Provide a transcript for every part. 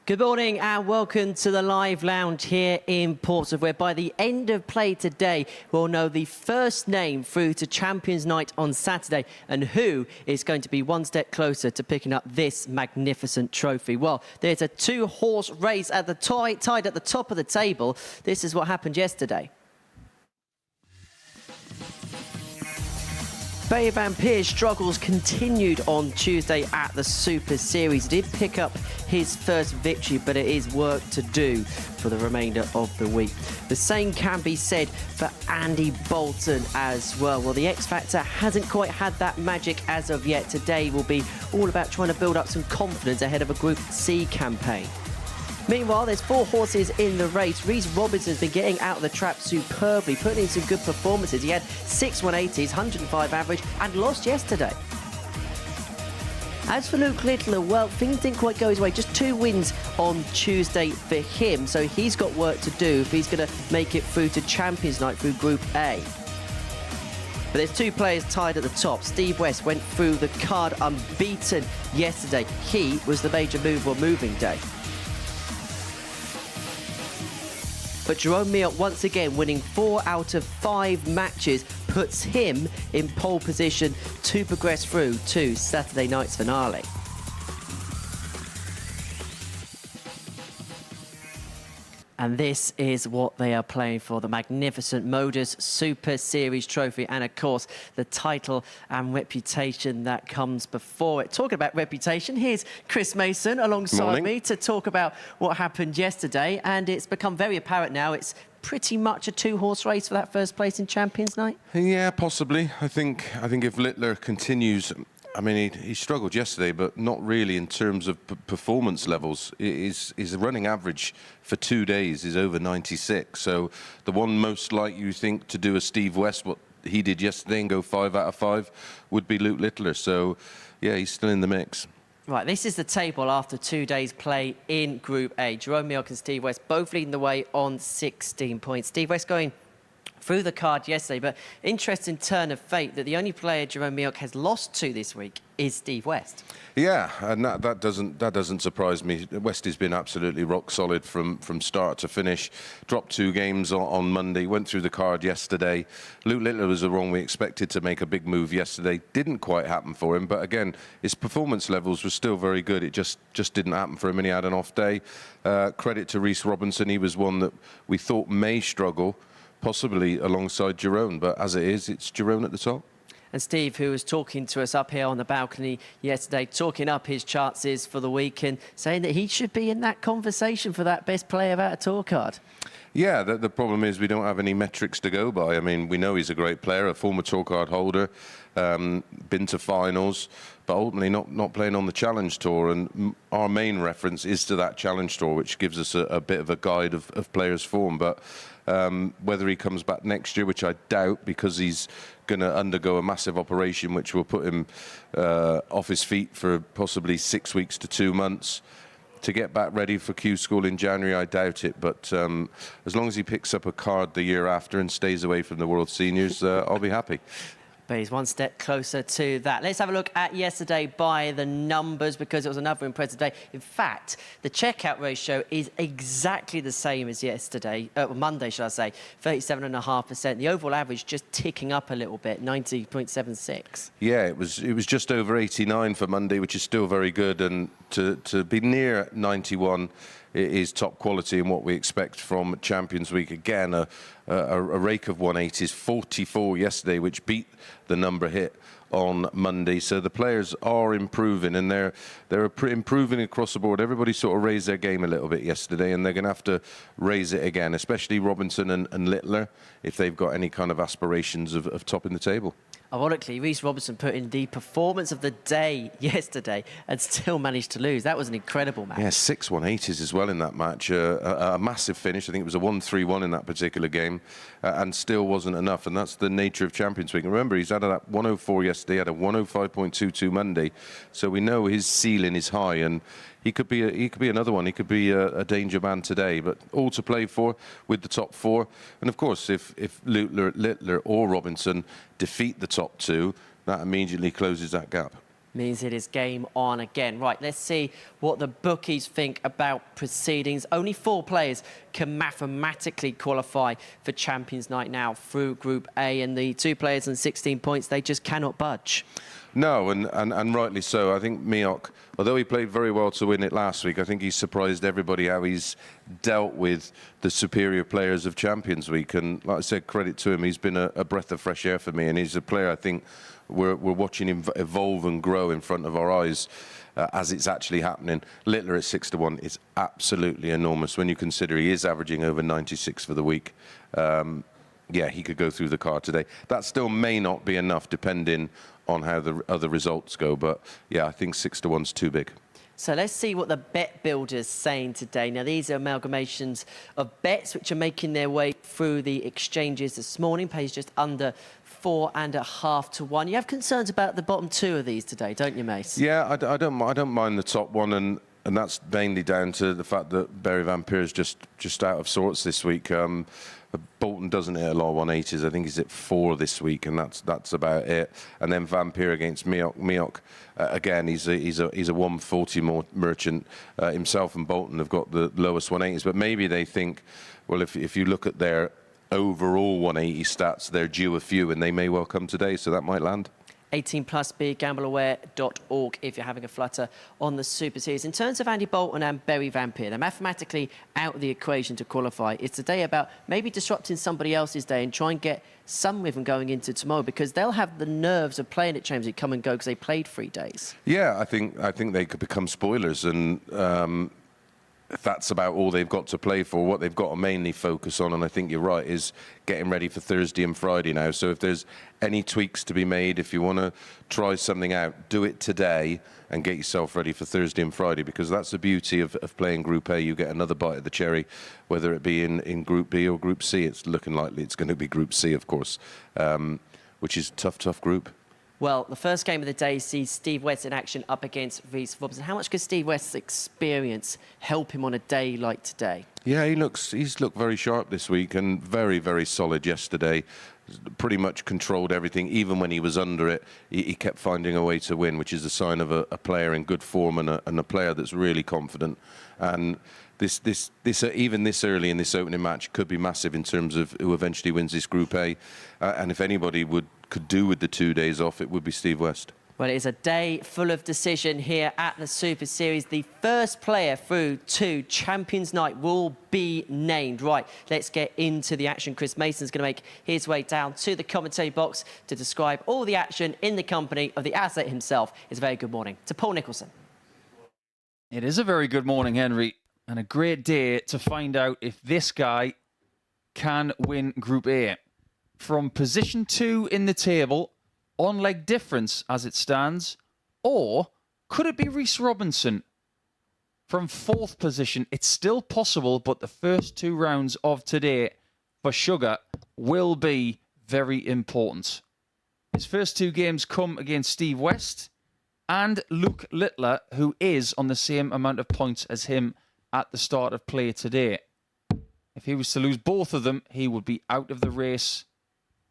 Good morning and welcome to the live lounge here in Portsmouth, where by the end of play today, we'll know the first name through to Champions Night on Saturday and who is going to be one step closer to picking up this magnificent trophy. Well, there's a two-horse race at the tied at the top of the table. This is what happened yesterday. Bay Van Peer's struggles continued on Tuesday at the Super Series. He did pick up his first victory, but it is work to do for the remainder of the week. The same can be said for Andy Bolton as well. Well, the X Factor hasn't quite had that magic as of yet. Today will be all about trying to build up some confidence ahead of a Group C campaign. Meanwhile, there's four horses in the race. Reece Robinson's been getting out of the trap superbly, putting in some good performances. He had 6 180s, 105 average, and lost yesterday. As for Luke Littler, well, things didn't quite go his way. Just 2 wins on Tuesday for him, so he's got work to do if he's going to make it through to Champions Night through Group A. But there's 2 players tied at the top. Steve West went through the card unbeaten yesterday. He was the major mover on moving day. But Jerome Meok, once again, winning 4 out of 5 matches, puts him in pole position to progress through to Saturday night's finale. And this is what they are playing for, the magnificent MODUS Super Series trophy and, of course, the title and reputation that comes before it. Talking about reputation, here's Chris Mason alongside me to talk about what happened yesterday. And it's become very apparent now it's pretty much a 2-horse race for that first place in Champions Night. Yeah, possibly. I think if Littler continues... I mean, he struggled yesterday, but not really in terms of performance levels. His running average for 2 days is over 96. So the one most like you think to do a Steve West, what he did yesterday, and go 5 out of 5, would be Luke Littler. So, yeah, he's still in the mix. Right, this is the table after 2 days' play in Group A. Jerome Meok and Steve West both leading the way on 16 points. Steve West going through the card yesterday, but interesting turn of fate that the only player Jerome Meok has lost to this week is Steve West. Yeah, and that doesn't surprise me. West has been absolutely rock solid from start to finish. Dropped 2 games on Monday, went through the card yesterday. Luke Littler was the wrong we expected to make a big move yesterday. Didn't quite happen for him, but again, his performance levels were still very good. It just didn't happen for him, and he had an off day. Credit to Reece Robinson. He was one that we thought may struggle, possibly alongside Jerome, but as it is, it's Jerome at the top. And Steve, who was talking to us up here on the balcony yesterday, talking up his chances for the week and saying that he should be in that conversation for that best player out of tour card. Yeah, the problem is we don't have any metrics to go by. I mean, we know he's a great player, a former tour card holder, been to finals, but ultimately not playing on the Challenge Tour. And our main reference is to that Challenge Tour, which gives us a bit of a guide of players' form. But whether he comes back next year, which I doubt, because he's going to undergo a massive operation, which will put him off his feet for possibly 6 weeks to 2 months. To get back ready for Q School in January, I doubt it. But as long as he picks up a card the year after and stays away from the World Seniors, I'll be happy. But he's one step closer to that. Let's have a look at yesterday by the numbers, because it was another impressive day. In fact, the checkout ratio is exactly the same as yesterday, Monday, should I say, 37.5%. The overall average just ticking up a little bit, 90.76. Yeah, it was just over 89 for Monday, which is still very good, and to be near 91 is top quality and what we expect from Champions Week. Again, a rake of 180s, 44 yesterday, which beat the number hit on Monday. So the players are improving, and they're improving across the board. Everybody sort of raised their game a little bit yesterday, and they're going to have to raise it again, especially Robinson and Littler, if they've got any kind of aspirations of topping the table. Ironically, Reece Robinson put in the performance of the day yesterday and still managed to lose. That was an incredible match. Yeah, 6 180s as well in that match. A massive finish. I think it was a 1-3-1 in that particular game, and still wasn't enough. And that's the nature of Champions Week. And remember, he's had that 104 yesterday, had a 105.22 Monday. So we know his ceiling is high, and he could be another one. He could be a danger man today. But all to play for with the top 4. And of course, if Littler or Robinson defeat the top 2, that immediately closes that gap. Means it is game on again. Right, let's see what the bookies think about proceedings. Only 4 players can mathematically qualify for Champions Night now through Group A, and the 2 players on 16 points, they just cannot budge. No, and rightly so. I think Miok, although he played very well to win it last week, I think he's surprised everybody how he's dealt with the superior players of Champions Week. And like I said, credit to him, he's been a breath of fresh air for me. And he's a player I think we're watching him evolve and grow in front of our eyes as it's actually happening. Littler at 6-1 is absolutely enormous when you consider he is averaging over 96 for the week. Yeah, he could go through the card today. That still may not be enough depending on how the other results go. But yeah, I think 6-1's too big. So let's see what the bet builder's saying today. Now, these are amalgamations of bets which are making their way through the exchanges this morning. Pays just under 4.5 to 1. You have concerns about the bottom 2 of these today, don't you, Mace? Yeah, I don't mind the top one, and that's mainly down to the fact that Barry Van Peer is just out of sorts this week. Bolton doesn't hit a lot of 180s. I think he's at 4 this week, and that's about it. And then Van Peer against Miok. Miok again, he's a 140 more merchant. Himself and Bolton have got the lowest 180s, but maybe they think, well, if you look at their overall 180 stats, they're due a few, and they may well come today, so that might land. 18 plus B, gambleaware.org if you're having a flutter on the Super Series. In terms of Andy Bolton and Barry Van Peer, they're mathematically out of the equation to qualify. It's today about maybe disrupting somebody else's day and try and get some rhythm going into tomorrow, because they'll have the nerves of playing at Champions League come and go because they played 3 days. Yeah, I think they could become spoilers, and that's about all they've got to play for. What they've got to mainly focus on, and I think you're right, is getting ready for Thursday and Friday now. So if there's any tweaks to be made, if you want to try something out, do it today and get yourself ready for Thursday and Friday, because that's the beauty of playing Group A. You get another bite of the cherry, whether it be in Group B or Group C. It's looking likely it's going to be Group C, of course, which is a tough group. Well, the first game of the day sees Steve West in action up against Rhys Robinson. How much could Steve West's experience help him on a day like today? Yeah, he's looked very sharp this week and very, very solid yesterday. Pretty much controlled everything. Even when he was under it, he kept finding a way to win, which is a sign of a player in good form and a player that's really confident. And even this early in this opening match could be massive in terms of who eventually wins this Group A. And if anybody could do with the 2 days off, it would be Steve West. Well, it is a day full of decision here at the Super Series. The first player through to Champions Night will be named. Right, let's get into the action. Chris Mason's going to make his way down to the commentary box to describe all the action in the company of the athlete himself. It's a very good morning to Paul Nicholson. It is a very good morning, Henry, and a great day to find out if this guy can win Group A. From position 2 in the table, on leg difference as it stands, or could it be Rhys Robinson from 4th position? It's still possible, but the first 2 rounds of today for Sugar will be very important. His first 2 games come against Steve West and Luke Littler, who is on the same amount of points as him at the start of play today. If he was to lose both of them, he would be out of the race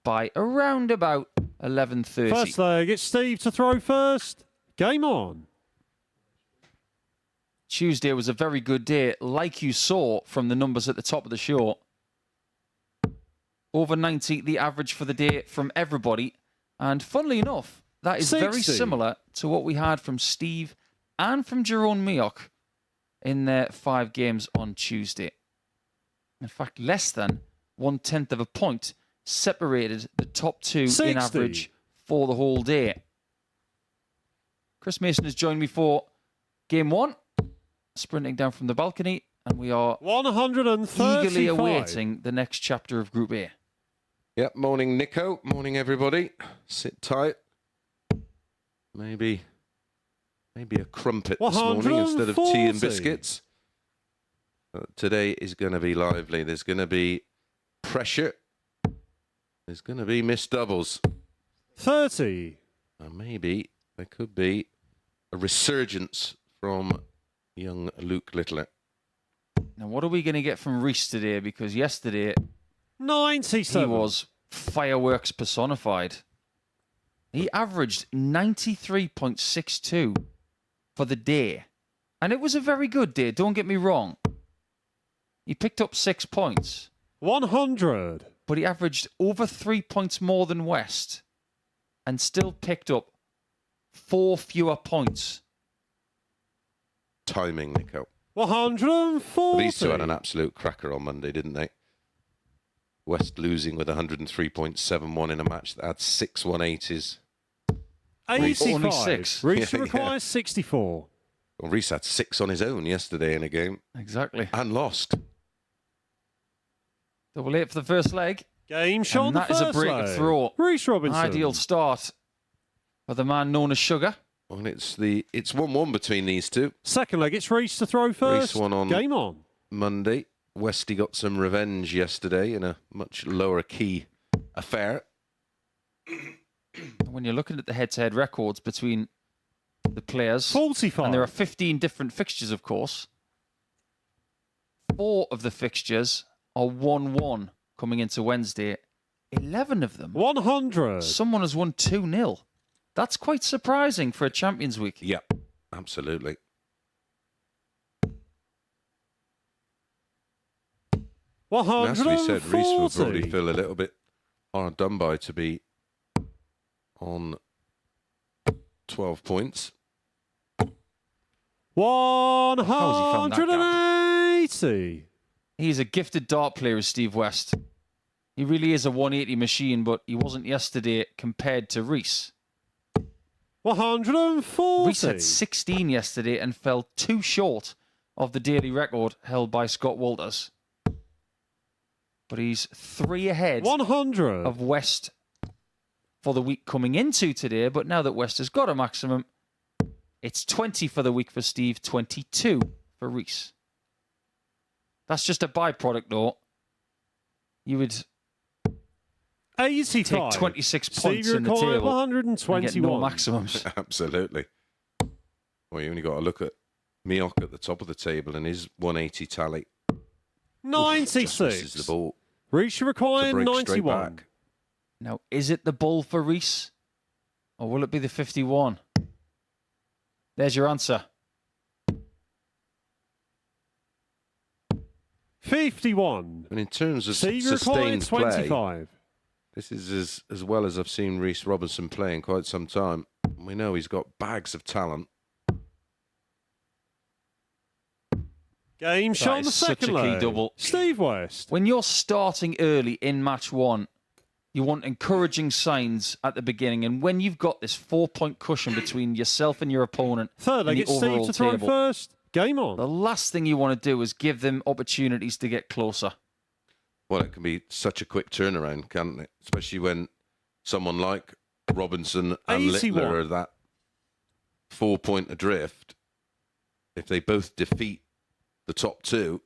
by around about 11:30. First leg, it's Steve to throw first. Game on. Tuesday was a very good day, like you saw from the numbers at the top of the show. Over 90, the average for the day from everybody. And funnily enough, that is 60. very similar to what we had from Steve and from Jerome Miok in their 5 games on Tuesday. In fact, less than 1/10 of a point separated the top 2 60. in average for the whole day. Chris Mason has joined me for game 1, sprinting down from the balcony, and we are 135. eagerly awaiting the next chapter of Group A. Yep, morning Nico, morning everybody. Sit tight. Maybe a crumpet this morning instead of tea and biscuits. Today is going to be lively. There's going to be pressure. There's going to be missed doubles. 30. And maybe there could be a resurgence from young Luke Littler. Now, what are we going to get from Rhys today? Because yesterday 97. he was fireworks personified. He averaged 93.62 for the day. And it was a very good day, don't get me wrong. He picked up 6 points. 100. But he averaged over 3 points more than West and still picked up 4 fewer points. Timing, Nico. 140. These two had an absolute cracker on Monday, didn't they? West losing with 103.71 in a match that had 6 180s. 85. Only 6. Reach Yeah, requires 64. Well, Reese had 6 on his own yesterday in a game Exactly. and lost. Double 8 for the first leg. Game shot And on the that is a first break of leg. throw. Reece Robinson. Ideal start for the man known as Sugar. Well, it's 1-1 between these two. Second leg, it's Reece to throw first. Reece won on Game on. Monday. Westy got some revenge yesterday in a much lower key affair. When you're looking at the head-to-head records between the players, 45. and there are 15 different fixtures, of course, 4 of the fixtures are 1-1 coming into Wednesday. 11 of them, 100. someone has won 2-0. That's quite surprising for a Champions Week. Yep, absolutely. And as we said, Reece will probably 140. feel a little bit hard done by to be on 12 points. found that 180. He's a gifted dart player, is Steve West. He really is a 180 machine, but he wasn't yesterday compared to Reece. 140. Reece had 16 yesterday and fell 2 short of the daily record held by Scott Walters. But he's 3 ahead 100. of West for the week coming into today. But now that West has got a maximum, it's 20 for the week for Steve, 22 for Reece. Take just a byproduct, though. You would 85. take 26 points Steve in the required table and 121. get no maximums. Absolutely. Well, you only got to look at Miok at the top of the table and his 180 tally. Just misses 96. the ball. Reach To required break straight 91. back. Now, is it the bull for Reece? Or will it be the 51? There's your answer. 51. And in terms of Steve required sustained play, 25. this is as well as I've seen Reece Robinson play in quite some time. We know he's got bags of talent. Game shot on the is such second a key leg. double. Steve West. When you're starting early in match 1, you want encouraging signs at the beginning. And when you've got this 4-point cushion between yourself and your opponent Third in leg, the it's Steve overall to throw table, first. Game on. the last thing you want to do is give them opportunities to get closer. Well, it can be such a quick turnaround, can't it? Especially when someone like Robinson and 81. Littler are that 4-point adrift. If they both defeat the top 2,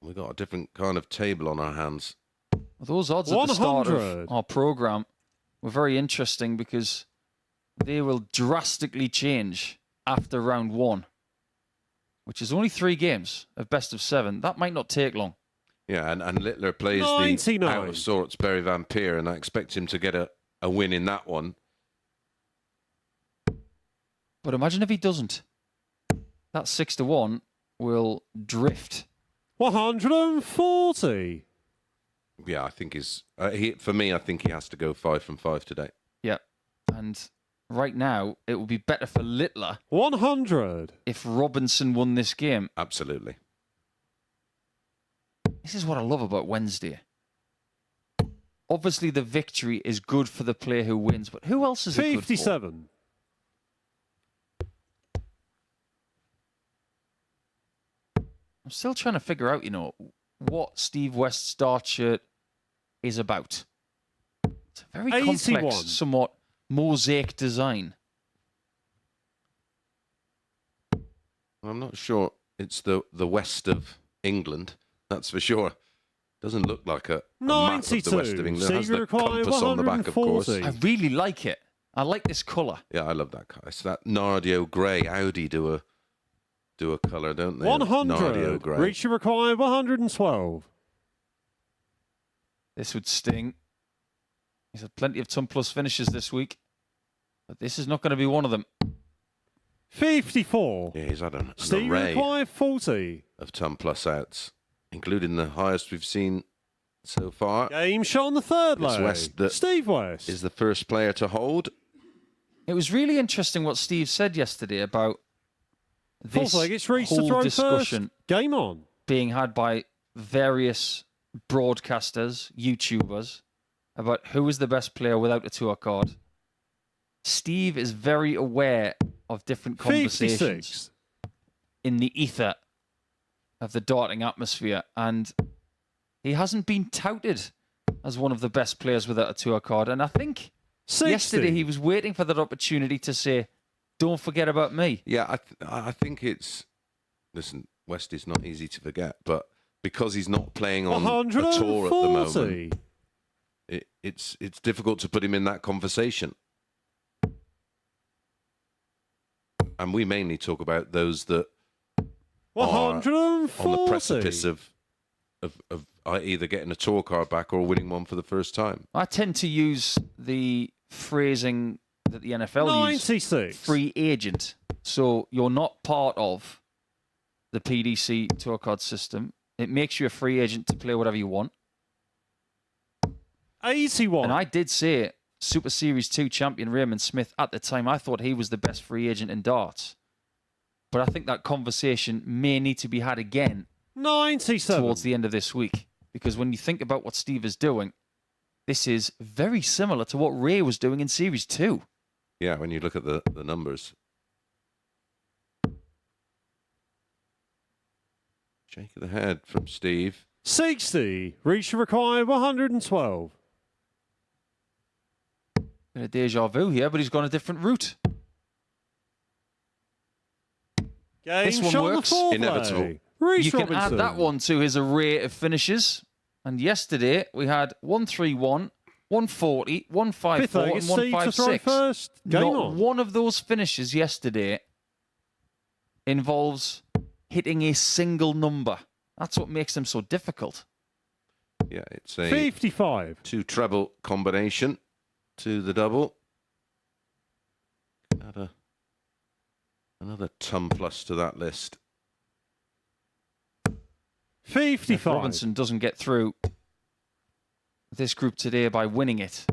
we've got a different kind of table on our hands. Well, those odds at the start 100. of our programme were very interesting because they will drastically change after round 1, which is only 3 games of best of 7. That might not take long. Yeah, and Littler plays 99. the out of sorts Barry Van Peer, and I expect him to get a win in that one. But imagine if he doesn't. That 6-1 will drift. 140. Yeah, I think for me, I think he has to go 5 from 5 today. Yeah. And right now, it would be better for Littler 100. if Robinson won this game. Absolutely. This is what I love about Wednesday. Obviously, the victory is good for the player who wins, but who else is it good for? 57. I'm still trying to figure out, what Steve West's dart shirt is about. It's a very 81. complex, somewhat mosaic design. I'm not sure it's the west of England, that's for sure. Doesn't look like a map of the west of 92. England. It has Steve the required compass on the back, of course. 140. I really like it. I like this colour. Yeah, I love that car. It's that Nardio grey. Audi do a colour, don't they? 100. Nardio grey. Reach required 112. This would sting. He's had plenty of ton plus finishes this week, but this is not going to be one of them. 54. Yeah, he's had an Steve array required 40. of ton plus outs, including the highest we've seen so far. Game shot on the third It's leg. West that Steve West. Is the first player to hold. It was really interesting what Steve said yesterday about this Fourth leg, it's Reese to whole throw discussion first. Game on. being had by various broadcasters, YouTubers, about who is the best player without a tour card. Steve is very aware of different conversations 56. in the ether of the darting atmosphere, and he hasn't been touted as one of the best players without a tour card. And I think 60. yesterday he was waiting for that opportunity to say, don't forget about me. Yeah, I think it's... Listen, West is not easy to forget, but because he's not playing on a tour at the moment, it's difficult to put him in that conversation. And we mainly talk about those that are 140. on the precipice of either getting a tour card back or winning one for the first time. I tend to use the phrasing that the NFL 96. uses, free agent. So you're not part of the PDC tour card system. It makes you a free agent to play whatever you want. 81. And I did say Super Series 2 champion Raymond Smith at the time, I thought he was the best free agent in darts. But I think that conversation may need to be had again 97. towards the end of this week. Because when you think about what Steve is doing, this is very similar to what Ray was doing in Series 2. Yeah, when you look at the numbers. Shake of the head from Steve. 60. Reach required 112. Bit of deja vu here, but he's gone a different route. Game This one shot on the works. fourth Inevitable. leg. Reece You can Robinson. add that one to his array of finishes. And yesterday we had 131, 140, Fifth 154, leg, and it's Steve to throw 156. first. Game Not on. one of those finishes yesterday involves hitting a single number. That's what makes them so difficult. Yeah, it's a 55. 2 treble combination to the double. Add another ton plus to that list. If 55. Robinson doesn't get through this group today by winning it,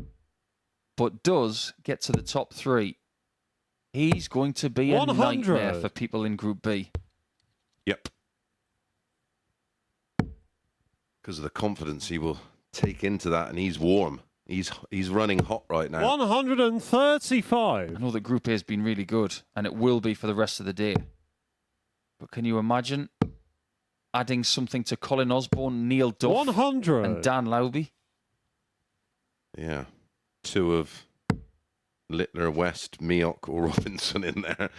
but does get to the top 3, he's going to be a 100. nightmare for people in Group B. Yep. Because of the confidence he will take into that, and he's warm. He's running hot right now. 135. I know that Group A has been really good, and it will be for the rest of the day. But can you imagine adding something to Colin Osborne, Neil Duff, 100. and Dan Lowby? Yeah. 2 of Littler, West, Meok, or Robinson in there.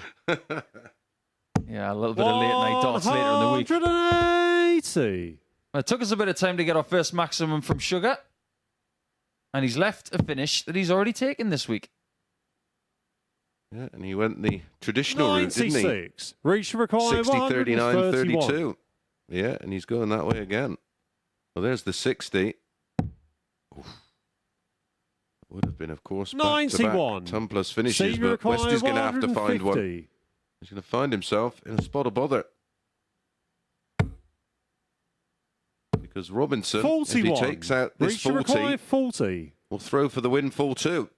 Yeah, a little bit of late night darts later in the week. 180. Well, it took us a bit of time to get our first maximum from Sugar, and he's left a finish that he's already taken this week. Yeah, and he went the traditional route, didn't he? 96. Reach required 60, 39, 131. 32. Yeah, and he's going that way again. Well, there's the 60. Oof. Would have been, of course, back 91. ton plus finishes, Senior but West is going to have to find 150. one. He's going to find himself in a spot of bother. Because Robinson, 41. if he takes out this Reach 40, required 40. will throw for the windfall too.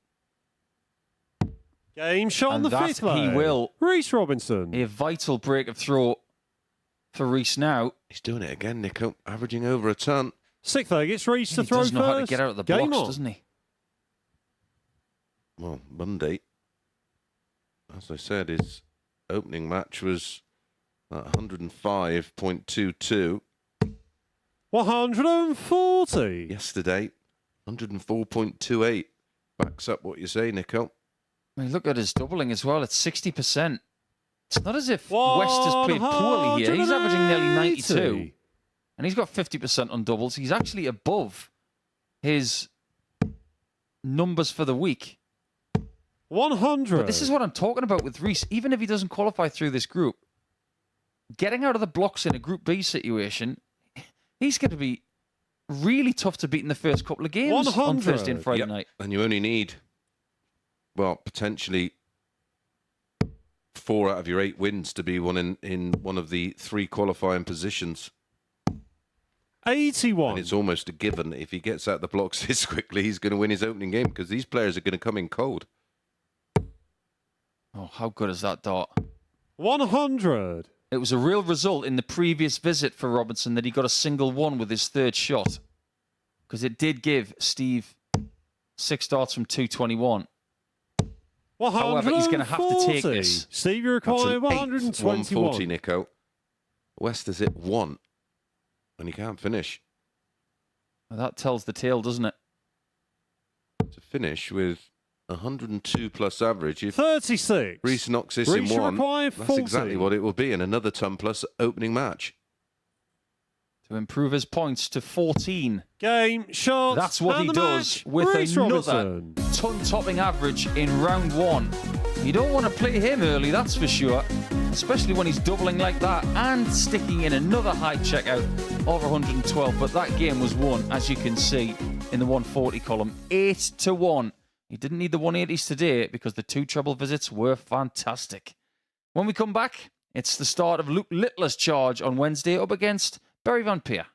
Game shot on And the that fifth leg. he will. Reece Robinson. A vital break of throw for Reece now. He's doing it again, Nico, averaging over a ton. Sixth leg, it's Reece to He throw does first. know how to get out of the Game blocks, on. doesn't he? Well, Monday, as I said, his opening match was 105.22. 140. Yesterday, 104.28. Backs up what you say, Nico. I mean, look at his doubling as well. It's 60%. It's not as if West has played poorly here. He's averaging nearly 92. 180. And he's got 50% on doubles. He's actually above his numbers for the week. 100. But this is what I'm talking about with Reece. Even if he doesn't qualify through this group, getting out of the blocks in a Group B situation, he's going to be really tough to beat in the first couple of games on 100. Thursday and Friday Yep. night. And you only need, well, potentially 4 out of your 8 wins to be in one of the 3 qualifying positions. 81. And it's almost a given that if he gets out the blocks this quickly, he's going to win his opening game because these players are going to come in cold. Oh, how good is that dart? 100. It was a real result in the previous visit for Robinson that he got a single one with his third shot, because it did give Steve 6 darts from 221. However, he's going to have to take this. Steve, you That's require an 121. 140, Nico. West is at 1, and he can't finish. Well, that tells the tale, doesn't it? To finish with 102 plus average, if 36. Reece knocks this Reece in 1, require that's 40. exactly what it will be in another ton plus opening match. To improve his points to 14. Game, shot. That's what and he the does match. with Reece another Robinson. ton-topping average in round 1. You don't want to play him early, that's for sure, especially when he's doubling like that and sticking in another high checkout over 112. But that game was won, as you can see in the 140 column, 8-1. He didn't need the 180s today because the 2 treble visits were fantastic. When we come back, it's the start of Luke Littler's charge on Wednesday up against Barry Van Peer.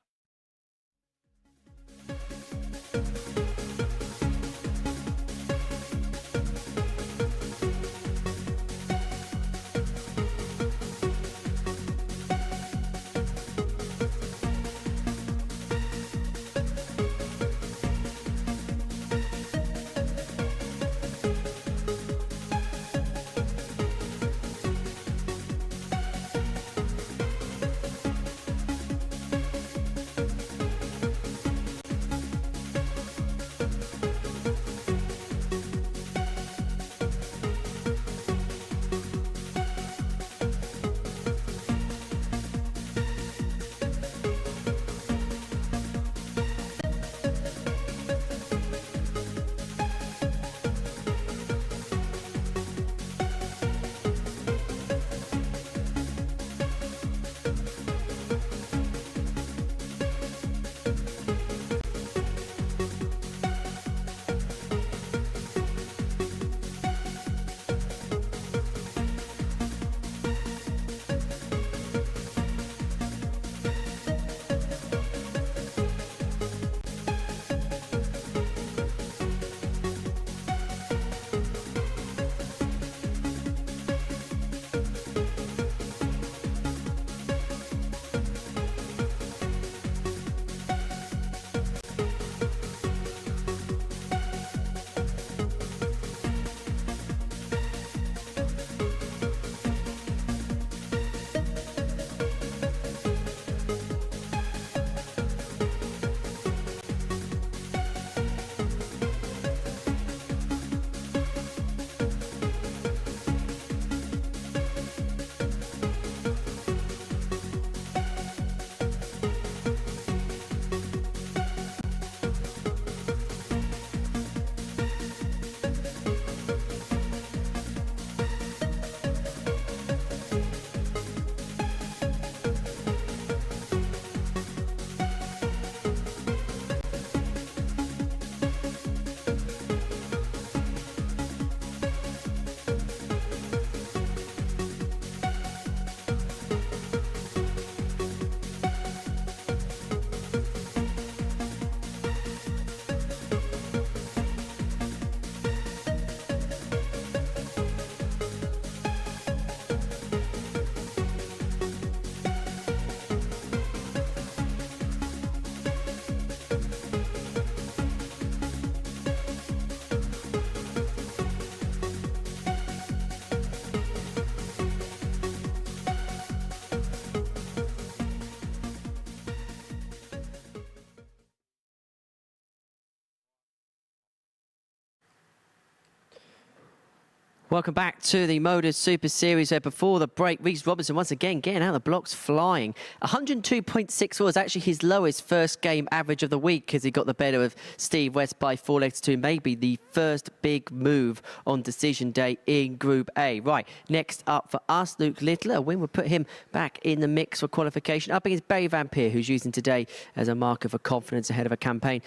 Welcome back to the MODUS Super Series. Before the break, Reece Robinson once again getting out of the blocks flying. 102.6 was actually his lowest first game average of the week because he got the better of Steve West by 4 legs to 2. Maybe the first big move on decision day in Group A. Right, next up for us, Luke Littler. A win would put him back in the mix for qualification. Up against Barry Van Peer, who's using today as a marker for confidence ahead of a campaign.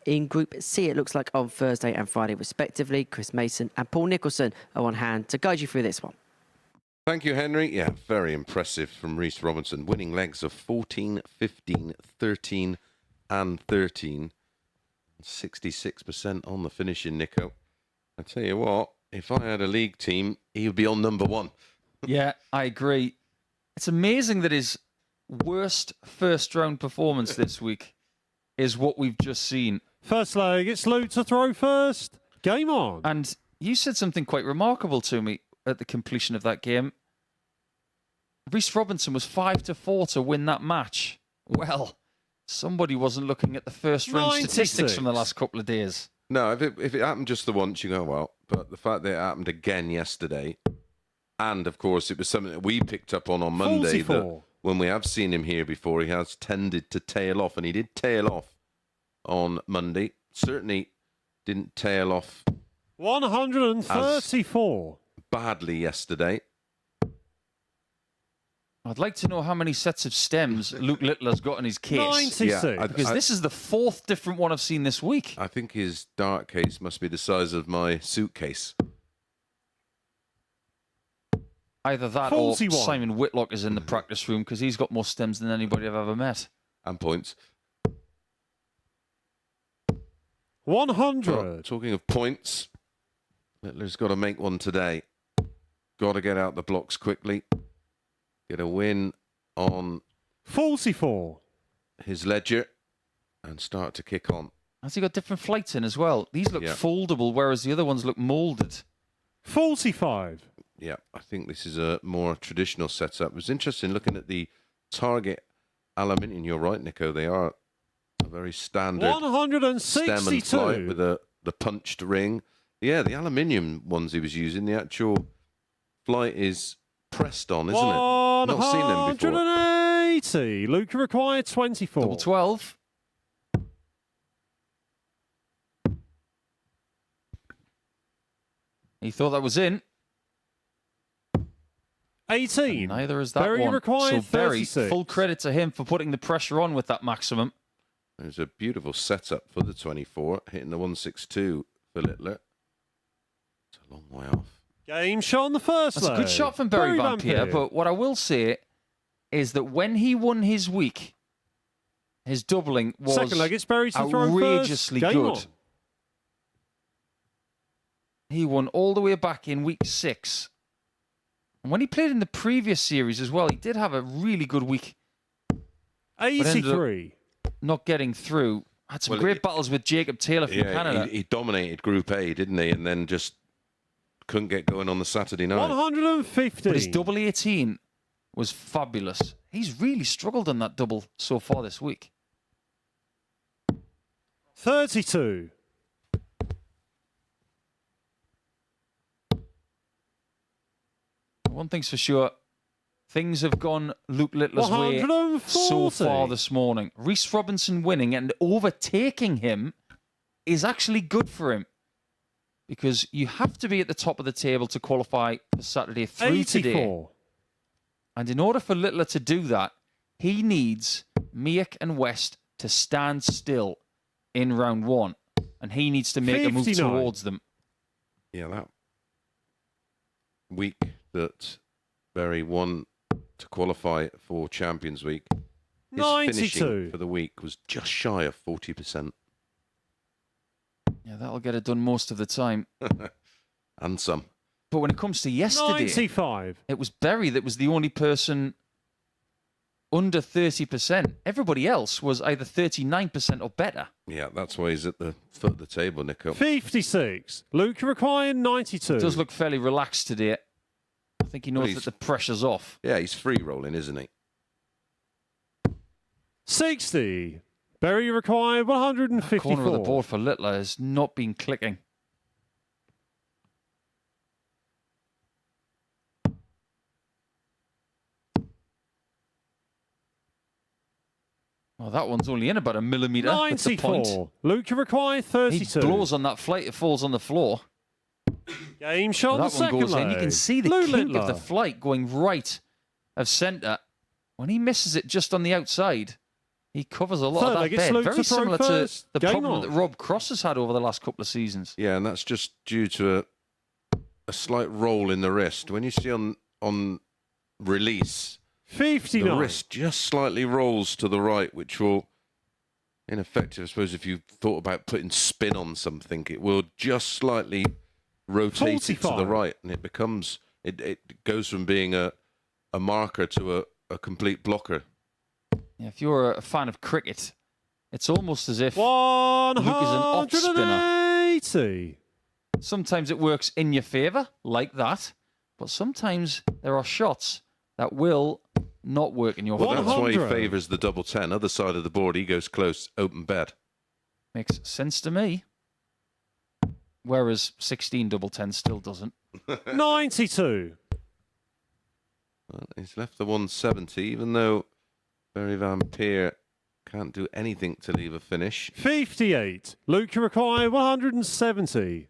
In Group C, it looks like on Thursday and Friday, respectively, Chris Mason and Paul Nicholson are on hand to guide you through this one. Thank you, Henry. Yeah, very impressive from Reece Robinson. Winning legs of 14, 15, 13 and 13. 66% on the finishing, Nico. I tell you what, if I had a league team, he would be on number 1. Yeah, I agree. It's amazing that his worst first-round performance this week is what we've just seen. First leg, it's Luke to throw first. Game on. And you said something quite remarkable to me at the completion of that game. Reece Robinson was 5-4 to win that match. Well, somebody wasn't looking at the first round 96. statistics from the last couple of days. No, if it happened just the once, you go, well. But the fact that it happened again yesterday, and of course it was something that we picked up on Monday, 44. that when we have seen him here before, he has tended to tail off, and he did tail off on Monday. Certainly didn't tail off 134. badly yesterday. I'd like to know how many sets of stems Luke Littler's got in his case. 96. Yeah, Because this is the 4th different one I've seen this week. I think his dart case must be the size of my suitcase. Either that 41. or Simon Whitlock is in the practice room because he's got more stems than anybody I've ever met. And points. 100. Well, talking of points, Littler's got to make one today. Got to get out the blocks quickly. Get a win on 44. his ledger and start to kick on. Has he got different flights in as well? These look Yeah. foldable, whereas the other ones look moulded. 45. Yeah, I think this is a more traditional setup. It was interesting looking at the target aluminium. You're right, Nico. They are a very standard stem and 162. flight with the punched ring. Yeah, the aluminium ones he was using, the actual flight is pressed on, isn't it? Not seen them before. 180. Luke required 24. Double 12. He thought that was in. 18. Neither is that Barry one. required So Barry, 36. full credit to him for putting the pressure on with that maximum. There's a beautiful setup for the 24, hitting the 162 for Littler. It's a long way off. Game shot on the first That's a leg. good shot from Barry Van Peer, Peer. but what I will say is that when he won his week, his doubling was Second leg, it's Barry to throw first. outrageously Game good. on. He won all the way back in week 6. And when he played in the previous series as well, he did have a really good week, 83. not getting through. Had some Well, great battles with Jacob Taylor from Canada. He dominated Group A, didn't he? And then just couldn't get going on the Saturday night. 150. But his double 18 was fabulous. He's really struggled on that double so far this week. 32. One thing's for sure, things have gone Luke Littler's way 140. so far this morning. Reece Robinson winning and overtaking him is actually good for him because you have to be at the top of the table to qualify for Saturday through today. 84. And in order for Littler to do that, he needs Miak and West to stand still in round 1. And he needs to make a move 59. towards them. Yeah, that week that Barry won to qualify for Champions Week, his 92. finishing for the week was just shy of 40%. Yeah, that'll get it done most of the time. And some. But when it comes to yesterday, 95. it was Berry that was the only person under 30%. Everybody else was either 39% or better. Yeah, that's why he's at the foot of the table, Nico. 56. Luke required 92. Does look fairly relaxed today. I think he knows Well, that the pressure's off. Yeah, he's free rolling, isn't he? 60. Berry required 154. Corner of the board for Littler has not been clicking. Well, that one's only in about a millimetre. That's the point. 94. Luke, you require He 32. blows on that flight, it falls on the floor. Game shot Well, on the that one second goes in. leg. You can see the Lou kink of the Littler. flight going right of centre. When he misses it just on the outside, he covers a lot Third of leg, that it's bed. Luke Very to throw similar to first. the Game problem on. that Rob Cross has had over the last couple of seasons. Yeah, and that's just due to a slight roll in the wrist. When you see on release, 59. the wrist just slightly rolls to the right, which will, in effect, I suppose if you thought about putting spin on something, it will just slightly rotate it to 45. the right, and it becomes, it goes from being a marker to a complete blocker. Yeah, if you're a fan of cricket, it's almost as if Luke is an off spinner. 180. Sometimes it works in your favour, like that, but sometimes there are shots that will not work in your Well, favour. that's why he 100. favours the double 10. Other side of the board, he goes close, open bet. Makes sense to me. Whereas 16 double 10 still doesn't. 92. Well, he's left the 170, even though Barry Van Peer can't do anything to leave a finish. 58. Luke, you require 170.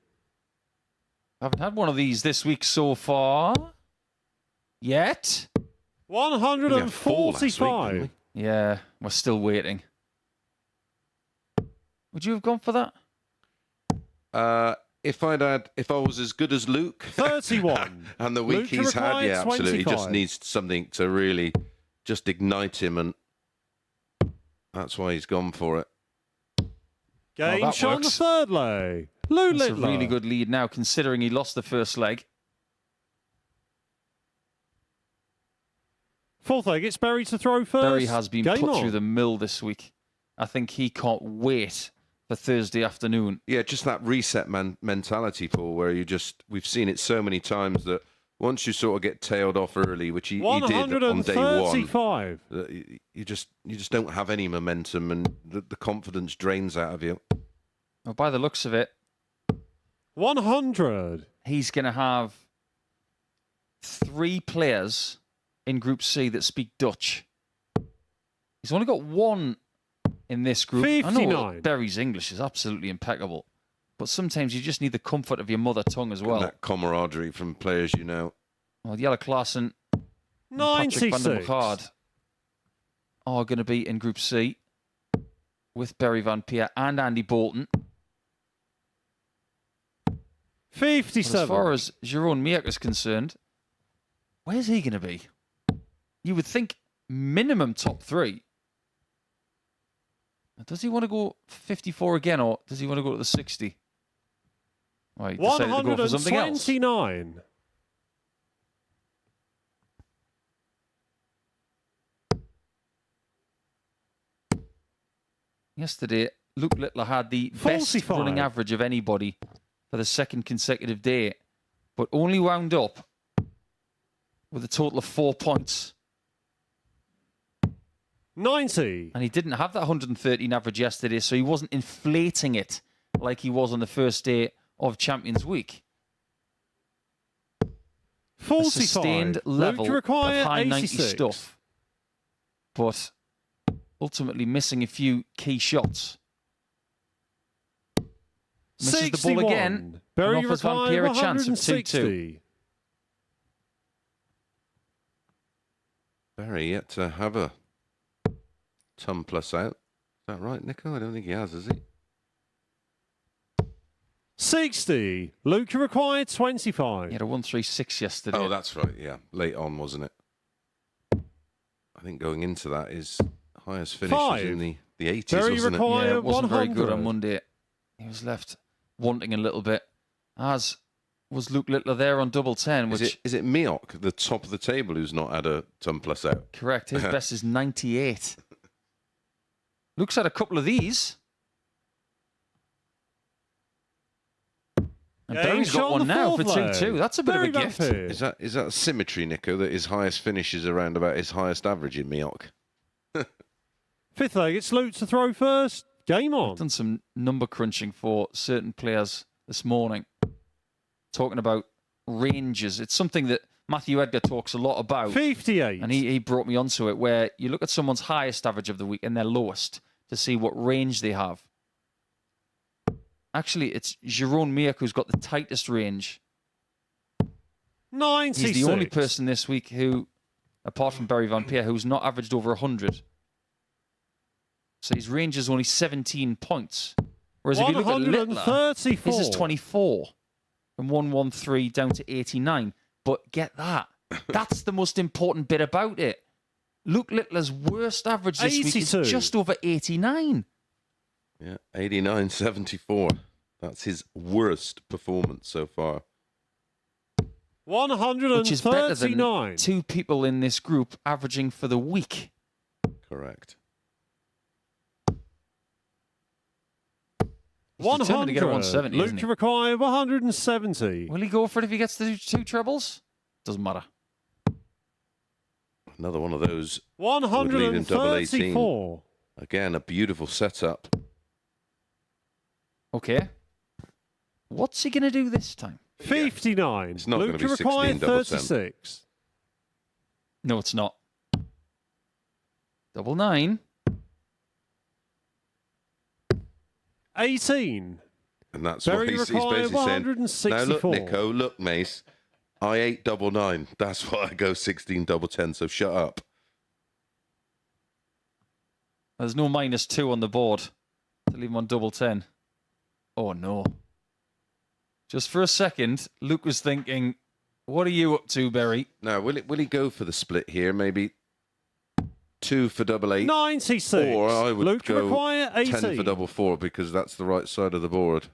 I haven't had one of these this week so far. Yet. We had 4 last week, 145. didn't we? Yeah, we're still waiting. Would you have gone for that? If I was as good as Luke 31. and the week Luke, he's had, required yeah, absolutely. He just 25. needs something to really just ignite him, and that's why he's gone for it. Game that shot on the works. third leg. Lou That's a Littler. really good lead now, considering he lost the first leg. Fourth leg, it's Berry to throw first. Berry has been Game put on. through the mill this week. I think he can't wait for Thursday afternoon. Yeah, just that reset mentality, Paul, where we've seen it so many times that once you sort of get tailed off early, which he did on day one, 135. you just don't have any momentum, and the confidence drains out of you. Well, by the looks of it, 100. he's going to have 3 players in Group C that speak Dutch. He's only got 1 in this group. I know 59. Berry's English is absolutely impeccable, but sometimes you just need the comfort of your mother tongue as well. And that camaraderie from players you know. Well, Jelle Klaassen and Patrick van der 96. Merchard are going to be in Group C with Barry Van Peer and Andy Bolton. But 57. as far as Jeroen Meek is concerned, where's he going to be? You would think minimum top 3. Does he want to go 54 again, or does he want to go to the 60? Right, he decided to go for something else. 129. Yesterday, Luke Littler had the best 45. running average of anybody for the second consecutive day, but only wound up with a total of 4 points. 90. And he didn't have that 113 average yesterday, so he wasn't inflating it like he was on the first day of Champions Week. A 45. sustained Luke, level you of require high 90 86. stuff, but ultimately missing a few key shots. Misses the ball again. Berry and offers Van require Peer a chance of 160. 2-2. Barry yet to have a ton plus out. Is that right, Nico? I don't think he has he? 60. Luke, you require 25. He had a 136 yesterday. Oh, that's right. Yeah, late on, wasn't it? I think going into that, his highest finish was 5. in the 80s, Berry wasn't it? require Yeah, it wasn't very good 100. on Monday. He was left wanting a little bit, as was Luke Littler there on double 10, which Is it Miok, the top of the table, who's not had a ton plus out? correct. His best is 98. Luke's had a couple of these. And Game Berry's shot got on one the now for fourth leg. 2-2. That's a bit Berry of a Van gift. Peer. Is that symmetry, Nico, that his highest finish is around about his highest average in Miok? Fifth leg, it's Luke to throw first. Game on. Done some number crunching for certain players this morning, talking about ranges. It's something that Matthew Edgar talks a lot about. 58. And he brought me onto it, where you look at someone's highest average of the week and their lowest to see what range they have. Actually, it's Jeroen Meek who's got the tightest range. 96. He's the only person this week who, apart from Barry Van Peer, who's not averaged over 100. So his range is only 17 points. Whereas if you look at Littler, his is 24. From 113 down to 89. But get that. That's the most important bit about it. Luke Littler's worst average this week is just over 89. Yeah, 89.74. That's his worst performance so far. 139. Which is better than two people in this group averaging for the week. Correct. 100. To get a 170, Luke isn't he? to require 170. Will he go for it if he gets the two trebles? Doesn't matter. Another one of those would leave him double 18. 134. Again, a beautiful setup. Okay. What's he going to do this time? 59. It's not Luke going to be to require 16 double 10. 36. No, it's not. Double 9. 18. And that's Barry what he's require basically saying. 164. Now look, Nico, look, Mace. I ate double 9. That's why I go 16 double 10, so shut up. There's no -2 on the board to leave him on double 10. Oh, no. Just for a second, Luke was thinking, what are you up to, Barry? Now, will he go for the split here? Maybe 2 for double 8? 96. Or I would Luke to go require 18. 10 for double 4 because that's the right side of the board.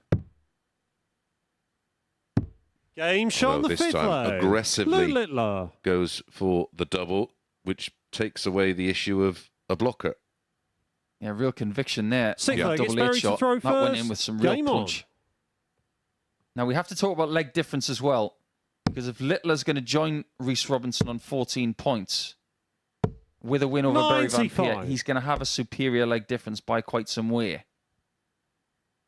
Game shot Although the this fifth time leg. aggressively Luke Littler. goes for the double, which takes away the issue of a blocker. Yeah, real conviction there. Sixth On leg, that it's double 8 Barry to shot. throw That went first. in with some real Game on. punch. Now, we have to talk about leg difference as well. Because if Littler's going to join Reece Robinson on 14 points with a win over Barry Van Peer, 95. he's going to have a superior leg difference by quite some way.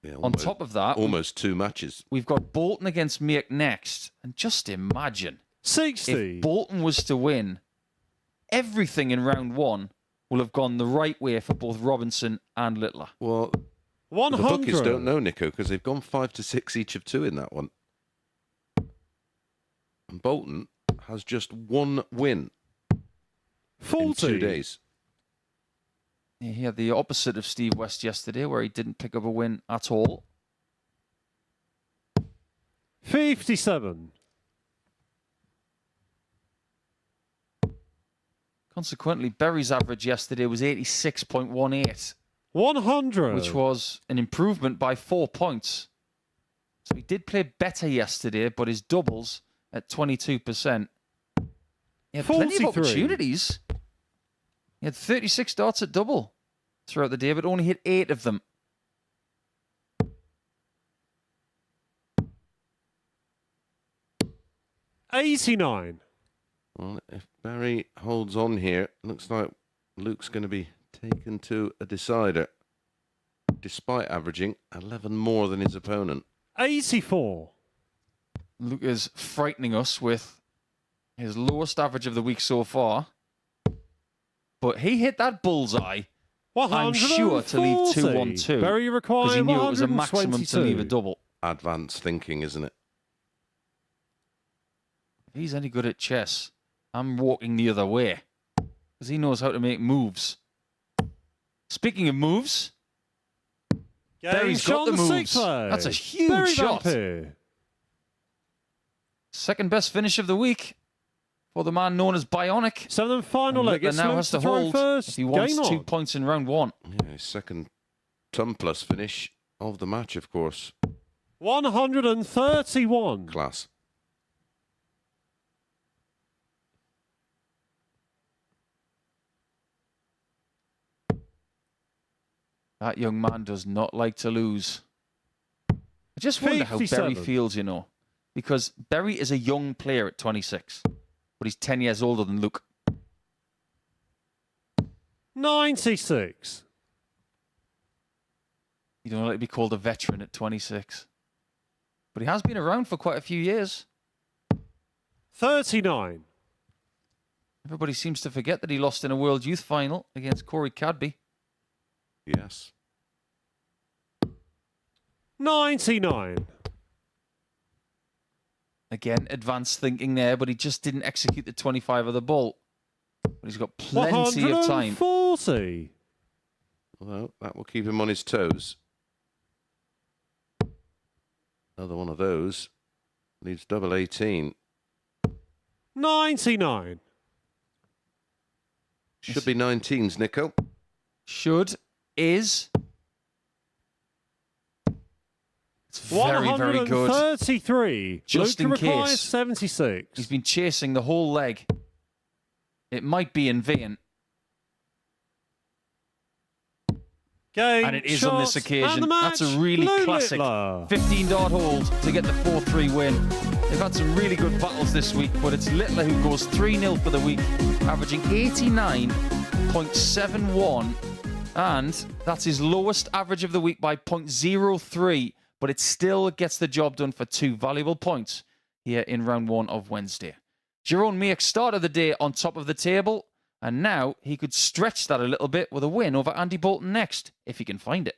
Yeah, On top of that, almost 2 matches. we've got Bolton against Meek next. And just imagine, 60. if Bolton was to win, everything in round 1 will have gone the right way for both Robinson and Littler. Well, 100. the bookies don't know, Nico, because they've gone 5 to 6 each of 2 in that one. And Bolton has just 1 win 40. in 2 days. Yeah, he had the opposite of Steve West yesterday, where he didn't pick up a win at all. 57. Consequently, Berry's average yesterday was 86.18, 100. which was an improvement by 4 points. So he did play better yesterday, but his doubles at 22%. He had plenty of 43. opportunities. He had 36 darts at double throughout the day, but only hit 8 of them. $89. Well, if Barry holds on here, looks like Luke's going to be taken to a decider, despite averaging 11 more than his opponent. 84. Luke is frightening us with his lowest average of the week so far. But he hit that bullseye, I'm sure, to leave 2-1-2. Barry Because required he knew it was a maximum to 122. leave a double. Advanced thinking, isn't it? If he's any good at chess, I'm walking the other way. Because he knows how to make moves. Speaking of moves, Barry's got the moves. That's a huge Barry shot. Van Peer. Second best finish of the week for the man known as Bionic. Seventh and final And leg. Littler It's now Luke has to throw hold first. if he wants Game 2 on. points in round 1. Yeah, his second ton plus finish of the match, of course. 131. Class. That young man does not like to lose. I just wonder how Barry 57. feels, you know. Because Barry is a young player at 26. But he's 10 years older than Luke. 96. You don't like to be called a veteran at 26. But he has been around for quite a few years. 39. Everybody seems to forget that he lost in a World Youth Final against Corey Cadby. Yes. 99. Again, advanced thinking there, but he just didn't execute the 25 of the ball. But he's got plenty of time. 140. Although that will keep him on his toes. Another one of those. Needs double 18. 99. Should be 19s, Nico. Should, is. It's very, very good. 133. Just Luke in requires case. 76. He's been chasing the whole leg. It might be in vain. Game, And it is on this shots, occasion. and the match. That's a really Lou classic Littler. 15-dart hold to get the 4-3 win. They've had some really good battles this week, but it's Littler who goes 3-0 for the week, averaging 89.71, and that's his lowest average of the week by 0.03, but it still gets the job done for 2 valuable points here in round 1 of Wednesday. Jerome Meek started the day on top of the table, and now he could stretch that a little bit with a win over Andy Bolton next, if he can find it.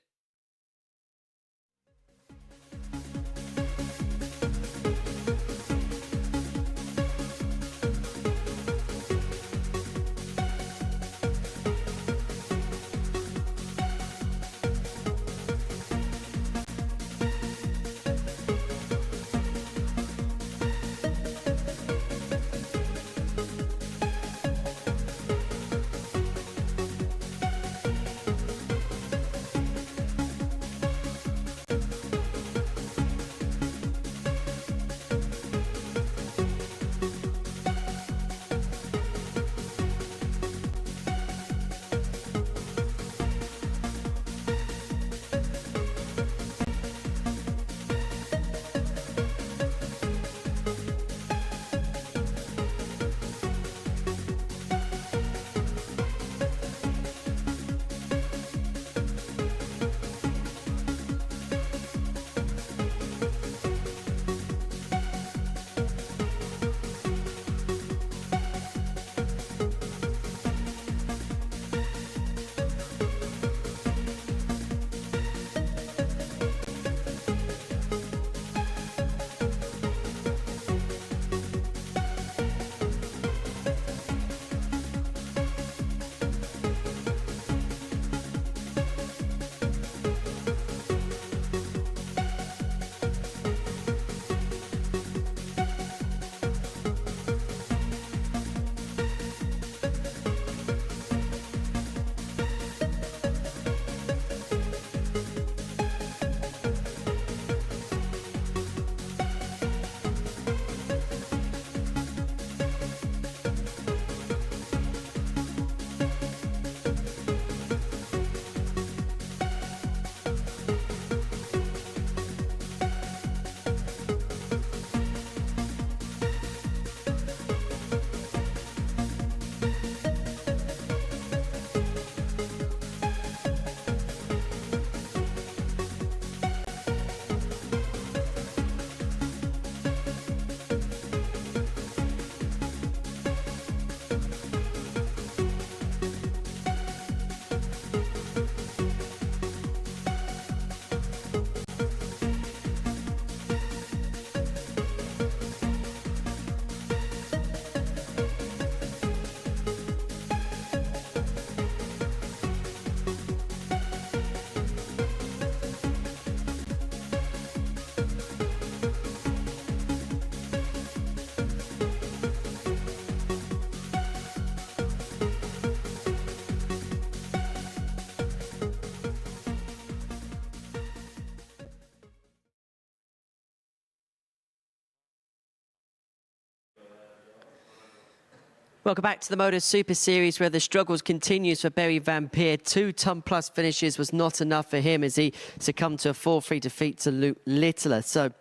Welcome back to the MODUS Super Series, where the struggles continues for Barry Van Peer. 2-ton-plus finishes was not enough for him as he succumbed to a 4-3 defeat to Luke Littler. So,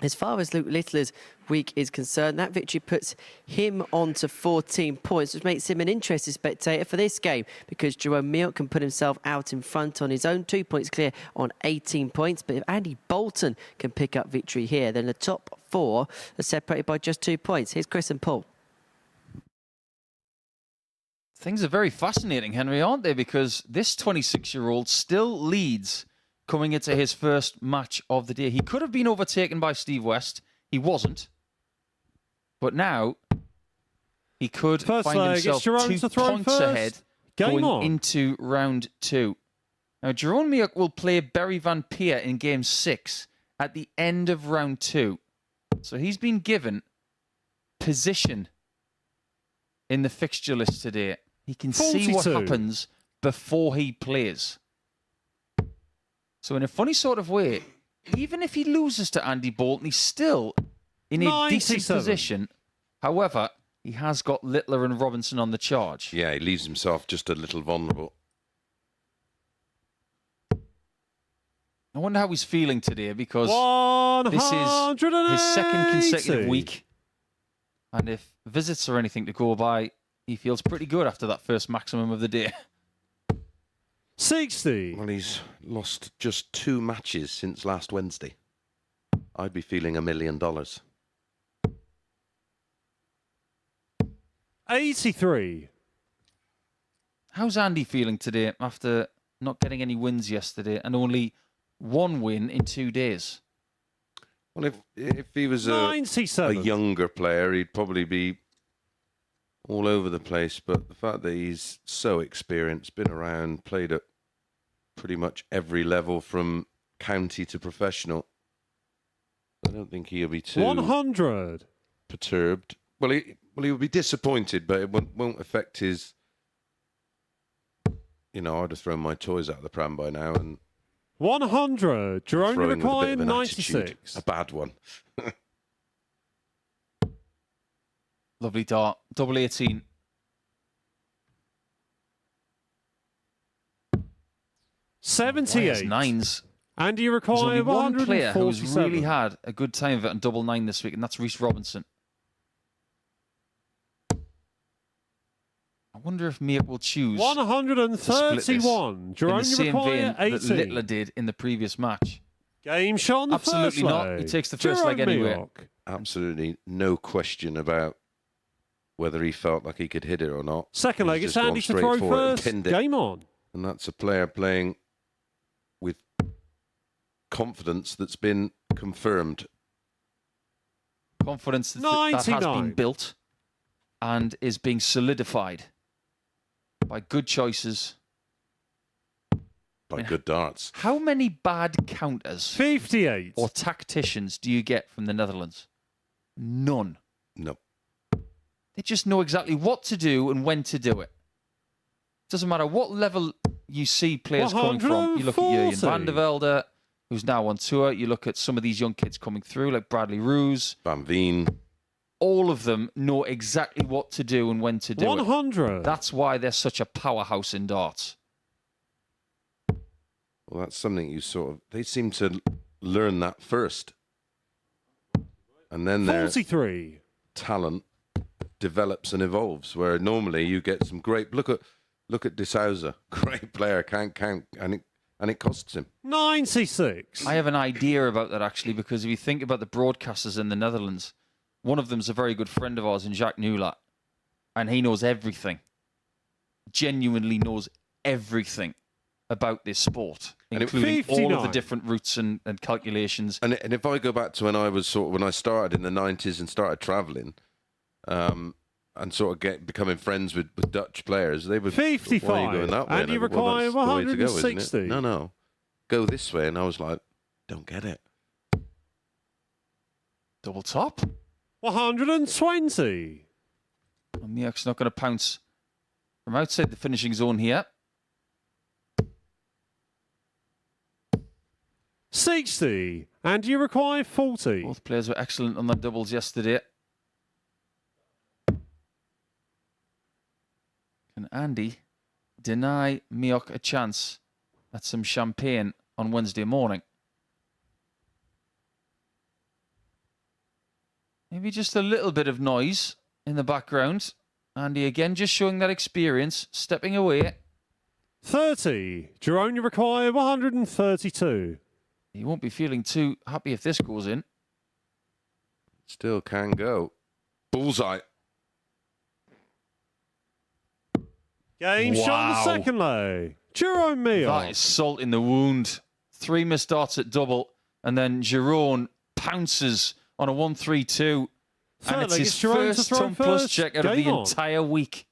as far as Luke Littler's week is concerned, that victory puts him on to 14 points, which makes him an interested spectator for this game, because Jerome Meek can put himself out in front on his own, 2 points clear on 18 points. But if Andy Bolton can pick up victory here, then the top 4 are separated by just 2 points. Here's Chris and Paul. Things are very fascinating, Henry, aren't they? Because this 26-year-old still leads coming into his first match of the day. He could have been overtaken by Steve West. He wasn't. But now he could find himself 2 points ahead going into round 2. Now, Jerome Miuk will play Barry Van Peer in game 6 at the end of round 2. So he's been given position in the fixture list today. He can 42. see what happens before he plays. So in a funny sort of way, even if he loses to Andy Bolton, he's still in a decent position. However, he has got Littler and Robinson on the charge. Yeah, he leaves himself just a little vulnerable. I wonder how he's feeling today, because this is 180. his second consecutive week. And if visits are anything to go by, he feels pretty good after that first maximum of the day. 60. Well, he's lost just 2 matches since last Wednesday. I'd be feeling $1 million. 83. How's Andy feeling today after not getting any wins yesterday and only 1 win in 2 days? Well, if he was a younger player, he'd probably be all over the place. But the fact that he's so experienced, been around, played at pretty much every level from county to professional, I don't think he'll be too 100 perturbed. Well, he will be disappointed, but it won't affect his. You know, I'd have thrown my toys out of the pram by now, and 100. Jerome required 96. A bad one. Lovely dart. Double 18. $78. Nines. And you There's only require one player who's 147. really had a good time of it on double 9 this week, and that's Reece Robinson. I wonder if Miak will choose 131. Jerome in the same vein require that 80. Littler did in the previous match. Game shot on the Absolutely first not. leg. He takes the first Jerome leg anyway. Miak. Absolutely no question about whether he felt like he could hit it or not. Second leg, He's it's just gone Andy to straight throw for it and first. pinned it. Game on. And that's a player playing with confidence that's been confirmed. Confidence that has been 99. built and is being solidified by good choices. By good darts. How many bad counters 58. or tacticians do you get from the Netherlands? None. No. They just know exactly what to do and when to do it. Doesn't matter what level you see players coming from. You look at Jurjen van der Velde, who's now on tour. You look at some of these young kids coming through, like Bradley Roos. Van Veen. All of them know exactly what to do and when to do 100. it. That's why they're such a powerhouse in darts. Well, that's something you they seem to learn that first. And then their 43. talent develops and evolves, where normally you get some great, look at De Souza, great player, can't count, and it costs him. 96. I have an idea about that, actually, because if you think about the broadcasters in the Netherlands, one of them's a very good friend of ours in Jacques Nulat, and he knows everything. Genuinely knows everything about this sport, including all of the different routes and calculations. And if I go back to when I started in the 90s and started travelling, and becoming friends with Dutch players, they would 55. Why are you going that way? And you Well, require that's the way to go, isn't it? 160. No, go this way. And I was like, don't get it. Double top. 120. And Miak's not going to pounce from outside the finishing zone here. 60. And you require 40. Both players were excellent on the doubles yesterday. Can Andy deny Miak a chance at some champagne on Wednesday morning? Maybe just a little bit of noise in the background. Andy again just showing that experience, stepping away. 30. Jerome, you require 132. He won't be feeling too happy if this goes in. Still can go. Bullseye. Game shot on the Wow. second leg. Jerome That Mioch. is salt in the wound. 3 missed darts at double, and then Giron pounces on a 1-3-2. And Third it's leg, his it's Jerome to first throw ton plus first. check out of Game the on. entire week.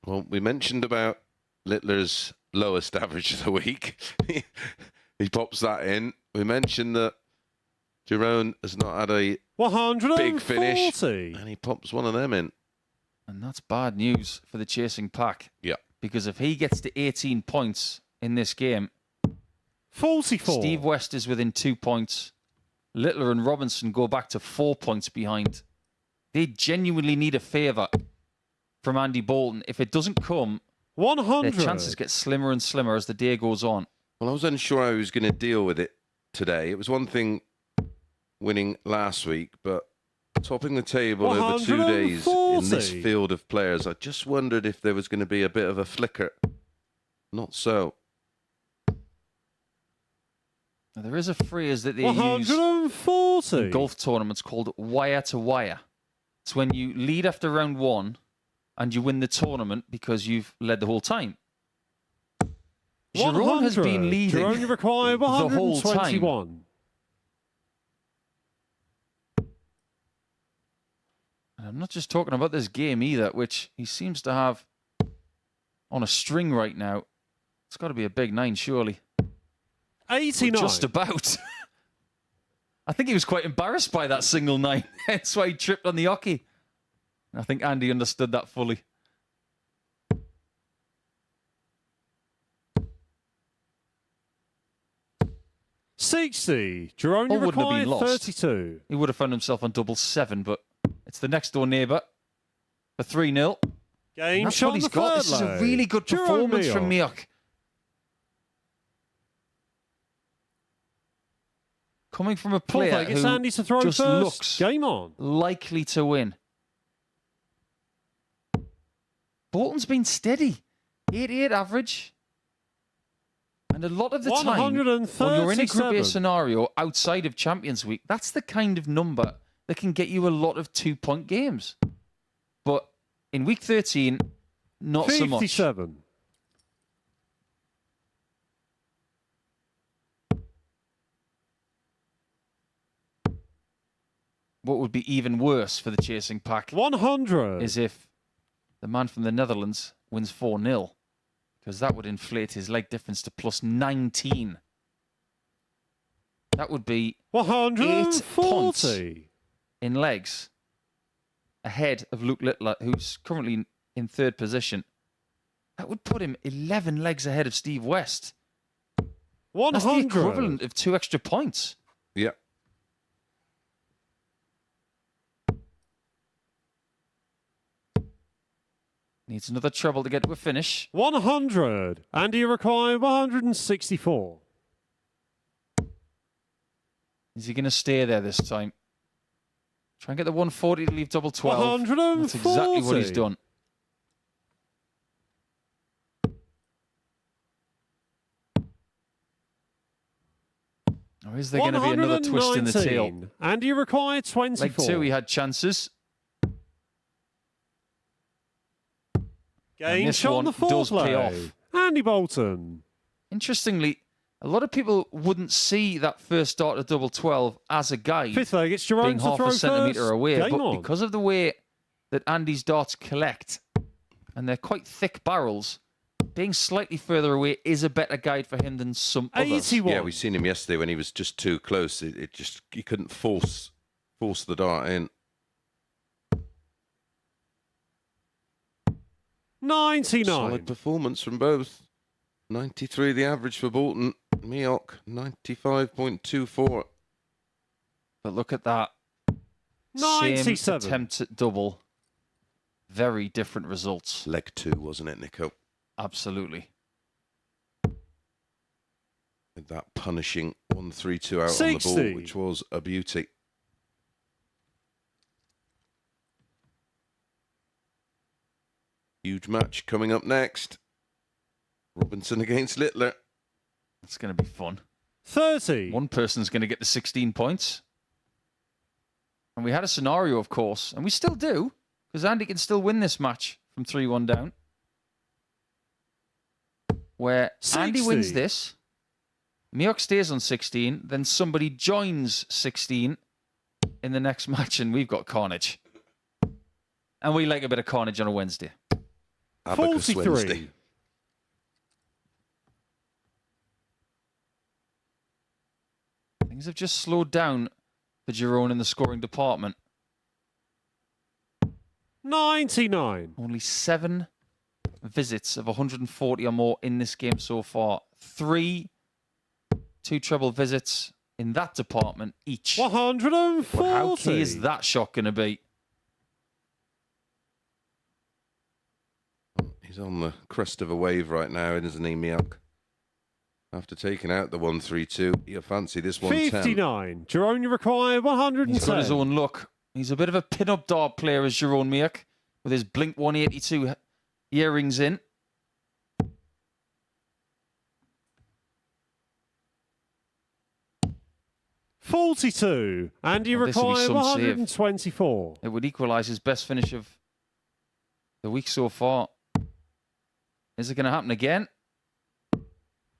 Well, we mentioned about Littler's lowest average of the week. He pops that in. We mentioned that Jerome has not had a 140. big finish, and he pops one of them in. And that's bad news for the chasing pack. Yeah. Because if he gets to 18 points in this game, 44. Steve West is within 2 points. Littler and Robinson go back to 4 points behind. They genuinely need a favour from Andy Bolton. If it doesn't come, 100. their chances get slimmer and slimmer as the day goes on. Well, I was unsure how he was going to deal with it today. It was one thing winning last week, but topping the table over 2 days in this 140. field of players, I just wondered if there was going to be a bit of a flicker. Not so. Now, there is a phrase that they use 140. in golf tournaments called wire to wire. It's when you lead after round 1 and you win the tournament because you've led the whole time. Giron has been leading Jerome, you require the whole time. 121. And I'm not just talking about this game either, which he seems to have on a string right now. It's got to be a big 9, surely. 89. Well, just about. I think he was quite embarrassed by that single 9. That's why he tripped on the hockey. I think Andy understood that fully. $60. Jerome, you Or wouldn't have require been lost. 32. He would have found himself on double 7, but it's the next door neighbour for 3-0. Game That's shot what on he's the got. third This is a leg. really good Jerome performance from Mioch. Mioch. Coming from a Fourth player leg, it's who Andy to throw just first. looks Game on. likely to win. Bolton's been steady. 88 average. And a lot of the time, when you're in a Group A 137. scenario outside of Champions Week, that's the kind of number that can get you a lot of 2-point games. But in Week 13, not so much. 57. What would be even worse for the chasing pack 100. is if the man from the Netherlands wins 4-0, because that would inflate his leg difference to plus 19. That would be 140. in legs ahead of Luke Littler, who's currently in 3rd position. That would put him 11 legs ahead of Steve West. 100. That's the equivalent of 2 extra points. Yeah. Needs another treble to get to a finish. 100. Andy, you require 164. Is he going to stay there this time? Try and get the 140 to leave double 12. 140. That's exactly what he's done. Or is there going to be another twist in the tail? 119. Andy, you require 24. Leg 2, he had chances. Game this shot on one the fourth does pay leg. off. Andy Bolton. Interestingly, a lot of people wouldn't see that first start of double 12 as a guide, Fifth leg, it's Jerome being to half throw a centimetre first. away. Game But on. because of the way that Andy's darts collect, and they're quite thick barrels, being slightly further away is a better guide for him than some others. 81. Yeah, we seen him yesterday when he was just too close. It just he couldn't force the dart in. 99. Solid performance from both. 93 the average for Bolton. Mioch 95.24. But look at that. Same 97. attempt at double. Very different results. Leg 2, wasn't it, Nico? Absolutely. With that punishing 1-3-2 out on the 60. ball, which was a beauty. Huge match coming up next. Robinson against Littler. It's going to be fun. 30. One person's going to get the 16 points. And we had a scenario, of course, and we still do, because Andy can still win this match from 3-1 down, where 60. Andy wins this, Miok stays on 16, then somebody joins 16 in the next match, and we've got carnage. And we like a bit of carnage on a Wednesday. Abacus 43. Wednesday. Things have just slowed down for Jerome in the scoring department. 99. Only 7 visits of 140 or more in this game so far. 2 treble visits in that department each. 140. But how key is that shot going to be? He's on the crest of a wave right now, isn't he, Miak? After taking out the 132, you fancy this 110. 59. Jerome, you require 110. He's got his own look. He's a bit of a pin-up dart player, as Jerome Miak, with his Blink 182 earrings in. $42. And you Oh, this will be require some save. 124. It would equalise his best finish of the week so far. Is it going to happen again?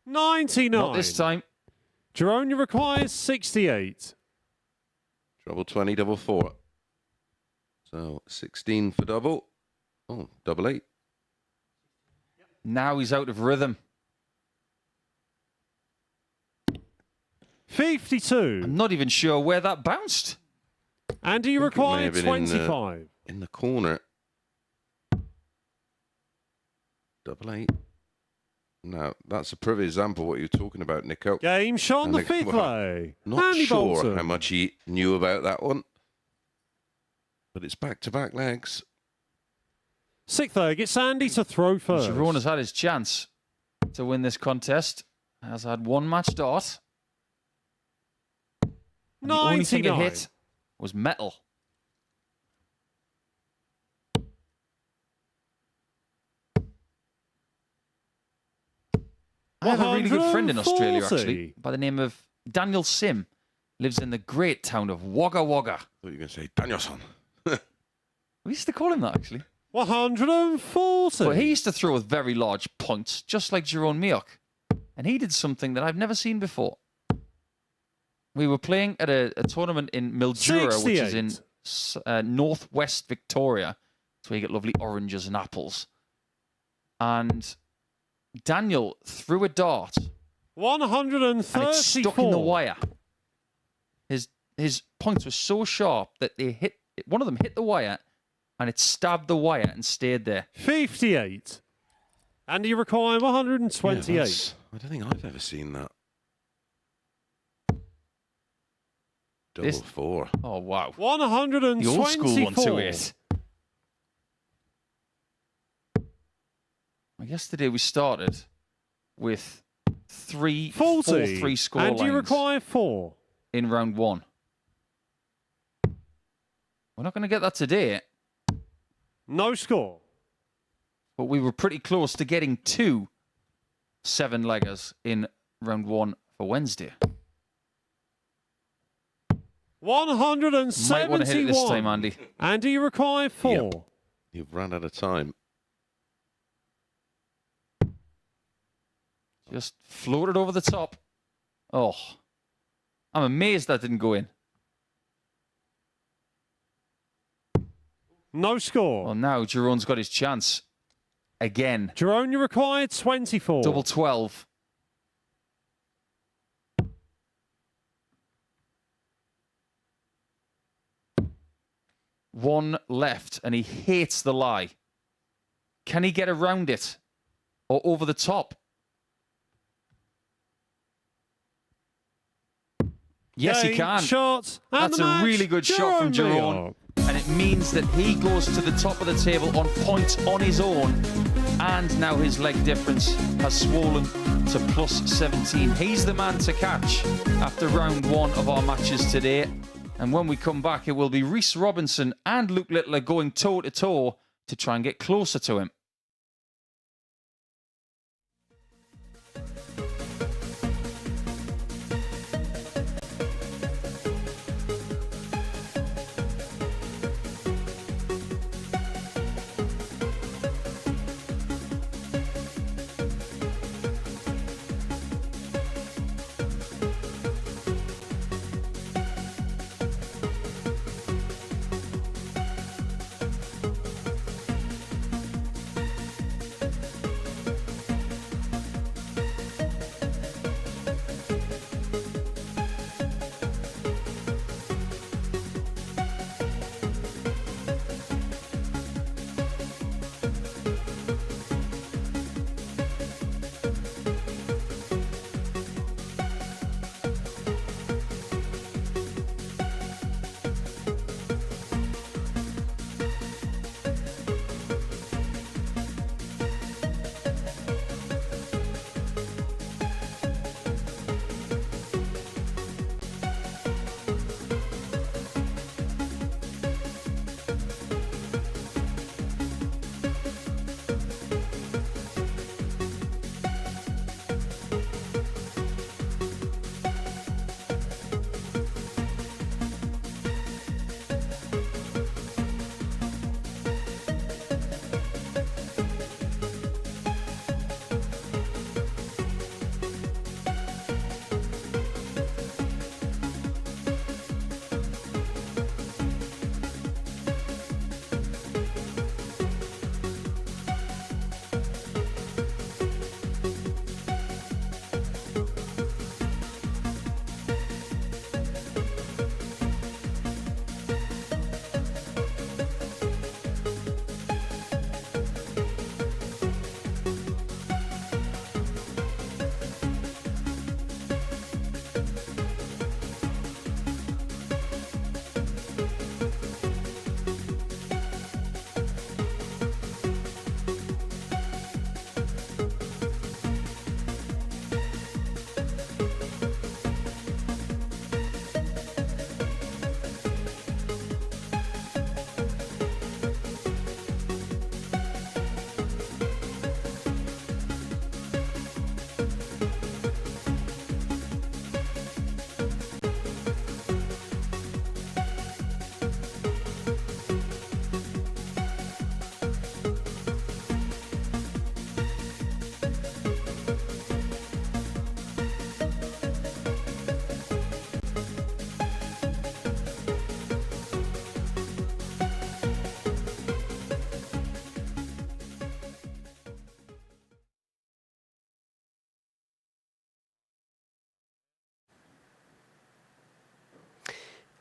99. Not this time. Jerome, you require 68. Treble 20, double 4. So 16 for double. Oh, double 8. Now he's out of rhythm. 52. I'm not even sure where that bounced. And you I think it may require have been in the- 25. In the corner. Double 8. Now, that's a perfect example of what you're talking about, Nico. Game shot on And the the- fifth well, lay. Not Andy sure Bolton. how much he knew about that one. But it's back-to-back legs. Sixth leg, it's Andy to throw first. Jerome has had his chance to win this contest. Has had one match dart. And the only thing it 99. hit was metal. I have a really good friend in Australia, actually, 140. by the name of Daniel Sim. Lives in the great town of Wagga Wagga. I thought you were going to say Danielson. We used to call him that, actually. 140. But he used to throw with very large points, just like Jerome Miok. And he did something that I've never seen before. We were playing at a tournament in Mildura, which is in northwest Victoria. That's where you get lovely oranges and apples. And Daniel threw a dart 134. and it stuck in the wire. His points were so sharp that one of them hit the wire and it stabbed the wire and stayed there. 58. And you require 128. Yeah, I don't think I've ever seen that. Double 4. Oh, wow. 124. The old school 128. Well, yesterday we started with 40. 4-3 score And you lines require 4. in round 1. We're not going to get that today, No score. but we were pretty close to getting 2 7-leggers in round 1 for Wednesday. 171. Might want to hit it this time, Andy. And you require 4. Yep. You've run out of time. Just floated over the top. Oh, I'm amazed that didn't go in. No score. Well, now Jerome's got his chance again. Jerome, you require 24. Double 12. One left, and he hates the lie. Can he get around it or over the top? Yes, he Game, can. Shot. And That's the a match, really good shot from Jerome. And it means that he goes to the top of the table on points on his own. And now his leg difference has swollen to plus 17. He's the man to catch after round 1 of our matches today. And when we come back, it will be Rhys Robinson and Luke Littler going toe-to-toe to try and get closer to him.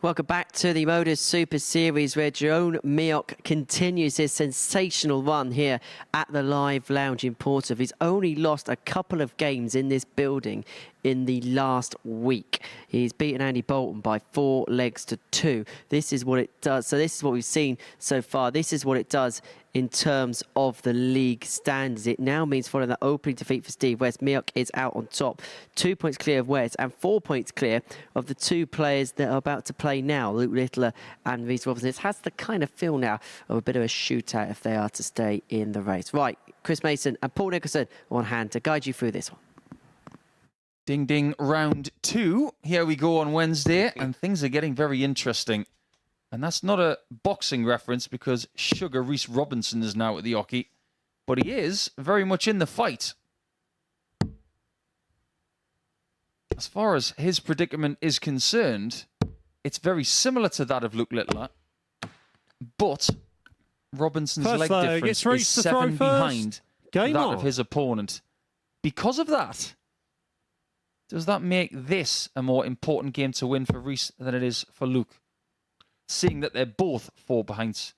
Welcome back to the MODUS Super Series, where Jerome Mioch continues his sensational run here at the Live Lounge in Portsmouth. He's only lost a couple of games in this building in the last week. He's beaten Andy Bolton by 4 legs to 2. This is what it does. So this is what we've seen so far. This is what it does in terms of the league standings. It now means, following that opening defeat for Steve West, Mioch is out on top. 2 points clear of West and 4 points clear of the 2 players that are about to play now, Luke Littler and Rhys Robinson. It has the kind of feel now of a bit of a shootout if they are to stay in the race. Right, Chris Mason and Paul Nicholson on hand to guide you through this one. Ding, ding, round 2. Here we go on Wednesday, and things are getting very interesting. And that's not a boxing reference, because Sugar Rhys Robinson is now at the hockey, but he is very much in the fight. As far as his predicament is concerned, it's very similar to that of Luke Littler, but Robinson's leg difference is 7 behind that of his opponent. Because of that, does that make this a more important game to win for Rhys than it is for Luke? Seeing that they're both 4 points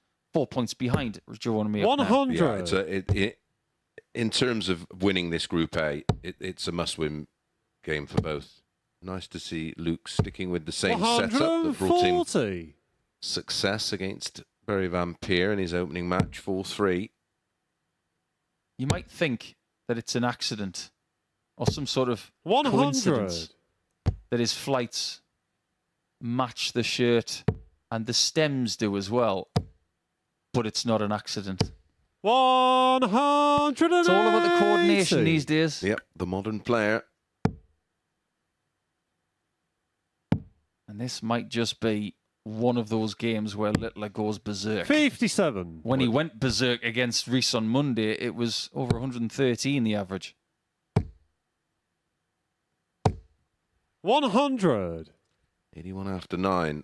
behind Jerome Mioch. 100. Yeah, in terms of winning this Group A, it's a must-win game for both. Nice to see Luke sticking with the same setup that brought him success against Barry Van Peer in his opening match, 4-3. You might think that it's an accident or some sort of coincidence that his flights match the shirt and the stems do as well, but it's not an accident. 100. It's all about the coordination these days. Yep, the modern player. And this might just be one of those games where Littler goes berserk. 57. When he went berserk against Rhys on Monday, it was over 113 the average. 100. 81 after 9.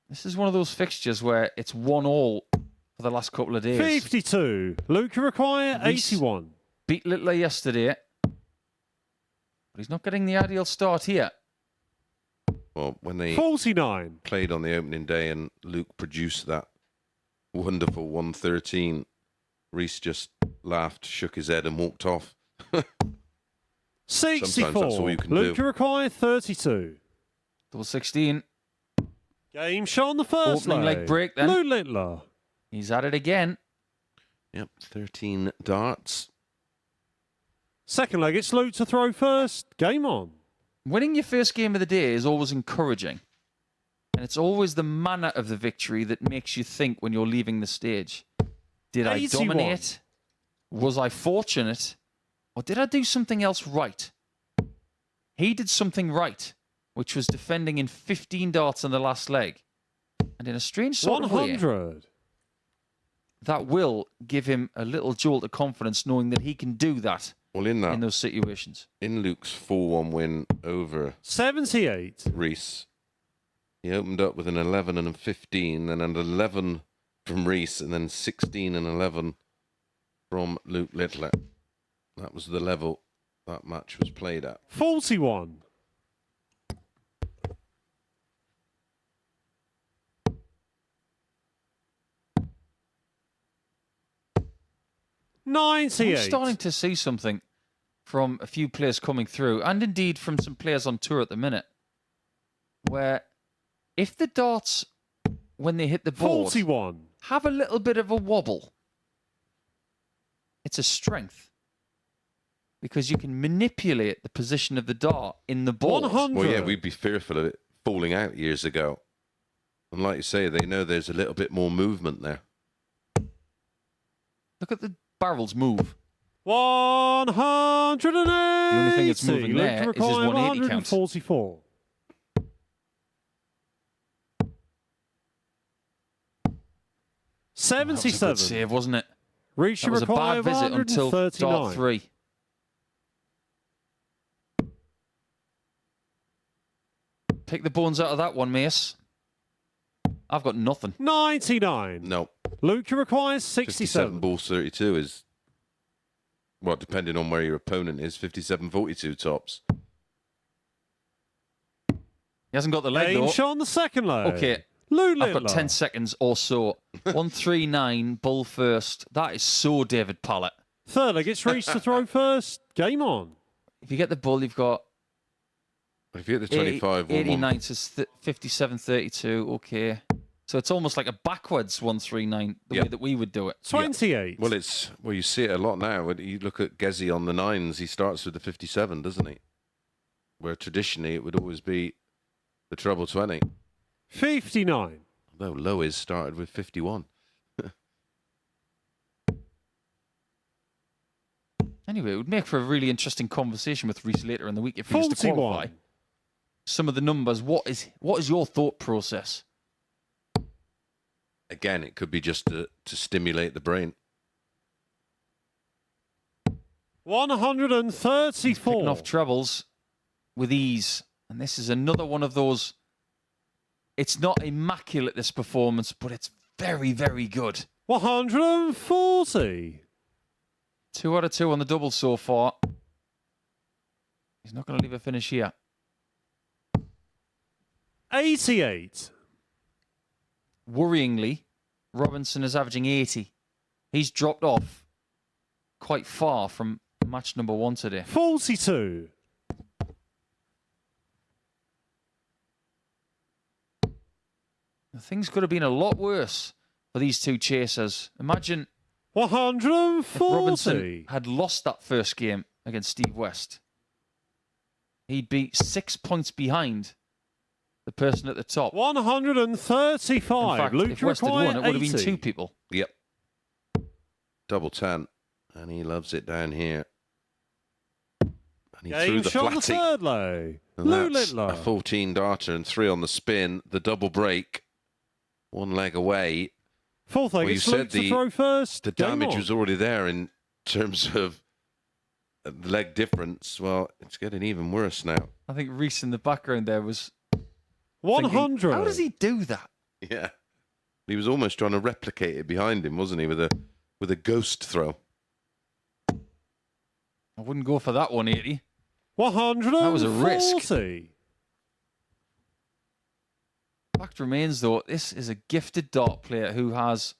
This is one of those fixtures where it's 1-1 for the last couple of days. 52. Luke require 81. Beat Littler yesterday, but he's not getting the ideal start here. Well, when they 49. played on the opening day and Luke produced that wonderful 113, Rhys just laughed, shook his head and walked off. 64. Sometimes that's all you can Luke do. require 32. Double 16. Game shot on the first Opening leg break then. Luke Littler. He's at it again. Yep, 13 darts. Second leg, it's Luke to throw first. Game on. Winning your first game of the day is always encouraging. And it's always the manner of the victory that makes you think when you're leaving the stage. Did I 81. dominate? Was I fortunate? Or did I do something else right? He did something right, which was defending in 15 darts on the last leg. And in a strange sort of way, 100. that will give him a little jolt of confidence knowing that he can do that Well, in those situations. in Luke's 4-1 win over 78. Rhys, he opened up with an 11 and a 15, and an 11 from Rhys, and then 16 and 11 from Luke Littler. That was the level that match was played at. 41. I'm 98. starting to see something from a few players coming through, and indeed from some players on tour at the minute, where if the darts, when they hit the board, 41. have a little bit of a wobble, it's a strength. Because you can manipulate the position of the dart in the board. 100. Well, yeah, we'd be fearful of it falling out years ago. And like you say, they know there's a little bit more movement there. Look at the barrels move. 180. The only thing that's moving there is his 180 count. 144. That was a 77. good save, wasn't it? Reach That was a bad visit until dart 3. Pick the bones out of that one, Mace. I've got nothing. 99. No, Luke requires 57 67. balls 32 is well, depending on where your opponent is, 57.42 tops. He hasn't got the leg, Game though. shot on the second leg. Okay. Luke I've got Littler. 10 seconds or so. 139, bull first. That is so David Pallett. Third leg, it's Reese to throw first. Game on. If you get the bull, you've got If you get the 25, 89 to 57.32. Okay. So it's almost like a backwards 139, the way that we would do it. 28. well, you see it a lot now. When you look at Gezi on the 9s, he starts with the 57, doesn't he? Where traditionally it would always be the treble 20. 59. Although Lois started with 51. Anyway, it would make for a really interesting conversation with Reese later in the week if he was to 41. qualify. Some of the numbers, what is your thought process? Again, it could be just to stimulate the brain. 134. Picking off trebles with ease. And this is another one of those. It's not immaculate, this performance, but it's very, very good. 140. 2 out of 2 on the double so far. He's not going to leave a finish here. 88. Worryingly, Robinson is averaging 80. He's dropped off quite far from match number 1 today. 42. Things could have been a lot worse for these two chasers. Imagine if 140. Robinson had lost that first game against Steve West. He'd be 6 points behind the person at the top. 135. In fact, Luke if West had won, it would have been 80. 2 people. Yep. Double 10. And he loves it down here. And he threw Game the shot on the flatty. third leg. And Luke that's Littler. a 14 darter and 3 on the spin. The double break. 1 leg away. Fourth leg, Well, you it's said Luke to throw first. The Game damage on. was already there in terms of the leg difference. Well, it's getting even worse now. I think Reese in the background there was 100. thinking, how does he do that? Yeah. He was almost trying to replicate it behind him, wasn't he, with a ghost throw. I wouldn't go for that 180. 140. That was a risk. Fact remains, though, this is a gifted dart player who has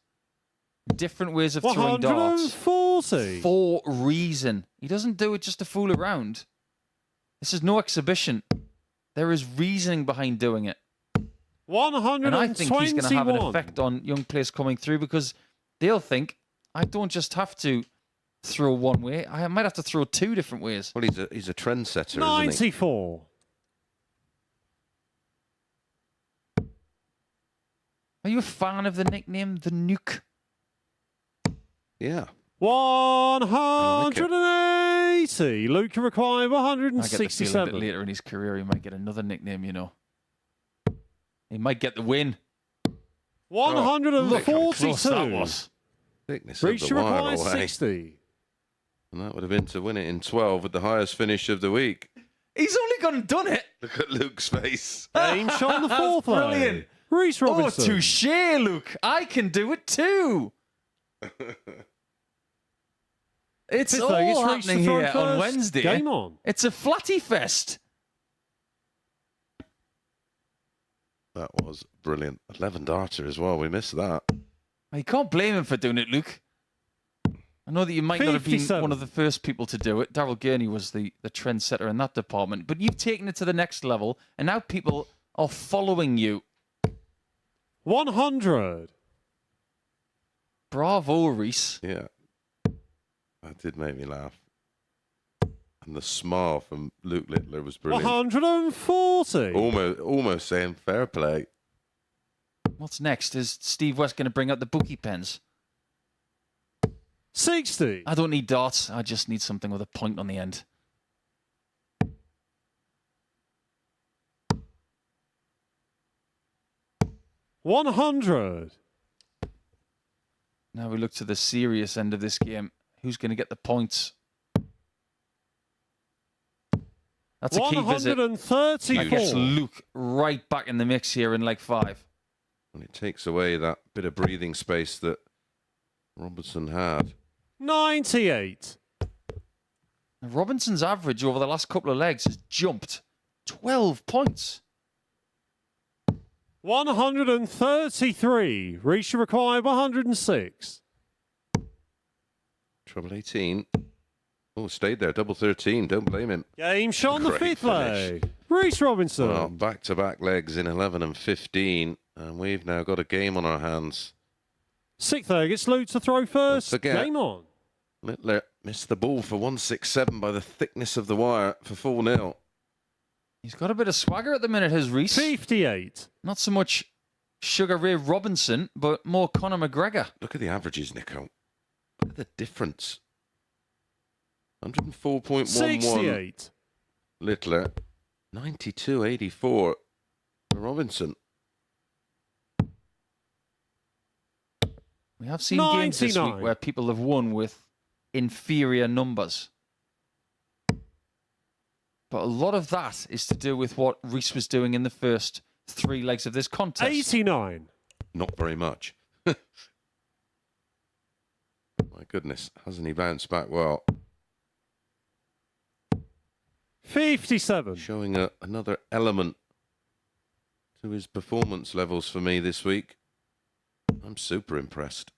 different ways of throwing darts 140. for reason. He doesn't do it just to fool around. This is no exhibition. There is reasoning behind doing it. 121. And I think he's going to have an effect on young players coming through because they'll think, I don't just have to throw one way. I might have to throw 2 different ways. Well, he's a trendsetter, isn't 94. Are you a fan of the nickname The Nuke? he? Yeah. 180. Luke can require I get the feeling a bit 167. later in his career he might get another nickname, you know. He might get the win. Look how close that 142. was. Thickness Reach of to the wire require away. 60. And that would have been to win it in 12 with the highest finish of the week. He's only gone and done it. Look at Luke's face. Game shot on the fourth leg. Brilliant. Reese Oh, Robinson. touche, Luke. I can do it too. It's Fifth all leg, it's Reese happening to throw here on first. Wednesday. Game on. It's a flatty fest. That was brilliant. 11 darter as well. We missed that. You can't blame him for doing it, Luke. I know that you might not have been 57. one of the first people to do it. Darryl Gurney was the trendsetter in that department. But you've taken it to the next level, and now people are following you. 100. Bravo, Reese. Yeah. That did make me laugh. And the smile from Luke Littler was brilliant. 140. Almost saying fair play. What's next? Is Steve West going to bring out the bookie pens? 60. I don't need darts. I just need something with a point on the end. $100. Now we look to the serious end of this game. Who's going to get the points? That's a key visit. 134. That gets Luke right back in the mix here in leg 5. And it takes away that bit of breathing space that Robertson had. 98. Robinson's average over the last couple of legs has jumped 12 points. 133. Reach required 106. Treble 18. Oh, stayed there. Double 13. Don't blame him. Game shot on the Great fifth finish. leg. Reese Robinson. Well, back-to-back legs in 11 and 15. And we've now got a game on our hands. Sixth leg. It's Luke to throw first. forget. Game on. Littler missed the ball for 167 by the thickness of the wire for 4-0. He's got a bit of swagger at the minute, has Reese. 58. Not so much Sugar Ray Robinson, but more Conor McGregor. Look at the averages, Nico. Look at the difference. 104.11. 68. Littler. 92.84 for Robinson. We have seen games this 99. week where people have won with inferior numbers. But a lot of that is to do with what Reese was doing in the first 3 legs of this contest. 89. Not very much. My goodness, hasn't he bounced back well? 57. Showing another element to his performance levels for me this week. I'm super impressed.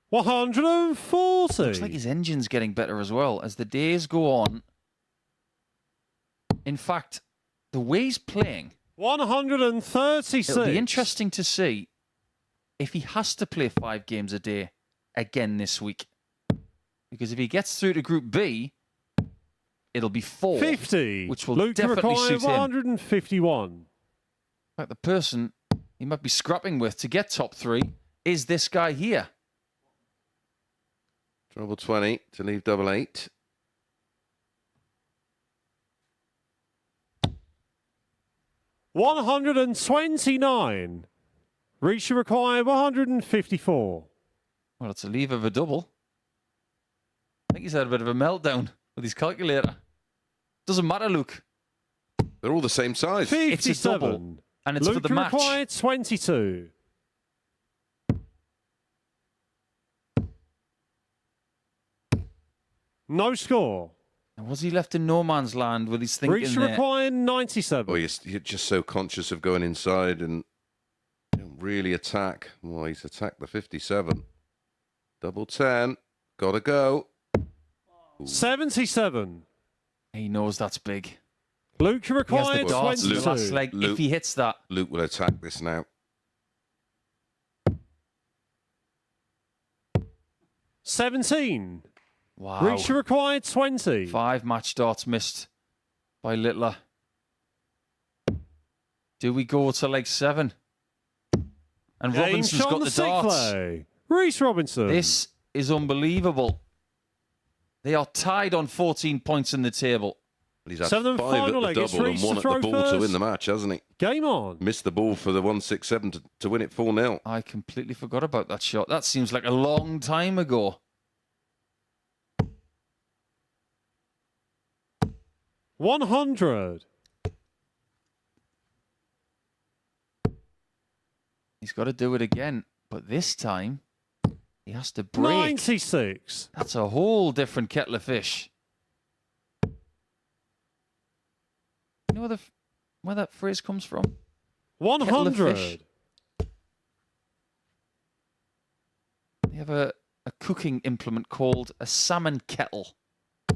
140. Looks like his engine's getting better as well as the days go on. In fact, the way he's playing, 136. it'll be interesting to see if he has to play 5 games a day again this week. Because if he gets through to Group B, it'll be 4, 50. which will Luke definitely required suit him. 151. In fact, the person he might be scrapping with to get top 3 is this guy here. Treble 20 to leave double 8. $129. Reach required 154. Well, it's a leave of a double. I think he's had a bit of a meltdown with his calculator. Doesn't matter, Luke. They're all the same size. 57. It's a double, and it's Luke for the match. required 22. No score. And was he left in no man's land with his thinking Reach there? required 97. Well, you're just so conscious of going inside and you don't really attack. Well, he's attacked the 57. Double 10. Gotta go. 77. He knows that's big. Luke He has the required darts in the 22. last leg. Luke. If he hits that, Luke will attack this now. 17. wow. Reach required 20. 5 match darts missed by Littler. Do we go to leg 7? And Game Robinson's shot got on the sixth darts. leg. Reese Robinson. This is unbelievable. They are tied on 14 points in the table. But he's had 7 5 final at the leg. It's double and Reese 1 to at the throw ball to first. win the match, hasn't he? Game on. Missed the ball for the 167 to win it 4-0. I completely forgot about that shot. That seems like a long time ago. 100. He's got to do it again. But this time, he has to break. 96. That's a whole different kettle of fish. You know where that phrase comes from? Kettle of 100. fish. They have a cooking implement called a salmon kettle,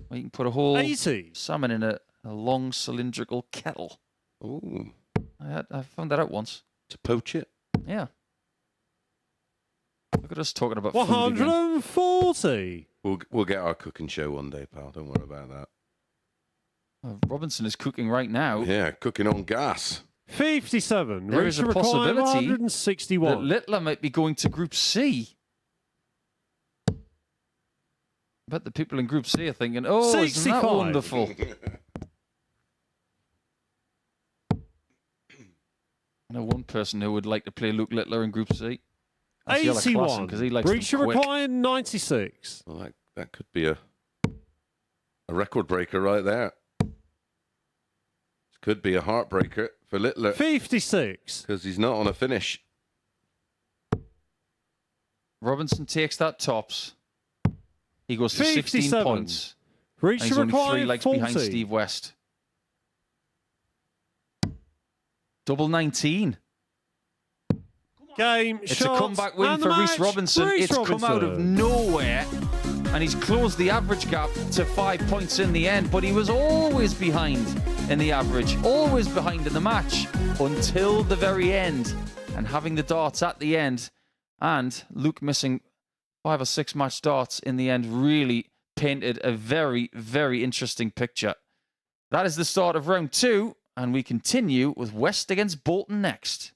where you can put a whole 80. salmon in a long cylindrical kettle. Ooh, I found that out once. to poach it. Yeah. Look at us talking about food again. 140. We'll get our cooking show one day, pal. Don't worry about that. Robinson is cooking right now. Yeah, cooking on gas. 57. There Reach is a required possibility that 161. Littler might be going to Group C. But the people in Group C are thinking, oh, isn't 65. that wonderful? I know one person who would like to play Luke Littler in Group C. 81. Because he likes Reach them quick. required 96. Well, that could be a record breaker right there. Could be a heartbreaker for Littler 56. because he's not on a finish. Robinson takes that tops. He goes to 16 57. points. Reach And to he's only 3 required legs 40. behind Steve West. Double 19. Game, It's shot, a comeback win and for the Reece match. Robinson. Reece It's come out of Robinson. nowhere, and he's closed the average gap to 5 points in the end, but he was always behind in the average, always behind in the match until the very end. And having the darts at the end, and Luke missing 5 or 6 match darts in the end, really painted a very, very interesting picture. That is the start of round 2, and we continue with West against Bolton next.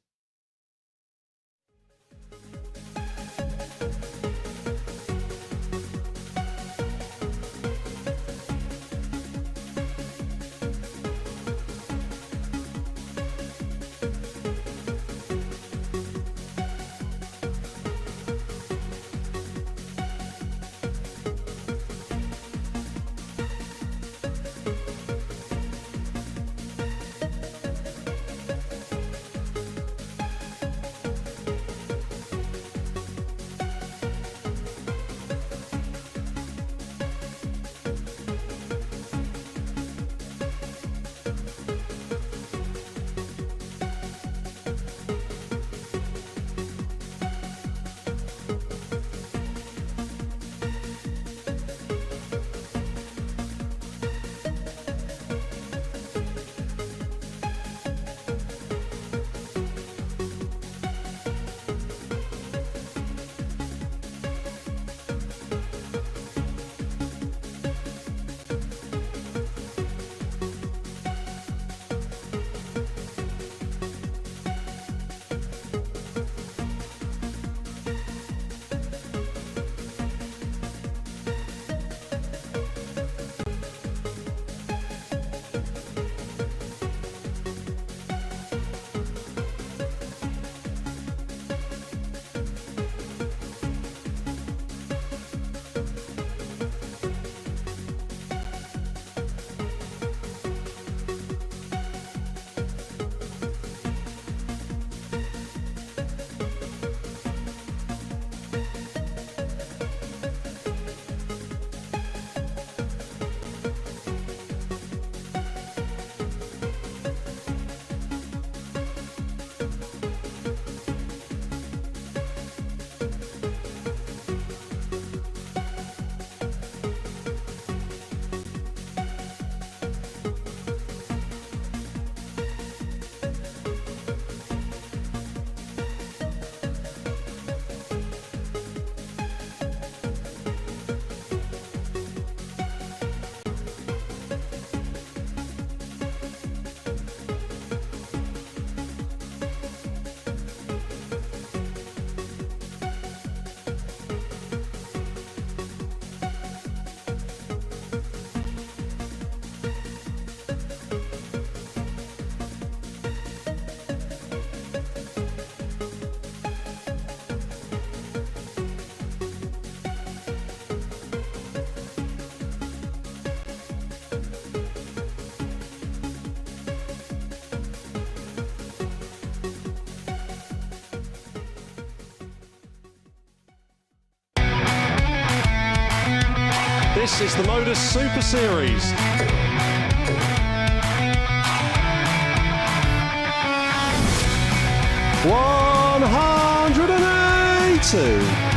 This is the MODUS Super Series. $182.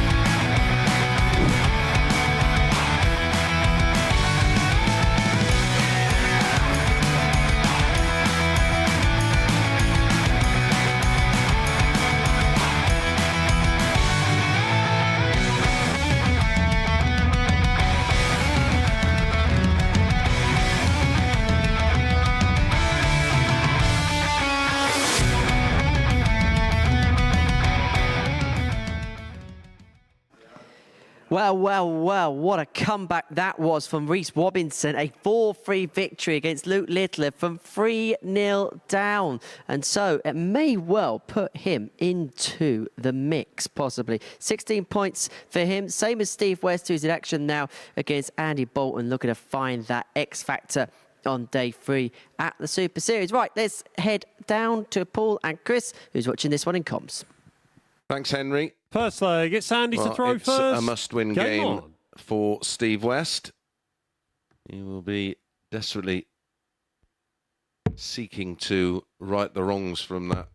Well, well, well, what a comeback that was from Reece Robinson. A 4-3 victory against Luke Littler from 3-0 down. And so it may well put him into the mix, possibly. 16 points for him. Same as Steve West, who's in action now against Andy Bolton, looking to find that X factor on day 3 at the Super Series. Right, let's head down to Paul and Chris, who's watching this one in comms. Thanks, Henry. First leg, it's Andy to throw it's first. a must-win game on. for Steve West. He will be desperately seeking to right the wrongs from that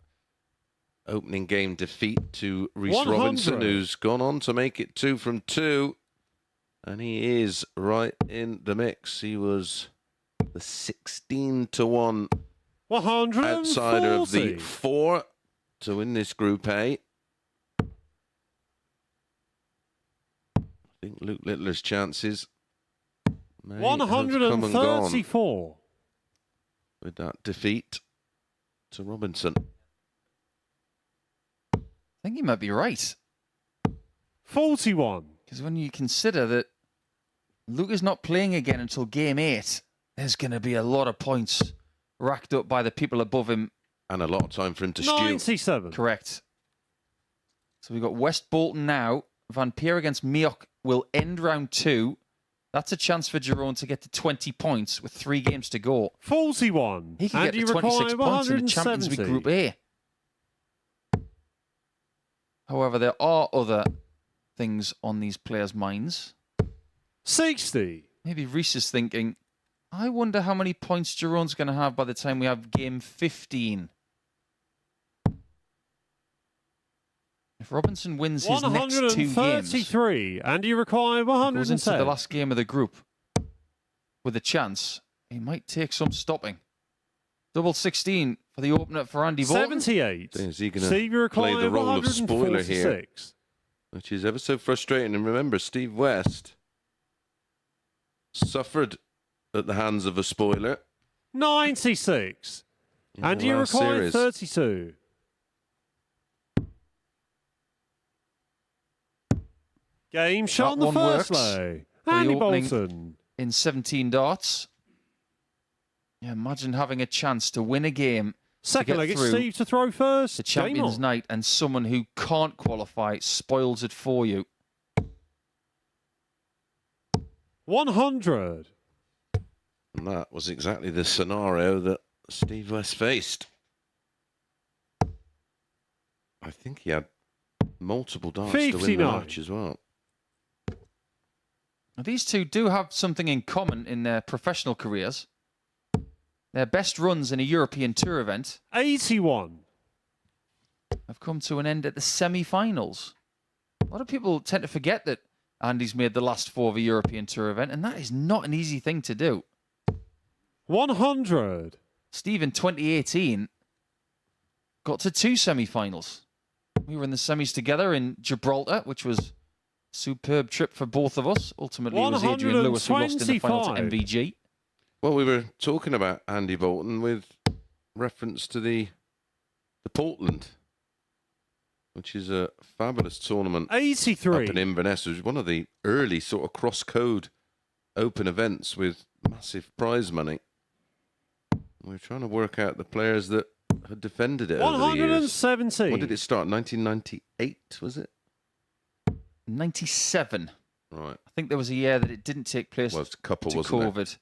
opening game defeat to Reece 100. Robinson, who's gone on to make it 2 from 2. And he is right in the mix. He was the 16-1 outsider of the 4 to win this Group A. I think Luke Littler's chances may have come and gone 134. with that defeat to Robinson. I think you might be right. 41. Because when you consider that Luke is not playing again until game 8, there's going to be a lot of points racked up by the people above him. And a lot of time for him to stew. 97. Correct. So we've got West Bolton now. Van Peer against Mioch will end round 2. That's a chance for Jerome to get to 20 points with 3 games to go. 41. He can get to 26 points in the Champions League Group A. However, there are other things on these players' minds. 60. Maybe Reece is thinking, I wonder how many points Jerome's going to have by the time we have game 15. If Robinson wins his next 2 games, 133, and you require goes 110. into the last game of the group with a chance, he might take some stopping. Double 16 for the opener for Andy Bolton. 78. Is he going Steve, you to require play the role of spoiler here? 146. Which is ever so frustrating. And remember, Steve West suffered at the hands of a spoiler. 96. in And the you last require series. 32. Game shot on the one first works lay. for the Andy opening. Bolton. In 17 darts. Yeah, imagine having a chance to win a game, Second get leg, it's through Steve to throw first. the Game Champions on. Night, and someone who can't qualify spoils it for you. 100. And that was exactly the scenario that Steve West faced. I think he had multiple darts to win the 59. match as well. Now, these two do have something in common in their professional careers. Their best runs in a European Tour event 81. have come to an end at the semi-finals. A lot of people tend to forget that Andy's made the last 4 of a European Tour event, and that is not an easy thing to do. 100. Steve in 2018 got to 2 semi-finals. We were in the semis together in Gibraltar, which was a superb trip for both of us. Ultimately, it was Adrian Lewis who lost in the final to 125. MVG. Well, we were talking about Andy Bolton with reference to the Portland, which is a fabulous tournament 83. up in Inverness. It was one of the early sort of cross-code open events with massive prize money. We were trying to work out the players that had defended it over the years. 170. When did it start? 1998, was it? 97. Right. I think there was a year that it didn't take place Well, it's a couple, to wasn't it? COVID.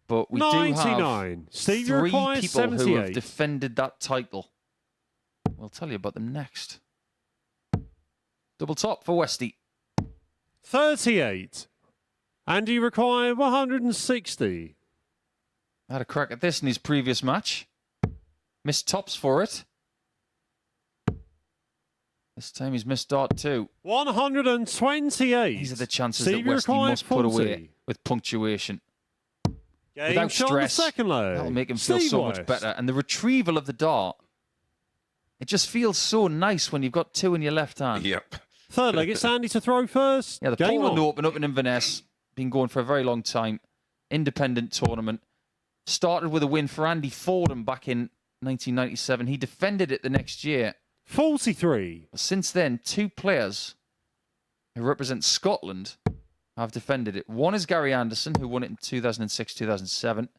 But we do 99. have Steve, you 3 require people who have 78. defended that title. We'll tell you about them next. Double top for Westy. 38. And you require 160. Had a crack at this in his previous match. Missed tops for it. This time he's missed dart too. 128. These are the chances Steve, that you Westy require must put 40. away with punctuation. Game Without shot on the stress. second leg. That'll make him feel Steve so West. much better. And the retrieval of the dart, it just feels so nice when you've got 2 in your left hand. Yep. Third leg, it's Andy to throw first. Yeah, the Game Portland on. Open up in Inverness, been going for a very long time. Independent tournament. Started with a win for Andy Fordham back in 1997. He defended it the next year. 43. But since then, 2 players who represent Scotland have defended it. One is Gary Anderson, who won it in 2006, 2007.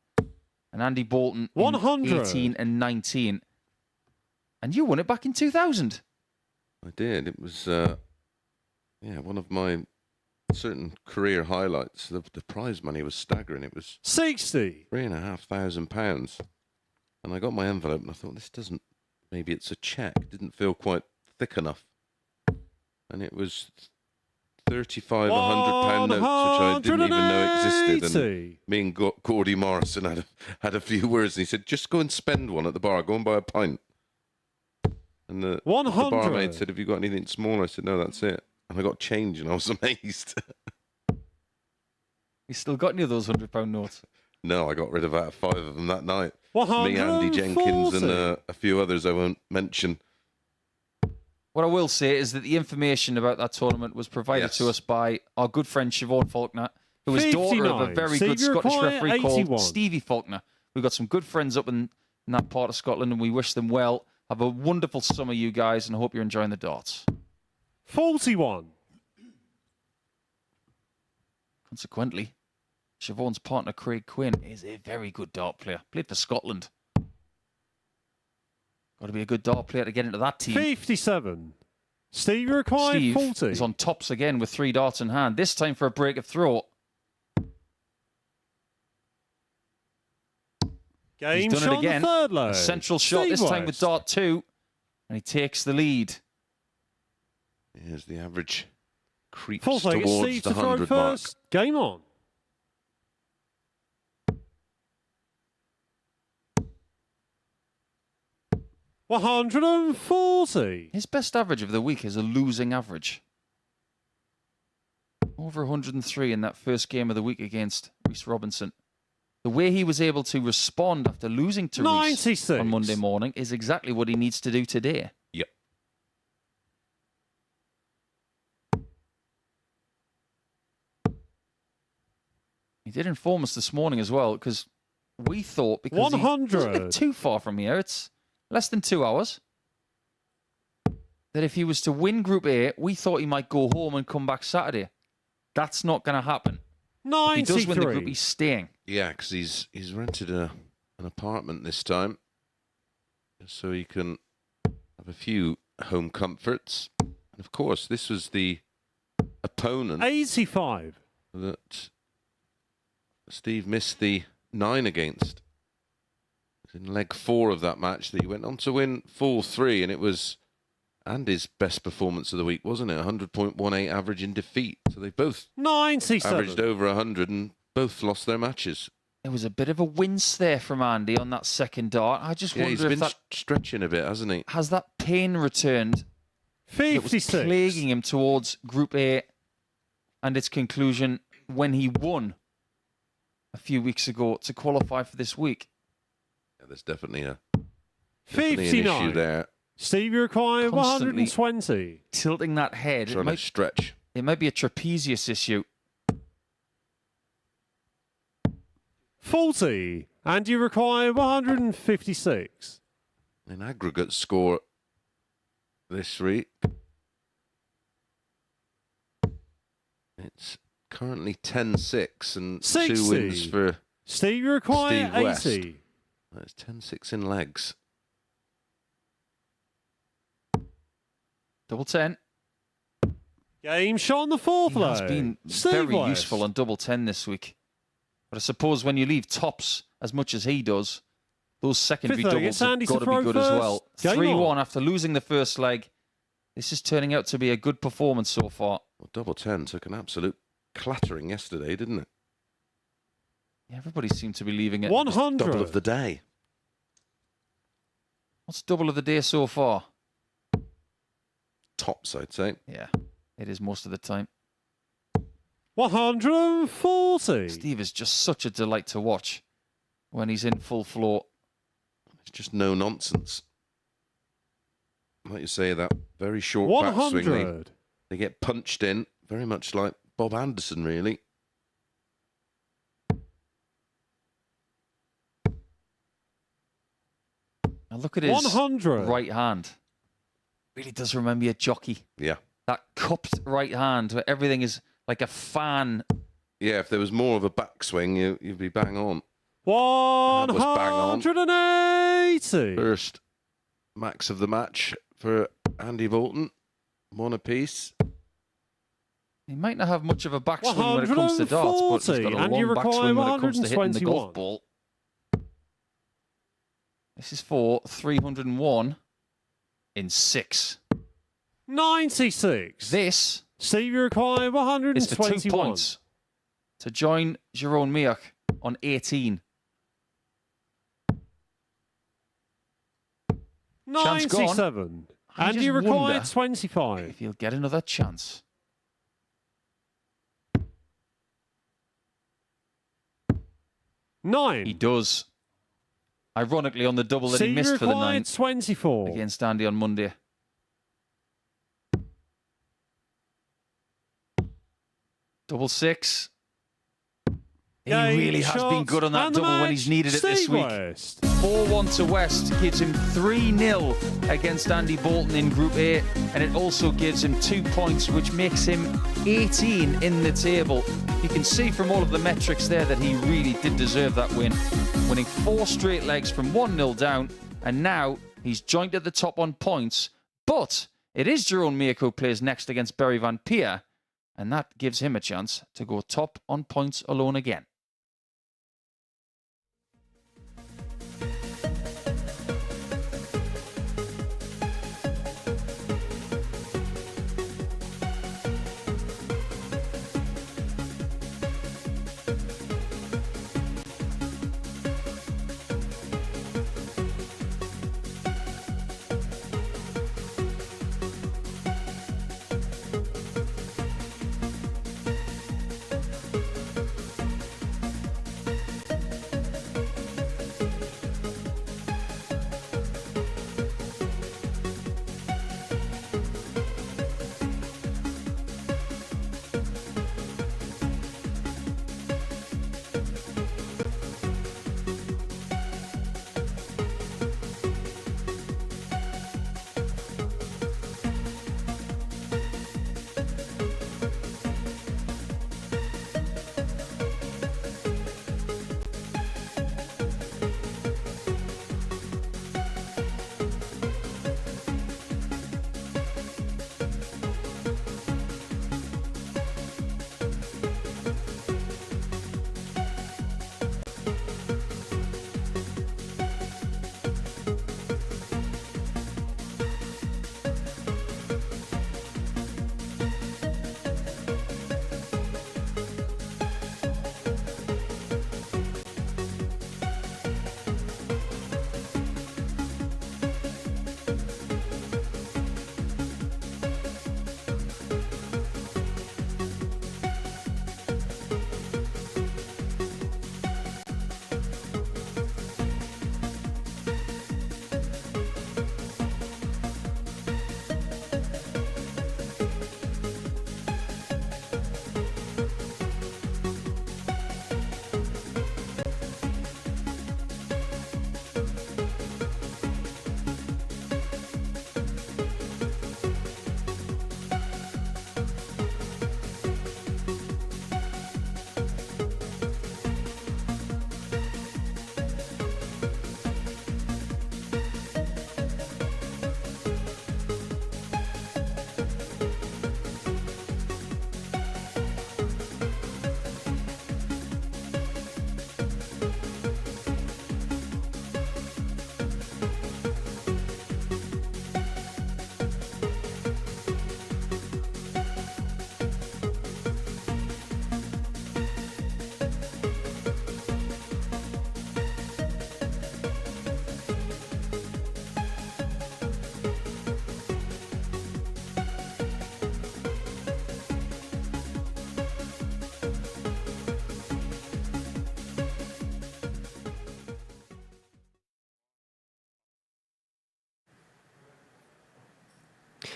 And Andy Bolton in 100. 18 and 19. And you won it back in 2000. I did. It was, one of my certain career highlights. The prize money was staggering. It was 60. £3,500. And I got my envelope and I thought, this doesn't, maybe it's a cheque. Didn't feel quite thick enough. And it was 35 £100 notes, which I didn't even know existed. 180. And me and Gordy Morrison had a few words, and he said, "Just go and spend one at the bar. Go and buy a pint." And the 100. barmaid said, "Have you got anything smaller?" I said, "No, that's it." And I got change, and I was amazed. You still got any of those £100 notes? No, I got rid of about 5 of them that night. 140. Me, Andy Jenkins, and a few others I won't mention. What I will say is that the information about that tournament was provided to us by our good friend Siobhan Faulkner, who is daughter of a very good Scottish referee called Stevie Faulkner. We've got some good friends up in that part of Scotland, and we wish them well. Have a wonderful summer, you guys, and I hope you're enjoying the darts. 41. Consequently, Siobhan's partner, Craig Quinn, is a very good dart player. Played for Scotland. Got to be a good dart player to get into that team. 57. Steve, you require Steve 40. is on tops again with 3 darts in hand. This time for a break of throw. Game He's done shot it again. on the third low. A central shot, Steve this time with West. dart 2. And he takes the lead. Here's the average creeps Full thing, it's towards Steve the to throw 100 mark. first. Game on. $140. His best average of the week is a losing average. Over 103 in that first game of the week against Rhys Robinson. The way he was able to respond after losing to Rhys 96. on Monday morning is exactly what he needs to do today. Yep. He did inform us this morning as well, because we thought, because he 100. wasn't too far from here, it's less than 2 hours, that if he was to win Group A, we thought he might go home and come back Saturday. That's not going to happen. If he does win the group, 93. he's staying. Yeah, because he's rented an apartment this time, so he can have a few home comforts. And of course, this was the opponent 85. that Steve missed the 9 against. It was in leg 4 of that match that he went on to win 4-3, and it was Andy's best performance of the week, wasn't it? 100.18 average in defeat. So they both 97. averaged over 100 and both lost their matches. There was a bit of a wince there from Andy on that second dart. I just Yeah, he's wonder if been that stretching a bit, hasn't he? has that pain returned that was 56. plaguing him towards Group A and its conclusion when he won a few weeks ago to qualify for this week. Yeah, there's definitely an 59. issue there. Steve, you require Constantly 120. Tilting that head, Trying to stretch. it might be a trapezius issue. 40. And you require 156. An aggregate score this week. It's currently 10-6 and 60. 2 wins for Steve, you require Steve West. 80. It's 10-6 in legs. Double 10. Game shot on the fourth He low. has been Steve very West. useful on double 10 this week. But I suppose when you leave tops as much as he does, those secondary Fifth leg, doubles it's have Andy got to to be throw good as well. first. Game 3-1 on. after losing the first leg. This is turning out to be a good performance so far. Well, double 10 took an absolute clattering yesterday, didn't it? Yeah, everybody seemed to be leaving it. 100. Double of the day. What's double of the day so far? Tops, I'd say. Yeah, it is most of the time. 140. Steve is just such a delight to watch when he's in full flow. It's just no nonsense. Like you say, that very short backswing, 100. they get punched in, very much like Bob Anderson, really. Now look at his 100. right hand. Really does remind me of Jockey. Yeah. That cupped right hand where everything is like a fan. Yeah, if there was more of a backswing, you'd be bang on. That was bang on. 180. First max of the match for Andy Bolton. 1 apiece. He might not have much of a backswing when it comes to darts, but he's got a 140, and long you require backswing when it comes to hitting the 121. golf ball. This is for 301 in 6. 96. This Steve, you require It's for 2 121. points to join Jerome Mioch on 18. Chance gone. 97. I And just you require wonder 25. if he'll get another chance. Nine. He does. Ironically, on the double that he Steve, missed for the required 9 24. against Andy on Monday. Double 6. He Game, really has been shots, good on that and the double when match, he's needed it this Steve week. West. 4-1 to West gives him 3-0 against Andy Bolton in Group A, and it also gives him 2 points, which makes him 18 in the table. You can see from all of the metrics there that he really did deserve that win, winning 4 straight legs from 1-0 down, and now he's joined at the top on points, but it is Jerome Mioch who plays next against Barry Van Peer, and that gives him a chance to go top on points alone again.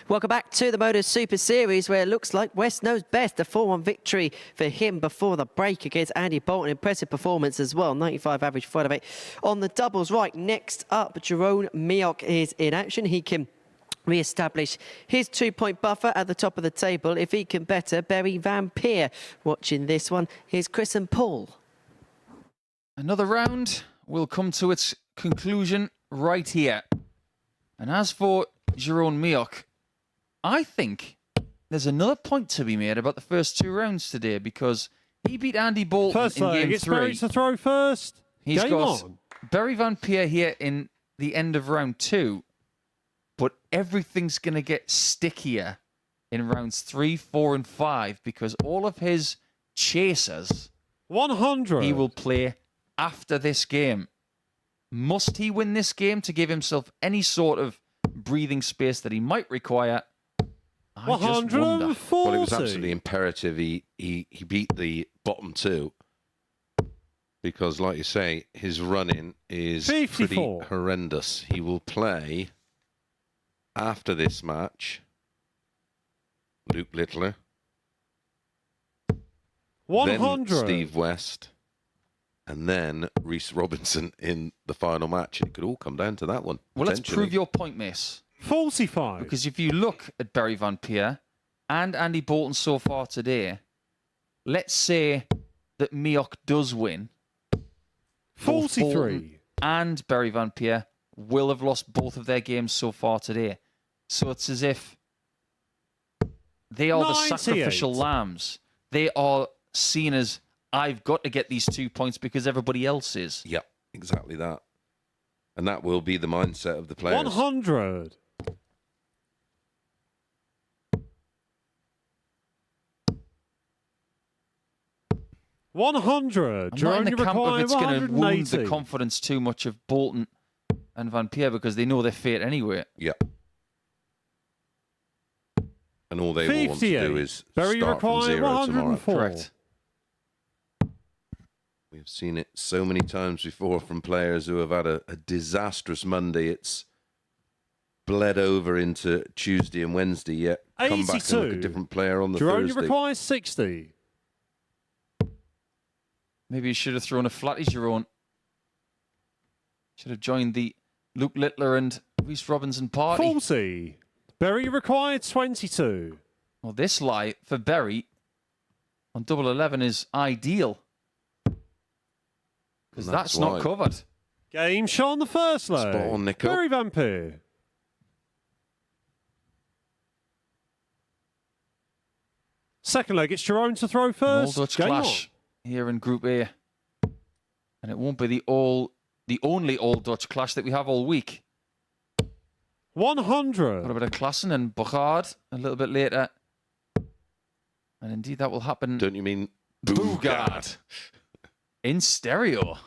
Welcome back to the MODUS Super Series, where it looks like West knows best. A 4-1 victory for him before the break against Andy Bolton. Impressive performance as well. 95 average, 5 of 8 on the doubles. Right, next up, Jerome Mioch is in action. He can re-establish his 2-point buffer at the top of the table. If he can better Barry Van Peer. Watching this one, here's Chris and Paul. Another round will come to its conclusion right here. And as for Jerome Mioch, I think there's another point to be made about the first 2 rounds today, because he beat Andy Bolton First in game it's 3. Barry to throw first. He's Game got on. Barry Van Peer here in the end of round 2, but everything's going to get stickier in rounds 3, 4, and 5 because all of his chasers 100. he will play after this game. Must he win this game to give himself any sort of breathing space that he might require? I just wonder. 140. Well, it was absolutely imperative he beat the bottom two because, like you say, his running is 54. pretty horrendous. He will play after this match Luke Littler, 100. then Steve West, and then Reece Robinson in the final match. It could all come down to that one. Well, let's potentially. prove your point, Mace. 45. Because if you look at Barry Van Peer and Andy Bolton so far today, let's say that Miok does win. Both 43. Bolton and Barry Van Peer will have lost both of their games so far today. So it's as if they are the 98. sacrificial lambs. They are seen as, I've got to get these 2 points because everybody else is. Yep, exactly that. And that will be the mindset of the players. 100. I'm not in the You camp of require it's going to wound the 180. confidence too much of Bolton and Van Peer because they know they're fate anyway. Yep. And all they will want to 58. do is Barry start from require zero tomorrow. 104. Correct. We've seen it so many times before from players who have had a disastrous Monday. It's bled over into Tuesday and Wednesday, yet come back and look 82. a different player on the Jerome, you Thursday. require 60. Maybe you should have thrown a flatty, Jerome. Should have joined the Luke Littler and Reece Robinson party. 40. Barry required 22. Well, this lie for Berry on double 11 is ideal. Because And that's that's not why. covered. Game shot on the first leg. Spot on, Nico. Barry Van Peer. Second leg, it's Jerome to throw An first. all Dutch Game clash here in Group A. And it won't be the only all Dutch clash that we have all week. on. Got a 100. bit of Klassen and Bochard a little bit later. And indeed that will happen Don't you mean Boogard in stereo.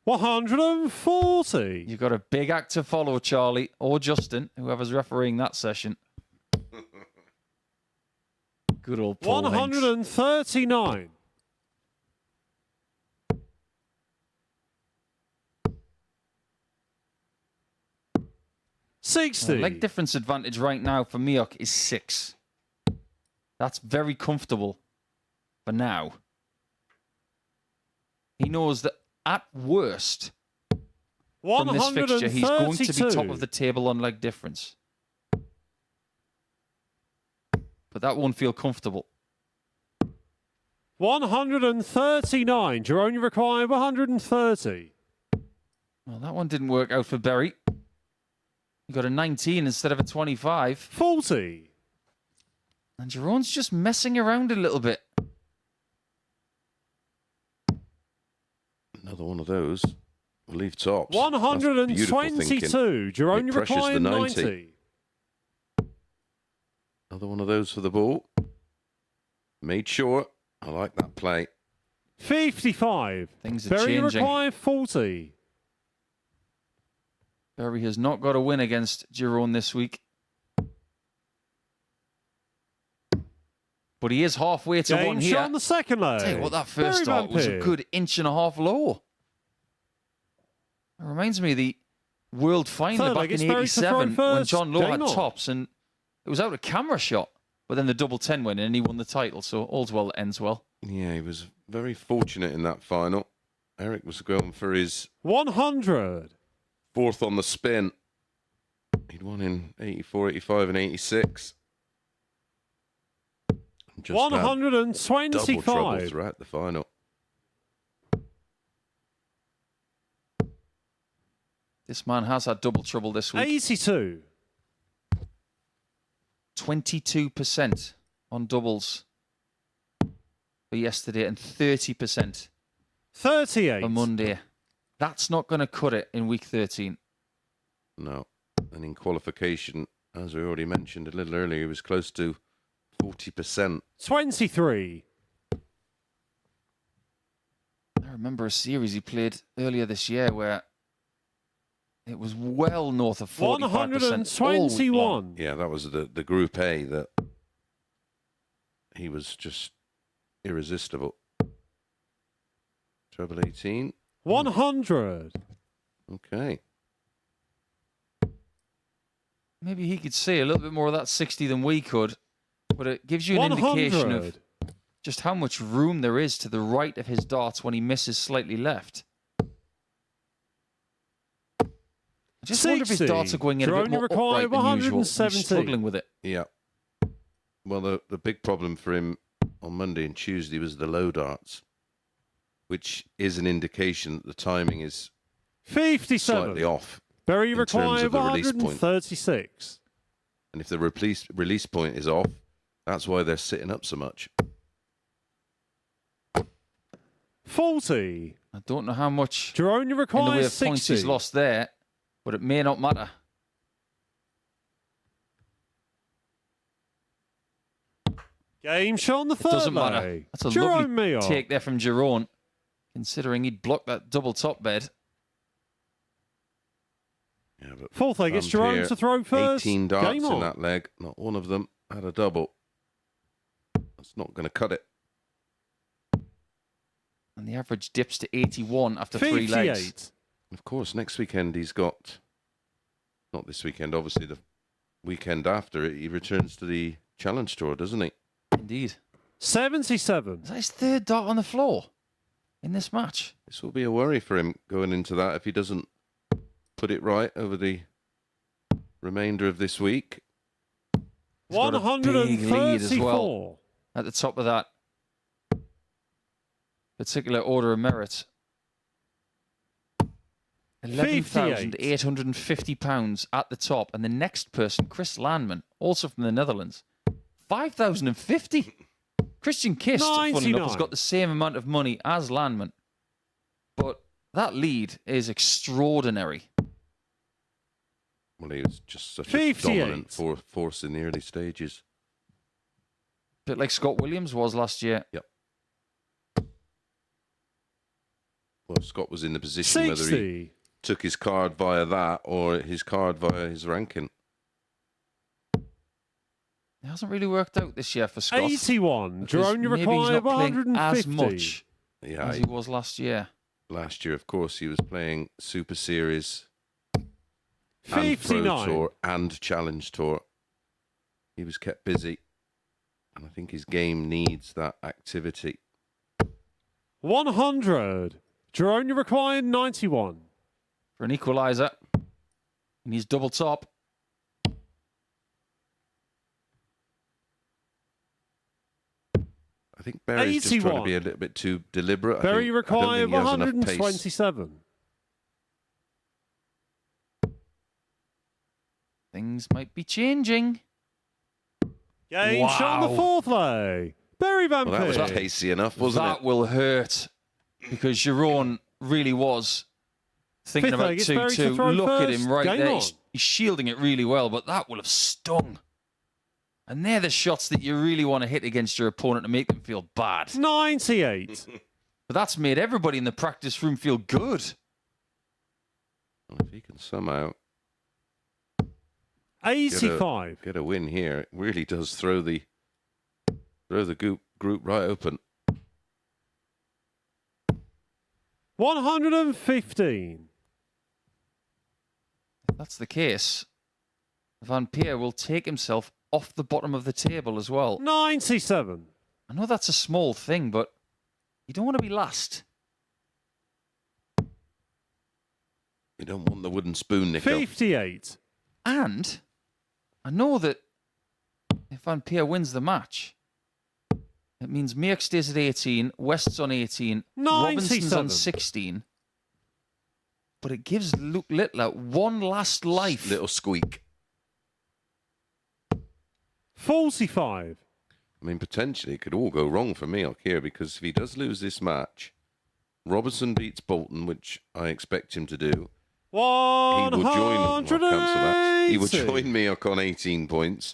140. You've got a big act to follow, Charlie, or Justin, whoever's refereeing that session. Good old Paul Hanks. 139. The 60. leg difference advantage right now for Miok is 6. That's very comfortable for now. He knows that at worst, from this fixture, he's going to be top of the table on leg difference. But that won't feel comfortable. 139. Jerome, you require 130. Well, that one didn't work out for Berry. He got a 19 instead of a 25. 40. And Jerome's just messing around a little bit. Another one of those. We'll leave tops. That's beautiful thinking. 122. Jerome, It you pressures require the 90. 90. Another one of those for the ball. Made sure. I like that play. 55. Things are Barry, you changing. require 40. Berry has not got a win against Jerome this week. But he is halfway to Game one shot here. on the second leg. Tell you what, that first Barry start Van was a Peer. good inch and a half low. It reminds me of the World Final Third back leg, in it's Barry to throw 87 when first. John Lowe Game had on. tops and it was out a camera shot. But then the double 10 went in and he won the title. So all's well that ends well. Yeah, he was very fortunate in that final. Eric was going for his 100. fourth on the spin. He'd won in 84, 85 and 86. Just had double trouble 125. throughout the final. This man has had double trouble this week. 82. 22% on doubles for yesterday and 30% 38. for Monday. That's not going to cut it in week 13. No. And in qualification, as we already mentioned a little earlier, he was close to 40%. 23. I remember a series he played earlier this year where it was well north of 45% all week long. 121. Yeah, that was the Group A that he was just irresistible. Treble 18. 100. Okay. Maybe he could see a little bit more of that 60 than we could, but it gives you an indication 100. of just how much room there is to the right of his darts when he misses slightly left. I just wonder if his 60. darts are going in a bit Jerome more required upright than usual. He's 170. struggling with it. Yeah. Well, the big problem for him on Monday and Tuesday was the low darts, which is an indication that the timing is 57. slightly off. Berry in terms required of the release point. 136. And if the release point is off, that's why they're sitting up so much. 40. I don't know how much Jerome in the way requires of points 60. he's lost there, but it may not matter. Game shot on the third Doesn't matter. lay. That's a Jerome lovely Mio. take there from Jerome, considering he'd blocked that double top bed. Yeah, but Fourth leg, it's Van Jerome Peer, to throw first. 18 darts Game in on. that leg. Not one of them had a double. That's not going to cut it. And the average dips to 81 after 3 legs. 58. Of course, next weekend he's got, not this weekend, obviously the weekend after, he returns to the Challenge Tour, doesn't he? Indeed. 77. Is that his third dart on the floor in this match? This will be a worry for him going into that if he doesn't put it right over the remainder of this week. He's got a big lead as well 134. at the top of that particular order of merit. £11,850 at the top. And the next person, Chris Landman, also from the Netherlands, 5,050. Christian Kist, funny enough, has 99. got the same amount of money as Landman. But that lead is extraordinary. Well, he was just such a 58. dominant force in the early stages. Bit like Scott Williams was last year. Yep. Well, Scott was in the position whether he 60. took his card via that or his card via his ranking. It hasn't really worked out this year for Scott. 81. because Jerome maybe he's required not playing 150. as much Yeah, as he was last year. last year, of course, he was playing Super Series and Pro 59. Tour and Challenge Tour. He was kept busy, and I think his game needs that activity. 100. Jerome required 91. For an equaliser. And he's double top. I think Barry's just trying to 81. be a little bit too deliberate. Berry I don't required think he has enough pace. 127. Things might be changing. Game shot on the fourth lay. Barry Van Well, that was Peer. pacey enough, wasn't That it? will hurt. Because Giron really was thinking Fifth about leg, it's Barry to 2-2. throw Look at first. him right Game there. on. He's shielding it really well, but that will have stung. And they're the shots that you really want to hit against your opponent to make them feel bad. 98. But that's made everybody in the practice room feel good. Well, if he can somehow 85. get a win here, it really does throw the group right open. 115. If that's the case, Van Peer will take himself off the bottom of the table as well. 97. I know that's a small thing, but you don't want to be last. You don't want the wooden spoon, Nico. 58. And I know that if Van Peer wins the match, it means Meek stays at 18, West's on 18, Robinson's on 97. 16. But it gives Luke Littler one last life. Little squeak. 45. I mean, potentially it could all go wrong for Meok here because if he does lose this match, Robertson beats Bolton, which I expect him to do. He will join. Well, cancel that. He will 180. join Meok on 18 points,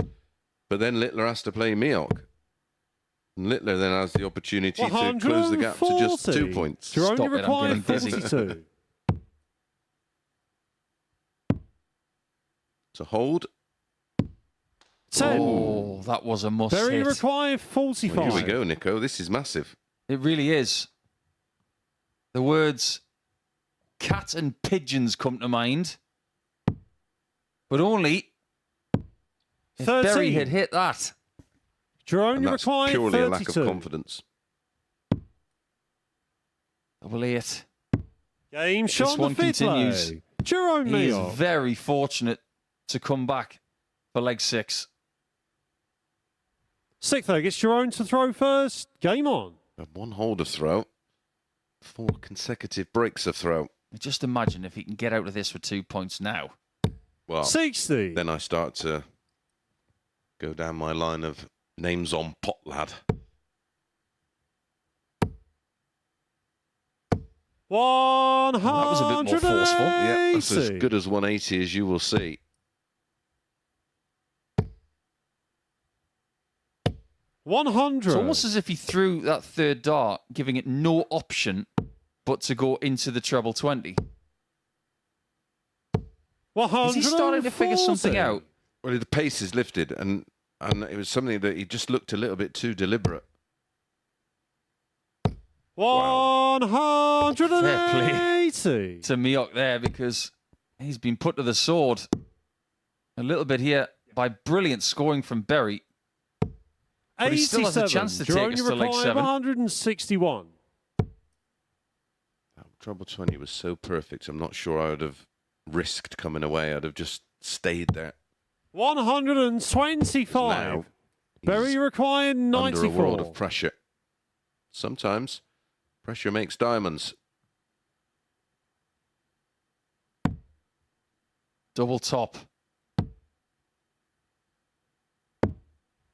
But then Littler has to play Miok. And Littler then has the opportunity to close the gap to just 2 points. Jerome, Stop you it, I'm require getting dizzy. 42. To hold. 10. Oh, that was a must Berry hit. require 45. Well, here we go, Nico. This is massive. It really is. The words cat and pigeons come to mind. But only if 13. Berry had hit that. Jerome, And you that's require purely 32. a lack of confidence. Double 8. Game This shot on one the fifth continues. leg. Jerome He is Miok. very fortunate to come back for leg 6. Sixth leg, it's Jerome to throw first. Game on. A one holder throw. 4 consecutive breaks of throw. Just imagine if he can get out of this for 2 points now. Well, 60. then I start to go down my line of names on pot lad. 180. That was a bit more forceful. Yeah, that's as good as 180 as you will see. 100. It's almost as if he threw that third dart, giving it no option but to go into the treble 20. 140. Is he starting to figure something out? Well, the pace is lifted, and it was something that he just looked a little bit too deliberate. 180. To Miok there, because he's been put to the sword a little bit here by brilliant scoring from Berry. But he still has a chance to take us to leg 7. 161. Treble 20 was so perfect. I'm not sure I would have risked coming away. I'd have just stayed there. 125. Now, Berry he's required under 94. a world of pressure. Sometimes pressure makes diamonds. Double top.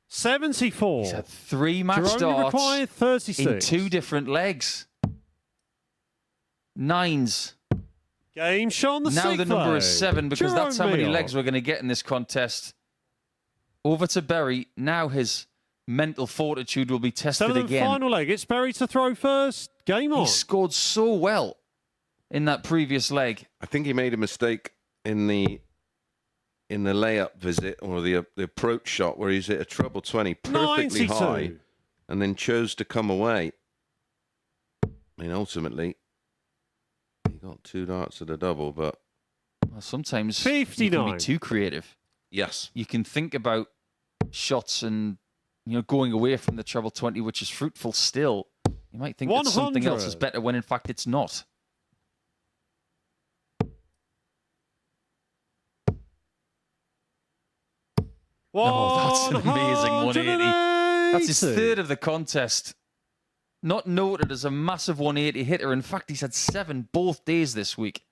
74. He's had 3 match Jerome starts required 36. in 2 different legs. 9s. Game shot on the Now the sixth number leg. is 7 because Jerome that's how many Miok. legs we're going to get in this contest. Over to Berry. Now his mental fortitude will be tested 7th and again. final leg. It's Berry to throw first. Game on. He scored so well in that previous leg. I think he made a mistake in the layup visit or the approach shot where he's hit a treble 20 perfectly 92. high and then chose to come away. I mean, ultimately, he got 2 darts at a double, but Well, sometimes 59. you can be too creative. yes. You can think about shots and going away from the treble 20, which is fruitful still. You might think that something else is 100. better when in fact it's not. Oh, that's an amazing 180. That's his 3rd of the contest. Not noted as a massive 180 hitter. In fact, he's had 7 both days this week.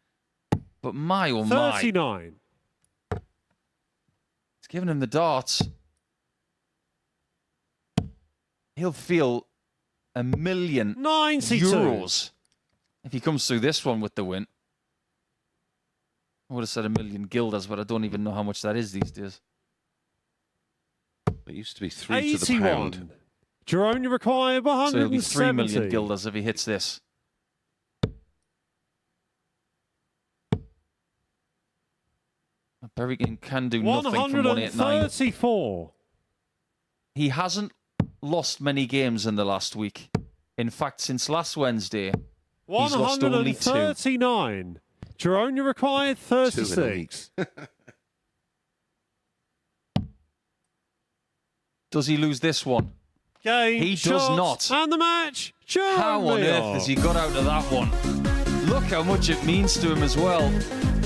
But my, oh my. 39. It's giving him the darts. He'll feel €1 million 92. if he comes through this one with the win. I would have said 1 million guilders, but I don't even know how much that is these days. It used to be 3 to the pound. 81. Jerome, you require So he'll be 3 170. million guilders if he hits this. Berry can do nothing from 189. 134. He hasn't lost many games in the last week. In fact, since last Wednesday, he's lost only 2. 139. Jerome, you required 2 in a 36. week. Does he lose this one? Game He does shots, not. And the match. Jerome How on Miok. earth has he got out of that one? Look how much it means to him as well.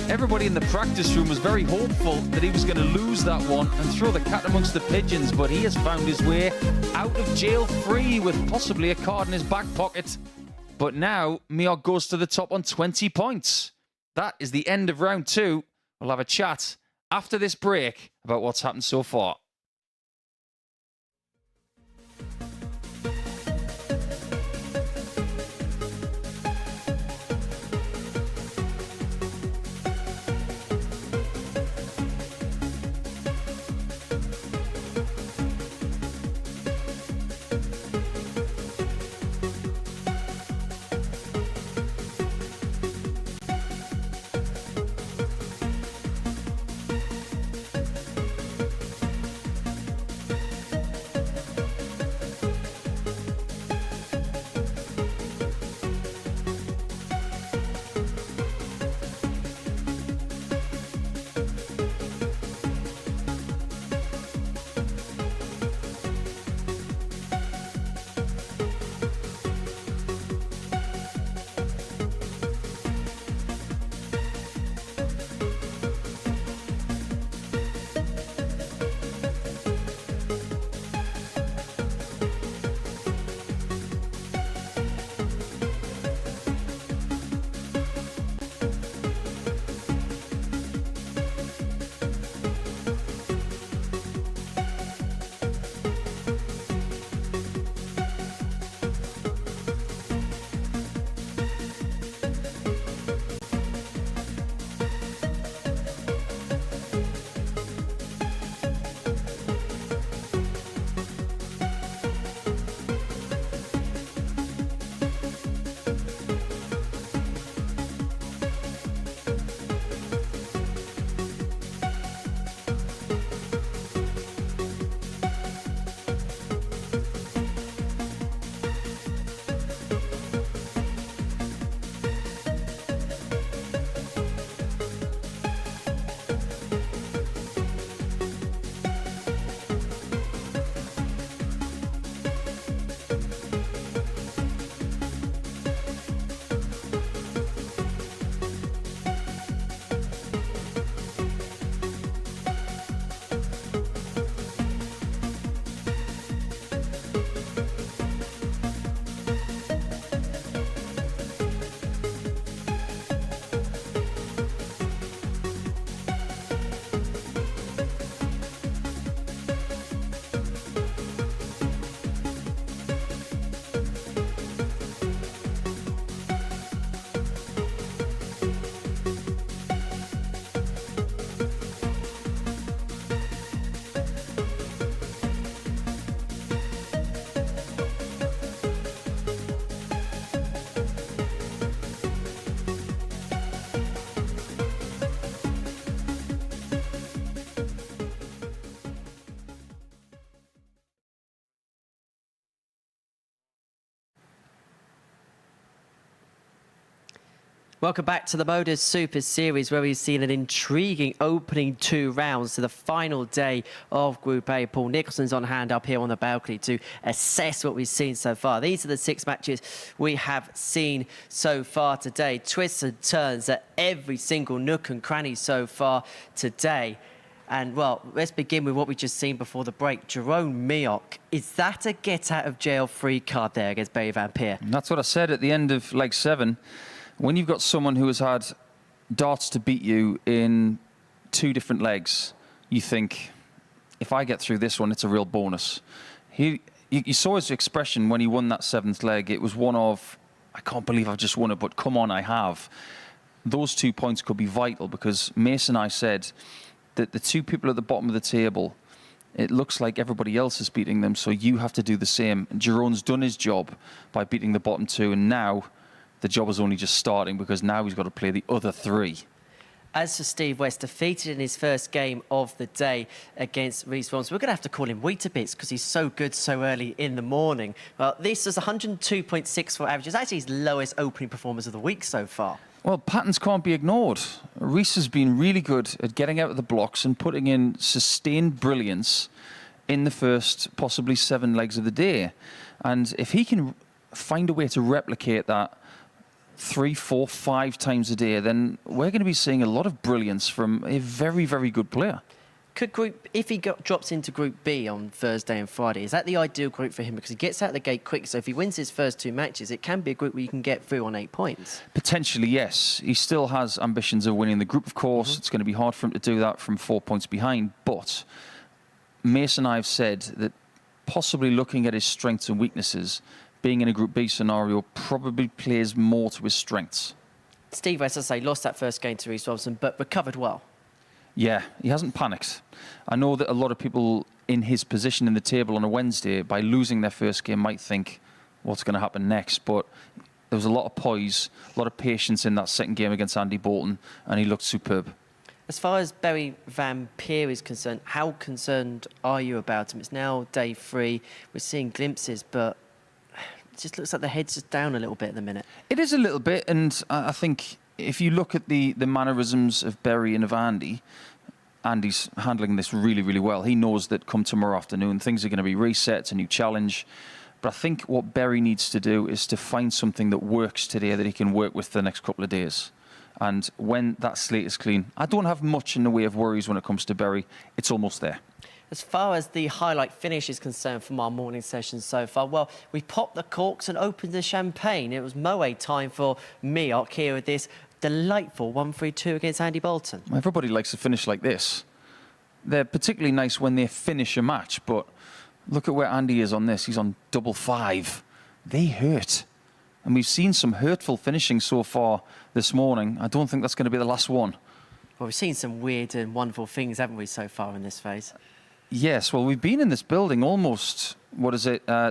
Everybody in the practice room was very hopeful that he was going to lose that one and throw the cat amongst the pigeons, but he has found his way out of jail free with possibly a card in his back pocket. But now, Miok goes to the top on 20 points. That is the end of round 2. We'll have a chat after this break about what's happened so far. Welcome back to the MODUS Super Series, where we've seen an intriguing opening 2 rounds to the final day of Group A. Paul Nicholson's on hand up here on the balcony to assess what we've seen so far. These are the 6 matches we have seen so far today. Twists and turns at every single nook and cranny so far today. And, well, let's begin with what we just seen before the break. Jerome Mioch, is that a get-out-of-jail-free card there against Barry Van Peer? And that's what I said at the end of leg 7. When you've got someone who has had darts to beat you in 2 different legs, you think, if I get through this one, it's a real bonus. You saw his expression when he won that 7th leg. It was one of, I can't believe I've just won it, but come on, I have. Those 2 points could be vital because Mason and I said that the 2 people at the bottom of the table, it looks like everybody else is beating them, so you have to do the same. And Jerome's done his job by beating the bottom 2, and now the job is only just starting because now he's got to play the other 3. As for Steve West, defeated in his first game of the day against Rhys Williams, we're going to have to call him Weetabix because he's so good so early in the morning. Well, this is 102.64 average. It's actually his lowest opening performance of the week so far. Well, patterns can't be ignored. Rhys has been really good at getting out of the blocks and putting in sustained brilliance in the first possibly 7 legs of the day. And if he can find a way to replicate that 3, 4, 5 times a day, then we're going to be seeing a lot of brilliance from a very, very good player. If he drops into Group B on Thursday and Friday, is that the ideal group for him? Because he gets out of the gate quick, so if he wins his first 2 matches, it can be a group where you can get through on 8 points. Potentially, yes. He still has ambitions of winning the group, of course. It's going to be hard for him to do that from 4 points behind, but Mason and I have said that possibly looking at his strengths and weaknesses, being in a Group B scenario probably plays more to his strengths. Steve West, as I say, lost that first game to Rhys Robson, but recovered well. Yeah, he hasn't panicked. I know that a lot of people in his position in the table on a Wednesday, by losing their first game, might think, what's going to happen next? But there was a lot of poise, a lot of patience in that second game against Andy Bolton, and he looked superb. As far as Barry Van Peer is concerned, how concerned are you about him? It's now day 3. We're seeing glimpses, but it just looks like the head's just down a little bit at the minute. It is a little bit, and I think if you look at the mannerisms of Barry and of Andy, Andy's handling this really, really well. He knows that come tomorrow afternoon, things are going to be reset, it's a new challenge. But I think what Barry needs to do is to find something that works today that he can work with for the next couple of days. And when that slate is clean, I don't have much in the way of worries when it comes to Barry. It's almost there. As far as the highlight finish is concerned from our morning session so far, well, we popped the corks and opened the champagne. It was Moe time for Mioch here with this delightful 1-3-2 against Andy Bolton. Everybody likes to finish like this. They're particularly nice when they finish a match, but look at where Andy is on this. He's on 5-5. They hurt. And we've seen some hurtful finishing so far this morning. I don't think that's going to be the last one. Well, we've seen some weird and wonderful things, haven't we, so far in this phase? Yes, well, we've been in this building almost,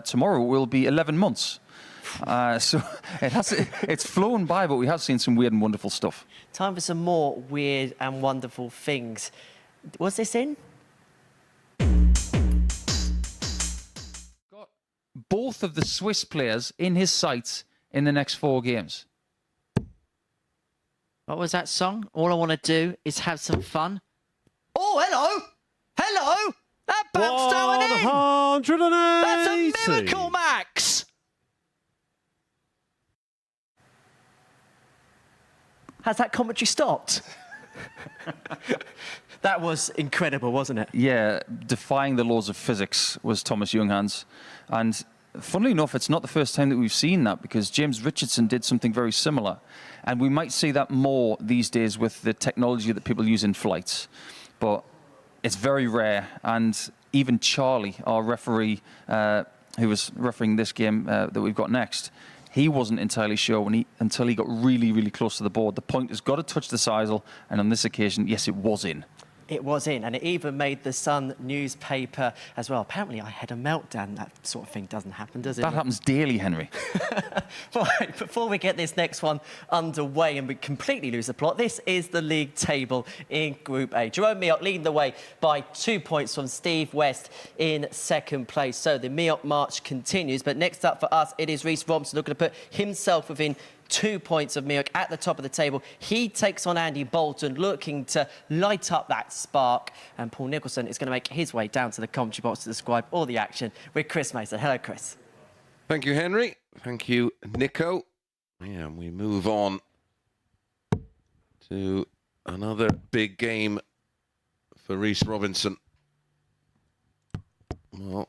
tomorrow will be 11 months. So it's flown by, but we have seen some weird and wonderful stuff. Time for some more weird and wonderful things. Was this in? Got both of the Swiss players in his sights in the next 4 games. What was that song? All I want to do is have some fun. Oh, hello! Hello! That bounce going in! 180. That's a miracle, Max! Has that commentary stopped? That was incredible, wasn't it? Yeah, defying the laws of physics was Thomas Younghans. And funnily enough, it's not the first time that we've seen that because James Richardson did something very similar. And we might see that more these days with the technology that people use in flights. But it's very rare. And even Charlie, our referee, who was refereeing this game that we've got next, he wasn't entirely sure until he got really, really close to the board. The point has got to touch the sisal, and on this occasion, yes, it was in. It was in, and it even made the Sun newspaper as well. Apparently, I had a meltdown. That sort of thing doesn't happen, does it? That happens daily, Henry. Right, before we get this next one underway and we completely lose the plot, this is the league table in Group A. Jerome Mioch leading the way by 2 points from Steve West in second place. So the Mioch march continues, but next up for us, it is Rhys Robson looking to put himself within 2 points of Miok at the top of the table. He takes on Andy Bolton, looking to light up that spark. And Paul Nicholson is going to make his way down to the commentary box to describe all the action with Chris Mason. Hello, Chris. Thank you, Henry. Thank you, Nico. Yeah, and we move on to another big game for Rhys Robinson. Well,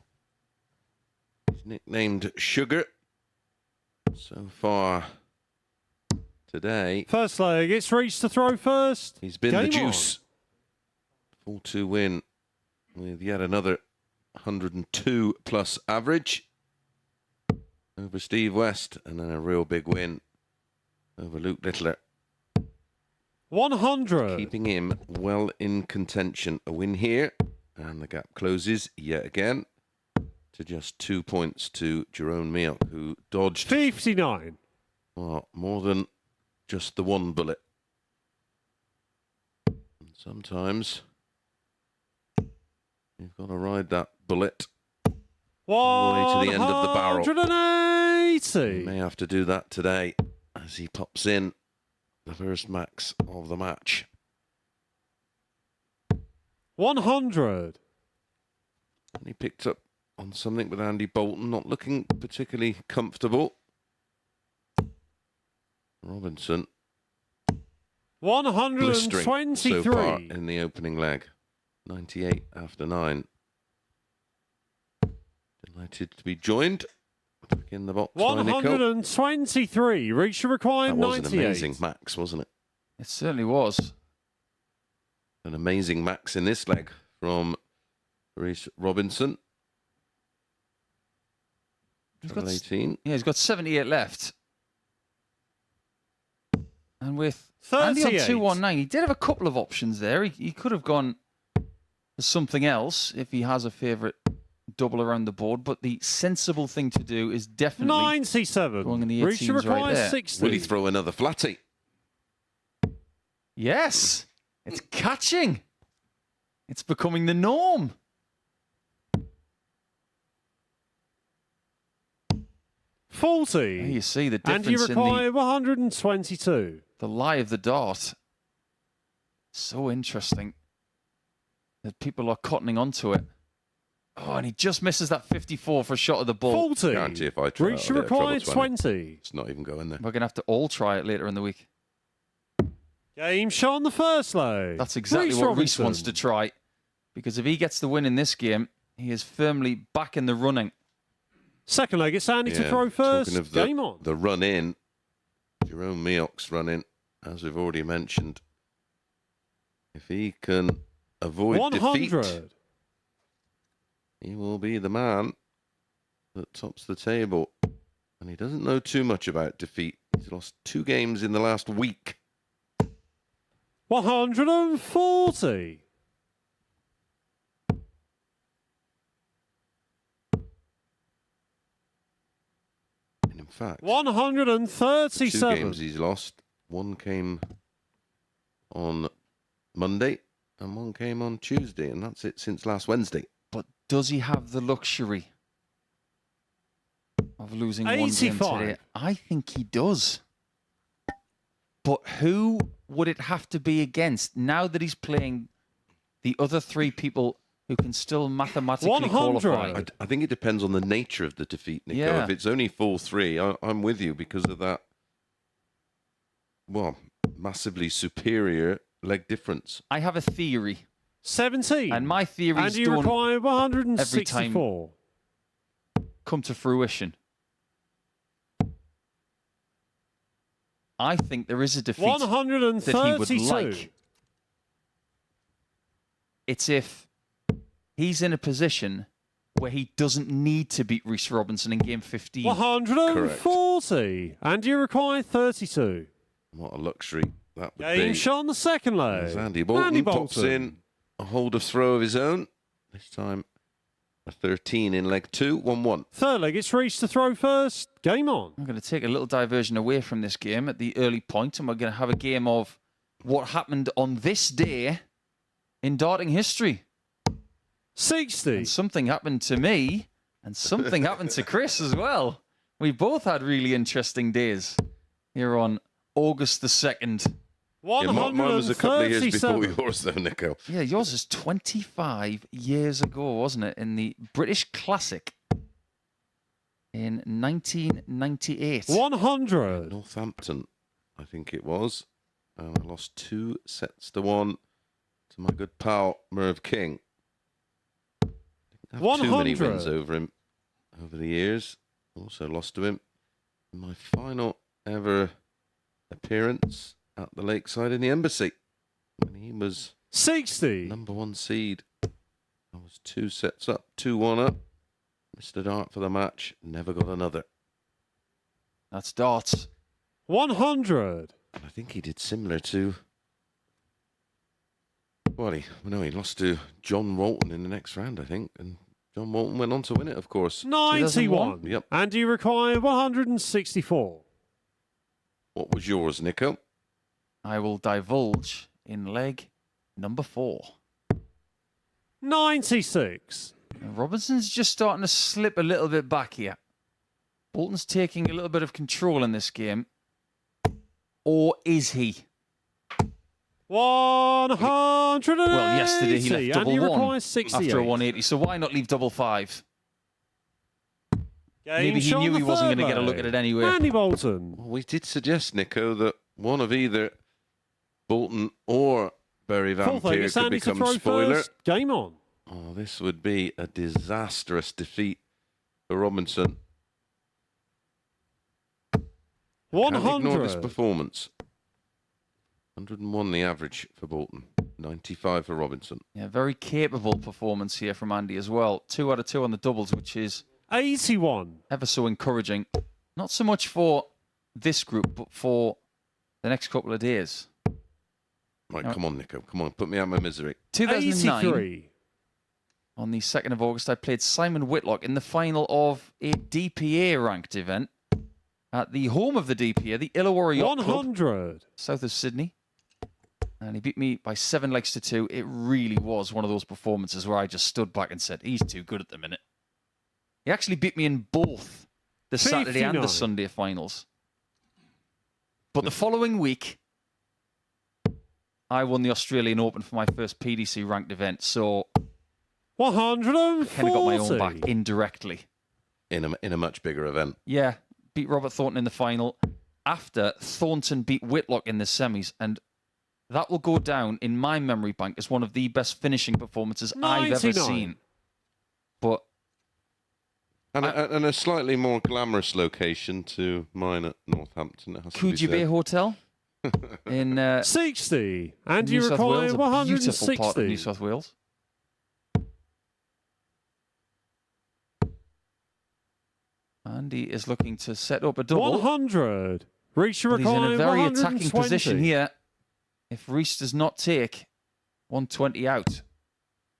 he's nicknamed Sugar so far today. First leg, it's Rhys to throw first. He's been Game the juice. 4-2 win with yet another 102 plus average over Steve West, and then a real big win over Luke Littler, 100. keeping him well in contention. A win here, and the gap closes yet again to just 2 points to Jerome Miok, who dodged 59. well, more than just the one bullet. And sometimes you've got to ride that bullet all the way to the end of the barrel. 180. He may have to do that today as he pops in the first max of the match. 100. And he picked up on something with Andy Bolton, not looking particularly comfortable. Robinson blistering so far 123. in the opening leg. 98 after 9. Delighted to be joined back in the box by Nico. 123. Reach your required That was 98. an amazing max, wasn't it? It certainly was. An amazing max in this leg from Rhys Robinson. He's got, 18. yeah, he's got 78 left. And with Andy on 38. 219, he did have a couple of options there. He could have gone for something else if he has a favourite double around the board, but the sensible thing to do is definitely 97. going in the Reach your 18s right required there. 60. Will he throw another flatty? Yes, it's catching. It's becoming the norm. There 40. you see the And difference you in require 122. the lie of the dart. So interesting that people are cottoning onto it. Oh, and he just misses that 54 for a shot of the ball. 40. Guarantee if I try Reach I'll your get in trouble, required 20. It's not even going there. We're going to have to all try it later in the week. Game shot on the first leg. That's exactly Rhys what Rhys Robinson. wants to try. Because if he gets the win in this game, he is firmly back in the running. Second leg, it's Andy to Yeah, throw first. talking of Game on. the run in, Jerome Miok's run in, as we've already mentioned. If he can avoid 100. defeat, he will be the man that tops the table. And he doesn't know too much about defeat. He's lost 2 games in the last week. 140. And in fact, 2 137. games he's lost. 1 came on Monday and 1 came on Tuesday. And that's it since last Wednesday. But does he have the luxury of losing one game 85. today? I think he does. But who would it have to be against now that he's playing the other 3 people who can still mathematically 100. qualify? I think it depends on the nature of the defeat, Nico. Yeah. If it's only 4-3, I'm with you because of that, well, massively superior leg difference. I have a theory. 17. And my theories And you don't require 164. come to fruition. I think there is a defeat that he would 132. like. It's if he's in a position where he doesn't need to beat Rhys Robinson in game 15. 140. And you require 32. What a luxury that would Game be. shot on the second As leg. Andy Bolton Andy pops Bolton. in a hold of throw of his own. This time a 13 in leg 2, 1-1. Third leg, it's Rhys to throw first. Game on. I'm going to take a little diversion away from this game at the early point, and we're going to have a game of what happened on this day in darting history. 60. And something happened to me, and something happened to Chris as well. We both had really interesting days. here on August the 2nd. Yeah, mine was a couple of years before 137. yours, though, Nico. Yeah, yours is 25 years ago, wasn't it? In the British Classic in 1998. 100. Northampton, I think it was. And I lost 2 sets to 1 to my good pal, Merv King. Didn't have too many 100. wins over him over the years. Also lost to him in my final ever appearance at the Lakeside in the Embassy when he was 60. #1 seed. I was 2 sets up, 2-1 up. Mr. Dart for the match, never got another. That's darts. 100. And I think he did similar to. Well, he lost to John Walton in the next round, I think, and John Walton went on to win it, of course. 91. Yep. And you require 164. What was yours, Nico? I will divulge in leg number 4. 96. Now, Robinson's just starting to slip a little bit back here. Bolton's taking a little bit of control in this game. Or is he? 180. Well, yesterday he left and you double one require 68. after a 180, so why not leave double 5? Game Maybe he shot knew on he the wasn't third going to get a look leg. at it anyway. Andy Bolton. Well, we did suggest, Nico, that one of either Bolton or Barry Van Fourth leg, Peer it's could Andy to become throw spoiler. first. Game on. Oh, this would be a disastrous defeat for Robinson. Can't ignore this 100. performance. 101 the average for Bolton. 95 for Robinson. Yeah, very capable performance here from Andy as well. 2 out of 2 on the doubles, which is 81. ever so encouraging. Not so much for this group, but for the next couple of days. Right, No. come on, Nico. Come on, put me out of my misery. 2009, 83. on the 2nd of August, I played Simon Whitlock in the final of a DPA ranked event at the home of the DPA, the Illawarra Yacht Club, 100. south of Sydney. And he beat me by 7 legs to 2. It really was one of those performances where I just stood back and said, he's too good at the minute. He actually beat me in both the Saturday and the 59. Sunday finals. But the following week, I won the Australian Open for my first PDC ranked event. So 140. kind of got my own back indirectly. In a much bigger event. Yeah, beat Robert Thornton in the final after Thornton beat Whitlock in the semis. And that will go down in my memory bank as one of the best finishing performances I've ever 99. seen. But And a slightly more glamorous location to mine at Northampton. It has to be Coogee Bay said. Hotel in 60. And New you South require Wales, a beautiful part of New 160. South Wales. Andy is looking to set up a double. 100. Reach your But he's in require a very attacking 120. position here. If Reese does not take 120 out.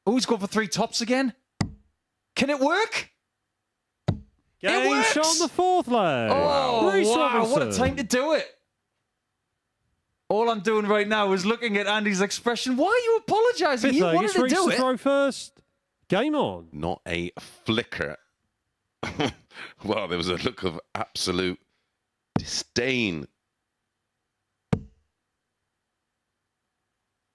Oh, he's gone for 3 tops again. Can it work? Game works! shot on the 4th leg. Oh, Reece wow. What a Robinson. time to do it. All I'm doing right now is looking at Andy's expression. Why are you apologising? 5th You leg, wanted it's to Reece do to it. throw first. Game on. Not a flicker. Well, there was a look of absolute disdain.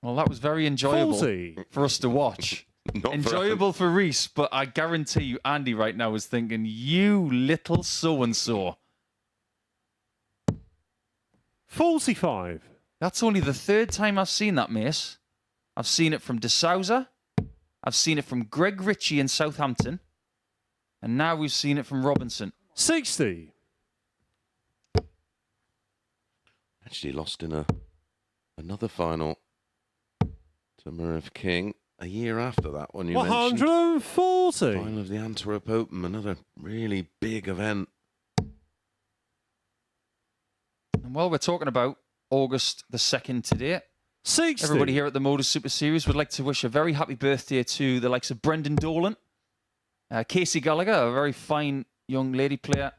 Well, that was very enjoyable 40. for us to watch. Not Enjoyable for Reese, but I guarantee you, Andy right now is thinking, you little so-and-so. 45. That's only the 3rd time I've seen that, Mace. I've seen it from De Souza. I've seen it from Greg Ritchie in Southampton. And now we've seen it from Robinson. 60. Actually lost in another final to Merv King a year after that one you mentioned. 140. Final of the Antwerp Open, another really big event. And while we're talking about August the 2nd today, 60. everybody here at the MODUS Super Series would like to wish a very happy birthday to the likes of Brendan Dolan, Casey Gallagher, a very fine young lady player.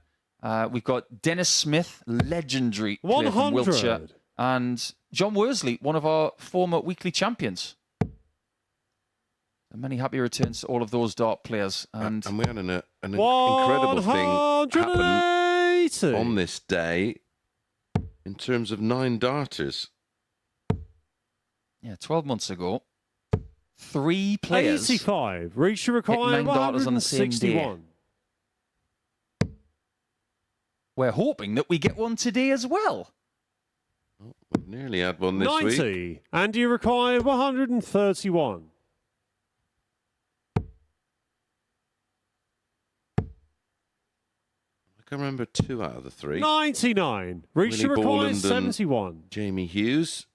We've got Dennis Smith, legendary player from 100. Wiltshire, and John Worsley, one of our former weekly champions. And many happy returns to all of those dart players. And we had an incredible thing happen 180. on this day. in terms of 9 darters. Yeah, 12 months ago, 3 players 85. Reach the hit 9 required darters on the same day. 161. We're hoping that we get one today as well. Oh, we've nearly had one this 90. week. And you require 131. I can remember 2 out of the 3. 99. Reach the Willie required Borland and 71. Jamie Hughes.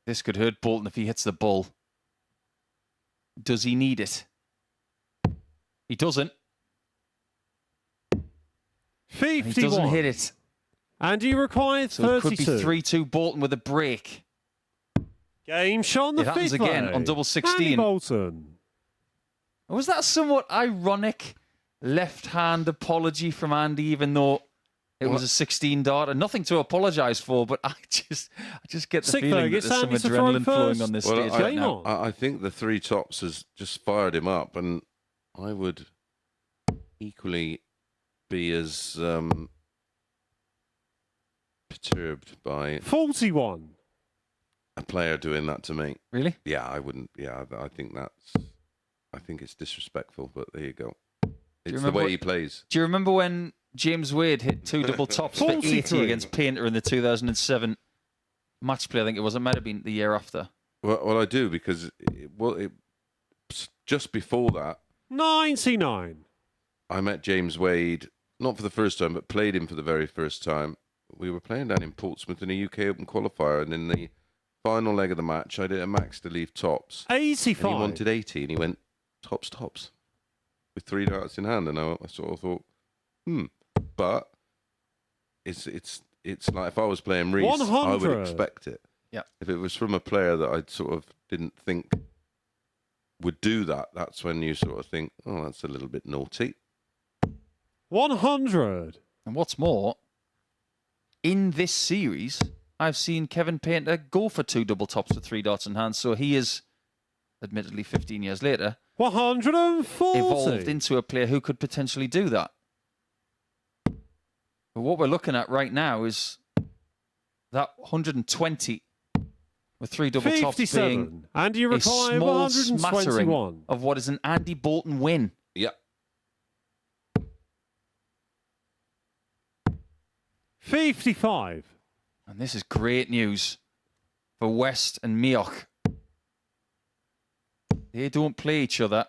This could hurt Bolton if he hits the ball. Does he need it? He doesn't. And 51. he doesn't hit it. And you require So it 32. could be 3-2 Bolton with a break. Game shot on the It happens fifth again leg. on double 16. Andy Bolton. Was that a somewhat ironic left-hand apology from Andy, even though it was a 16 darter? Nothing to apologise for, but I just get the Sixth feeling leg, that it's there's some Andy to throw adrenaline flowing first. on this Well, stage right Game now. on. I think the 3 tops has just fired him up, and I would equally be as perturbed by 41. a player doing that to me. Really? Yeah, I wouldn't. Yeah, I think it's disrespectful, but there you go. It's the remember way what- he plays. Do you remember when James Wade hit 2 double tops for 80 43. against Painter in the 2007 match play? I think it was. It might have been the year after. Well, I do, because just before that, 99. I met James Wade, not for the first time, but played him for the very first time. We were playing down in Portsmouth in a UK Open qualifier, and in the final leg of the match, I did a max to leave tops. 85. And he wanted 80, and he went tops, with 3 darts in hand, and I sort of thought, But it's like if I was playing Reese, I 100. would expect it. Yeah. If it was from a player that I sort of didn't think would do that, that's when you sort of think, oh, that's a little bit naughty. 100. And what's more, in this series, I've seen Kevin Painter go for 2 double tops with 3 darts in hand. So he is, admittedly 15 years later, 140. evolved into a player who could potentially do that. But what we're looking at right now is that 120 with 3 double tops being 57. And you a require small smattering 121. of what is an Andy Bolton win. Yeah. 55. And this is great news for West and Meoch. They don't play each other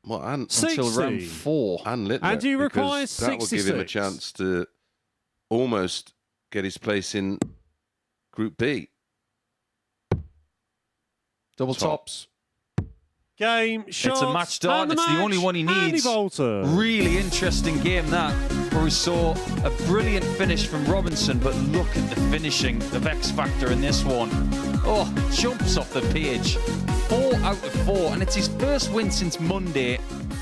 Well, and until 60. round 4. and Littler, And you require because that will give him a 66. chance to almost get his place in Group B. Double tops. Game shot. It's a match start. And It's the only match, one he Andy needs. Bolton. Really interesting game that, where we saw a brilliant finish from Robinson, but look at the finishing of X Factor in this one. Oh, jumps off the page. 4 out of 4, and it's his first win since Monday.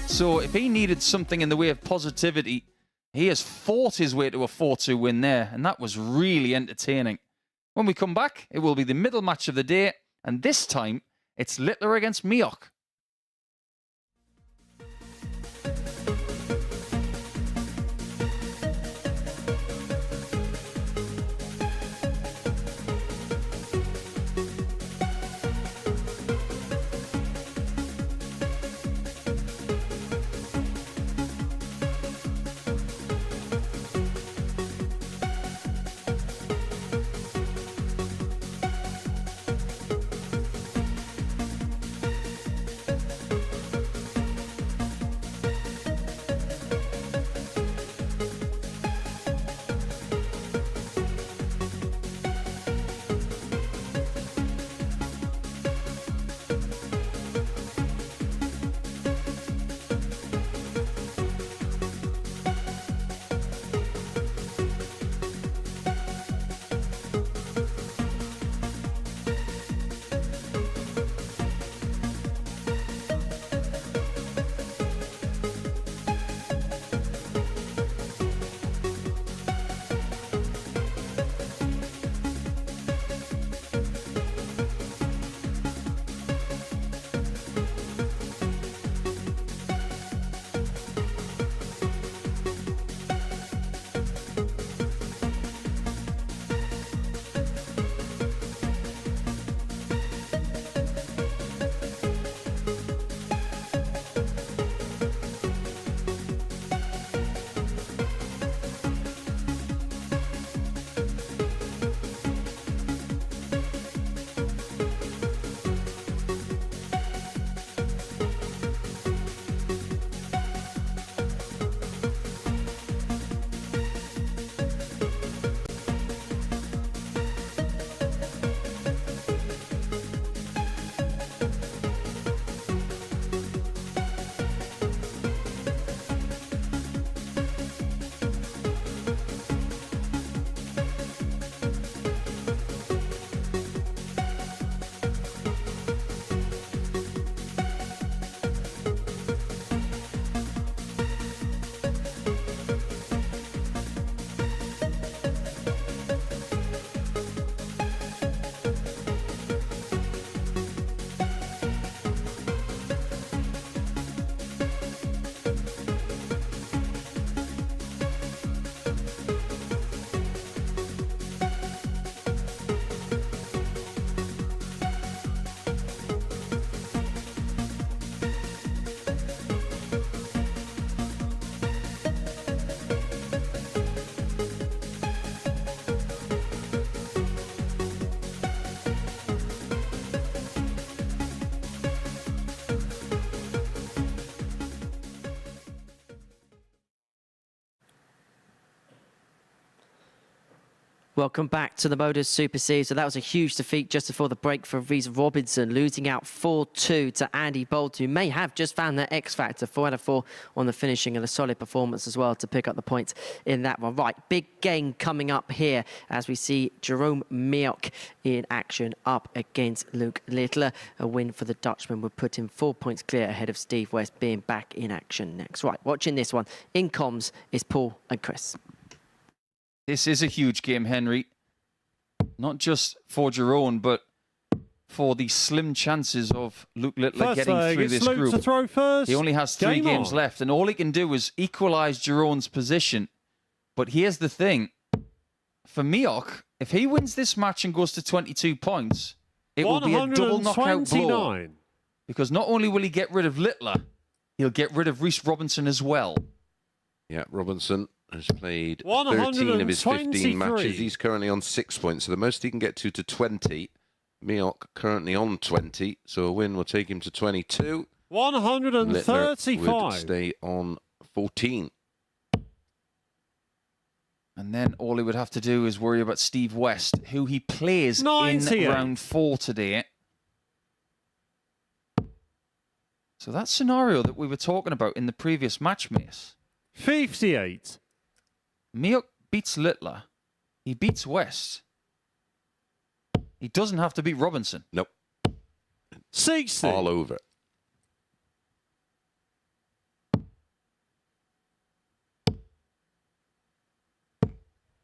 So if he needed something in the way of positivity, he has fought his way to a 4-2 win there, and that was really entertaining. When we come back, it will be the middle match of the day, and this time it's Littler against Meoch. Welcome back to the MODUS Super Series. So that was a huge defeat just before the break for Reese Robinson, losing out 4-2 to Andy Bolt, who may have just found their X factor. 4 out of 4 on the finishing, and a solid performance as well to pick up the points in that one. Right, big game coming up here as we see Jerome Meok in action up against Luke Littler. A win for the Dutchman would put him 4 points clear ahead of Steve West being back in action next. Right, watching this one in comms is Paul and Chris. This is a huge game, Henry. Not just for Jerome, but for the slim chances of Luke Littler getting through this group. To throw first. He only has 3 games left, and all he can do is equalise Jerome's position. But here's the thing. For Meok, if he wins this match and goes to 22 points, it will be a double knockout blow. Because not only will he get rid of Littler, he'll get rid of Reese Robinson as well. Yeah, Robinson has played 13 of his 15 matches. He's currently on 6 points, so the most he can get to 20. Meok currently on 20, so a win will take him to 22. 135. Littler would stay on 14. And then all he would have to do is worry about Steve West, who he plays in round 4 today. So that scenario that we were talking about in the previous match, Mace. 58. Meok beats Littler. He beats West. He doesn't have to beat Robinson. Nope. 60. All over.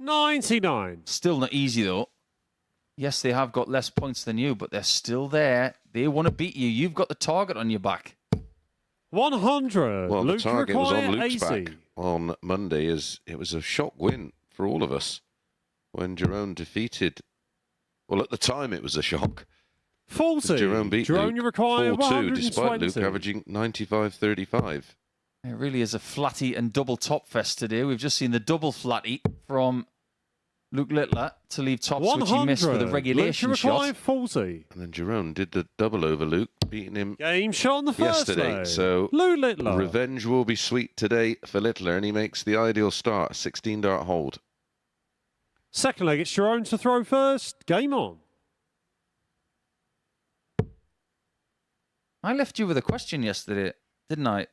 $99. Still not easy, though. Yes, they have got less points than you, but they're still there. They want to beat you. You've got the target on your back. 100. Well, Luke the target was on Luke's 80. back on Monday. It was a shock win for all of us when Jerome defeated. Well, at the time it was a shock. 40. Jerome beat Jerome, Luke you require 4-2, despite 120. Luke averaging 95-35. It really is a flatty and double top fest today. We've just seen the double flatty from Luke Littler to leave tops, 100. which he missed with a regulation Luke, you require shot. 40. And then Jerome did the double over Luke, beating him Game shot on the first yesterday. leg. So Luke Littler. revenge will be sweet today for Littler, and he makes the ideal start, 16-dart hold. Second leg, it's Jerome to throw first. Game on. I left you with a question yesterday, didn't I?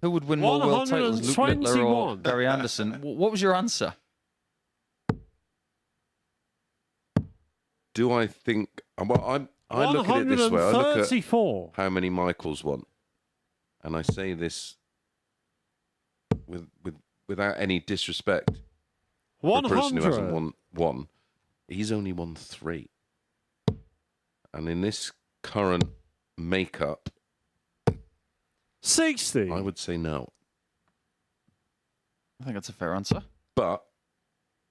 Who would win more world titles, Luke Littler or Gary Anderson? What was your answer? Do I think? Well, I look at it this way. I look at how many Michaels won, and I say this without any disrespect. The person who hasn't won one, he's only won 3, and in this current makeup, 60. I would say no. I think that's a fair answer. But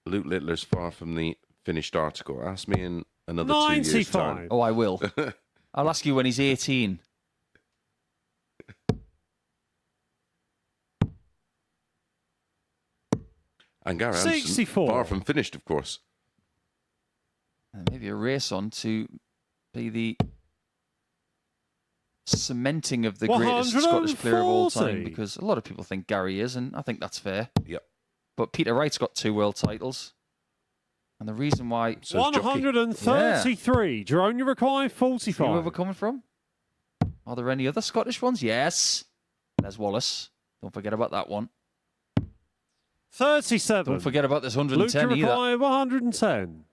Luke Littler's far from the finished article. Ask me in another 2 years' time. Oh, I will. I'll ask you when he's 18. And Gary Anderson, 64. far from finished, of course. And maybe a race on to be the cementing of the greatest Scottish player of all time, because a lot of people think Gary is, and I think that's fair. Yep. But Peter Wright's got 2 world titles. And the reason why... 133. Yeah. Jerome, you require 45. See where we're coming from? Are there any other Scottish ones? Yes. Les Wallace. Don't forget about that one. 37. Don't forget about this 110 Luke, you either. require 110.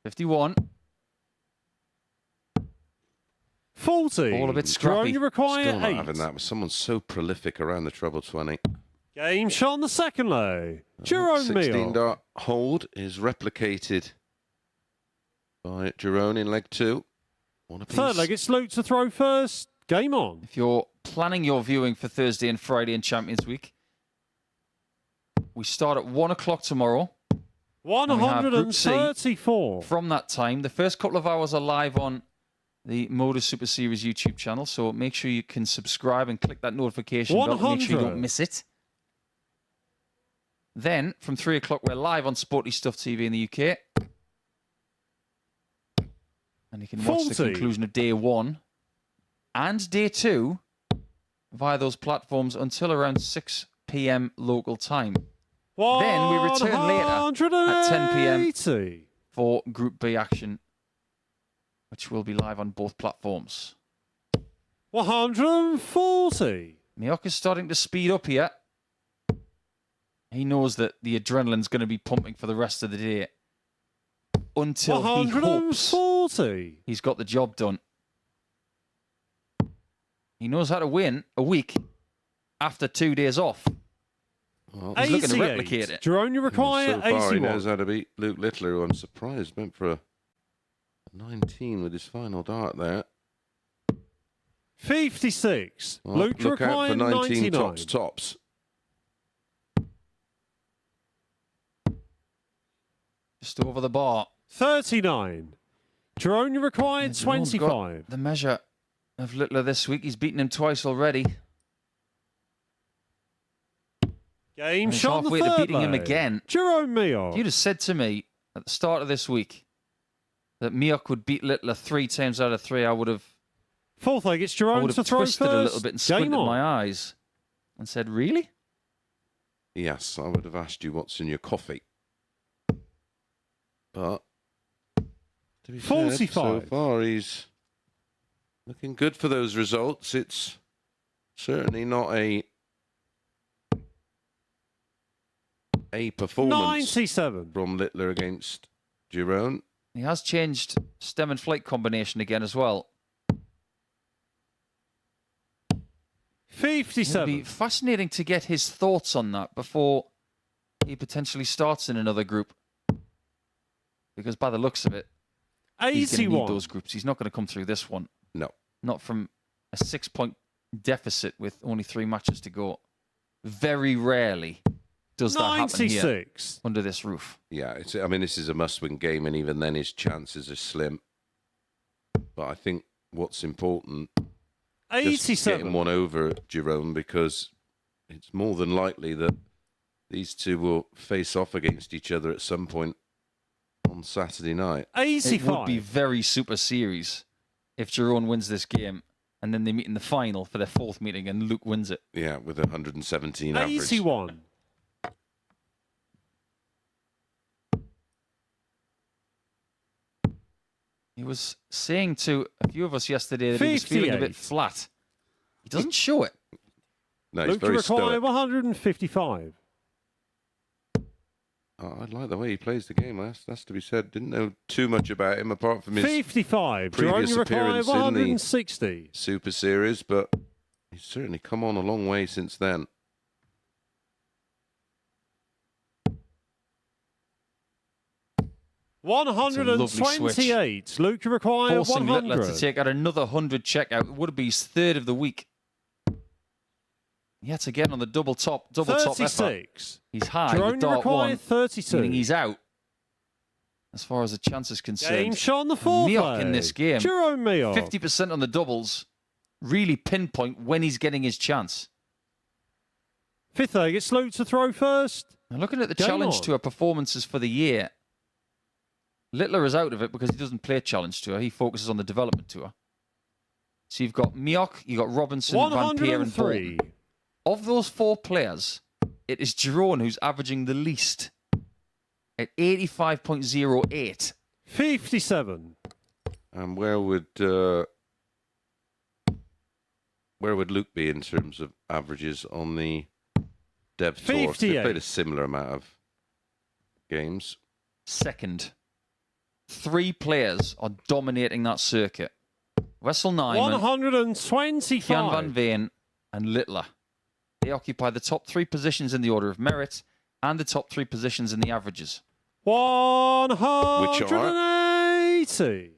51. 40. All a bit Jerome, scrappy. you require Still not 8. having that. Someone's so prolific around the treble 20. Game shot on the second leg. Jerome 16-dart hold is replicated by Jerome in leg 2. One apiece. Third leg, it's Luke to throw first. Game on. If you're planning your viewing for Thursday and Friday in Champions Week, we start at 1 o'clock tomorrow. 134. From that time, the first couple of hours are live on the MODUS Super Series YouTube channel, so make sure you can subscribe and click that notification bell to make sure you don't miss it. Then, from 3 o'clock, we're live on Sporty Stuff TV in the UK. And you can watch the conclusion of day 1 and day 2 via those platforms until around 6 p.m. local time. Then we return later at 10 p.m. 180. for Group B action, which will be live on both platforms. 140. Miok is starting to speed up here. He knows that the adrenaline's going to be pumping for the rest of the day. Until he hopes 140. he's got the job done. He knows how to win a week after 2 days off. Well, He's looking to 88. replicate it. Jerome, you require so far, he 81. knows how to beat Luke Littler, who I'm surprised went for a 19 with his final dart there. 56. Well, Luke, you look out require for 19 99. tops. Just over the bar. 39. Jerome, you require Jerome's got 25. the measure of Littler this week. He's beaten him twice already. Game He's shot on the halfway to third beating him leg. again. Jerome If Miok. you'd have said to me at the start of this week that Miok would beat Littler 3 times out of 3, I would have Fourth leg, it's Jerome to throw twisted first. a little bit and Game squinted on. my eyes and said, really? Yes, I would have asked you what's in your coffee. But to be fair, 45. so far he's looking good for those results. It's certainly not a performance 97. from Littler against Girone. He has changed stem and flight combination again as well. It'll 57. be fascinating to get his thoughts on that before he potentially starts in another group. Because by the looks of it, he's going to need 81. those groups. He's not going to come through this one. No. Not from a 6-point deficit with only 3 matches to go. Very rarely does that happen here 96. under this roof. Yeah, I mean, this is a must-win game, and even then his chances are slim. But I think what's important just 87. getting one over Girone, because it's more than likely that these two will face off against each other at some point on Saturday night. It 85. would be very Super Series if Girone wins this game and then they meet in the final for their 4th meeting and Luke wins it. Yeah, with 117 average. 81. He was saying to a few of us yesterday that he was feeling a bit 58. flat. He doesn't show it. No, he's Luke to very require stoic. 155. Oh, I like the way he plays the game. That's to be said. Didn't know too much about him apart from his 55. Jerome, previous you require appearance in the 160. Super Series, but he's certainly come on a long way since then. lovely 128. Luke, you require Forcing 100. Littler to take out another 100 checkout. It would be his 3rd of the week. Yet again on the double top effort. 36. He's high Jerome, with you dart require 1, 32. meaning he's out as far as the chance is Game concerned. shot on the fourth Miok leg. in this game, Jerome Miok. 50% on the doubles, really pinpoint when he's getting his chance. Fifth leg, it's Luke to throw first. Now looking at the Game challenge on. tour performances for the year, Littler is out of it because he doesn't play challenge tour. He focuses on the development tour. So you've got Miok, you've got Robinson, Van Peer, and 103. Bolton. Of those 4 players, it is Girone who's averaging the least at 85.08. 57. And where would Luke be in terms of averages on the Dev Tour? They 58. played a similar amount of games. Second. 3 players are dominating that circuit. Wessel Nyman, 125. Jan van Veen, and Littler. They occupy the top 3 positions in the order of merit and the top 3 positions in the averages. 180.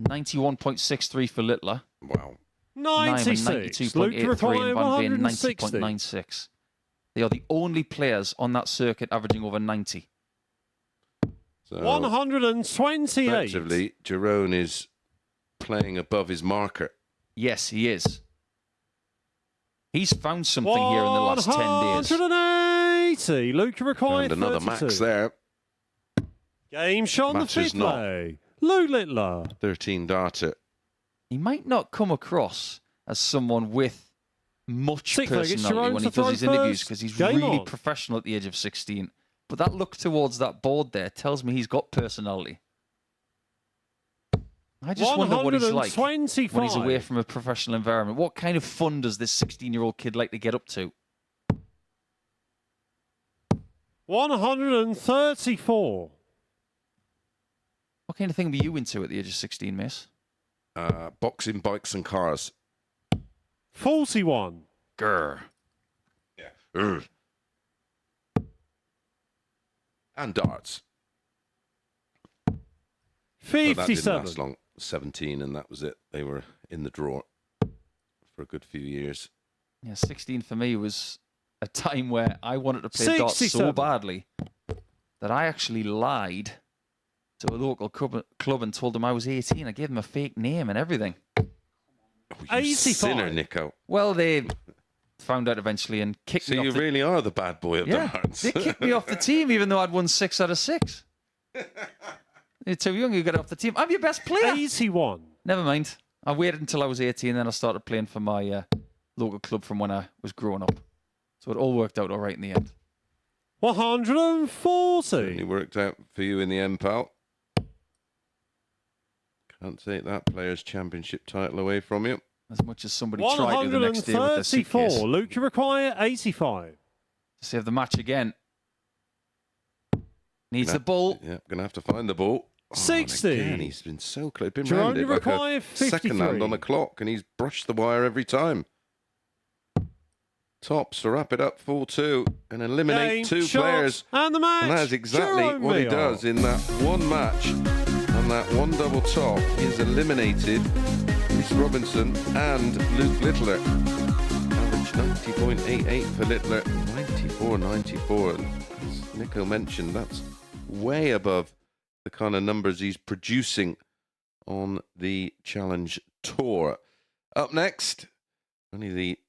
91.63 for Littler. Wow. Nyman 96. Luke to 92.83 require and Van Veen 160. 90.96. They are the only players on that circuit averaging over 90. So 128. effectively, Girone is playing above his marker. Yes, he is. He's found something here in the last 10 days. 180. Luke to require Found another 32. max there. Game shot on the Matches fifth not. leg. Luke Littler. 13 darter. He might not come across as someone with much Sixth leg, it's personality Jerome when to he does his throw interviews first. because he's Game really on. professional at the age of 16. But that look towards that board there tells me he's got personality. I just wonder what he's like when he's away from a professional environment. What kind of fun does this 16-year-old kid like to get up to? 134. What kind of thing were you into at the age of 16, miss? Boxing, bikes, and cars. 41. Grr. Yeah. And darts. But that didn't 57. last long. 17, and that was it. They were in the drawer for a good few years. Yeah, 16 for me was a time where I wanted to play darts so 67. badly that I actually lied to a local club and told them I was 18. I gave them a fake name and everything. Oh, you 85. sinner, Nico. Well, they found out eventually and kicked So me off you the... really are the bad boy of Yeah, darts. they kicked me off the team even though I'd won 6 out of 6. You're too young, you got off the team. I'm your best player. 81. Never mind. I waited until I was 18, then I started playing for my local club from when I was growing up. So it all worked out all right in the end. 140. Certainly worked out for you in the end, pal. Can't take that Players' Championship title away from you. As much as somebody tried to the next day with their suitcase. 134. Luke, you require 85. To save the match again. Needs the ball. Yeah, going to have to find the ball. Oh, 60. and again, he's been so close. Been Jerome, round it you like require a second hand 53. on the clock, and he's brushed the wire every time. Tops to wrap it up 4-2 and eliminate Game, 2 shot, players. and the match. And that is exactly Jerome what he Meal. does in that one match. On that one double top, he has eliminated Bruce Robinson and Luke Littler. Average 90.88 for Littler, 94.94. And as Nico mentioned, that's way above the kind of numbers he's producing on the Challenge Tour. Up next, only the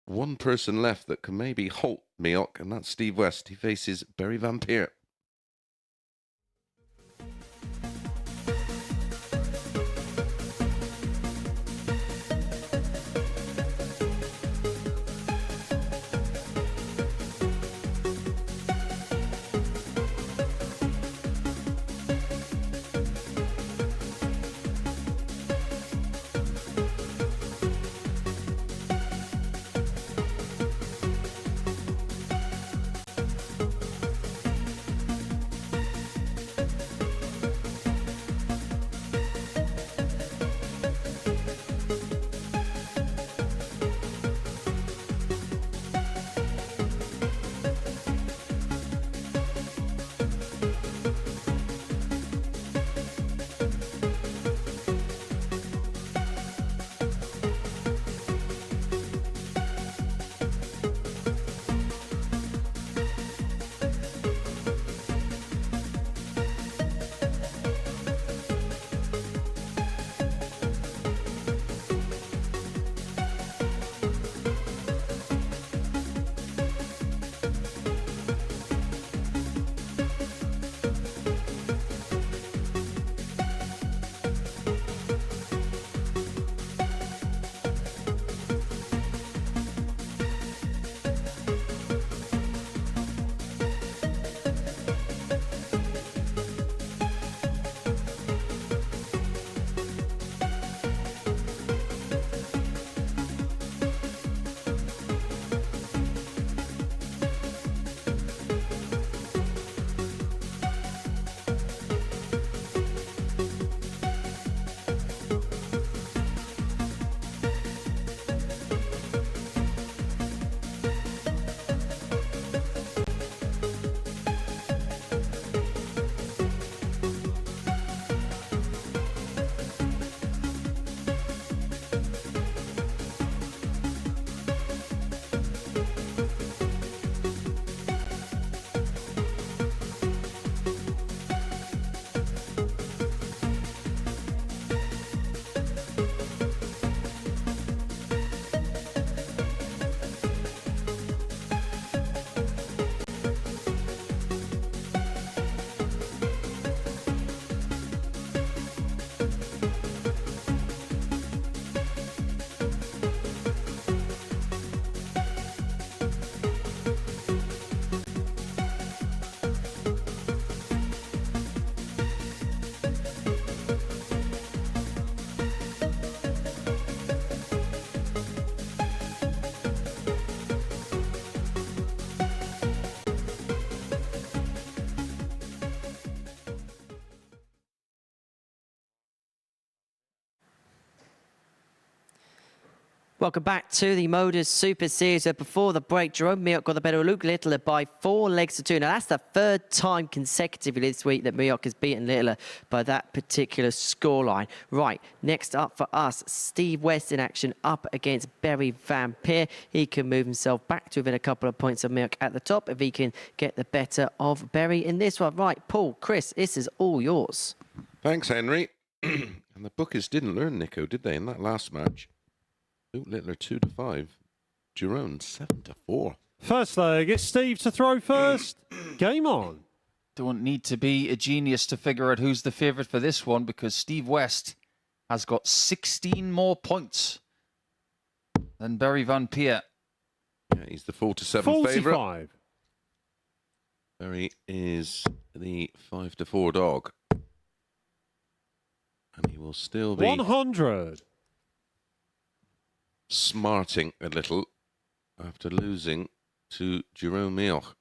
one person left that can maybe halt Miok, and that's Steve West. He faces Barry Van Peer. Welcome back to the MODUS Super Series. Before the break, Jerome Mioch got the better of Luke Littler by 4 legs to 2. Now, that's the third time consecutively this week that Mioch has beaten Littler by that particular scoreline. Right, next up for us, Steve West in action up against Barry Van Peer. He can move himself back to within a couple of points of Mioch at the top if he can get the better of Barry in this one. Right, Paul, Chris, this is all yours. Thanks, Henry. And the bookers didn't learn, Nico, did they, in that last match? Luke Littler 2-5. Jerome 7-4. First leg, it's Steve to throw first. Game on. Don't need to be a genius to figure out who's the favourite for this one because Steve West has got 16 more points than Barry Van Peer. Yeah, he's the 4-7 favourite. 45. Barry is the 5-4 dog. And he will still be 100. smarting a little after losing to Jerome Mioch.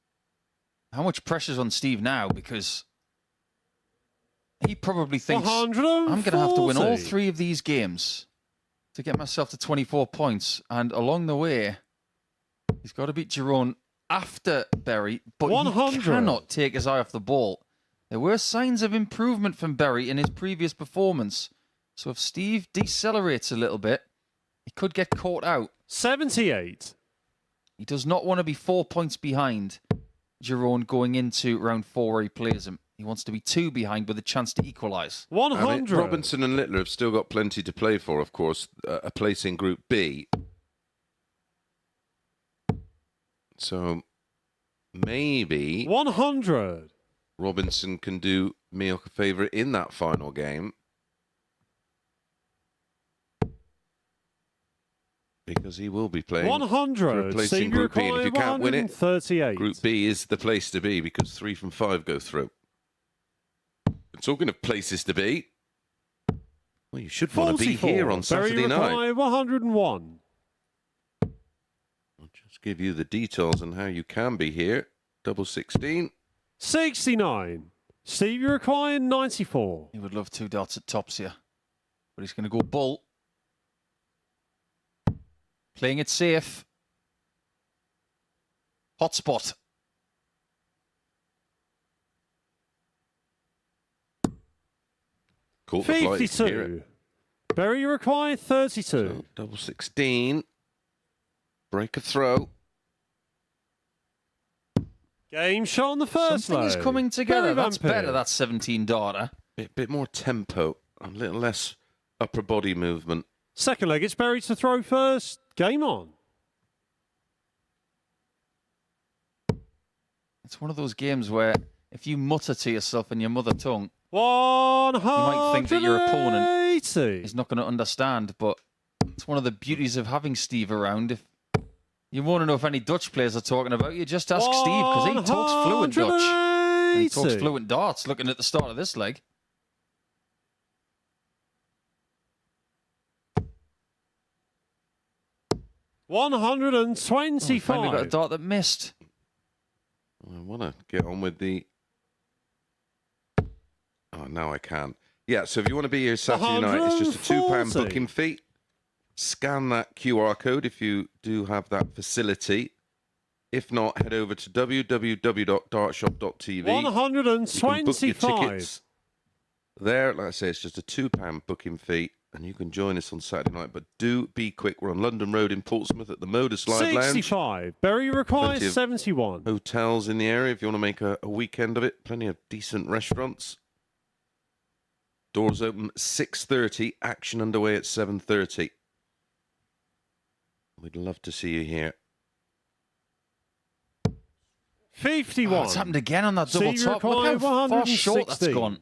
How much pressure's on Steve now? Because he probably thinks, I'm 140. going to have to win all 3 of these games to get myself to 24 points. And along the way, he's got to beat Jerome after Barry, but 100. he cannot take his eye off the ball. There were signs of improvement from Barry in his previous performance. So if Steve decelerates a little bit, he could get caught out. 78. He does not want to be 4 points behind Jerome going into round 4 where he plays him. He wants to be 2 behind with a chance to equalise. 100. Robinson and Littler have still got plenty to play for, of course, a place in Group B. So maybe 100. Robinson can do Mioch a favour in that final game. Because he will be playing for a 100. place in Group B. And if you can't win it, 138. Group B is the place to be because 3 from 5 go through. And talking of places to be, well, you should want to be 44. here on Saturday night. 101. I'll just give you the details on how you can be here. Double 16. 69. Steve, you require 94. He would love 2 dots at tops here. But he's going to go bull. Playing it safe. Hotspot. Caught the flight. 52. Barry, you require 32. So, double 16. Break a throw. Game shot on the first Something is leg. coming together. Barry That's Van Peer. better, that 17 darter. Bit more tempo. A little less upper body movement. Second leg, it's Barry to throw first. Game on. It's one of those games where if you mutter to yourself in your mother tongue, 180. you might think that your opponent is not going to understand, but it's one of the beauties of having Steve around. If you want to know if any Dutch players are talking about you, just ask Steve, because he talks fluent Dutch. And he talks fluent darts, looking at the start of this leg. $125. Finally got a dart that missed. I want to get on with the... Oh, now I can. Yeah, so if you want to be here Saturday night, it's just a £2 booking fee. Scan that QR code if you do have that facility. If not, head over to www.dartshop.tv. 125. There, like I say, it's just a £2 booking fee, and you can join us on Saturday night. But do be quick. We're on London Road in Portsmouth at the Modus Live Lounge. 65. Barry requires Plenty of 71. Hotels in the area if you want to make a weekend of it. Plenty of decent restaurants. Doors open 6:30. Action underway at 7:30. We'd love to see you here. 51. Oh, it's happened again on that double top. Look how far short that's gone.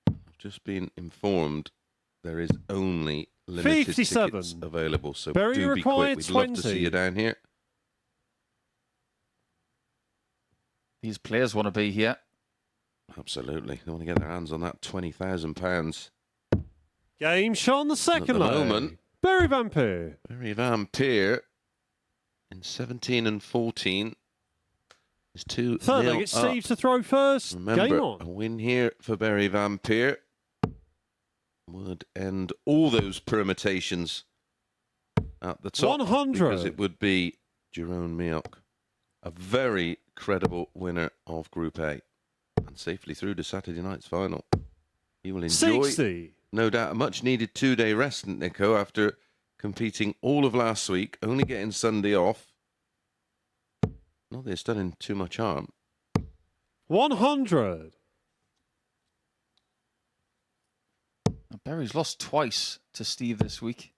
I've just been informed there is only limited 57. tickets available, so Barry do be quick. required We'd love to 20. see you down here. These players want to be here. Absolutely. They want to get their hands on that £20,000. Game shot on the second At the leg. moment, Barry Van Peer. Barry Van Peer in 17 and 14 is 2-0 Third leg, it's up. Steve to throw first. Remember, Game a on. win here for Barry Van Peer. would end all those permutations at the top. 100. Because it would be Jerome Mioch, a very credible winner of Group A, and safely through to Saturday night's final. He will enjoy, 60. no doubt, a much-needed 2-day rest, Nico, after competing all of last week, only getting Sunday off. Not that it's done him too much harm. 100. Barry's lost twice to Steve this week.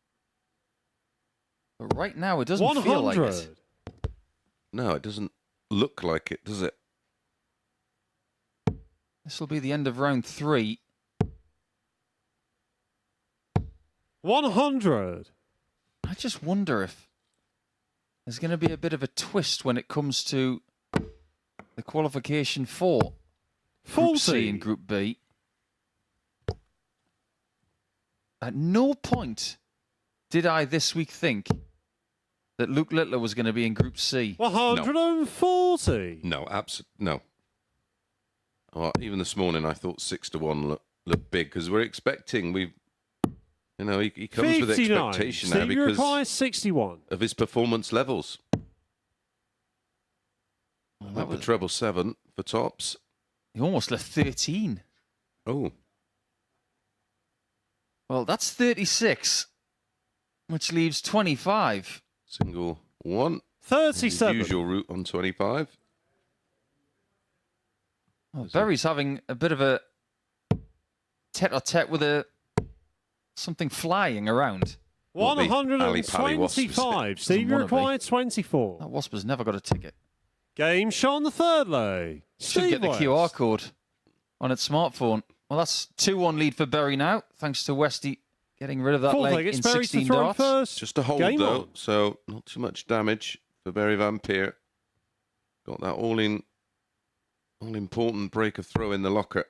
But right now, it doesn't feel like 100. it. No, it doesn't look like it, does it? This will be the end of round 3. 100. I just wonder if there's going to be a bit of a twist when it comes to the qualification for Group C 40. and Group B. At no point did I this week think that Luke Littler was going to be in Group C. 140. No, absolutely no. Oh, even this morning, I thought 6-1 looked big because we're expecting he comes with 59. expectation now Steve because requires 61. of his performance levels. Well, Went for treble 7 for tops. He almost left 13. Oh, Well, that's 36, which leaves 25. single 1. 37. His usual route on 25. Oh, Berry's having a bit of a tete-a-tete with something flying around. Will be Ali Pally Wasps. 125. Steve wanna required 24. That Wasp has never got a ticket. Game shot on the third leg. Should get the QR code on its smartphone. Well, that's 2-1 lead for Berry now, thanks to Westy getting rid of that Fourth leg leg, it's in Berry to 16 throw darts. first. Just a hold Game though, on. so not too much damage for Barry Van Peer. Got that all-important break of throw in the locker.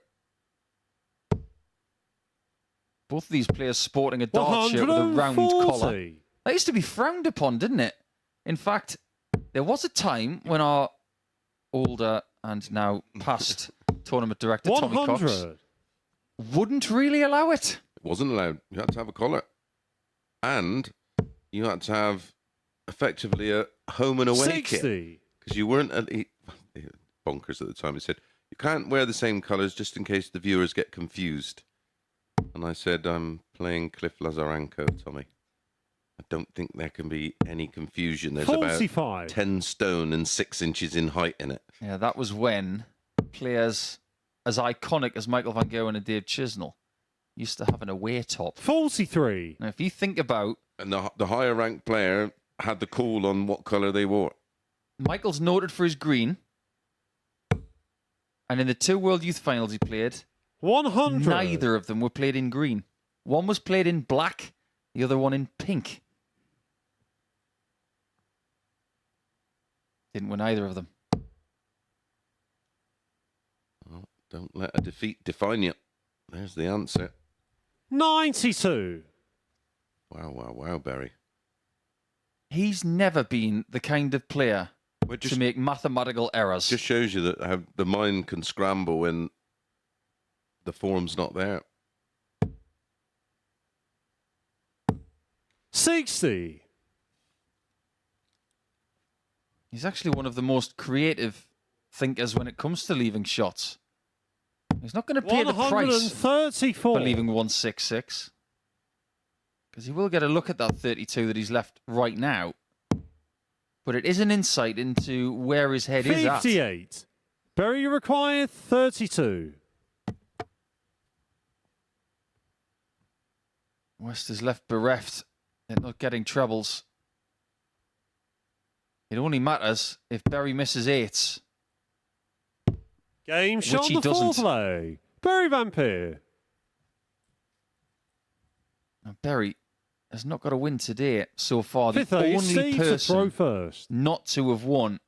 Both of these players sporting a dart shirt with a round collar. 140. That used to be frowned upon, didn't it? In fact, there was a time when our older and now past tournament director, Tommy Cox, 100. wouldn't really allow it. It wasn't allowed. You had to have a collar. And you had to have effectively a home and away kit. 60. Because you weren't bonkers at the time. He said, you can't wear the same colours just in case the viewers get confused. And I said, I'm playing Cliff Lazarenko, Tommy. I don't think there can be any confusion. There's 45. about 10 stone and 6 inches in height in it. Yeah, that was when players as iconic as Michael Van Gerwen and Dave Chisnell used to have an away top. 43. Now, if you think about... And the higher ranked player had the call on what colour they wore. Michael's noted for his green. And in the 2 World Youth Finals he played, 100. neither of them were played in green. One was played in black, the other one in pink. Didn't win either of them. Oh, don't let a defeat define you. There's the answer. 92. Wow, Barry. He's never been the kind of player Well, to make mathematical errors. just shows you that how the mind can scramble when the form's not there. 60. He's actually one of the most creative thinkers when it comes to leaving shots. He's not going to pay the price 134. for leaving 166. Because he will get a look at that 32 that he's left right now. But it is an insight into where his head is at. 58. Berry required 32. West is left bereft. They're not getting trebles. It only matters if Berry misses 8s. Game shot Which on he the fourth doesn't. leg. Berry Van Peer. Now, Berry has not got a win today so far. The Fifth leg, it's only Steve to throw person first. not to have won.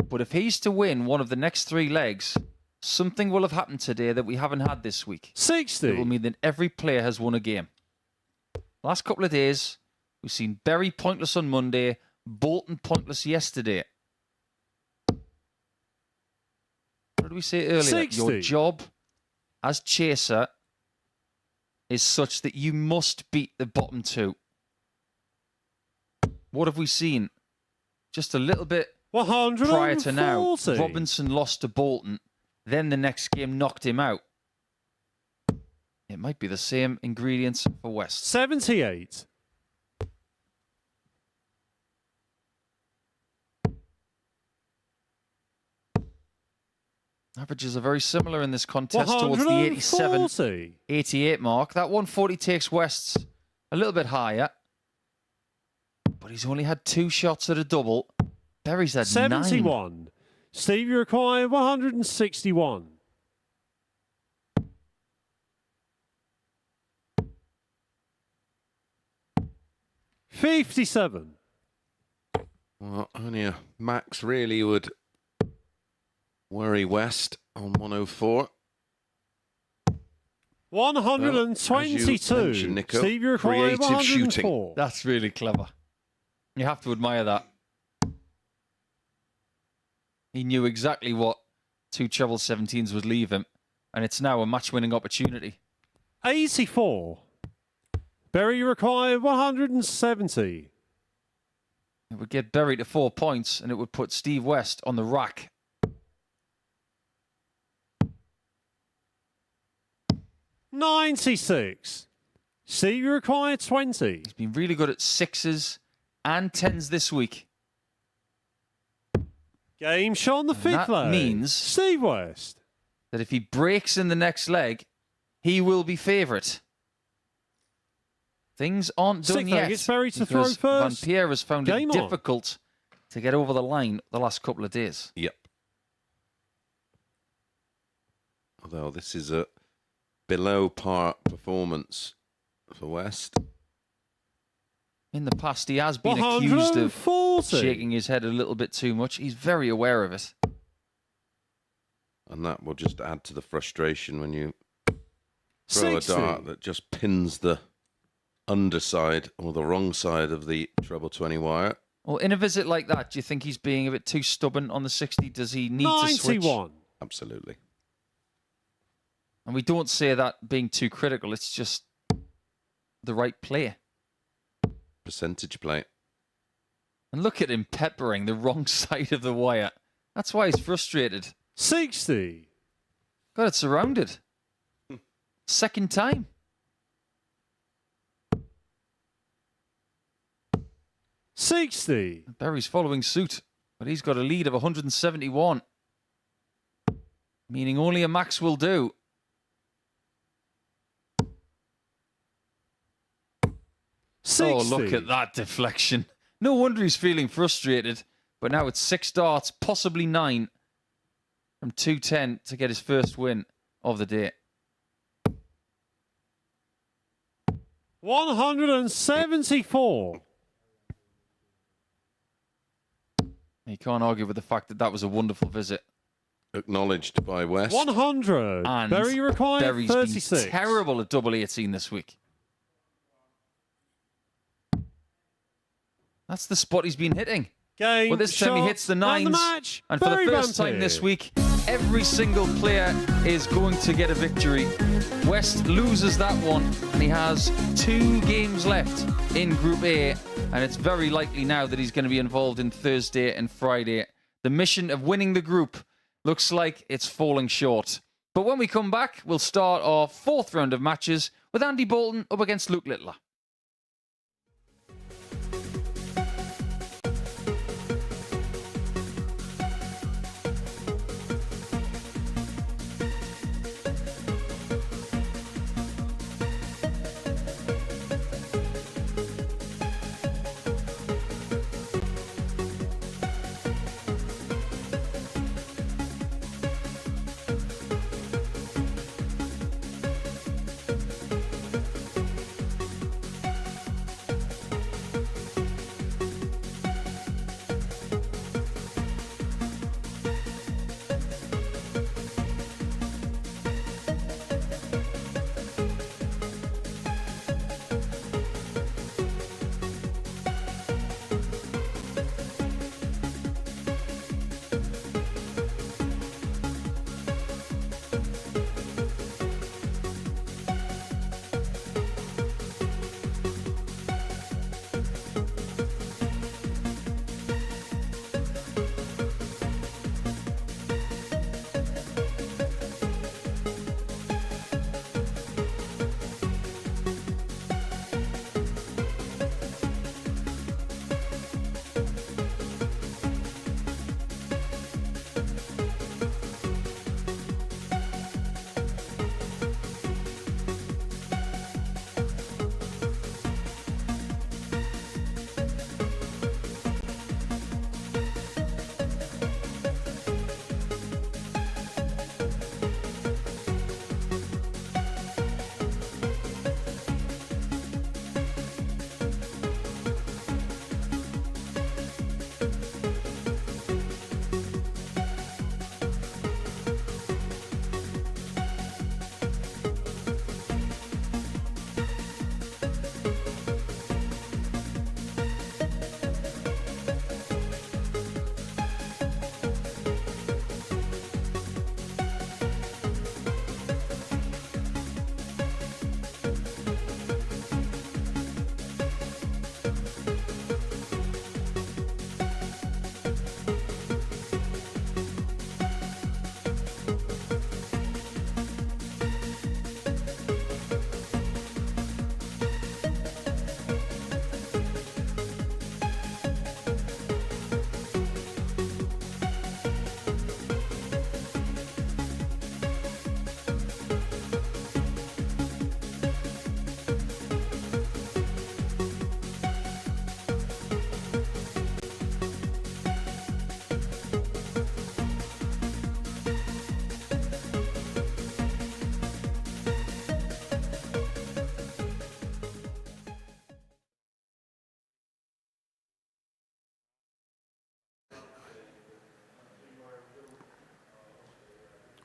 But if he's to win one of the next 3 legs, something will have happened today that we haven't had this week. 60. It will mean that every player has won a game. Last couple of days, we've seen Berry pointless on Monday, Bolton pointless yesterday. What did we say earlier? 60. Your job as chaser is such that you must beat the bottom two. What have we seen? Just a little bit 140. prior to now, Robinson lost to Bolton. Then the next game knocked him out. It might be the same ingredients for West. 78. Averages are very similar in this contest towards the 87, 88 mark. That 140 takes West's a little bit higher. But he's only had 2 shots at a double. Berry's had 71. 9. Steve, you require 161. $57. Well, only a max really would worry West on 104. 122. Well, as you mentioned, Nico, Steve, you require creative shooting. 104. That's really clever. You have to admire that. He knew exactly what 2 treble 17s would leave him, and it's now a match-winning opportunity. 84. Berry, you require 170. It would get Berry to 4 points, and it would put Steve West on the rack. $96. Steve, you require 20. He's been really good at 6s and 10s this week. Game shot on the 5th that leg. means- Steve West. That if he breaks in the next leg, he will be favourite. Things aren't done 6th yet. leg, it's Berry to throw because first. Van Pierre has found Game it on. difficult to get over the line the last couple of days. Yep. Although this is a below par performance for West. In the past, he has been accused of 140. shaking his head a little bit too much. He's very aware of it. And that will just add to the frustration when you throw 60. a dart that just pins the underside or the wrong side of the treble 20 wire. Well, in a visit like that, do you think he's being a bit too stubborn on the 60? Does he need to switch? 91. Absolutely. And we don't say that being too critical. It's just the right play. Percentage play. And look at him peppering the wrong side of the wire. That's why he's frustrated. 60. Got it surrounded. Second time. $60. Berry's following suit, but he's got a lead of 171. Meaning only a max will do. Oh, look at that deflection. No wonder he's feeling frustrated. But now it's 6 darts, possibly 9, from 210 to get his first win of the day. 174. You can't argue with the fact that that was a wonderful visit. Acknowledged by West. 100. And Berry required Berry's 36. been terrible at double 18 this week. That's the spot he's been hitting. Game, Well, this time he shot, hits the and 9s. match. And for Berry the first Van time this Peer. week, every single player is going to get a victory. West loses that one, and he has 2 games left in Group A. And it's very likely now that he's going to be involved in Thursday and Friday. The mission of winning the group looks like it's falling short. But when we come back, we'll start our 4th round of matches with Andy Bolton up against Luke Littler.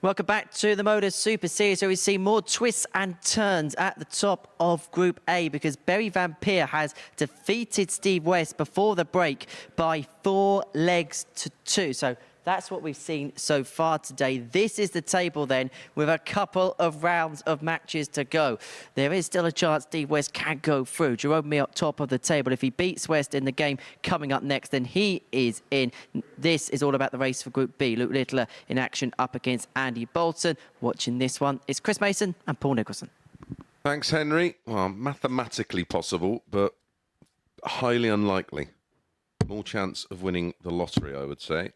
Welcome back to the MODUS Super Series, where we see more twists and turns at the top of Group A, because Berry Van Peer has defeated Steve West before the break by 4 legs to 2. So that's what we've seen so far today. This is the table then, with a couple of rounds of matches to go. There is still a chance Steve West can go through. Jerome Mee up top of the table. If he beats West in the game coming up next, then he is in. This is all about the race for Group B. Luke Littler in action up against Andy Bolton. Watching this one, it's Chris Mason and Paul Nicholson. Thanks, Henry. Well, mathematically possible, but highly unlikely. More chance of winning the lottery, I would say.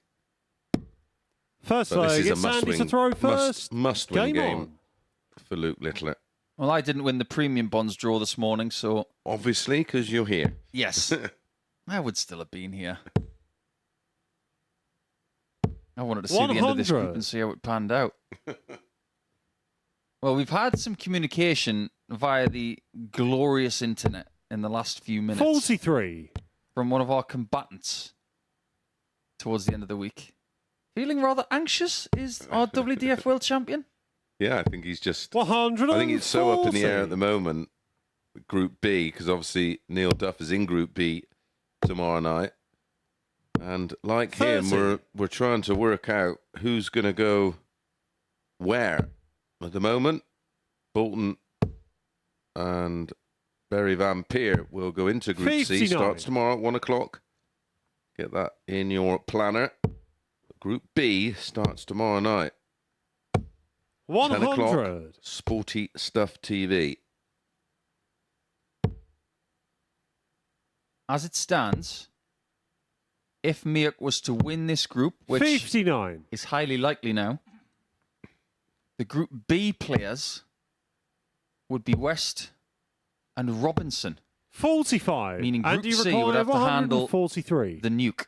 First But this leg, is a it's Andy to must-win, throw first. must-win game on. for Luke Littler. Well, I didn't win the premium bonds draw this morning, so Obviously, because you're here. yes, I would still have been here. I wanted to see the end of this group 100. and see how it panned out. Well, we've had some communication via the glorious internet in the last few minutes 43. from one of our combatants towards the end of the week. Feeling rather anxious is our WDF World Champion. Yeah, I think he's just... 140. I think it's so up in the air at the moment, Group B, because obviously Neil Duff is in Group B tomorrow night. And like him, 30. we're trying to work out who's going to go where. At the moment, Bolton and Berry Van Peer will go into Group 59. C. Starts tomorrow at 1 o'clock. Get that in your planner. Group B starts tomorrow night. 10 o'clock, 100. Sporty Stuff TV. As it stands, if Miak was to win this group, which 59. is highly likely now, the Group B players would be West and Robinson, 45. meaning Group Andy C would have to handle 143. the nuke.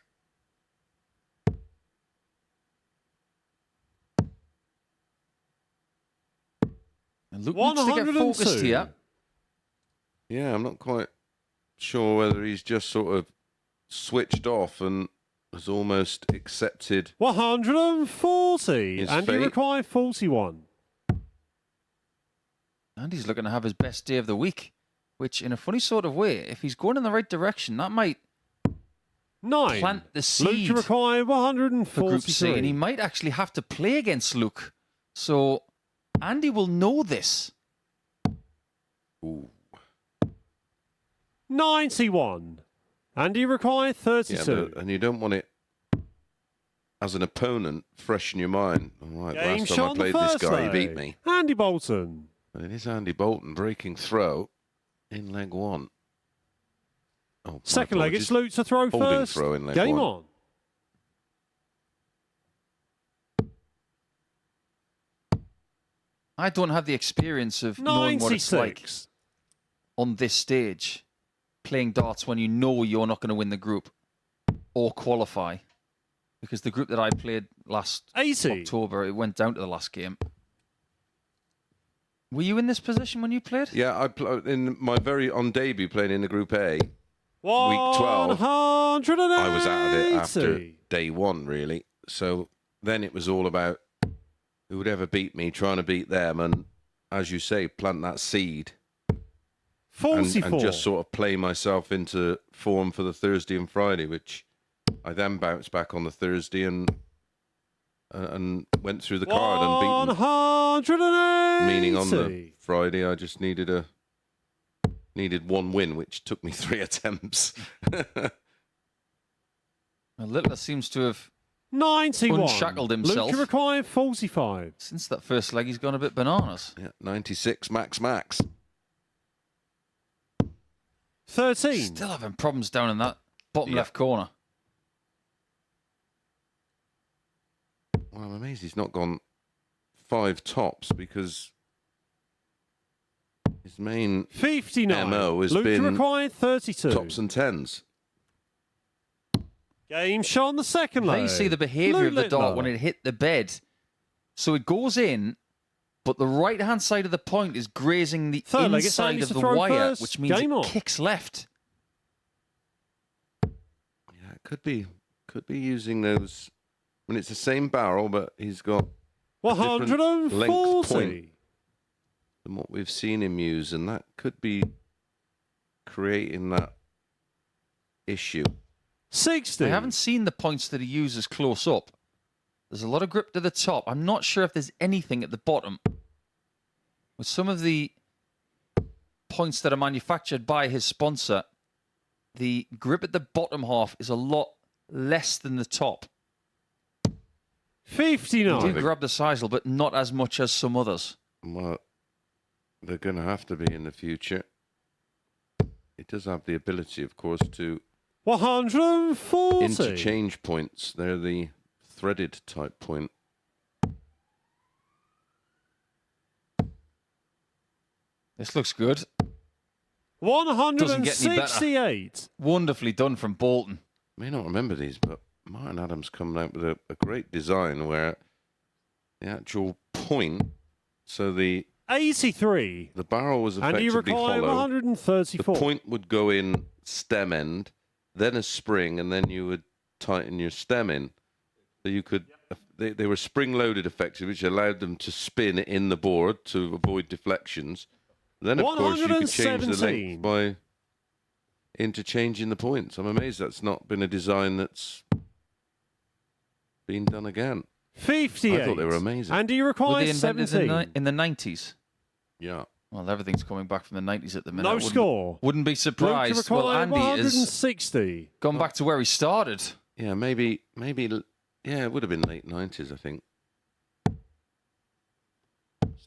And Luke needs to get focused 102. here. Yeah, I'm not quite sure whether he's just sort of switched off and has almost accepted. 140. His Andy fate. require 41. And he's looking to have his best day of the week, which in a funny sort of way, if he's going in the right direction, that might 9. plant the Luke seed to require for Group C, and he 143. might actually have to play against Luke. So Andy will know this. Ooh. 91. Andy require Yeah, 32. and you don't want it as an opponent fresh in your mind. All right, Game last time shot I on the played this first guy, he leg. beat me. Andy Bolton. But it is Andy Bolton breaking throw in leg 1. Oh, my Second leg, apologies. it's Luke to throw Holding first. throw in leg Game 1. on. I don't have the experience of knowing what it's like 96. on this stage, playing darts when you know you're not going to win the group or qualify. Because the group that I played last 80. October, it went down to the last game. Were you in this position when you played? Yeah, in my very on debut playing in the Group A. 12, 180. I was out of it after day 1, really. So then it was all about who would ever beat me, trying to beat them, and as you say, plant that seed 44. and just sort of play myself into form for the Thursday and Friday, which I then bounced back on the Thursday and went through the card and beat them. 180. Meaning on the Friday, I just needed one win, which took me 3 attempts. Well, Littler seems to have, 91. unshackled himself. Luke require 45. since that first leg, he's gone a bit bananas. Yeah, 96 max. 13. Still having problems down in that bottom Yeah. left corner. Well, I'm amazed he's not gone 5 tops, because his main 59. MO has Luke been require 32. tops and 10s. Game shot on the second Now leg. you see the behaviour Luke of the dart Littler. when it hit the bed. So it goes in, but the right-hand side of the point is grazing the Third leg, it's inside Andy of to the throw wire, first. which means Game it on. kicks left. Yeah, it could be using those when it's the same barrel, but he's got different length point 140. than what we've seen him use, and that could be creating that issue. 60. I haven't seen the points that he uses close up. There's a lot of grip to the top. I'm not sure if there's anything at the bottom. With some of the points that are manufactured by his sponsor, the grip at the bottom half is a lot less than the top. 59. You do grab the sisal, but not as much as some others. Well, they're going to have to be in the future. It does have the ability, of course, to 140. interchange points. They're the threaded type point. This looks good. 168. Wonderfully done from Bolton. May not remember these, but Martin Adams coming out with a great design where the actual point, so the 83. barrel was And you effectively require hollow. The 134. point would go in stem end, then a spring, and then you would tighten your stem in. So you could, they were spring loaded effectively, which allowed them to spin in the board to avoid deflections. Then, of course, you could change the 117. length by interchanging the points. I'm amazed that's not been a design that's been done again. 58. I thought they were amazing. And you Were require they invented 17. in the 90s? Yeah. Well, everything's coming back from the 90s at the minute. No score. Wouldn't be Luke, you surprised. Well, require Andy has 160. gone back to where he started. Yeah, maybe, yeah, it would have been late 90s, I think.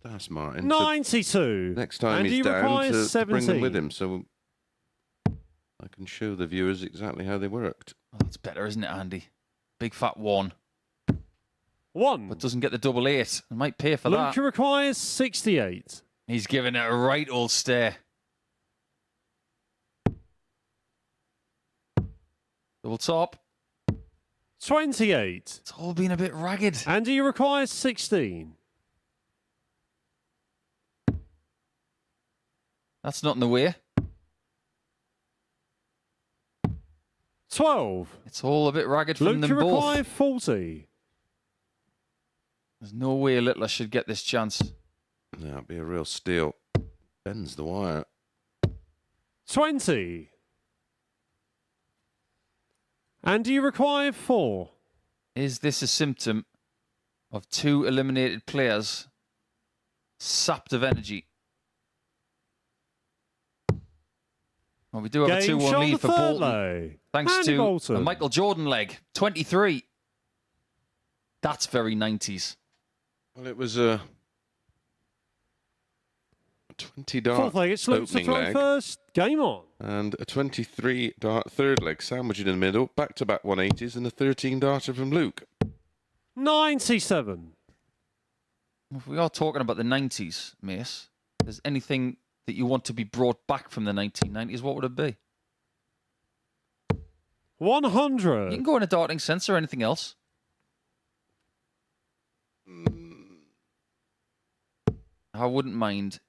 That's Martin. So 92. next time and he's he down requires to 17. bring them with him, so I can show the viewers exactly how they worked. Well, that's better, isn't it, Andy? Big fat 1. 1. But doesn't get the double 8. I might pay for Luke that. requires 68. He's giving it a right old stare. Double top. 28. It's all been a bit ragged. And he requires 16. That's not in the way. 12. It's all a bit ragged from Luke, them you both. require 40. There's no way Littler should get this chance. That'd be a real steal. Bends the wire. 20. And you require 4. Is this a symptom of 2 eliminated players sapped of energy? Well, we do have a Game 2-1 shot lead the for third Bolton. low. Thanks Andy to a Bolton. Michael Jordan leg. 23. That's very 90s. Well, it was a 20 dart Fourth leg, it's Luke to opening throw leg first. Game on. and a 23 dart third leg sandwiched in the middle, back-to-back 180s and a 13 darter from Luke. 97. If we are talking about the 90s, Mace, if there's anything that you want to be brought back from the 1990s, what would it be? 100. You can go in a darting sense or anything else. I wouldn't mind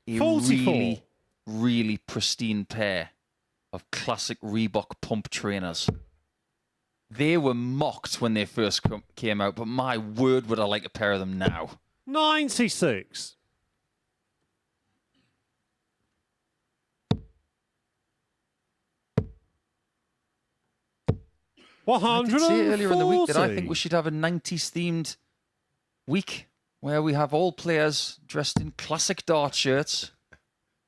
a 44. really, really pristine pair of classic Reebok pump trainers. They were mocked when they first came out, but my word, would I like a pair of them now. 96. I did say earlier in the week that I think we 140. should have a 90s themed week where we have all players dressed in classic dart shirts,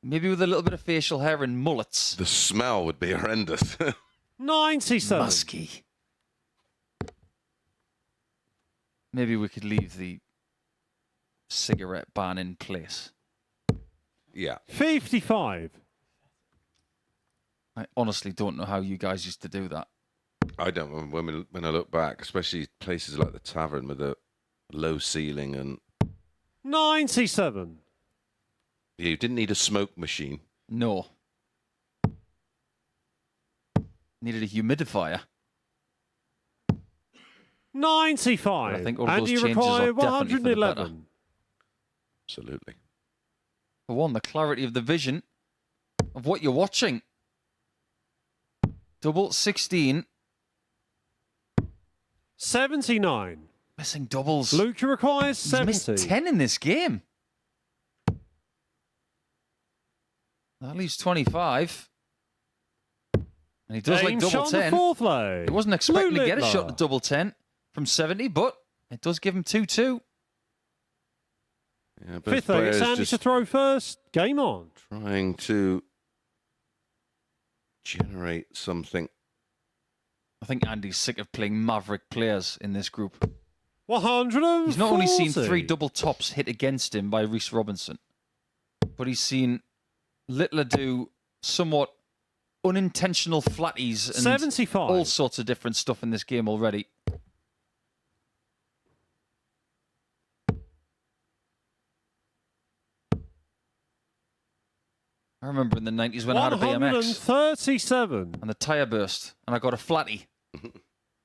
maybe with a little bit of facial hair and mullets. The smell would be horrendous. 97. Musky. Maybe we could leave the cigarette ban in place. Yeah. 55. I honestly don't know how you guys used to do that. I don't. When I look back, especially places like the tavern with a low ceiling, and 97. you didn't need a smoke machine. No. Needed a humidifier. 95. I think all of and those you changes require are definitely for the better. 111. Absolutely. For one, the clarity of the vision of what you're watching. Double 16. 79. Missing doubles. Luca requires He's 70. missed 10 in this game. That leaves 25. And he does like Game double shot on 10. the fourth leg. He wasn't expecting to get a Littler. shot to double 10 from 70, but it does give him 2-2. Yeah, both Fifth leg, it's players Andy just to throw first. Game on. trying to generate something. I think Andy's sick of playing maverick players in this group. 140. He's not only seen 3 double tops hit against him by Reece Robinson, but he's seen Littler do somewhat unintentional flatties and 75. all sorts of different stuff in this game already. I remember in the 90s when I had a BMX 137. and the tyre burst and I got a flatty.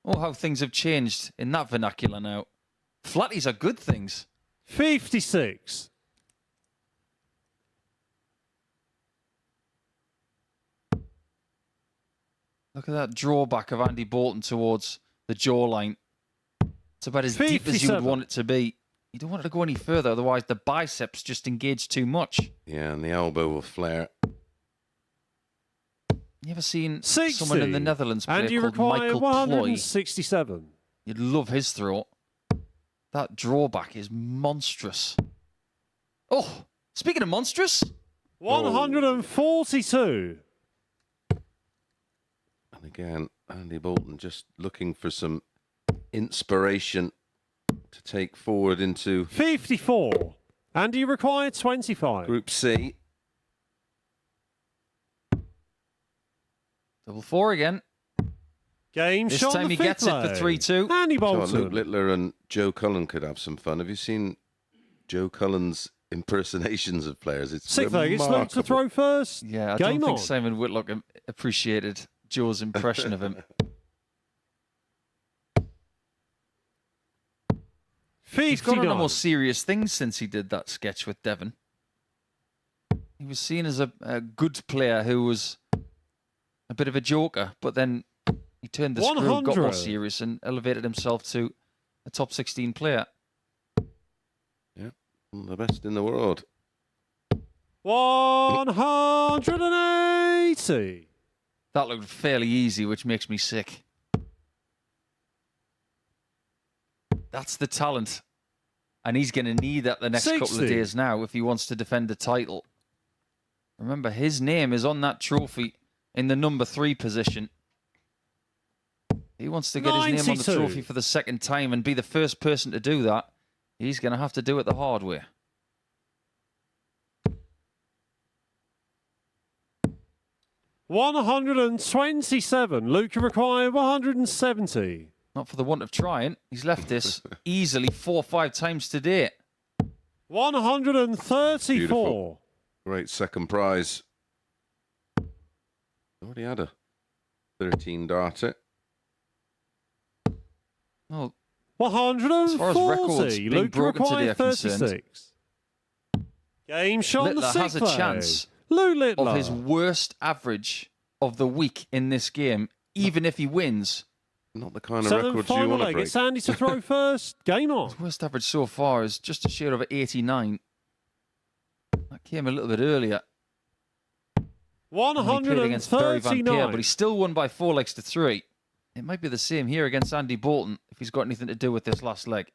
Oh, how things have changed in that vernacular now. Flatties are good things. 56. Look at that drawback of Andy Bolton towards the jawline. It's about as deep as you would 57. want it to be. You don't want it to go any further, otherwise the biceps just engage too much. Yeah, and the elbow will flare. You ever seen 60. someone in the Netherlands play And you called require Michael Ploy? 167. You'd love his throw. That drawback is monstrous. Oh, speaking of monstrous, 142. And again, Andy Bolton just looking for some inspiration to take forward into 54. And you require 25. Group C. double 4 again. Game This shot time on the he gets fifth it for leg. 3-2. Andy So Luke Bolton. Littler and Joe Cullen could have some fun. Have you seen Joe Cullen's impersonations of players? It's Sixth leg, it's Luke remarkable. to throw first. Yeah, I Game don't think on. Simon Whitlock appreciated Joe's impression of him. He's gone on to 59. more serious things since he did that sketch with Devon. He was seen as a good player who was a bit of a joker, but then he turned the screw, got more 100. serious, and elevated himself to a top 16 player. Yeah, one of the best in the world. 180. That looked fairly easy, which makes me sick. That's the talent. And he's going to need that the next couple of 60. days now if he wants to defend the title. Remember, his name is on that trophy in the number 3 position. He wants to get his name on the 92. trophy for the second time and be the first person to do that. He's going to have to do it the hard way. $127. Luca require 170. Not for the want of trying. He's left this easily 4 or 5 times today. 134. Beautiful. Great second prize. Already had a 13 darter. Well, 140. as far as records being Luca broken today require are concerned, 36. Game shot on the Littler has sixth a leg. chance Lou Littler. of his worst average of the week in this game, even if he wins. Not the kind of Seven records you final want to leg. break. It's Andy to throw first. Game on. His worst average so far is just a shade over 89. That came a little bit earlier. And he played against Barry Van Peer, 139. but he still won by 4 legs to 3. It might be the same here against Andy Bolton if he's got anything to do with this last leg.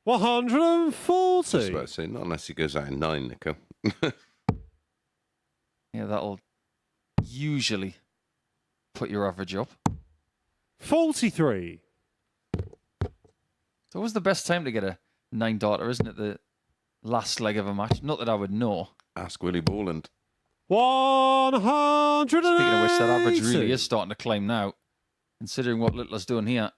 140. Just about to say, not unless he goes out in 9, Nico. Yeah, that'll usually put your average up. 43. It's always the best time to get a 9 darter, isn't it? The last leg of a match. Not that I would know. Ask Willie Borland. 180. Speaking of which, that average really is starting to climb now, considering what Littler's doing here.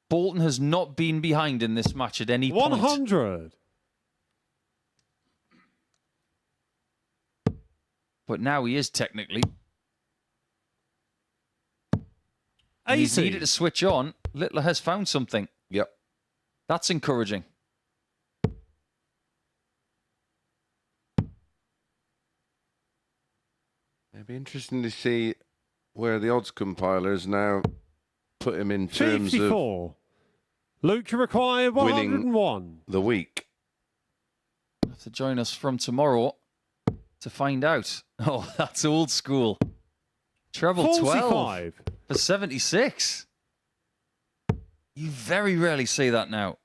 Bolton has not been behind in this match at any point. 100. But now he is technically. And he's 80. needed to switch on. Littler has found something. Yep. That's encouraging. It'd be interesting to see where the odds compilers now put him in terms 54. Luke, you require winning 101. the week. Have to join us from tomorrow to find out. Oh, that's old school. Treble 12 45. for 76. You very rarely see that now.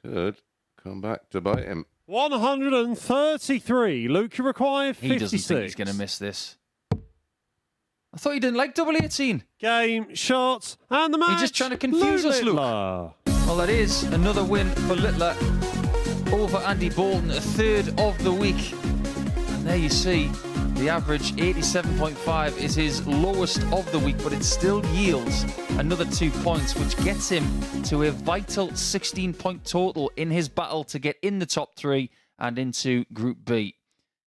Could come back to bite him. 133. Luke, you require 56. He doesn't think he's going to miss this. I thought you didn't like double 18. Game, shots, and the match. You're just trying to confuse us, Luke. Littler. Well, that is another win for Littler over Andy Bolton, a third of the week. And there you see the average 87.5 is his lowest of the week, but it still yields another 2 points, which gets him to a vital 16-point total in his battle to get in the top 3 and into Group B.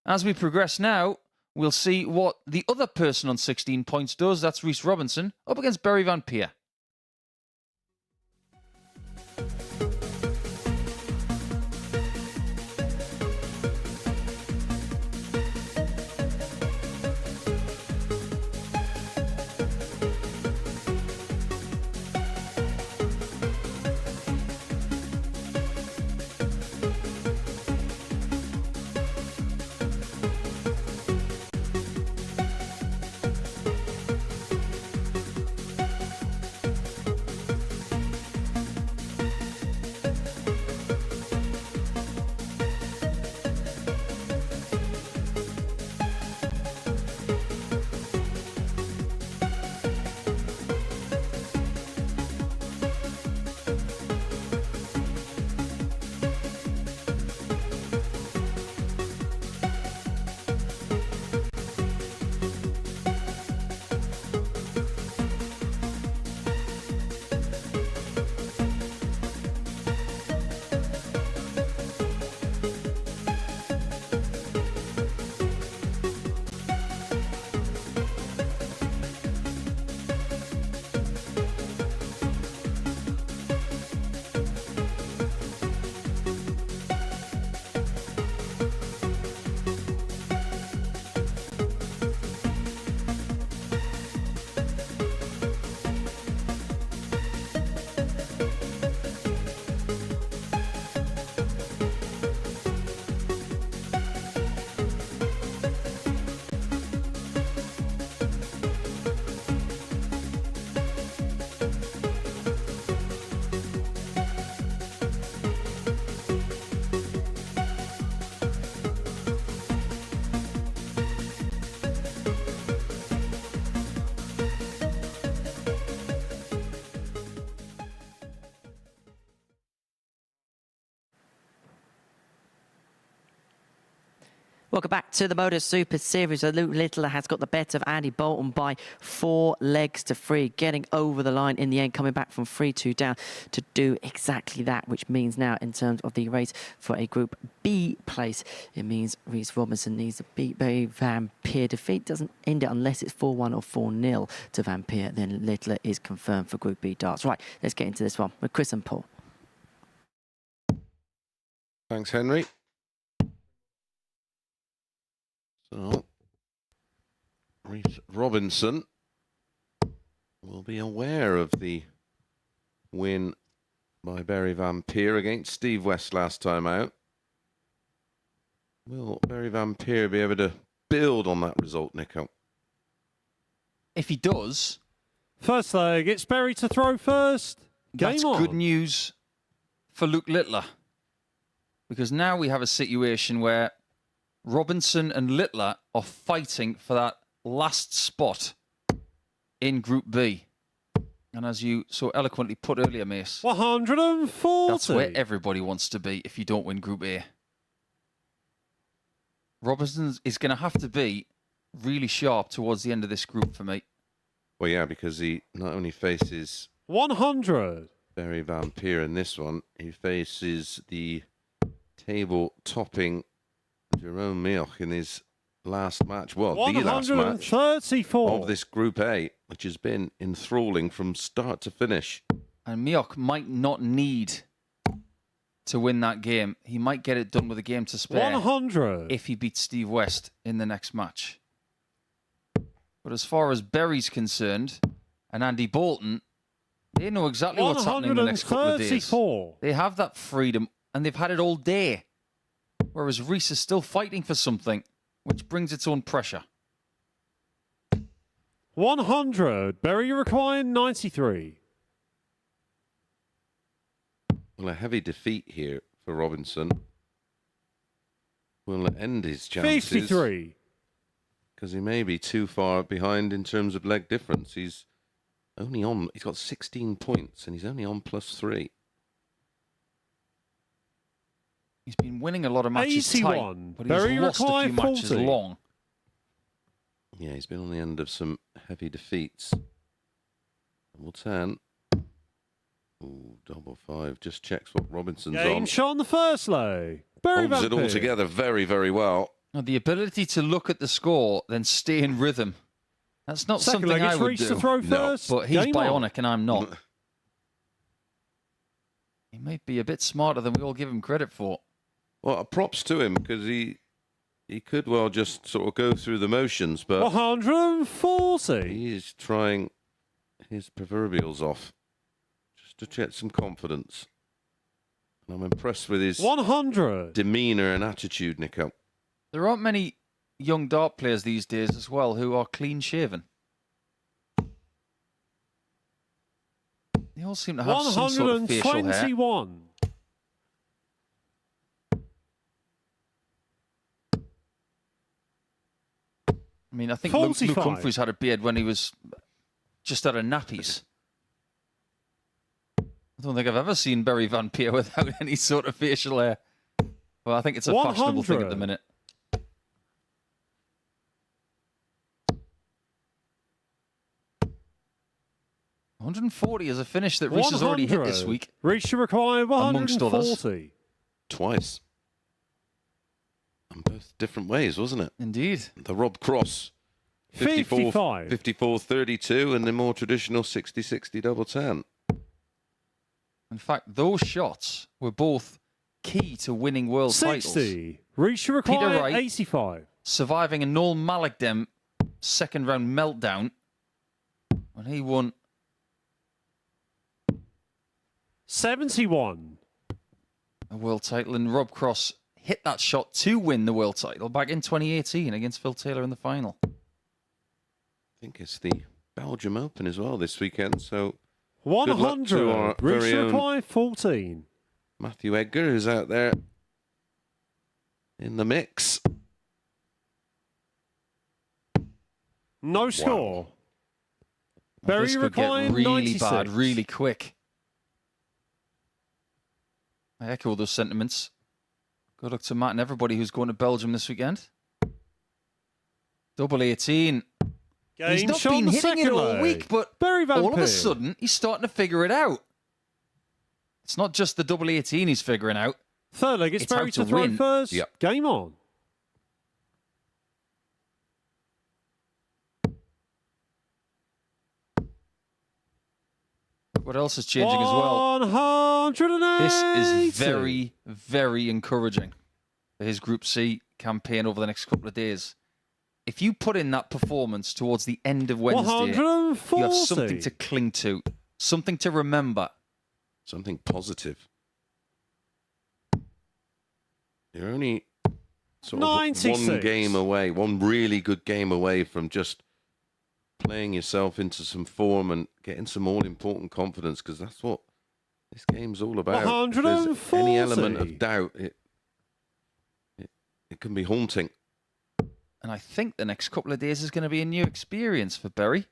As we progress now, we'll see what the other person on 16 points does. That's Rhys Robinson up against Barry Van Peer. Welcome back to the MODUS Super Series. Luke Littler has got the better of Andy Bolton by 4 legs to 3, getting over the line in the end, coming back from 3-2 down to do exactly that, which means now in terms of the race for a Group B place, it means Rhys Robinson needs to beat Barry Van Peer. Defeat doesn't end it unless it's 4-1 or 4-0 to Van Peer. Then Littler is confirmed for Group B darts. Right, let's get into this one with Chris and Paul. Thanks, Henry. So, Rhys Robinson will be aware of the win by Barry Van Peer against Steve West last time out. Will Barry Van Peer be able to build on that result, Nico? If he does, First leg, it's Barry to throw first. Game that's on. good news for Luke Littler. Because now we have a situation where Robinson and Littler are fighting for that last spot in Group B. And as you so eloquently put earlier, Mace, 140. that's where everybody wants to be if you don't win Group A. Robinson is going to have to be really sharp towards the end of this group for me. Well, yeah, because he not only faces 100. Barry Van Peer in this one, he faces the table-topping Jerome Mioch in his last match. Well, the last match 134. of this Group A, which has been enthralling from start to finish. And Mioch might not need to win that game. He might get it done with a game to spare 100. if he beats Steve West in the next match. But as far as Berry's concerned, and Andy Bolton, they know exactly what's happening in the next couple of days. 134. They have that freedom, and they've had it all day. Whereas Reese is still fighting for something, which brings its own pressure. 100. Berry requiring 93. Well, a heavy defeat here for Robinson will end his chances. 53. Because he may be too far behind in terms of leg difference. He's got 16 points and he's only on +3. He's been winning a lot of matches 81. tight, but Very he's lost a few required matches 40. long. Yeah, he's been on the end of some heavy defeats. Double 10. Ooh, double 5. Just checks what Robinson's Game on. shot on the first leg. Berry Holds it all together very, very well. Now, the ability to look at the score, then stay in rhythm. That's not Second something leg, I it's would reached do. to throw No, first. But he's Game on. bionic and I'm not. He might be a bit smarter than we all give him credit for. Well, props to him because he could well just sort of go through the motions, but 140. he's trying his proverbials off just to get some confidence. And I'm impressed with his 100. demeanour and attitude, Nico. There aren't many young dart players these days as well who are clean shaven. They all seem to have some sort of facial hair. 121. I mean, I think Luke 45. Humphreys had a beard when he was just out of nappies. I don't think I've ever seen Barry Van Peer without any sort of facial hair. Well, I think it's a fashionable thing at the 100. minute. $140 is a finish that Reese has already hit this 100. week. Reach to require Amongst others. 140. Twice. And both different ways, wasn't it? Indeed. The Rob Cross. 55. 54-32 and the more traditional 60-60 double 10. In fact, those shots were both key to winning world 60. titles. Reach to require Wright. 85. Surviving a Noel Malikdem second round meltdown when he won 71. a world title, and Rob Cross hit that shot to win the world title back in 2018 against Phil Taylor in the final. I think it's the Belgium Open as well this weekend, so luck to 100. our Reach very to own- require 14. Matthew Edgar is out there in the mix. No score. Well, Berry this could get requiring really 96. bad, really quick. I echo those sentiments. Good luck to Matt and everybody who's going to Belgium this weekend. Double 18. He's Game not shot on been the hitting it second all leg. week, but Berry Van all of Peer. a sudden, he's starting to figure it out. It's not just the double 18 he's figuring out. Third leg, it's It's how Berry to to throw win. first. Yep. Game on. What else is changing as well? 180. This is very, very encouraging for his Group C campaign over the next couple of days. If you put in that performance towards the end of Wednesday, 140. you have something to cling to, something to remember. Something positive. You're only sort of 96. one game away, one really good game away from just playing yourself into some form and getting some all-important confidence, because that's what this game's all about. If there's 140. any element of doubt, it can be haunting. And I think the next couple of days is going to be a new experience for Berry,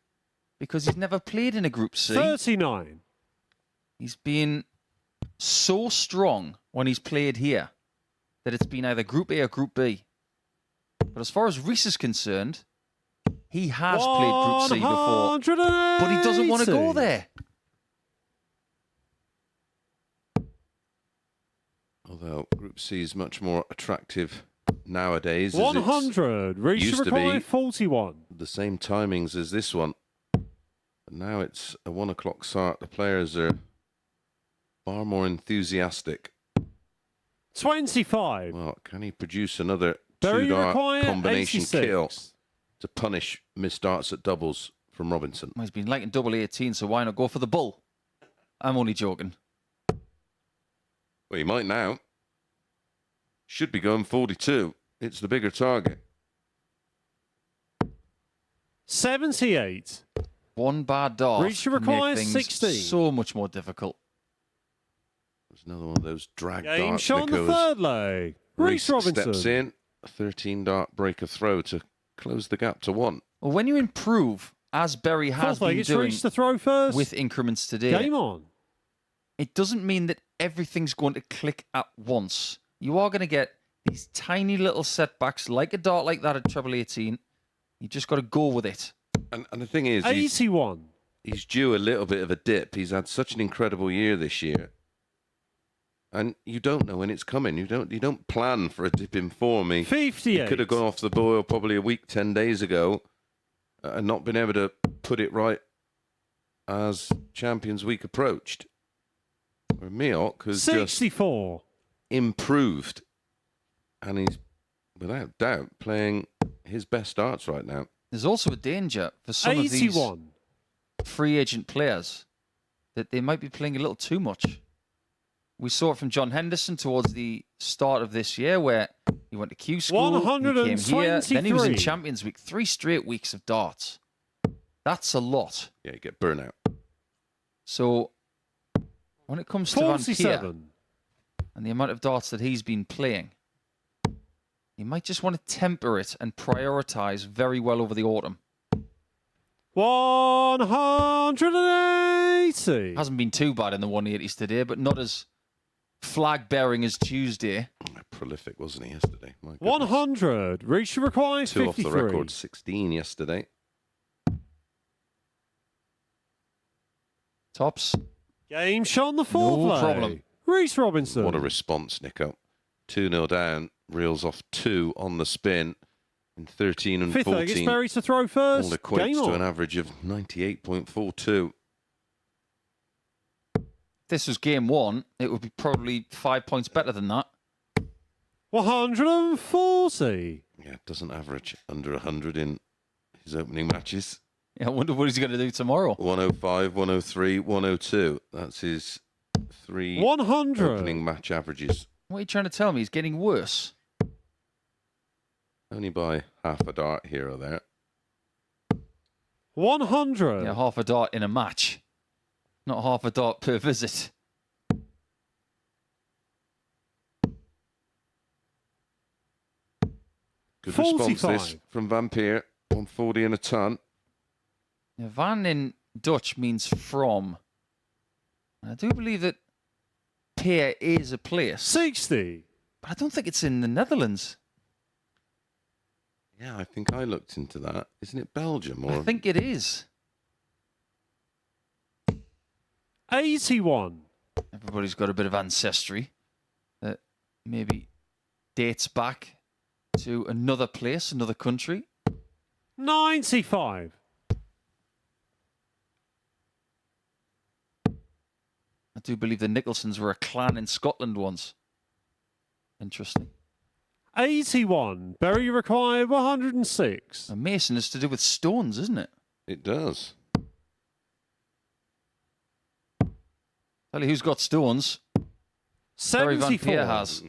because he's never played in a Group C. 39. He's been so strong when he's played here that it's been either Group A or Group B. But as far as Reese is concerned, he has played Group C before, but he doesn't want to go 180. there. Although Group C is much more attractive nowadays. As it's 100. Reach used to to be- require 41. the same timings as this one. But now it's a 1 o'clock start. The players are far more enthusiastic. 25. Well, can he produce another Berry two-dart require combination 86. kill to punish misstarts at doubles from Robinson. Well, he's been liking double 18, so why not go for the bull? I'm only joking. Well, he might now. Should be going 42. It's the bigger target. 78. One bad dart. Reach can make requires things 16. so much more difficult. There's another one of those drag Game darts. shot on the third leg. Reece Robinson. Steps in. A 13 dart breaker throw to close the gap to 1. Well, when you improve, as Berry has Fourth leg, been it's doing Reece to throw first. with increments today, Game on. it doesn't mean that everything's going to click at once. You are going to get these tiny little setbacks, like a dart like that at treble 18. You just got to go with it. And the thing is, 81. he's due a little bit of a dip. He's had such an incredible year this year. And you don't know when it's coming. You don't plan for a dip in form. He 58. could have gone off the boil probably a week, 10 days ago and not been able to put it right as Champions Week approached. Where Miok has 64. just improved. And he's, without doubt, playing his best darts right now. There's also a danger for some 81. of these free agent players that they might be playing a little too much. We saw it from John Henderson towards the start of this year, where he went to Q school, he came here, then he was in 123. Champions Week, 3 straight weeks of darts. That's a lot. Yeah, you get burnout. So when it comes to Van Peer 47. and the amount of darts that he's been playing, you might just want to temper it and prioritise very well over the autumn. 180. Hasn't been too bad in the 180s today, but not as flag-bearing as Tuesday. Prolific, wasn't he, yesterday? My goodness. 100. Reach requires 2 off 53. the record, 16 yesterday. Tops. Game shot on the fourth No leg. problem. Reece Robinson. What a response, Nico. 2-0 down, reels off 2 on the spin in 13 and Fifth leg, 14. it's Berry to throw first. All equates Game to on. an average of 98.42. If this was game 1, it would be probably 5 points better than that. 140. Yeah, doesn't average under 100 in his opening matches. Yeah, I wonder what he's going to do tomorrow. 105, 103, 102. That's his 3 100. opening match averages. What are you trying to tell me? He's getting worse. Only by half a dart here or there. 100. Yeah, half a dart in a match. Not half a dart per visit. Good response 45. this from Van Peer. 140 and a ton. Now, van in Dutch means from. And I do believe that Peer is a place, 60. but I don't think it's in the Netherlands. Yeah, I think I looked into that. Isn't it Belgium? Or I think it is. 81. Everybody's got a bit of ancestry that maybe dates back to another place, another country. 95. I do believe the Nicholsons were a clan in Scotland once. Interesting. 81. Berry required 106. A mason is to do with stones, isn't it? it does. Tell you who's got stones. Barry Van 74. Peer has.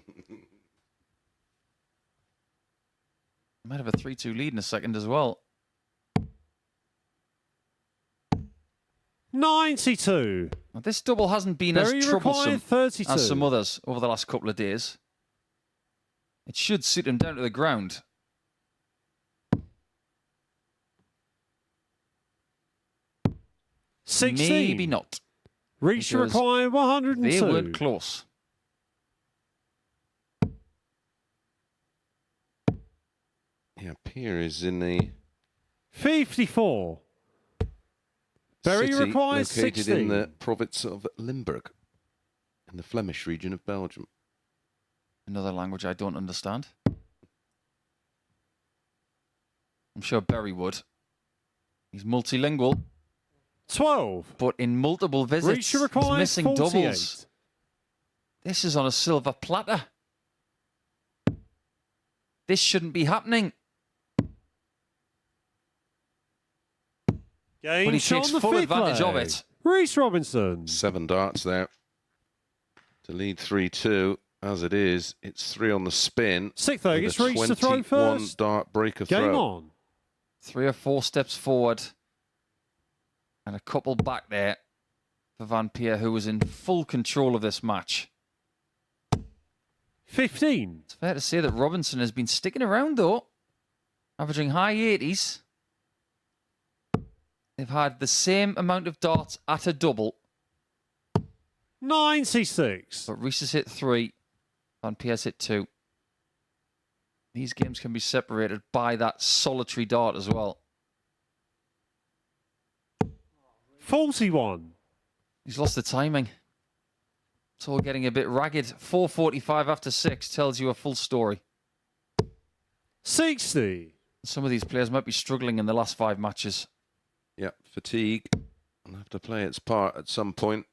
Might have a 3-2 lead in a second as well. 92. Now, this double hasn't been Berry as required troublesome 32. as some others over the last couple of days. It should suit him down to the ground. Maybe not. Reach because required 102. They weren't close. Yeah, Peer is in the 54. Berry city requires located 60. in the province of Limburg, in the Flemish region of Belgium. Another language I don't understand. I'm sure Berry would. He's multilingual, 12. but in multiple visits, Reach he's required missing 48. doubles. This is on a silver platter. This shouldn't be happening. Game But he shot takes on the full fifth advantage of leg. it. Reece Robinson. 7 darts there to lead 3-2. As it is, it's 3 on the spin. Sixth leg, with it's a Reece to throw 21 first. dart breaker Game throw. on. 3 or 4 steps forward. And a couple back there for Van Peer, who was in full control of this match. 15. It's fair to say that Robinson has been sticking around, though. Averaging high 80s. They've had the same amount of darts at a double. 96. But Reece has hit 3. Van Peer's hit 2. These games can be separated by that solitary dart as well. 41. He's lost the timing. It's all getting a bit ragged. 4:45 after 6 tells you a full story. 60. Some of these players might be struggling in the last 5 matches. Yeah, fatigue will have to play its part at some point.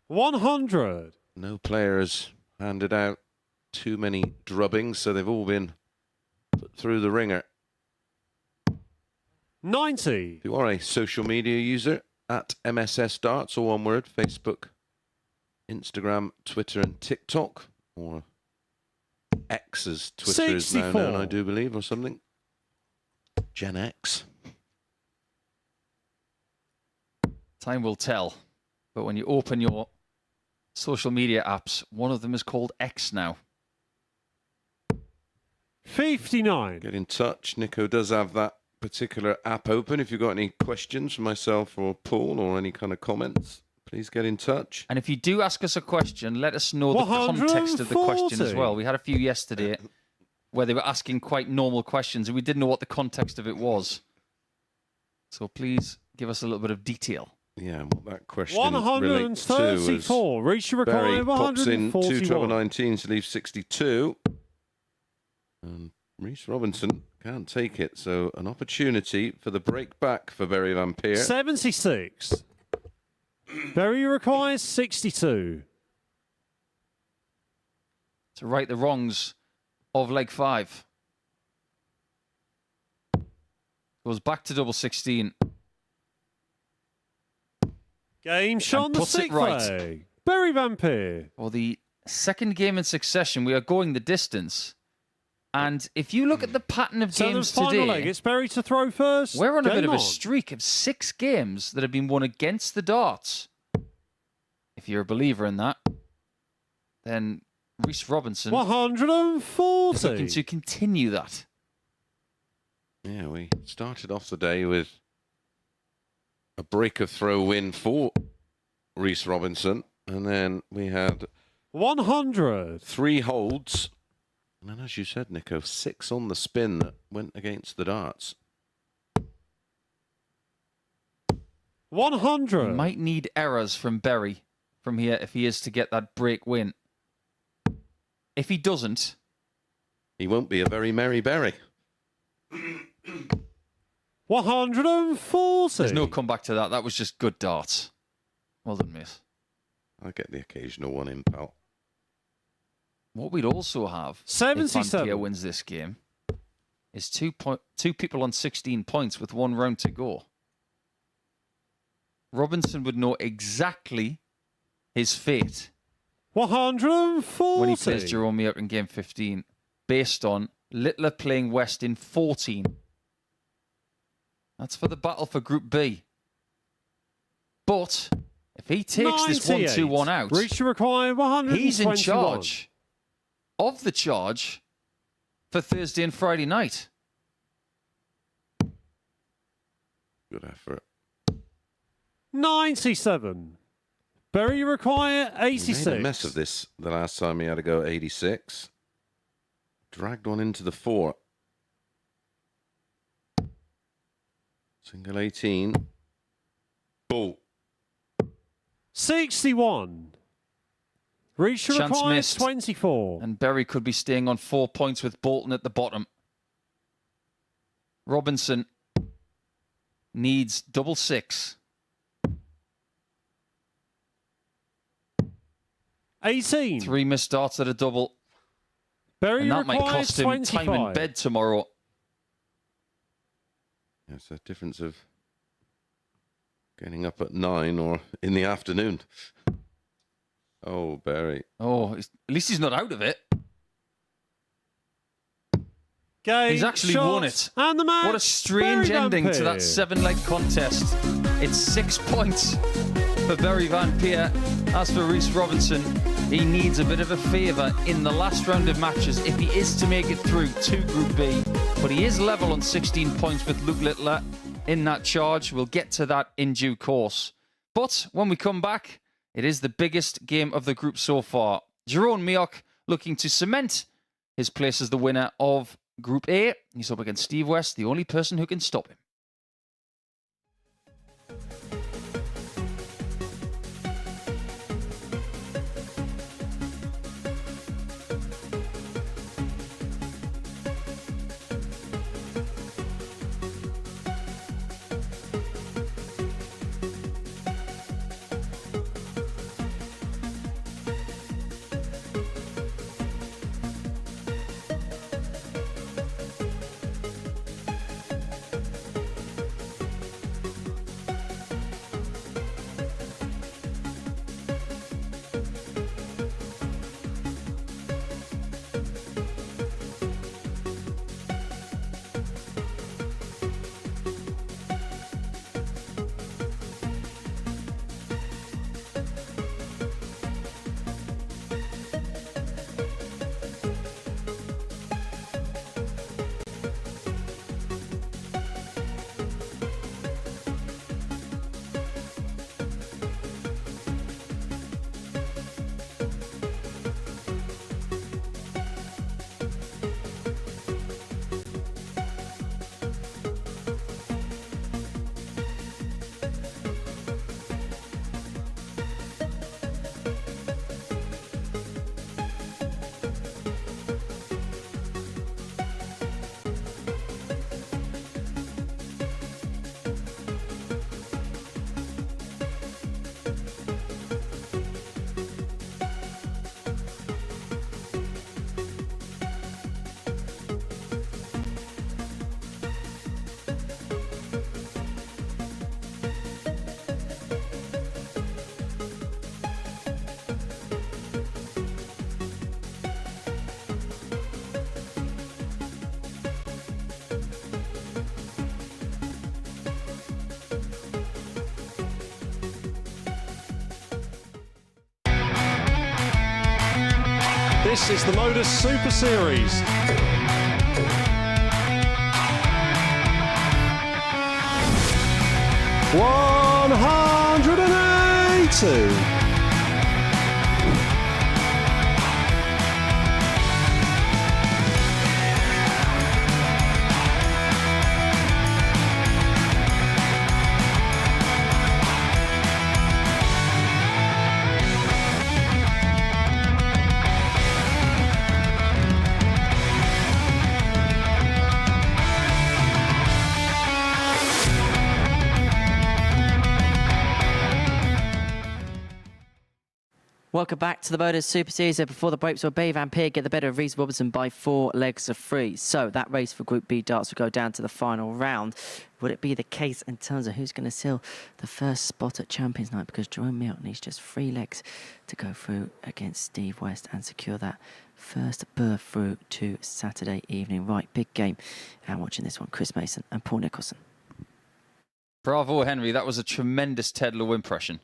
100. No player has handed out too many drubbings, so they've all been put through the ringer. 90. If you are a social media user, at MSS Darts, all one word, Facebook, Instagram, Twitter and TikTok, or X as Twitter is now 64. known, I do believe, or something. Gen X. Time will tell. But when you open your social media apps, one of them is called X now. 59. Get in touch. Nico does have that particular app open. If you've got any questions for myself or Paul or any kind of comments, please get in touch. And if you do ask us a question, let us know the context of the question as 140. well. We had a few yesterday where they were asking quite normal questions and we didn't know what the context of it was. So please give us a little bit of detail. Yeah, and what that question relates to is 134. Reach your Barry required pops in 2 treble 141. 19s to leave 62. And Reece Robinson can't take it. So an opportunity for the break back for Barry Van Peer. 76. Berry requires 62. To right the wrongs of leg 5. Goes back to double 16. Game shot on the puts it sixth right. leg. Berry Van Peer. For the second game in succession, we are going the distance. And if you look at the pattern of So the games final leg, today, it's Berry to throw first. we're on a bit Game of a on. streak of 6 games that have been won against the darts. If you're a believer in that, then Reece Robinson is looking 140. to continue that. Yeah, we started off the day with a breaker throw win for Reece Robinson. And then we had 100. 3 holds. And then, as you said, Nico, 6 on the spin that went against the darts. 100. He might need errors from Berry from here if he is to get that break win. If he doesn't, He won't be a very merry berry. 140. there's no comeback to that. That was just good darts. Well done, miss. I get the occasional one in, pal. What we'd also have if 77. Van Peer wins this game is two people on 16 points with 1 round to go. Robinson would know exactly his fate 140. when he plays Jerome out in game 15 based on Littler playing West in 14. That's for the battle for Group B. But if he takes this 1-2-1 out, Reach to require 121. he's in charge of the charge for Thursday and Friday night. Good effort. 97. Berry require He 86. made a mess of this the last time he had to go 86. Dragged one into the 4. Single 18. Bull. 61. Reach to Chance require missed. 24. And Berry could be staying on 4 points with Bolton at the bottom. Robinson needs double 6. 18. 3 missed darts at a double. Berry And that might requires cost him 25. time in bed tomorrow. It's a difference of getting up at 9 or in the afternoon. Oh, Barry. Oh, at least he's not out of it. Game, He's actually shot, won it. And the match. What a strange Barry ending Van to that Peer. 7-leg contest. It's 6 points for Barry Van Peer. As for Rhys Robinson, he needs a bit of a favour in the last round of matches if he is to make it through to Group B. But he is level on 16 points with Luke Littler in that charge. We'll get to that in due course. But when we come back, it is the biggest game of the group so far. Jeroen Mioch looking to cement his place as the winner of Group A. He's up against Steve West, the only person who can stop him. This is the MODUS Super Series. $180. Welcome back to the MODUS Super Series. So before the break, saw Barry Van Peer get the better of Rhys Robinson by 4 legs to 3. So that race for Group B darts will go down to the final round. Would it be the case in terms of who's going to seal the first spot at Champions Night? Because Jeroen Mioch needs just 3 legs to go through against Steve West and secure that first berth through to Saturday evening. Right, big game. And watching this one, Chris Mason and Paul Nicholson. Bravo, Henry. That was a tremendous Ted Lowe impression.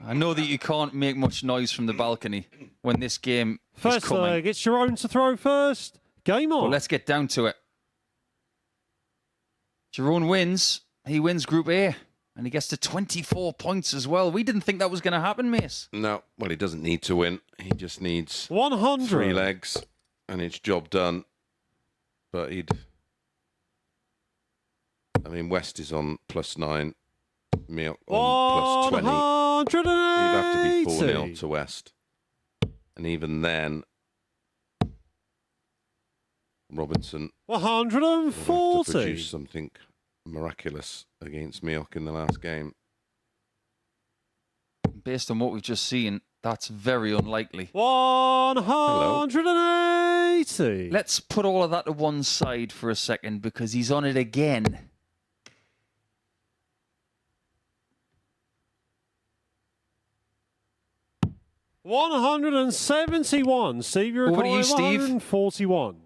I know that you can't make much noise from the balcony when this game First is coming. leg, it's Jeroen to throw first. Game on. Well, let's get down to it. Jeroen wins. He wins Group A. And he gets to 24 points as well. We didn't think that was going to happen, Mace. No, well, he doesn't need to win. He just needs 100. 3 legs and it's job done. But I mean, West is on +9. Mioch on +20. 180. He'd have to be 4-0 to West. And even then, Robinson will have to 140. produce something miraculous against Mioch in the last game. Based on what we've just seen, that's very unlikely. 180. Let's put all of that to one side for a second because he's on it again. 171. Steve, you Over to you, require Steve. 141.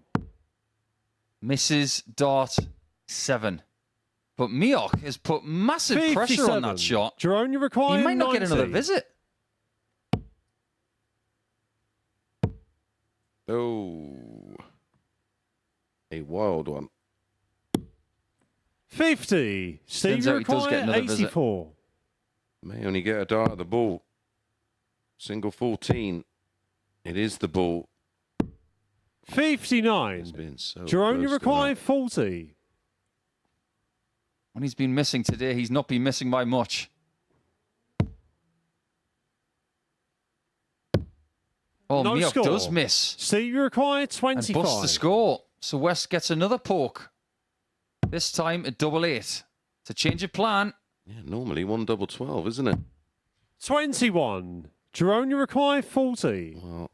Misses dart 7. But Miok has put massive pressure on 57. that shot. Jerome, you require He might not get 90. another visit. Oh, a wild one. 50. Steve, Turns you out he does get require another visit. 84. May only get a dart at the ball. Single 14. It is the ball. 59. It's been so Jerome, you close to require that. 40. When he's been missing today, he's not been missing by much. Oh, No Miok score. does miss. Steve, you require And 25. busts the score. So West gets another poke. This time at double 8. It's a change of plan. Yeah, normally 1 double 12, isn't it? 21. Jerome, you require 40. Well,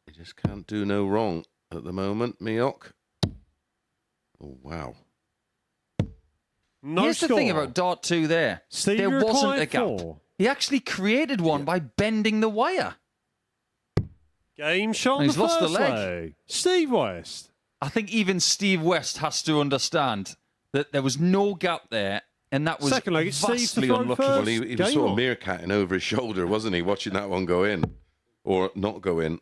you just can't do no wrong at the moment, Miok. Oh, wow. No Here's score. the thing about dart 2 there. Steve, There you wasn't require a gap. 4. He actually created one by bending the wire. Game shot on And the he's lost the first leg. leg. Steve West. I think even Steve West has to understand that there was no gap there, and that was Second leg, it's Steve to vastly throw unlucky. first. Well, he was Game sort on. of meerkatting over his shoulder, wasn't he, watching that one go in or not go in.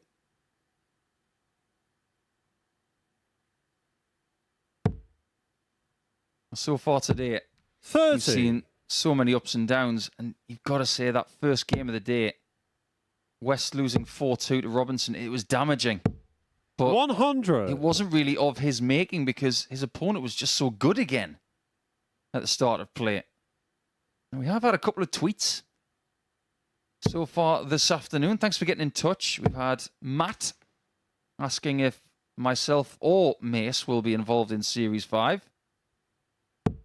So far today, 30. you've seen so many ups and downs, and you've got to say that first game of the day, West losing 4-2 to Robinson, it was damaging. But 100. it wasn't really of his making because his opponent was just so good again at the start of play. And we have had a couple of tweets so far this afternoon. Thanks for getting in touch. We've had Matt asking if myself or Mace will be involved in Series 5.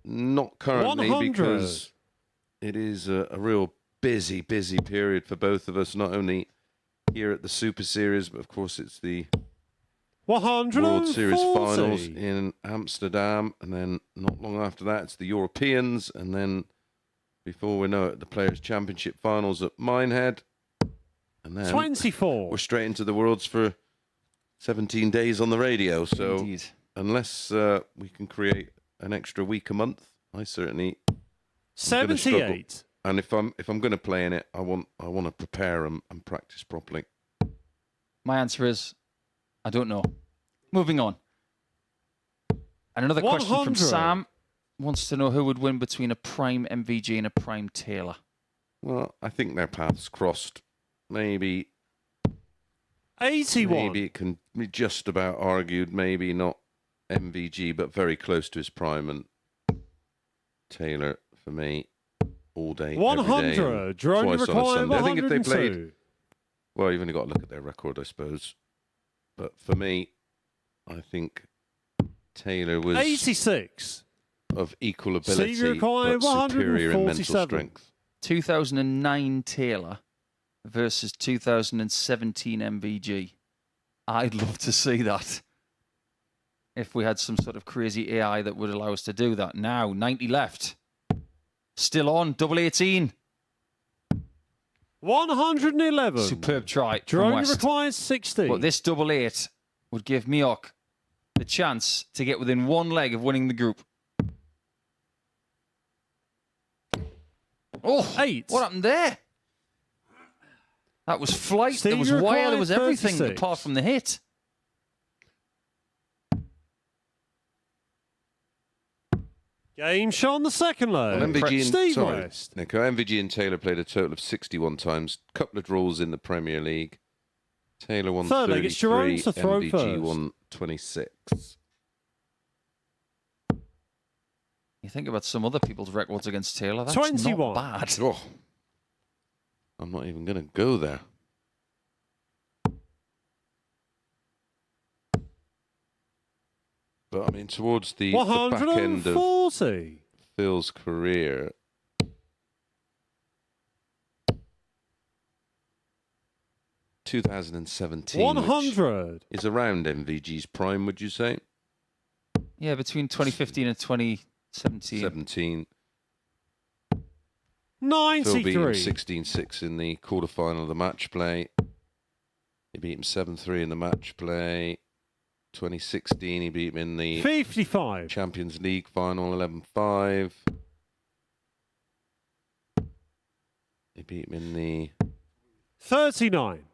Not currently 100. because it is a real busy period for both of us, not only here at the Super Series, but of course it's the 140. World Series finals in Amsterdam, and then not long after that it's the Europeans, and then before we know it, the Players' Championship finals at Minehead, and then 24. we're straight into the Worlds for 17 days on the radio. So Indeed. unless we can create an extra week a month, I certainly am gonna struggle. 78. And if I'm going to play in it, I want to prepare and practice properly. My answer is, I don't know. Moving on. And another question from 100. Sam. Wants to know who would win between a prime MVG and a prime Taylor. Well, I think their paths crossed. Maybe 81. Maybe it can be just about argued. Maybe not MVG, but very close to his prime. And Taylor, for me, all day, every day, 100. and Jerome, you twice on a require Sunday. I think if they 102. played, well, you've only got to look at their record, I suppose. But for me, I think Taylor was 86. of equal Steve, ability, you require but superior in mental 147. strength. 2009 Taylor versus 2017 MVG. I'd love to see that. If we had some sort of crazy AI that would allow us to do that. Now, 90 left. Still on, double 18. 111. Superb try from Jerome, you West. requires 60. But this double 8 would give Miok the chance to get within one leg of winning the group. Oh, 8. what happened there? That was flight, Steve, there was you wire, require there was everything 36. apart from the hit. Game shot on the second leg. Well, MVG and, Steve sorry, West. Nico, MVG and Taylor played a total of 61 times. Couple of draws in the Premier League. Taylor won Third leg, 33, it's Jerome to throw MVG first. won 26. You think about some other people's records against Taylor, that's 21. not bad. Oh, I'm not even going to go there. But I mean, towards the back end of 140. Phil's career, (2017) 100. is around MVG's prime, would you say? Yeah, between 2015 and 2017. 17. Phil beat him 93. 16-6 in the quarterfinal of the match play. He beat him 7-3 in the match play. 2016, he beat him in the 55. Champions League final, 11-5. He beat him in the 39.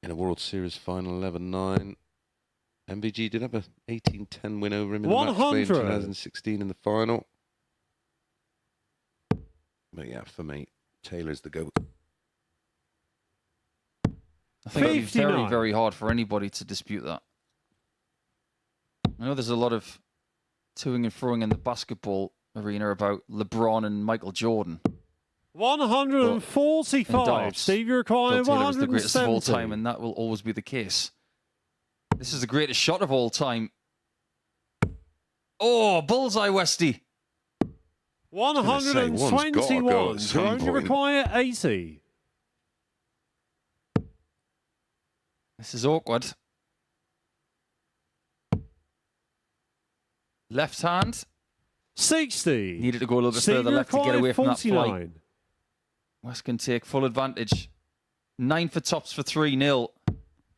in a World Series final, 11-9. MVG did have an 18-10 win over him in the match play in 100. 2016 in the final. But yeah, for me, Taylor's the GOAT. I think it'd be very, 59. very hard for anybody to dispute that. I know there's a lot of toing and froing in the basketball arena about LeBron and Michael Jordan. 145. doubts, Steve, you require Phil Taylor is the greatest of all 170. time, and that will always be the case. This is the greatest shot of all time. Oh, bullseye, Westy. 121. at some Jerome, you point. require 80. This is awkward. Left hand. 60. Needed to go a little bit Steve, further you left to get require away from that flight. 49. West can take full advantage. 9 for tops for 3-0.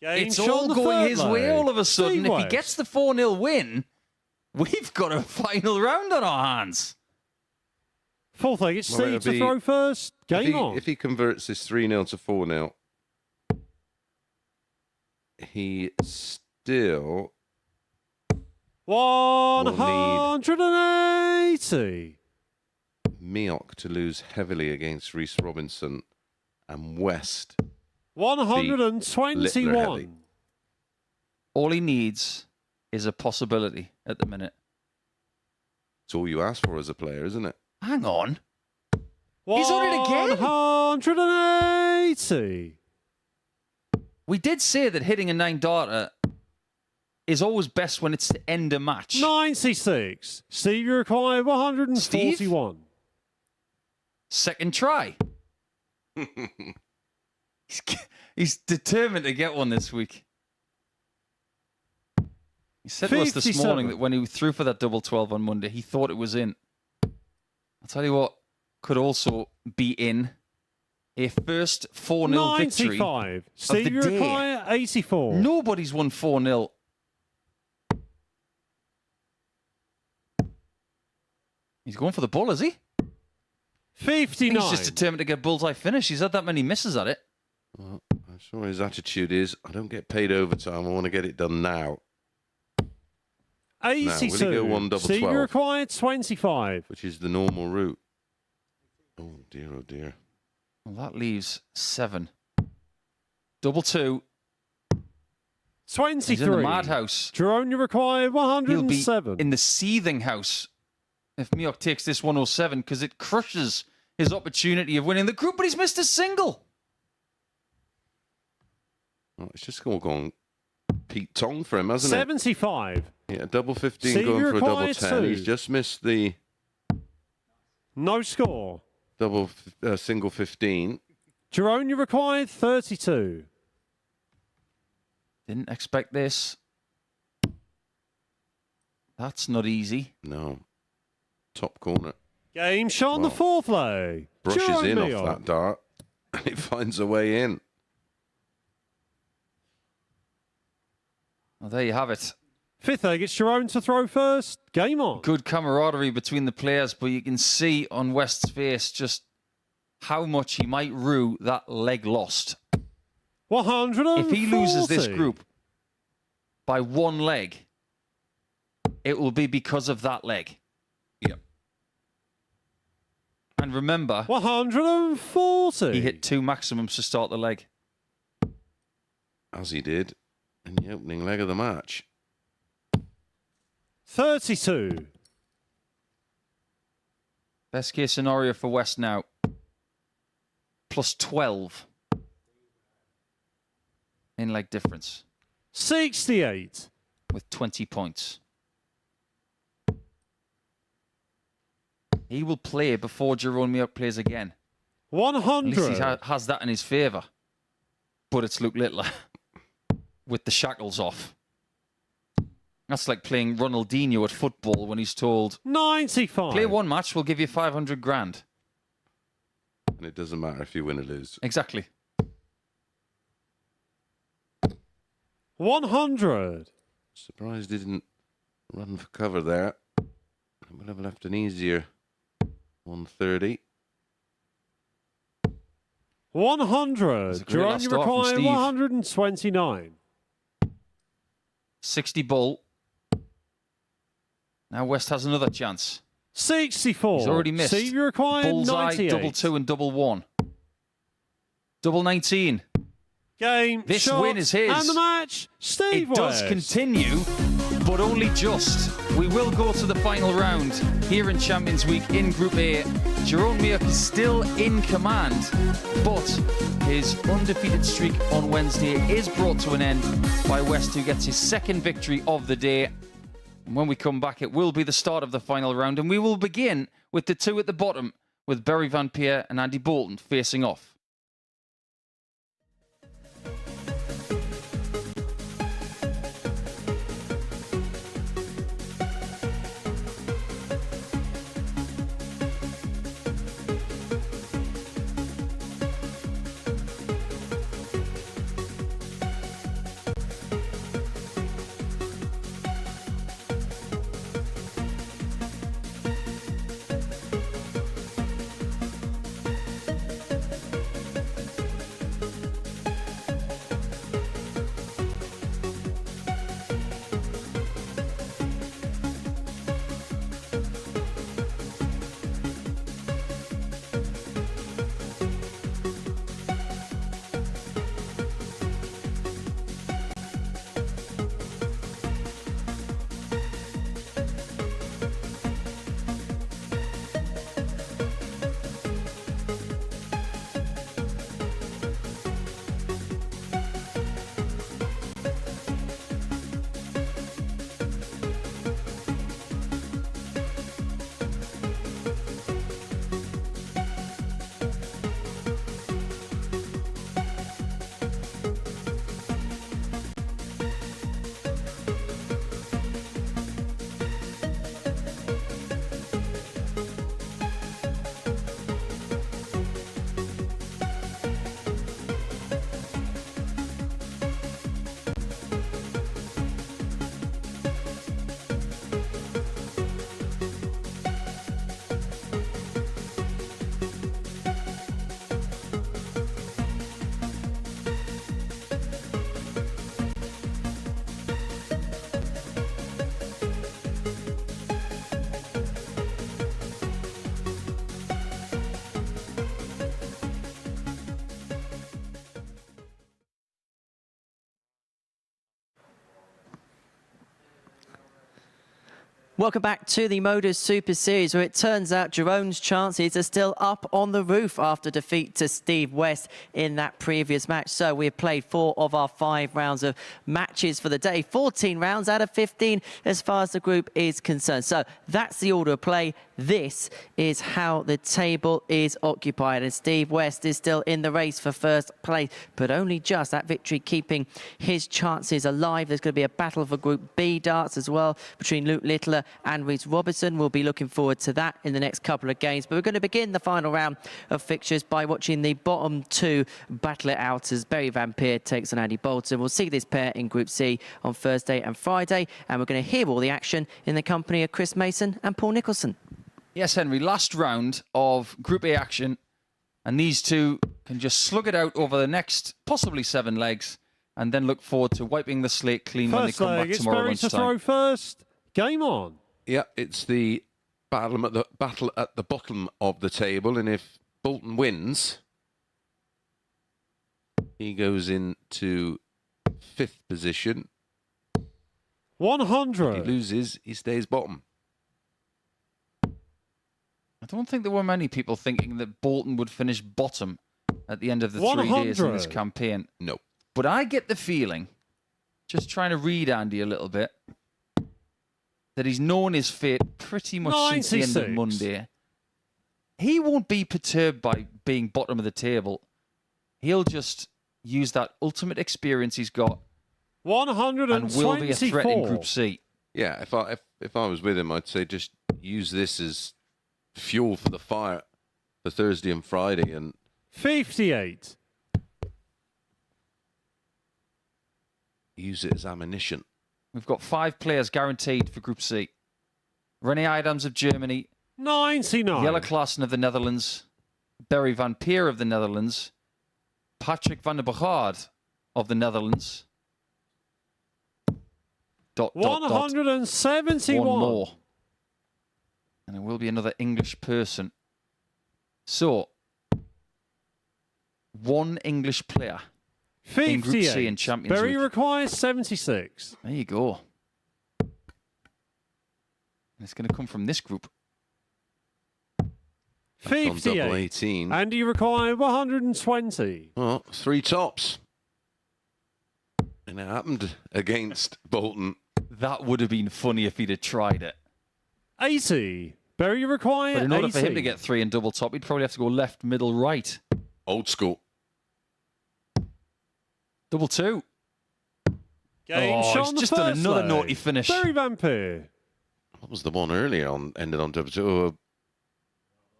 Game It's shot all on the going third his leg. way all of a sudden. Steve If he West. gets the 4-0 win, we've got a final round on our hands. Fourth leg, it's Well, Steve it'll to be- throw first. Game on. If he converts this 3-0 to 4-0, he still 180. Mioch to lose heavily against Reese Robinson and West. heavy. 121. All he needs is a possibility at the minute. It's all you ask for as a player, isn't it? Hang on. He's on it again? 180. We did say that hitting a 9-darter is always best when it's to end a match. 96. Steve, you require 141. Second try. He's determined to get one this week. He said to us this 57. morning that when he threw for that double 12 on Monday, he thought it was in. I'll tell you what could also be in. A first 4-0 victory 95. of Steve, the you day. require 84. Nobody's won 4-0. He's going for the ball, is he? 59. He's just determined to get bullseye finish. He's had that many misses at it. Well, I'm sure his attitude is, I don't get paid overtime. I want to get it done now, 82. will he go one double Steve, 12? you require 25. which is the normal route. Oh, dear, oh, dear. Well, that leaves 7. Double 2. 23. He's in the madhouse. Jerome, you require He'll be 107. in the seething house if Mioch takes this 107 because it crushes his opportunity of winning the group, but he's missed a single. Well, it's just all gone Pete Tong for him, hasn't it? 75. Yeah, double 15 Steve, going you for a double require 10. 2. He's just missed the No score. double single 15. Jerome, you require 32. Didn't expect this. That's not easy. No. Top corner. Game shot on the Well, fourth leg. Brushes Jerome in Mioch. off that dart. And it finds a way in. Well, there you have it. Fifth leg, it's Jerome to throw first. Game on. Good camaraderie between the players, but you can see on West's face just how much he might rue that leg lost. 140. If he loses this group by 1 leg, it will be because of that leg. Yep. And remember, 140. he hit 2 maximums to start the leg. As he did in the opening leg of the match. 32. Best case scenario for West now. Plus 12 in leg difference 68. with 20 points. He will play before Jerome Mioch plays again. At least 100. he has that in his favour. But it's Luke Littler with the shackles off. That's like playing Ronaldinho at football when he's told, 95. play one match, we'll give you 500 grand. And it doesn't matter if you win or lose. Exactly. 100. Surprised he didn't run for cover there. I would have left an easier 130. 100. great Jerome, last you start from require Steve. 129. 60 ball. Now West has another chance. 64. He's already missed. Steve, you require Bullseye, 98. double 2 and double 1. Double 19. Game, This shot, win is his. and the match, Steve It does West. continue, but only just. We will go to the final round here in Champions Week in Group A. Jerome Meok is still in command, but his undefeated streak on Wednesday is brought to an end by West, who gets his second victory of the day. And when we come back, it will be the start of the final round, and we will begin with the two at the bottom, with Barry Van Peer and Andy Bolton facing off. Welcome back to the MODUS Super Series, where it turns out Jerome's chances are still up on the roof after defeat to Steve West in that previous match. So we've played 4 of our 5 rounds of matches for the day. 14 rounds out of 15 as far as the group is concerned. So that's the order of play. This is how the table is occupied. And Steve West is still in the race for first place, but only just. That victory keeping his chances alive. There's going to be a battle for Group B darts as well between Luke Littler and Reece Robertson. We'll be looking forward to that in the next couple of games. But we're going to begin the final round of fixtures by watching the bottom 2 battle it out as Barry Van Peer takes on Andy Bolton. We'll see this pair in Group C on Thursday and Friday, and we're going to hear all the action in the company of Chris Mason and Paul Nicholson. Yes, Henry, last round of Group A action, and these two can just slug it out over the next possibly 7 legs and then look forward to wiping the slate clean when they First come leg, back it's tomorrow Barry to lunchtime. throw first. Game on. Yeah, it's the battle at the bottom of the table, and if Bolton wins, he goes into 5th position. 100. If he loses, he stays bottom. I don't think there were many people thinking that Bolton would finish bottom at the end of the 3 days in this 100. campaign. No. But I get the feeling, just trying to read Andy a little bit, that he's known his fate pretty much since the end of 96. Monday. He won't be perturbed by being bottom of the table. He'll just use that ultimate experience he's got 124. and will be a threat in Group C. Yeah, if I was with him, I'd say just use this as fuel for the fire for Thursday and Friday, and 58. use it as ammunition. We've got 5 players guaranteed for Group C. Rene Adams of Germany, 99. Jelle Klaassen of the Netherlands, Barry van Peer of the Netherlands, Patrick van der Bogaard of the Netherlands. ... 171. One more. And there will be another English person. So, 1 English player in Group C 58. in Champions Berry League. requires 76. There you go. And it's going to come from this group. That's on double 58. 18. Andy required 120. Well, 3 tops. And it happened against Bolton. That would have been funny if he'd have tried it. 80. Berry required But in order 80. for him to get 3 in double top, he'd probably have to go left, middle, right. Old school. Double 2. Game shot he's on the just done first another leg. naughty finish. Berry Van Peer. What was the one earlier on? Ended on double 2.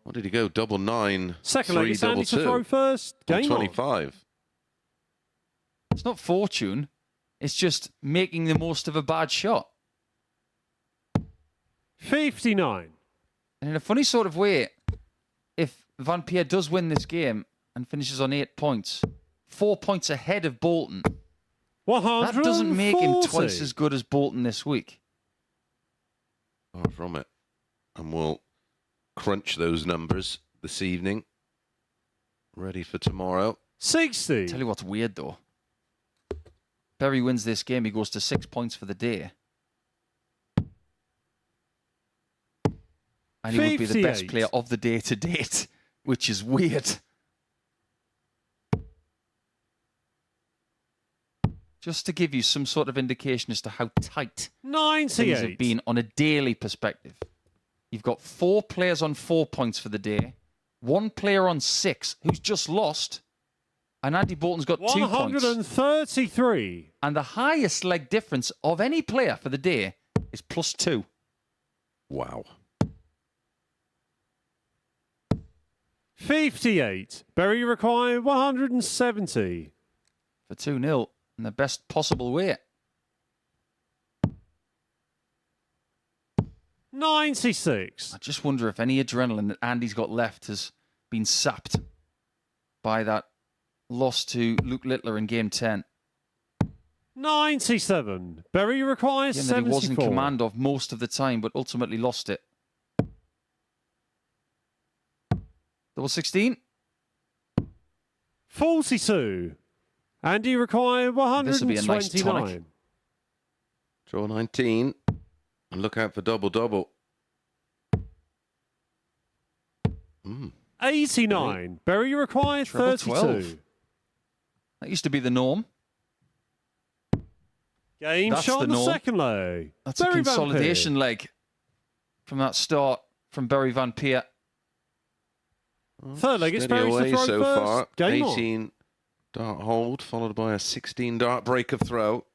What did he go? Double 9. Second leg, 3 it's Andy double to 2. throw first. On Game on. 25. It's not fortune. It's just making the most of a bad shot. 59. And in a funny sort of way, if Van Peer does win this game and finishes on 8 points, 4 points ahead of Bolton, 140. that doesn't make him twice as good as Bolton this week. Far from it. And we'll crunch those numbers this evening. Ready for tomorrow. 60. Tell you what's weird though. Berry wins this game, he goes to 6 points for the day. And he would be the best 58. player of the day to date, which is weird. Just to give you some sort of indication as to how tight things have 98. been on a daily perspective. You've got 4 players on 4 points for the day, 1 player on 6 who's just lost, and Andy Bolton's got 2 points. 133. And the highest leg difference of any player for the day is +2. Wow. 58. Berry required 170. For 2-0 in the best possible way. 96. I just wonder if any adrenaline that Andy's got left has been sapped by that loss to Luke Littler in game 10. 97. Berry requires Game that he 74. was in command of most of the time, but ultimately lost it. Double 16. 42. Andy required This would be a nice 129. tonic. Draw 19. And look out for double-double. 89. Berry required Treble 32. 12. That used to be the norm. Game That's shot the on the norm. second leg. That's Berry a Van consolidation leg from that start from Barry Van Peer. Peer. Third leg, it's Steady Berry's to away throw so first. far. Game on. 18 dart hold, followed by a 16 dart break of throw.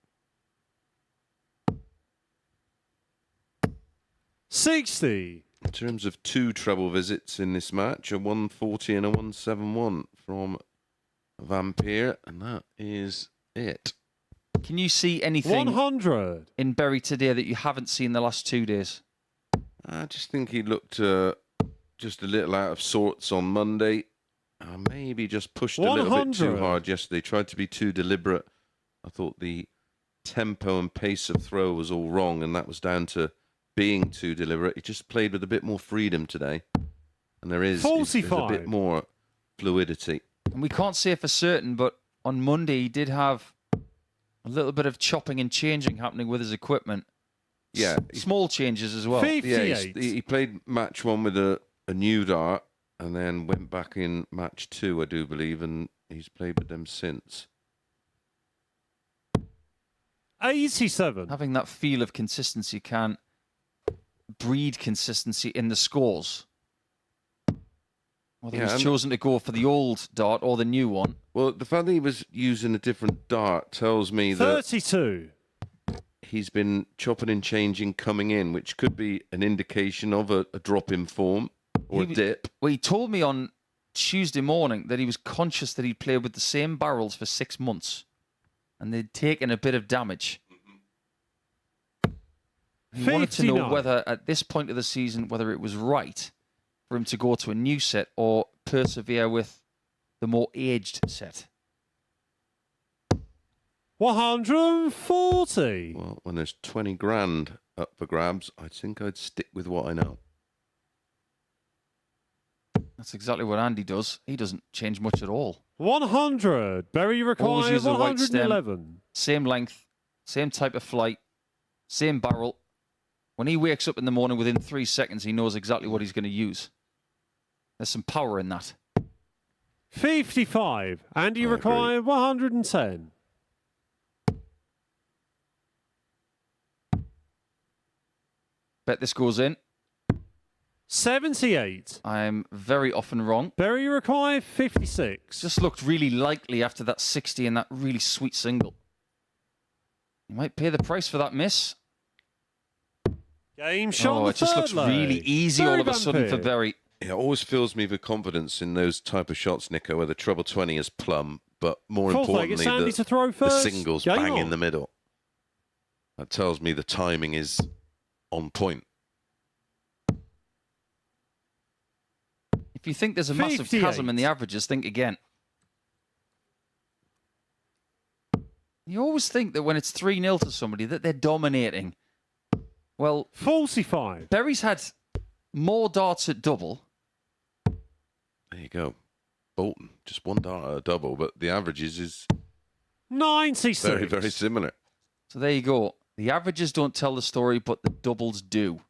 60. In terms of 2 treble visits in this match, a 140 and a 171 from Van Peer, and that is it. Can you see anything 100. in Berry today that you haven't seen the last 2 days? I just think he looked just a little out of sorts on Monday. Maybe just pushed a little bit too 100. hard yesterday. Tried to be too deliberate. I thought the tempo and pace of throw was all wrong, and that was down to being too deliberate. He just played with a bit more freedom today. And there's a 45. bit more fluidity. And we can't say for certain, but on Monday he did have a little bit of chopping and changing happening with his equipment. Yeah. Small changes as well. 58. Yeah, he played match 1 with a new dart and then went back in match 2, I do believe, and he's played with them since. 87. Having that feel of consistency can breed consistency in the scores. Whether Yeah, he's and- chosen to go for the old dart or the new one. Well, the fact that he was using a different dart tells me that 32. he's been chopping and changing coming in, which could be an indication of a drop in form or a dip. Well, he told me on Tuesday morning that he was conscious that he'd played with the same barrels for 6 months and they'd taken a bit of damage. He wanted to know whether, at this point of the season, whether it was right for him to go to a new set or persevere with the more aged set. 140. Well, when there's 20 grand up for grabs, I think I'd stick with what I know. That's exactly what Andy does. He doesn't change much at all. 100. Berry Always required use the white 111. stem, same length, same type of flight, same barrel. When he wakes up in the morning, within 3 seconds, he knows exactly what he's going to use. There's some power in that. 55. Andy I required 110. Bet this goes in. 78. I'm very often wrong. Berry required 56. Just looked really likely after that 60 and that really sweet single. You might pay the price for that miss. Game shot. Oh, it just looks really easy all of a sudden for Berry. It always fills me with confidence in those type of shots, Nico, where the treble 20 is plumb, but more importantly, the singles bang in the middle. That tells me the timing is on point. If you think there's a massive chasm in the averages, think again. You always think that when it's 3-0 to somebody that they're dominating. Well, 45. Berry's had more darts at double. There you go. Bolton, just one dart at a double, but the averages is 96. very, very similar. So there you go. The averages don't tell the story, but the doubles do.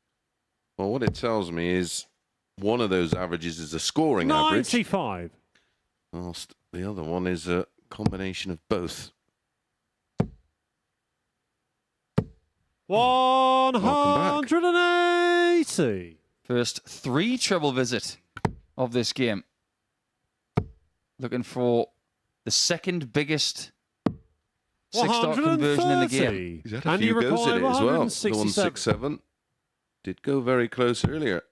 Well, what it tells me is one of those averages is a scoring average. 95. Whilst the other one is a combination of both. 180. First 3 treble visit of this game. Looking for the second biggest 6-dart conversion in the game. He's had a few goes at it as well. The 167 did go very close earlier.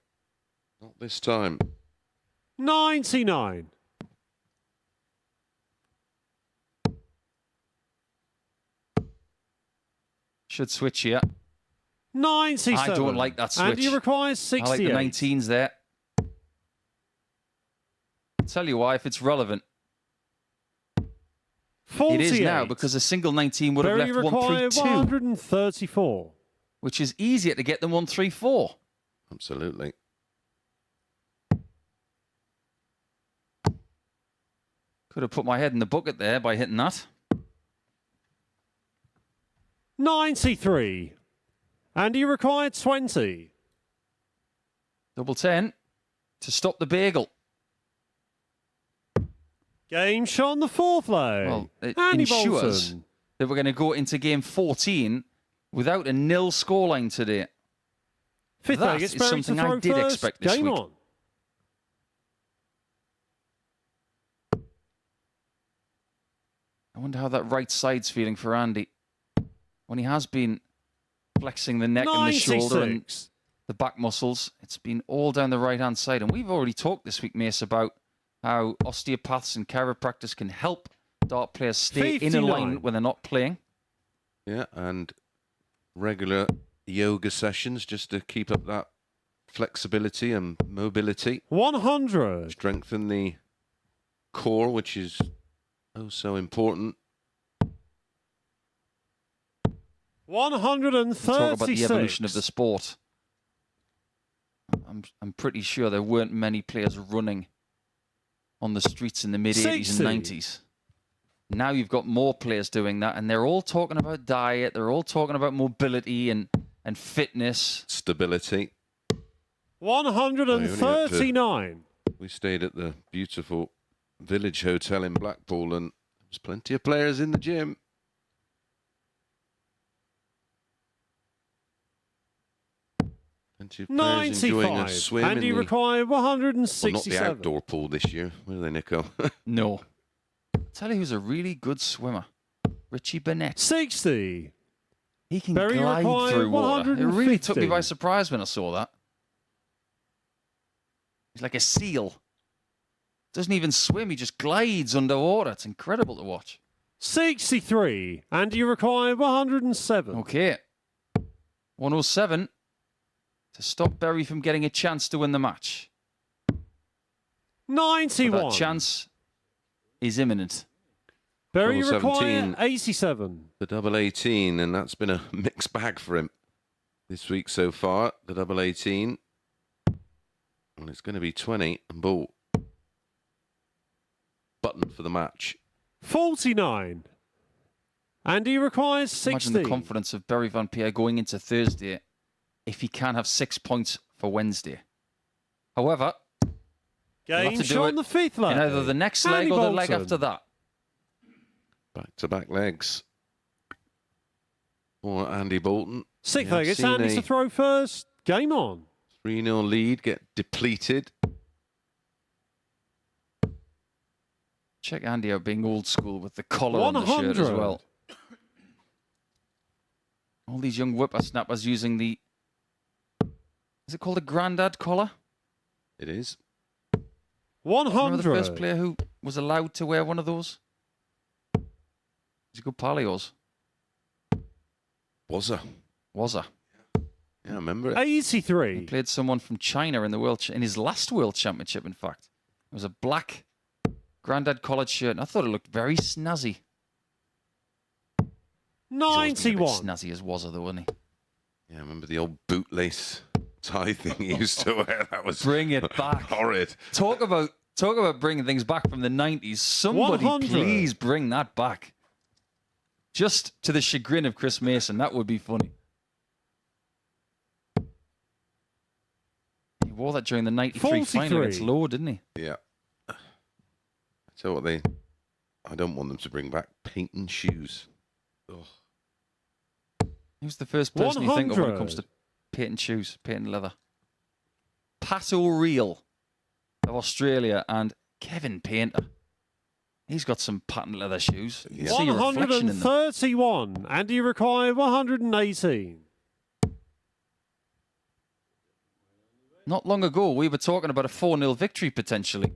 Not this time. 99. Should switch here. 97. I don't like that switch. And he requires 68. I like the 19s there. I'll tell you why, if it's relevant. 48. It is now, because a single 19 would have left 132. 134. Which is easier to get than 134. Absolutely. Could have put my head in the bucket there by hitting that. 93. And he required 20. Double 10 to stop the bagel. Game shot on the fourth leg. Well, it Andy ensures Bolton. that we're going to go into game 14 without a nil scoreline today. Fifth That leg, it's is Berry something to I throw did first. expect this Game week. on. I wonder how that right side's feeling for Andy. When he has been flexing the neck and the shoulder and 96. the back muscles, it's been all down the right-hand side. And we've already talked this week, Mace, about how osteopaths and chiropractors can help dart players stay 59. in alignment when they're not playing. Yeah, and regular yoga sessions just to keep up that flexibility and mobility. 100. Strengthen the core, which is oh so important. 136. Talk about the evolution of the sport. I'm pretty sure there weren't many players running on the streets in the mid-80s 60. and 90s. Now you've got more players doing that, and they're all talking about diet. They're all talking about mobility and fitness. Stability. 139. We stayed at the beautiful Village Hotel in Blackpool, and there was plenty of players in the gym. Plenty of players enjoying a 95. swim And he in the, required well, not 167. the outdoor pool this year, were they, Nico? No. I'll tell you who's a really good swimmer. Richie Burnett. 60. He can Very glide required, through water. It really took me 150. by surprise when I saw that. He's like a seal. Doesn't even swim, he just glides underwater. It's incredible to watch. 63. And you require 107. Okay. 107 to stop Berry from getting a chance to win the match. But 91. that chance is imminent. Very Double required 17. 87. The double 18, and that's been a mixed bag for him this week so far. The double 18. And it's going to be 20 and ball. Button for the match. 49. And he requires 60. Imagine the confidence of Berry Van Peer going into Thursday if he can have 6 points for Wednesday. However, he'll have Game to do shot it on the fifth leg. in either the next leg Andy or the leg Bolton. after that. Back-to-back legs for Andy Bolton. Sixth Yeah, leg. I've It's seen Andy a to throw first. Game on. 3-0 lead get depleted. Check Andy out being old school with the collar on the shirt as 100. well. All these young whippersnappers using the... Is it called a grandad collar? It is. 100. Remember the first player who was allowed to wear one of those? He's a good pal of yours. Was a. Was a. Yeah, I remember it. 83. He played someone from China in the in his last World Championship, in fact. It was a black grandad collared shirt, and I thought it looked very snazzy. He's always been a bit 91. snazzy as was, though, wasn't he? Yeah, I remember the old bootlace tie thing he used to wear. That was Bring it back. horrid. Talk about bringing things back from the 90s. Somebody 100. please bring that back. Just to the chagrin of Chris Mason. That would be funny. He wore that during the 93 final against 43. Lowe, didn't he? Yeah. So what I don't want them to bring back painting shoes. Ugh. Who's the first person you think of when it 100. comes to painting shoes, painting leather? Pat O'Reilly of Australia and Kevin Painter. He's got some patent leather shoes. You can see a reflection in them. 131. And you require 118. Not long ago, we were talking about a 4-0 victory potentially.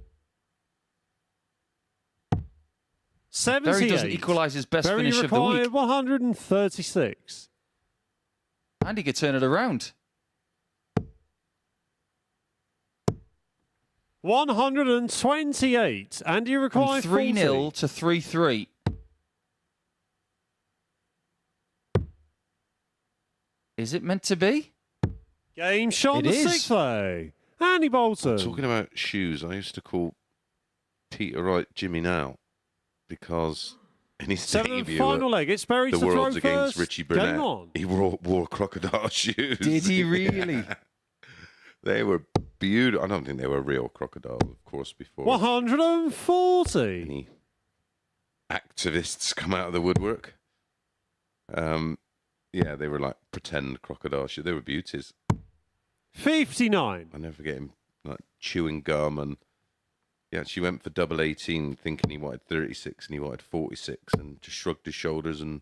78. Berry doesn't equalise his best Berry finish of the required week. 136. And he could turn it around. 128. And you From require 3-0 to 3-3. Is it meant to be? Game shot on It the is. sixth leg. Andy Bolton. Talking about shoes, I used to call Peter Wright Jimmy Now because in his Seventh and debut final at leg. It's Berry the to throw Worlds against first. Richie Game Burnett, on. he wore crocodile shoes. Did he really? They were beautiful. I don't think they were real crocodile, of course, before 140. any activists come out of the woodwork. Yeah, they were like pretend crocodile shoes. They were beauties. 59. I never forget him like chewing gum, and yeah, she went for double 18 thinking he wanted 36 and he wanted 46 and just shrugged his shoulders and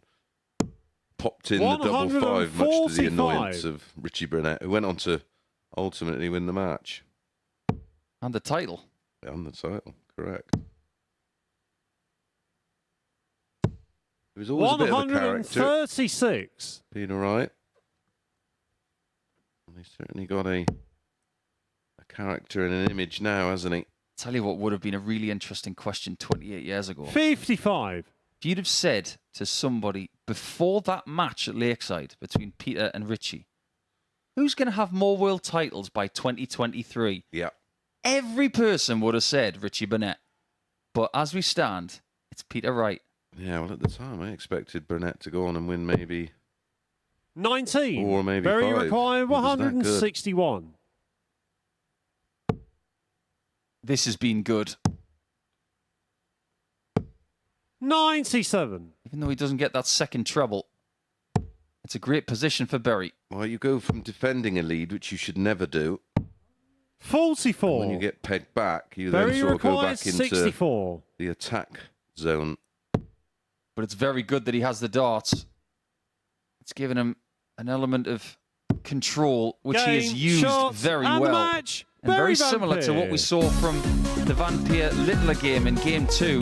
popped in the double 5, much to the 145. annoyance of Richie Burnett, who went on to ultimately win the match. And the title. On the title, correct. He was always a bit of a character, 136. being all right. And he's certainly got a character and an image now, hasn't he? Tell you what would have been a really interesting question 28 years ago. 55. If you'd have said to somebody before that match at Lakeside between Peter and Richie, who's going to have more world titles by 2023? Yeah. Every person would have said Richie Burnett. But as we stand, it's Peter Wright. Yeah, well, at the time, I expected Burnett to go on and win maybe 19. Or maybe Berry 5. required He was that good. 161. This has been good. 97. Even though he doesn't get that second treble, it's a great position for Berry. Well, you go from defending a lead, which you should never do. 44. When you get pegged back, you then Berry sort of go requires back into 64. the attack zone. But it's very good that he has the darts. It's given him an element of control, which he has Game, used shots, very and the well. match. And very Van similar to what we Peer. saw from the Van Peer-Littler game in Game 2.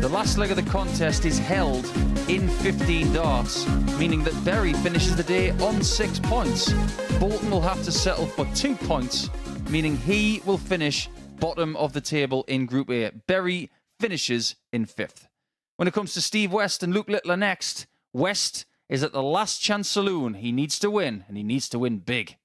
The last leg of the contest is held in 15 darts, meaning that Berry finishes the day on 6 points. Bolton will have to settle for 2 points, meaning he will finish bottom of the table in Group A. Berry finishes in 5th. When it comes to Steve West and Luke Littler next, West is at the last chance saloon. He needs to win, and he needs to win big.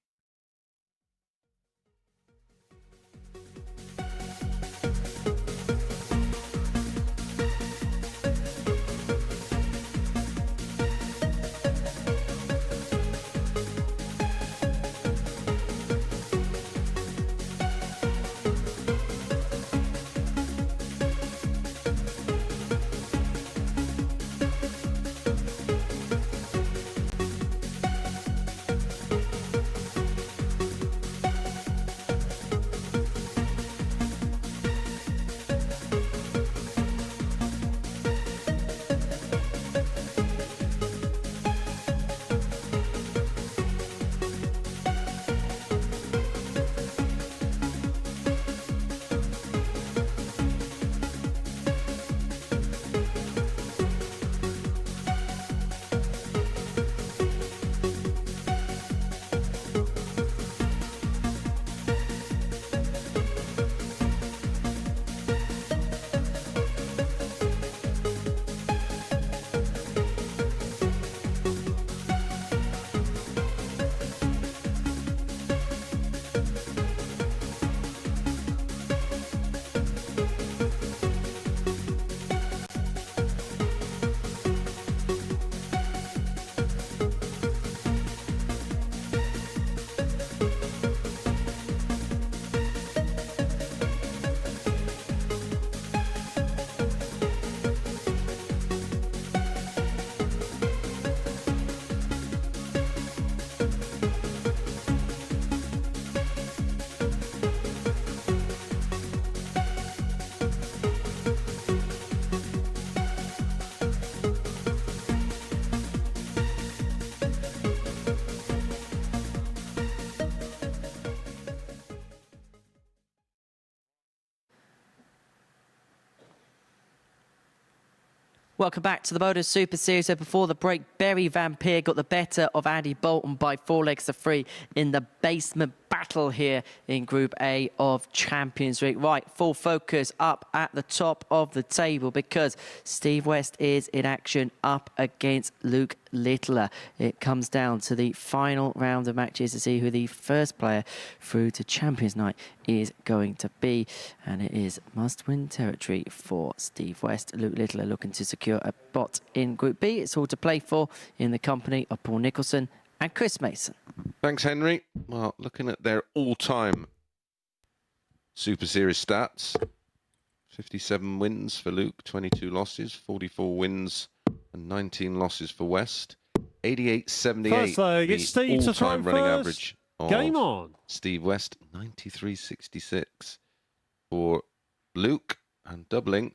Welcome back to the MODUS Super Series. So before the break, Berry Van Peer got the better of Andy Bolton by 4 legs to 3 in the basement battle here in Group A of Champions League. Right, full focus up at the top of the table because Steve West is in action up against Luke Littler. It comes down to the final round of matches to see who the first player through to Champions Night is going to be. And it is must-win territory for Steve West. Luke Littler looking to secure a spot in Group B. It's all to play for in the company of Paul Nicholson and Chris Mason. Thanks, Henry. Well, looking at their all-time Super Series stats, 57 wins for Luke, 22 losses, 44 wins and 19 losses for West. 88-78, First leg, it's Steve to throw all-time running first. average of Game on. Steve West, 93.66 for Luke, and doubling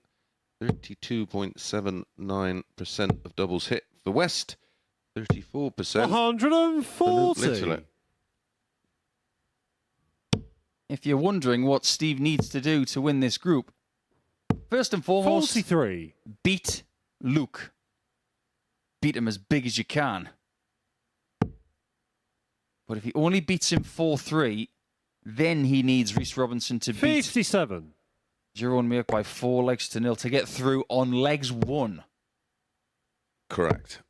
32.79% of doubles hit for West, 34%. 140. If you're wondering what Steve needs to do to win this group, first and foremost, 43. beat Luke. Beat him as big as you can. But if he only beats him 4-3, then he needs Rhys Robinson to beat 57. Jerome Merck by 4 legs to 0 to get through on legs 1. Correct.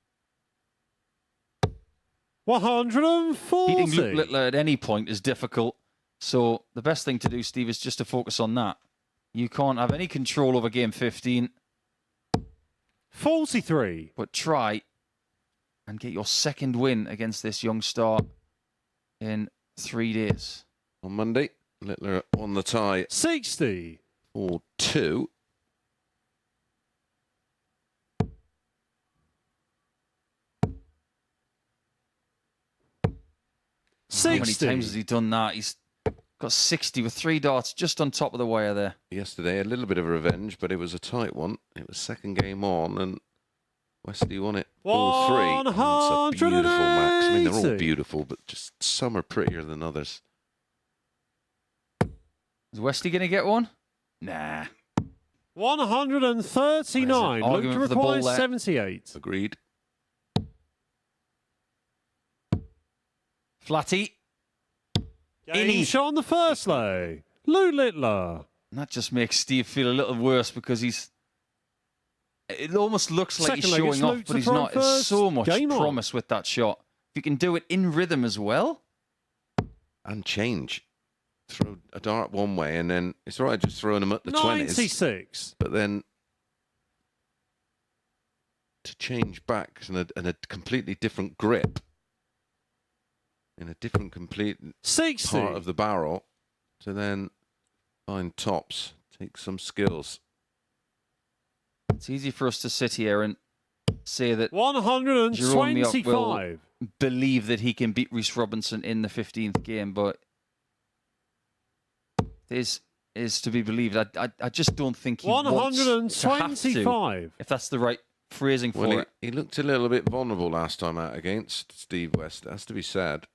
140. Beating Luke Littler at any point is difficult. So the best thing to do, Steve, is just to focus on that. You can't have any control over game 15. 43. But try and get your second win against this young star in 3 days. On Monday, Littler on the tie 60. 4-2. How many 60. times has he done that? He's got 60 with 3 darts just on top of the wire there. Yesterday, a little bit of revenge, but it was a tight one. It was second game on, and Westy won it 4-3. It's a beautiful max. I mean, they're all 180. beautiful, but just some are prettier than others. Is Westy going to get one? Nah. 139. Luke Argument to for the ball require there. 78. Agreed. Flatty. Game shot on the first leg. Lou Littler. And that just makes Steve feel a little worse because he's... It almost looks like Second he's leg, it's showing off, Luke but to he's throw not. There's first. so much Game on. promise with that shot. If you can do it in rhythm as well. And change. Throw a dart one way, and then it's all right just throwing them at the 20s. 96. But then to change back and a completely different grip in a different complete 60. part of the barrel to then find tops. Take some skills. It's easy for us to sit here and say that 125. believe that he can beat Reece Robinson in the 15th game, but this is to be believed. I just don't think he wants to have to, 125. if that's the right phrasing for Well, it. he looked a little bit vulnerable last time out against Steve West. It has to be said.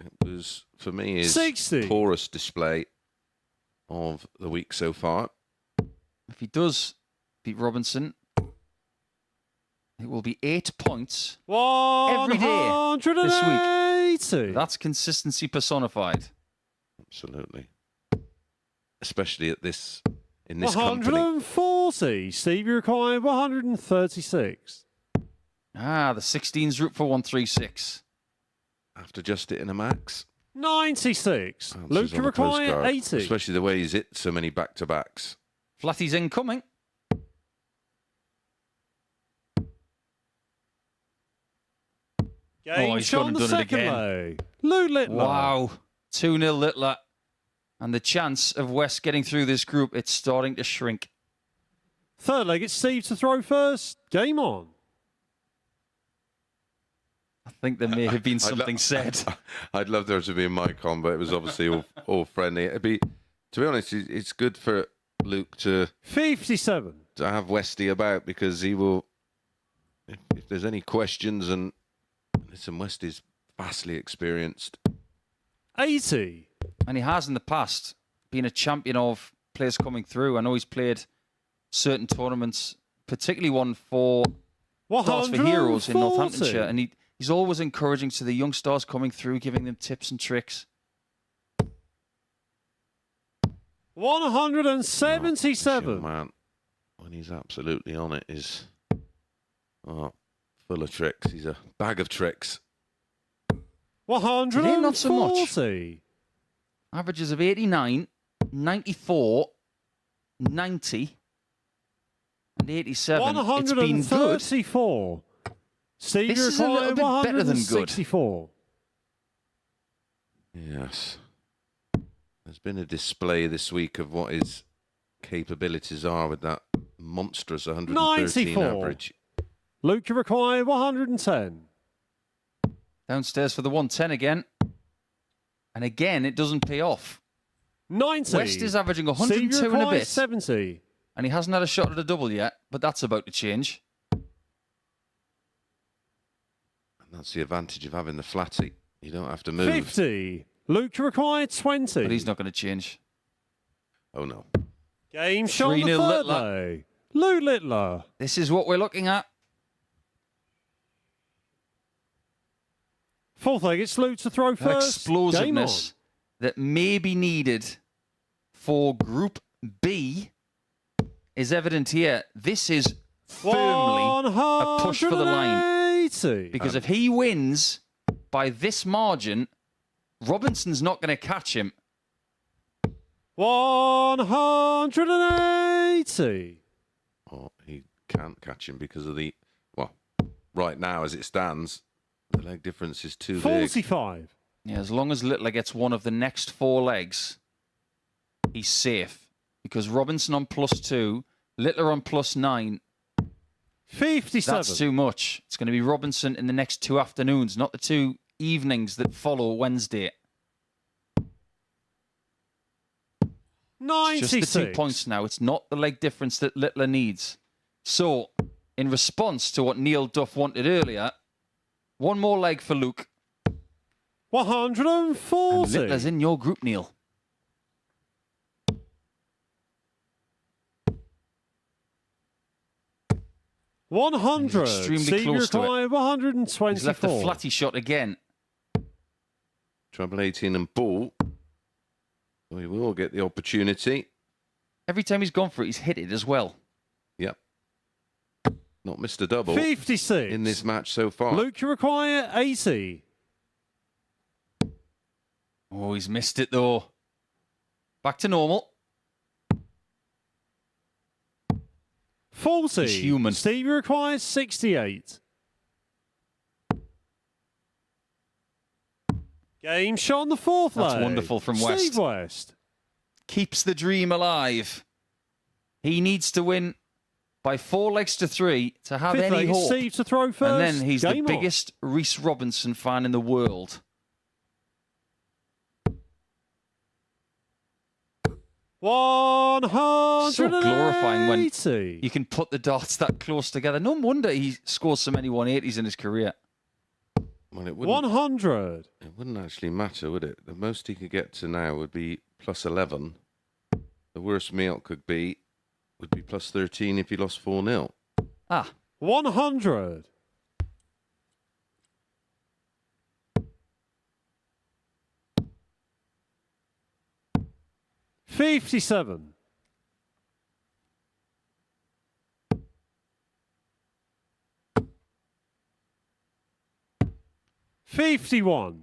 It was, for me, his 60. poorest display of the week so far. If he does beat Robinson, it will be 8 points every day this week. 180. That's consistency personified. Absolutely. Especially at this, in this company. 140. Steve, you require 136. Ah, the 16's route for 136. After just hitting a max. 96. Bounces Luke, you on a require postcard, 80. Especially the way he's hit so many back-to-backs. Flatty's incoming. Game he's shot gone on and the done it second again. leg. Lou Littler. Wow. 2-0 Littler. And the chance of West getting through this group, it's starting to shrink. Third leg, it's Steve to throw first. Game on. I think there may have been something said. I'd love there to be a mic on, but it was obviously all friendly. It'd be, to be honest, it's good for Luke to 57. have Westy about, because he will, if there's any questions, and listen, Westy's vastly experienced. 80. And he has in the past been a champion of players coming through. I know he's played certain tournaments, particularly one for Stars for Heroes in Northamptonshire, and he's always encouraging to the young stars coming through, giving them tips and tricks. 177. Man, when he's absolutely on it, is full of tricks. He's a bag of tricks. 140. Not so much. Averages of 89, 94, 90, and 87. It's been good. 134. Steve, This is a little bit better than good. 164. Yes. There's been a display this week of what his capabilities are with that monstrous 113 94. average. Luke, you require 110. Downstairs for the 110 again. And again, it doesn't pay off. 90. West is averaging Steve, 102 you and a require bit. 70. And he hasn't had a shot at a double yet, but that's about to change. And that's the advantage of having the flatty. You don't have to move. 50. Luke, you require 20. But he's not going to change. Oh, no. Game shot on the 3-0 third Littler. leg. Lou Littler. This is what we're looking at. Fourth leg, it's Lou to throw That first. explosiveness that may be needed for Group B is evident here. This is firmly a push for the line. 180. Because if he wins by this margin, Robinson's not going to catch him. 180. Oh, he can't catch him because of the, well, right now as it stands, the leg difference is too big. 45. Yeah, as long as Littler gets one of the next 4 legs, he's safe. Because Robinson on +2, Littler on +9, 57. that's too much. It's going to be Robinson in the next 2 afternoons, not the 2 evenings that follow Wednesday. It's 96. just the 2 points now. It's not the leg difference that Littler needs. So, in response to what Neil Duff wanted earlier. One more leg for Luke. 140. And Littler's in your group, Neil. $100. Extremely Steve close to it. Uruguay, 124. He's left a flatty shot again. Treble 18 and ball. We will get the opportunity. Every time he's gone for it, he's hit it as well. Yep. Not missed a double 56. in this match so far. Luke Uruguay, 80. Oh, he's missed it though. Back to normal. 40. He's human. Steve Uruguay, 68. Game shot on the fourth leg. That's wonderful from West. Steve West. Keeps the dream alive. He needs to win by 4 legs to 3 to have Fifth any leg, hope. Steve to throw first. And then he's Game the on. biggest Reese Robinson fan in the world. So glorifying when 180. you can put the darts that close together. No wonder he scores so many 180s in his career. Well, it wouldn't, 100. it wouldn't actually matter, would it? The most he could get to now would be plus 11. The worst Milk could be would be plus 13 if he lost 4-0. Ah, 100. $57. $51.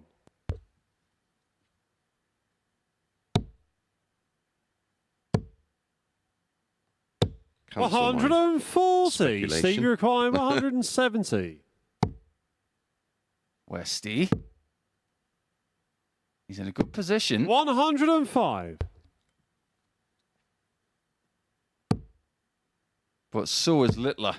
Cancel my 140. speculation. Steve Uruguay, 170. Westy. He's in a good position. 105. But so is Littler.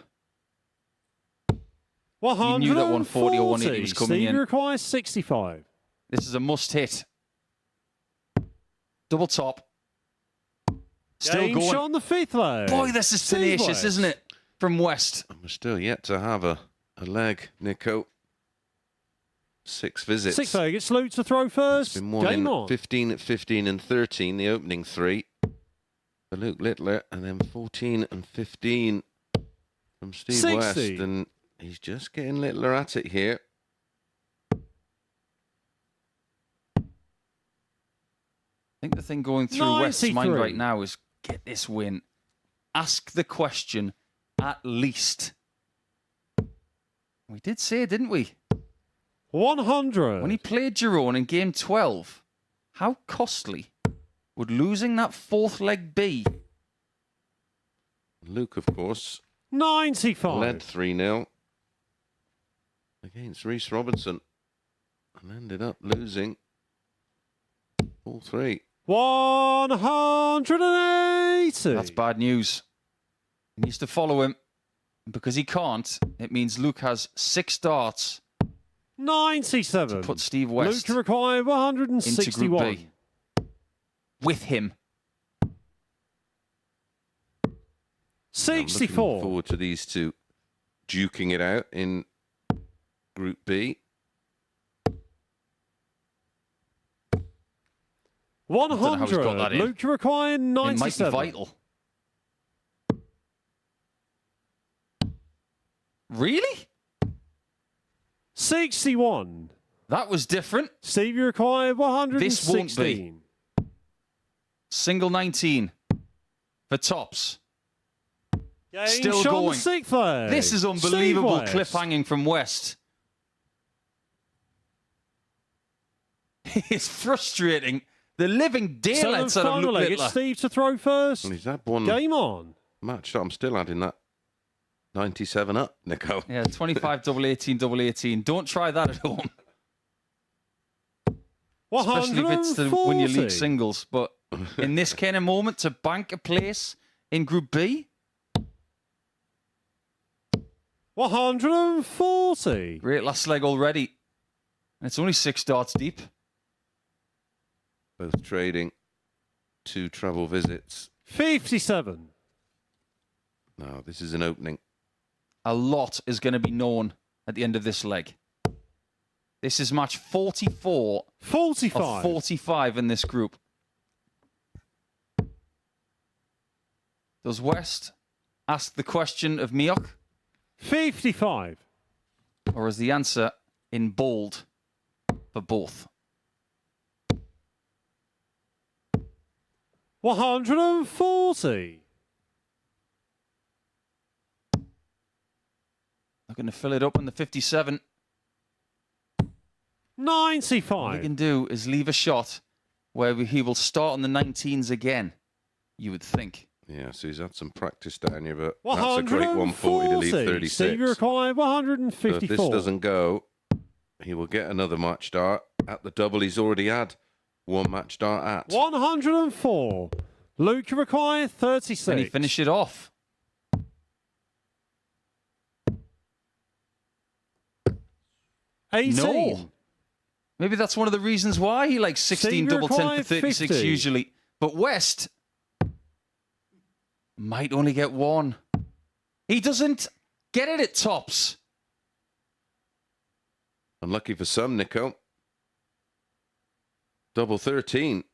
140. knew that 140 or 180 was coming Steve in. Uruguay, 65. This is a must hit. Double top. Still Game going. shot on the fifth leg. Boy, this is Steve tenacious, West. isn't it? From West. And we're still yet to have a leg, Nico. 6 visits. Sixth leg, it's Luke to throw first. Been one Game in on. 15 at 15 and 13, the opening 3 for Luke Littler, and then 14 and 15 from Steve 60. West. And he's just getting Littler at it here. I think the thing going through West's mind 93. right now is get this win. Ask the question at least. We did say, didn't we? 100. When he played Jerome in game 12, how costly would losing that 4th leg be? Luke, of course, 95. led 3-0 against Reese Robinson and ended up losing all 3. 180. That's bad news. He needs to follow him. And because he can't, it means Luke has 6 darts 97. to put Steve West Luke required into Group 161. B. With him. I'm looking 64. forward to these two duking it out in Group B. 100. he's got that in. Luke required It might be 97. vital. Really? 61. That was different. Stevie required 116. This won't be. Single 19 for tops. Game Still shot on the going. sixth leg. This is unbelievable Steve West. cliffhanging from West. It's frustrating. The living daylights Seventh out of final Luke leg. Littler. It's Steve to throw first. Well, he's had one Game on. match. I'm still adding that 97 up, Nico. Yeah, 25, double 18, double 18. Don't try that at home. Especially if it's to win your league 140. singles. But in this kind of moment, to bank a place in Group B, 140. great last leg already. And it's only 6 darts deep. Both trading 2 travel visits. 57. Now, this is an opening. a lot is going to be known at the end of this leg. This is match 44 45. of 45 in this group. Does West ask the question of Miok? 55. Or is the answer in bold for both? 140. Looking to fill it up in the 57. All he 95. can do is leave a shot where he will start on the 19s again, you would think. Yeah, so he's had some practice down here, but that's a great 140 to leave 36. Stevie required So 154. if this doesn't go, he will get another match start at the double he's already had one match start at. 104. Luca required 36. Can he finish it off? No. Maybe that's one of the reasons why he likes 16 Stevie double 10 for required 36 50. usually. But West might only get one. He doesn't get it at tops. Unlucky for some, Nico. Double 13.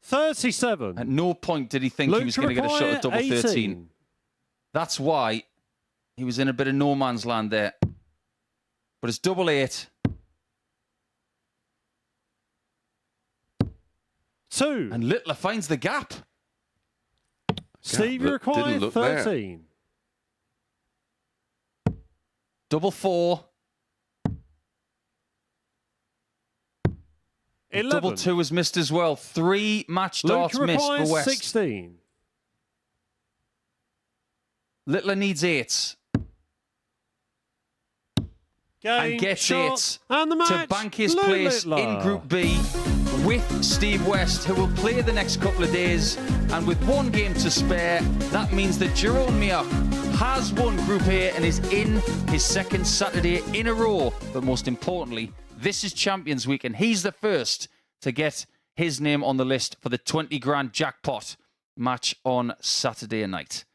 37. At no point did he think he was going to get a shot at double 13. That's why he was in a bit of no man's land there. But it's double 8. 2. And Littler finds the gap. Stevie didn't required look there. 13. Double 4. 11. Double 2 was missed as well. 3 match darts Luca missed requires for West. 16. Littler needs 8. Game, And gets shot, 8 and the match. to bank his Lou place Littler. in Group B with Steve West, who will play the next couple of days. And with one game to spare, that means that Jerome Miok has won Group A and is in his second Saturday in a row. But most importantly, this is Champions Week, and he's the first to get his name on the list for the 20 grand jackpot match on Saturday night.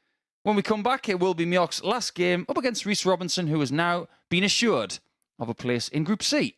When we come back, it will be Miok's last game up against Rhys Robinson, who has now been assured of a place in Group C.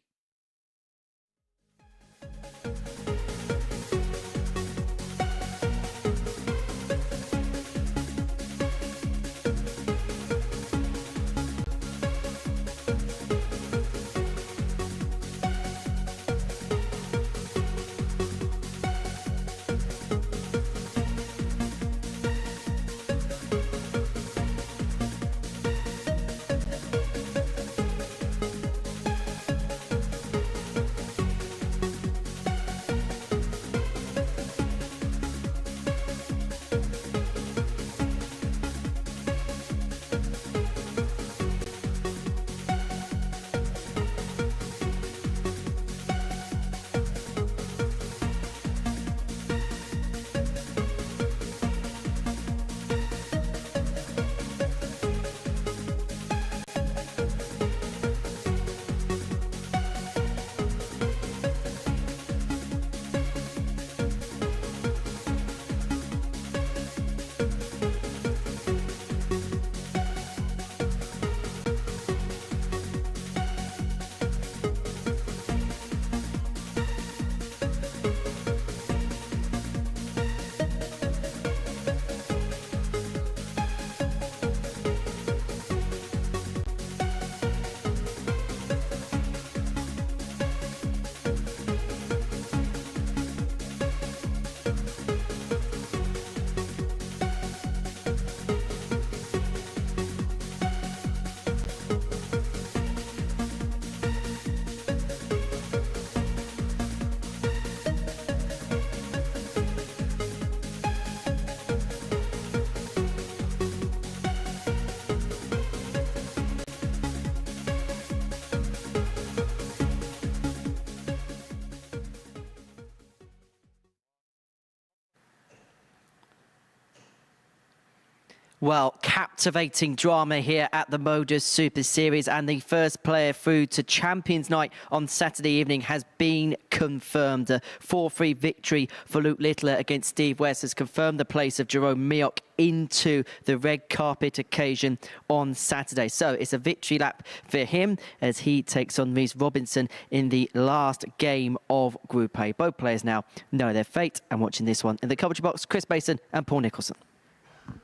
Well, captivating drama here at the MODUS Super Series, and the first player through to Champions Night on Saturday evening has been confirmed. A 4-3 victory for Luke Littler against Steve West has confirmed the place of Jerome Mioch into the red carpet occasion on Saturday. So it's a victory lap for him as he takes on Reece Robinson in the last game of Group A. Both players now know their fate, and watching this one in the commentary box, Chris Bason and Paul Nicholson.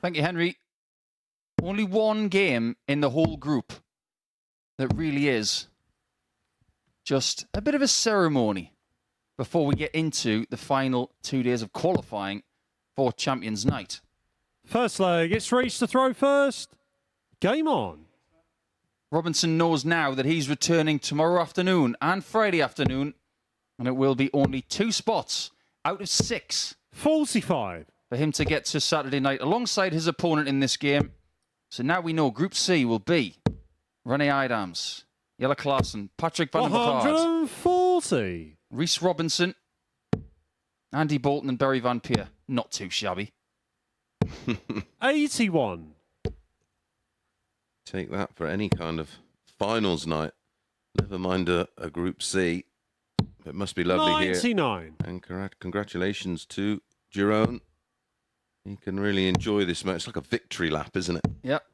Thank you, Henry. Only one game in the whole group that really is just a bit of a ceremony before we get into the final 2 days of qualifying for Champions Night. First leg, it's Reece to throw first. Game on. Robinson knows now that he's returning tomorrow afternoon and Friday afternoon, and it will be only 2 spots out of 6 45. for him to get to Saturday night alongside his opponent in this game. So now we know Group C will be Rene Idams, Jelle Klaassen, Patrick van der Vaart, 140. Reece Robinson, Andy Bolton and Barry Van Peer. Not too shabby. 81. Take that for any kind of finals night. Never mind a Group C. It must be lovely 99. here. And congratulations to Jerome. He can really enjoy this match. It's like a victory lap, isn't it? Yep.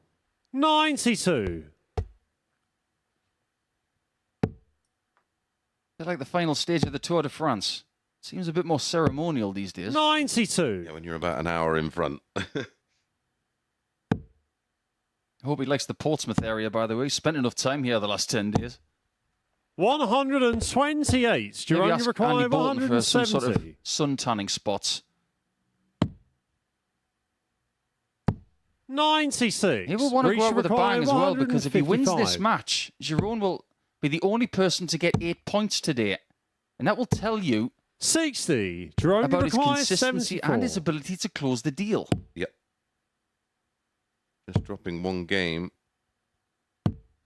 92. They're like the final stage of the Tour de France. Seems a bit more ceremonial these days. 92. Yeah, when you're about an hour in front. I hope he likes the Portsmouth area, by the way. He's spent enough time here the last 10 days. 128. Maybe Jerome ask require Andy Bolton for some 170. sort of sun tanning spots. 96. He will want to go out with a bang as well, because if he wins this 155. match, Giron will be the only person to get 8 points today. And that will tell you 60. Jerome about his requires consistency 74. and his ability to close the deal. Yep. Just dropping one game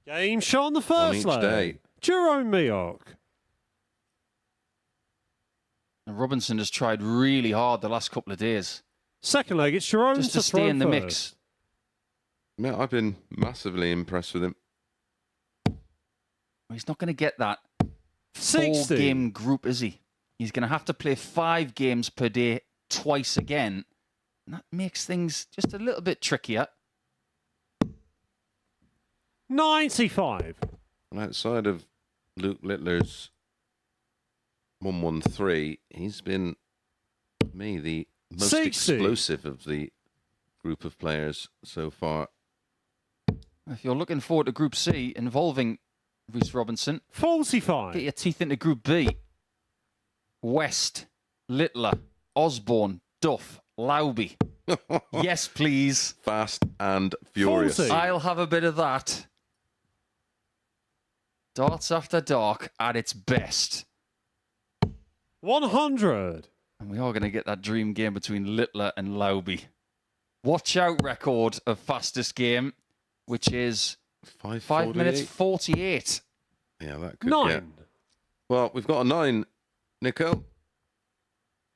Game shot on the on first each leg. day. Jerome Mioch. And Robinson has tried really hard the last couple of days Second leg, it's Jerome just to to stay throw in the first. mix. Yeah, I've been massively impressed with him. He's not going to get that 60. 4-game group, is he? He's going to have to play 5 games per day twice again. And that makes things just a little bit trickier. 95. And outside of Luke Littler's 113, he's been, for me, the most 60. explosive of the group of players so far. If you're looking forward to Group C involving Reece Robinson, 45. get your teeth into Group B. West, Littler, Osborne, Duff, Lauby. Yes, please. Fast and furious. 40. I'll have a bit of that. Darts After Dark at its best. 100. And we are going to get that dream game between Littler and Lauby. Watch out record of fastest game, which is 5 minutes 48. Yeah, that could 9. get. Well, we've got a 9, Nico.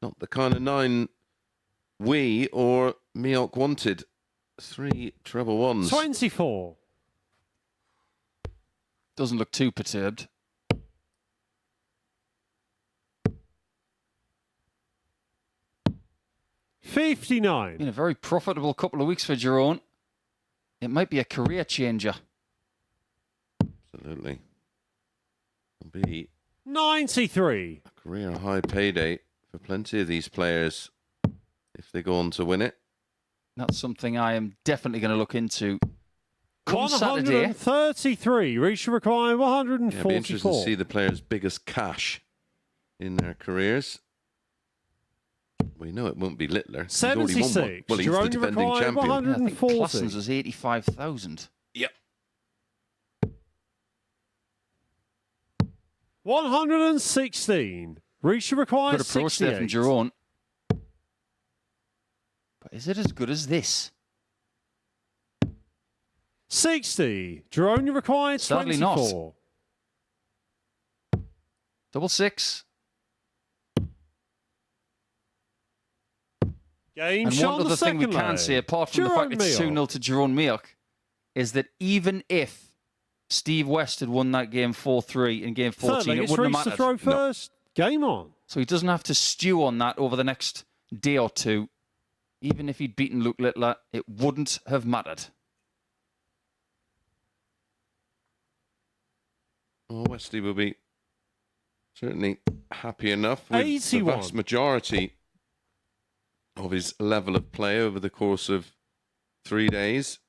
Not the kind of 9 we or Mioch wanted. 3 treble ones. 24. Doesn't look too perturbed. Been 59. a very profitable couple of weeks for Giron. It might be a career changer. Absolutely. It'll be 93. a career high payday for plenty of these players if they go on to win it. That's something I am definitely going to look into. Come Saturday, 133. Reach require Yeah, it'll be interesting to 144. see the players' biggest cash in their careers. We know it won't be Littler. He's already won one. 76. Well, he's the Jerome defending require champion. I think 140. Klassen's was 85,000. Yep. 116. Reach require Good approach there from 68. Giron. But is it as good as this? 60. Jerome required Sadly not. 24. Double 6. Game And shot one on the other thing we second can leg. say, apart from the fact it's 2-0 to Jerome Mayock, is that even if Steve West had won that game 4-3 in game 14, Third leg, it it's wouldn't Reece have to mattered. throw first. Game on. So he doesn't have to stew on that over the next day or two. Even if he'd beaten Luke Littler, it wouldn't have mattered. Well, Wesley will be certainly happy enough with the 81. vast majority of his level of play over the course of 3 days.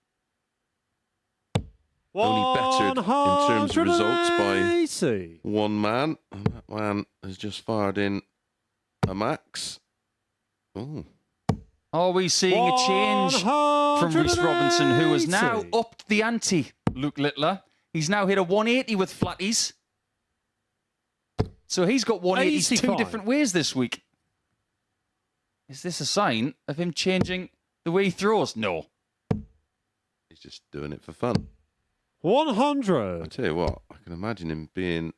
Only bettered in terms of results by one man. And that man has just fired in a max. Oh. Are we seeing a change from Reece Robinson, who has now upped the ante, Luke Littler? He's now hit a 180 with flatties. So he's got 180s 85. 2 different ways this week. Is this a sign of him changing the way he throws? No. He's just doing it for fun. 100. I tell you what, I can imagine him being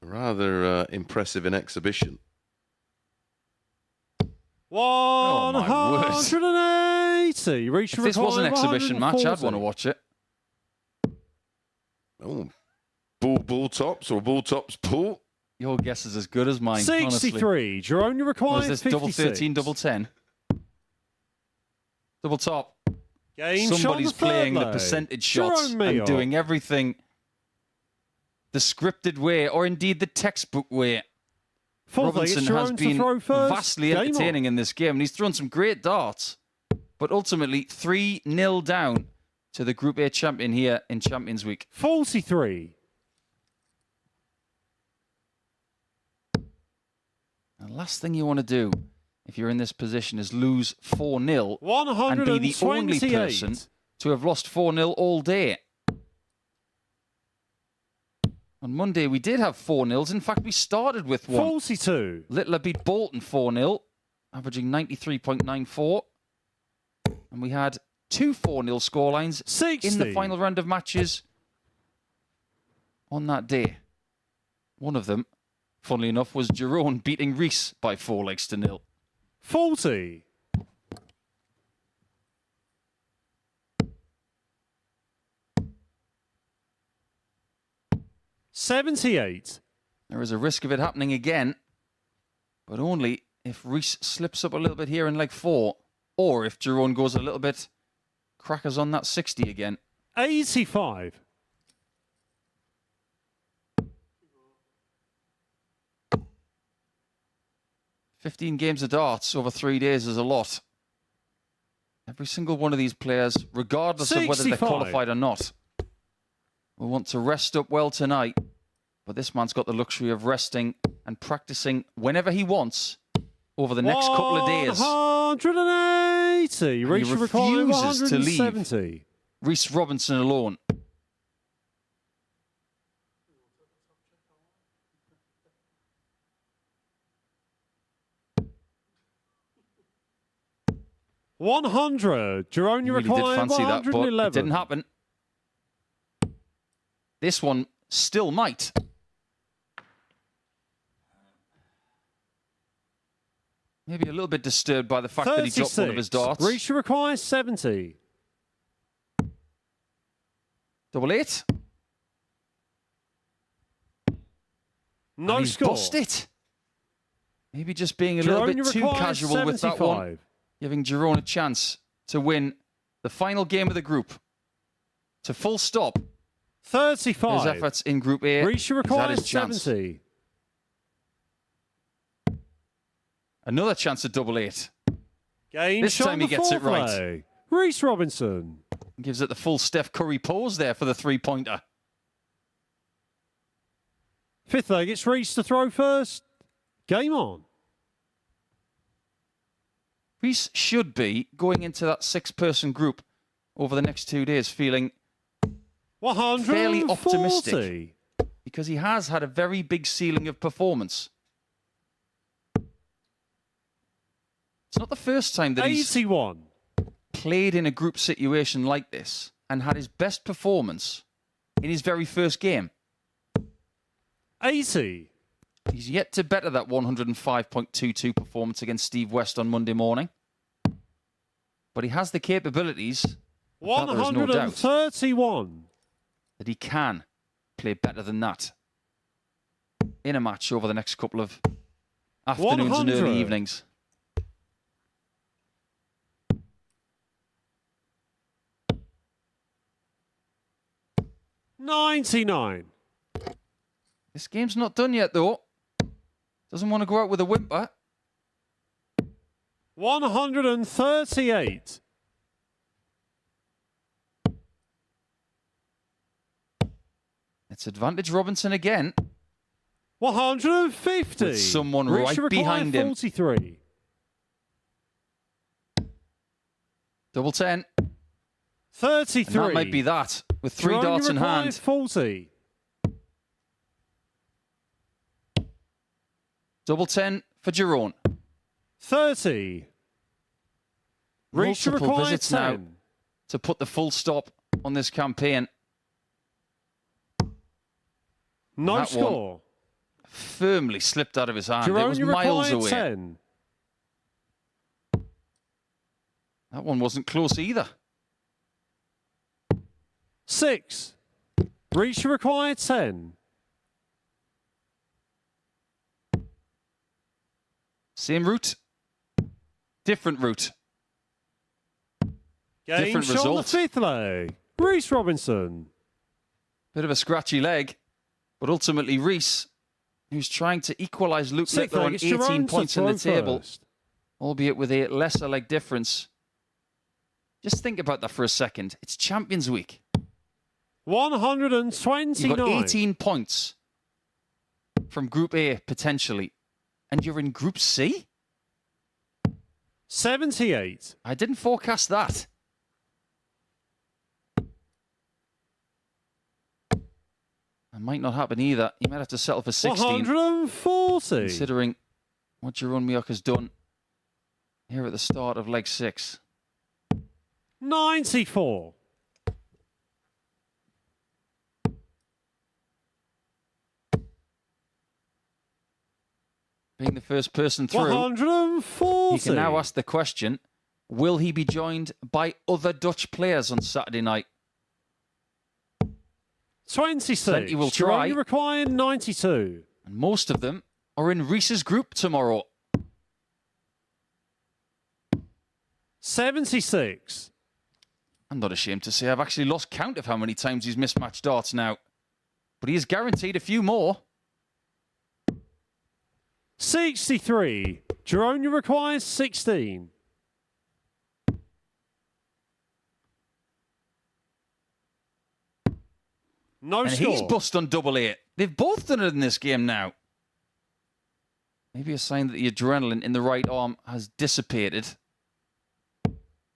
rather impressive in exhibition. 180. Reach If this was an exhibition match, I'd want to watch it. Oh, bull tops or bull tops pull. Your guess is as good as mine, 63. honestly. Jerome requires Was this 56. double 13, double 10? Double top. Game shot on Somebody's the third playing the leg. percentage shots Jerome and Mayock. doing everything the scripted way, or indeed the textbook way. Fourth leg, it's Robinson has Jerome to been throw first. vastly Game on. entertaining in this game, and he's thrown some great darts. But ultimately, 3-0 down to the Group A champion here in Champions Week. 43. The last thing you want to do if you're in this position is lose 4-0 and be the only 128. person to have lost 4-0 all day. On Monday, we did have 4-0s. In fact, we started with one. 42. Littler beat Bolton 4-0, averaging 93.94. And we had 2 4-0 scorelines 60. in the final round of matches on that day. One of them, funnily enough, was Jerome beating Reece by 4 legs to 0. 40. $78. There is a risk of it happening again, but only if Reece slips up a little bit here in leg 4, or if Jerome goes a little bit crackers on that 60 again. 85. "15 games of darts over 3 days is a lot. Every single one of these players, regardless of whether they're 65. qualified or not, will want to rest up well tonight. But this man's got the luxury of resting and practicing whenever he wants over the next couple of days. 180. Reach he requires refuses to leave. 170. Reece Robinson alone. $100. Jerome, you Really did require fancy that, but 111. it didn't happen. This one still might. Maybe a little bit disturbed by the fact that he dropped one of his darts. Reach requires 70. Double 8. No And he's score. bossed it. Maybe just being a Jerome, little you bit too require casual with that one, 75. giving Jerome a chance to win the final game of the group. To full stop 35. his efforts in Group A. Reach He's had requires his chance. 70. Another chance at double 8. Game This shot time on he the gets it fourth right. leg. Reece Robinson. Gives it the full Steph Curry pose there for the 3-pointer. Fifth leg, it's Reece to throw first. Game on. Reece should be going into that 6-person group over the next 2 days feeling 140. fairly optimistic because he has had a very big ceiling of performance. It's not the first time that he's 81. played in a group situation like this and had his best performance in his very first game. 80. He's yet to better that 105.22 performance against Steve West on Monday morning. But he has the capabilities. There is no doubt 131. that he can play better than that in a match over the next couple of afternoons 100. and early evenings. $99. This game's not done yet, though. Doesn't want to go out with a whimper. 138. It's advantage Robinson again. 150. With someone Reach right to require behind him. 43. Double 10. 33. And that might be that, with three Jerome, darts you in require hand. 40. Double 10 for Jerome. 30. Reach to Multiple require visits 10. now to put the full stop on this campaign. No That score. Firmly slipped out of his hand. It Jerome, was you miles require away. 10. That one wasn't close either. 6. Reach to require 10. Same route, different route. Game Different shot on the result. fifth leg. Reece Robinson. Bit of a scratchy leg, but ultimately Reece, who's trying to equalise Luke Sixth Littler leg. on It's 18 Jerome points to in the throw table, first. albeit with a lesser leg difference. Just think about that for a second. It's Champions Week. 129. You've got 18 points from Group A, potentially. And you're in Group C? 78. I didn't forecast that. That might not happen either. You might have to settle for 16. 140. Considering what Jerome Mioch has done here at the start of leg 6. 94. Being the first person through, 140. he can now ask the question, will he be joined by other Dutch players on Saturday night? 26. Plenty will Jerome, try. you require 92. And most of them are in Reece's group tomorrow. 76. I'm not ashamed to say I've actually lost count of how many times he's mismatched darts now. But he is guaranteed a few more. 63. Jerome, you require 16. No And score. he's bust on double 8. They've both done it in this game now. Maybe a sign that the adrenaline in the right arm has dissipated.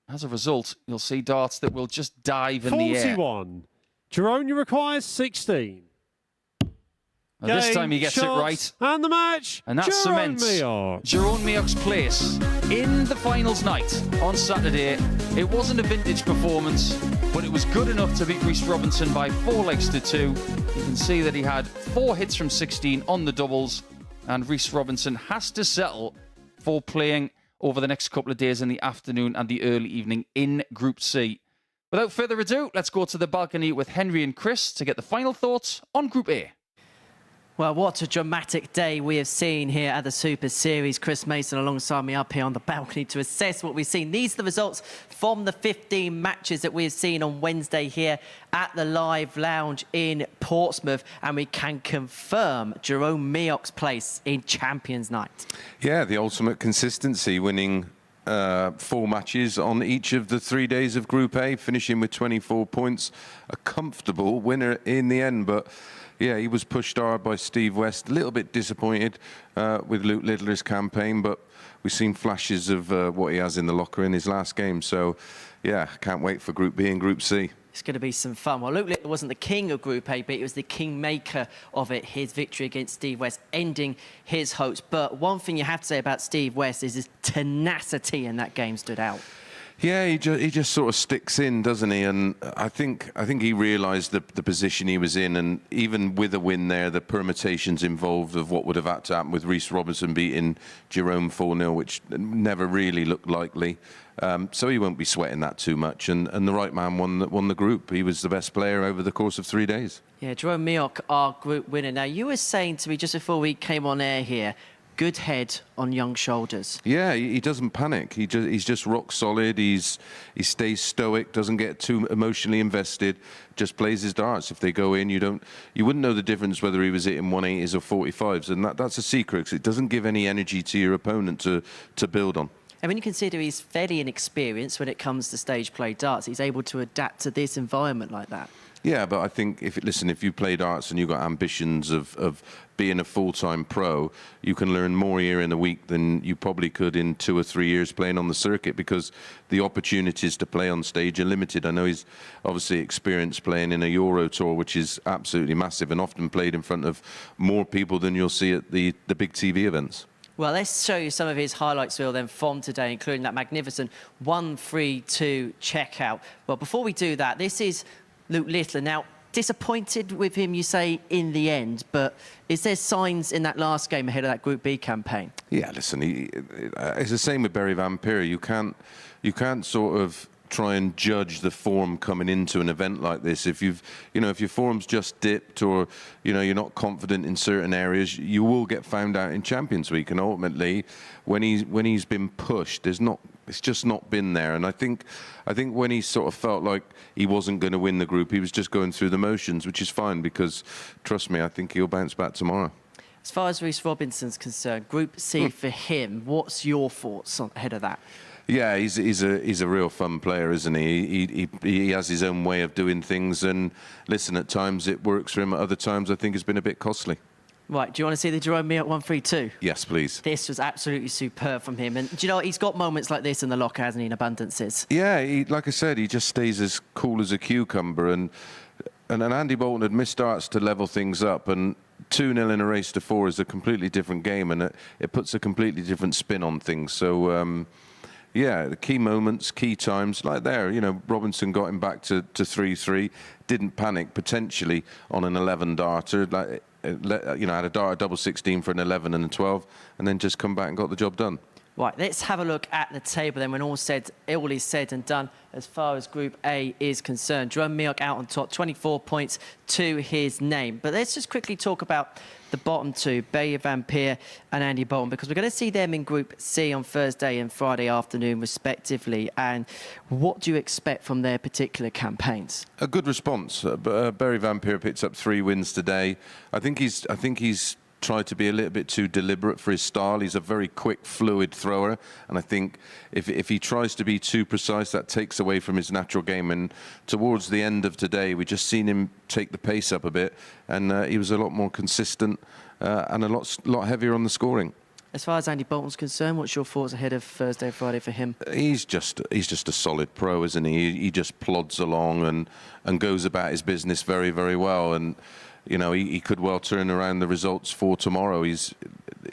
As a result, you'll see darts that will just dive in the air. 41. Jerome, you require 16. Now, this Game, time he gets shot, it right. And the match. And that Jerome cements Mioch. Jerome Mioch's place in the finals night on Saturday. It wasn't a vintage performance, but it was good enough to beat Reece Robinson by 4 legs to 2. You can see that he had 4 hits from 16 on the doubles, and Reece Robinson has to settle for playing over the next couple of days in the afternoon and the early evening in Group C. Without further ado, let's go to the balcony with Henry and Chris to get the final thoughts on Group A. Well, what a dramatic day we have seen here at the Super Series. Chris Mason alongside me up here on the balcony to assess what we've seen. These are the results from the 15 matches that we have seen on Wednesday here at the Live Lounge in Portsmouth. And we can confirm Jerome Mioch's place in Champions Night. Yeah, the ultimate consistency, winning 4 matches on each of the 3 days of Group A, finishing with 24 points. A comfortable winner in the end, but yeah, he was pushed hard by Steve West. A little bit disappointed with Luke Littler's campaign, but we've seen flashes of what he has in the locker in his last game. So, yeah, can't wait for Group B and Group C. It's going to be some fun. Well, Luke Littler wasn't the king of Group A, but he was the kingmaker of it. His victory against Steve West, ending his hopes. But one thing you have to say about Steve West is his tenacity in that game stood out. Yeah, he just sort of sticks in, doesn't he? And I think he realised the position he was in, and even with a win there, the permutations involved of what would have had to happen with Reece Robinson beating Jerome 4-0, which never really looked likely. So he won't be sweating that too much. And the right man won the group. He was the best player over the course of 3 days. Yeah, Jerome Mioch, our group winner. Now, you were saying to me just before we came on air here, good head on young shoulders. Yeah, he doesn't panic. He's just rock solid. He stays stoic, doesn't get too emotionally invested, just plays his darts. If they go in, you wouldn't know the difference whether he was hitting 180s or 45s, and that's a secret, 'cause it doesn't give any energy to your opponent to build on. And when you consider he's fairly inexperienced when it comes to stage play darts, he's able to adapt to this environment like that. Yeah, but I think if you play darts and you've got ambitions of being a full-time pro, you can learn more year in a week than you probably could in 2 or 3 years playing on the circuit, because the opportunities to play on stage are limited. I know he's obviously experienced playing in a Euro Tour, which is absolutely massive and often played in front of more people than you'll see at the big TV events. Well, let's show you some of his highlights, Will, then from today, including that magnificent 1-3-2 checkout. Well, before we do that, this is Luke Littler. Now, disappointed with him, you say, in the end, but is there signs in that last game ahead of that Group B campaign? Yeah, listen, it's the same with Barry Van Peer. You can't sort of try and judge the form coming into an event like this. If your form's just dipped, or you're not confident in certain areas, you will get found out in Champions Week. And ultimately, when he's been pushed, it's just not been there. And I think when he sort of felt like he wasn't going to win the group, he was just going through the motions, which is fine, because trust me, I think he'll bounce back tomorrow. As far as Reece Robinson's concerned, Group C for him, what's your thoughts ahead of that? Yeah, he's a real fun player, isn't he? He has his own way of doing things, and listen, at times it works for him, at other times I think it's been a bit costly. Right, do you want to see the Jerome Mioch 1-3-2? Yes, please. This was absolutely superb from him. And do you know what? He's got moments like this in the locker, hasn't he, in abundances? Yeah, like I said, he just stays as cool as a cucumber. And Andy Bolton had missed darts to level things up. And 2-0 in a race to 4 is a completely different game. And it puts a completely different spin on things. So, yeah, the key moments, key times, like there, Robinson got him back to 3-3, didn't panic potentially on an 11 darter, had a dart double 16 for an 11 and a 12, and then just come back and got the job done. Right, let's have a look at the table then when all is said and done as far as Group A is concerned. Jerome Mioch out on top, 24 points to his name. But let's just quickly talk about the bottom two, Barry Van Peer and Andy Bolton, because we're going to see them in Group C on Thursday and Friday afternoon, respectively. And what do you expect from their particular campaigns? A good response. Barry Van Peer picks up 3 wins today. I think he's tried to be a little bit too deliberate for his style. He's a very quick, fluid thrower, and I think if he tries to be too precise, that takes away from his natural game. And towards the end of today, we just seen him take the pace up a bit, and he was a lot more consistent and a lot heavier on the scoring. As far as Andy Bolton's concerned, what's your thoughts ahead of Thursday, Friday for him? He's just a solid pro, isn't he? He just plods along and goes about his business very, very well. And he could well turn around the results for tomorrow. He's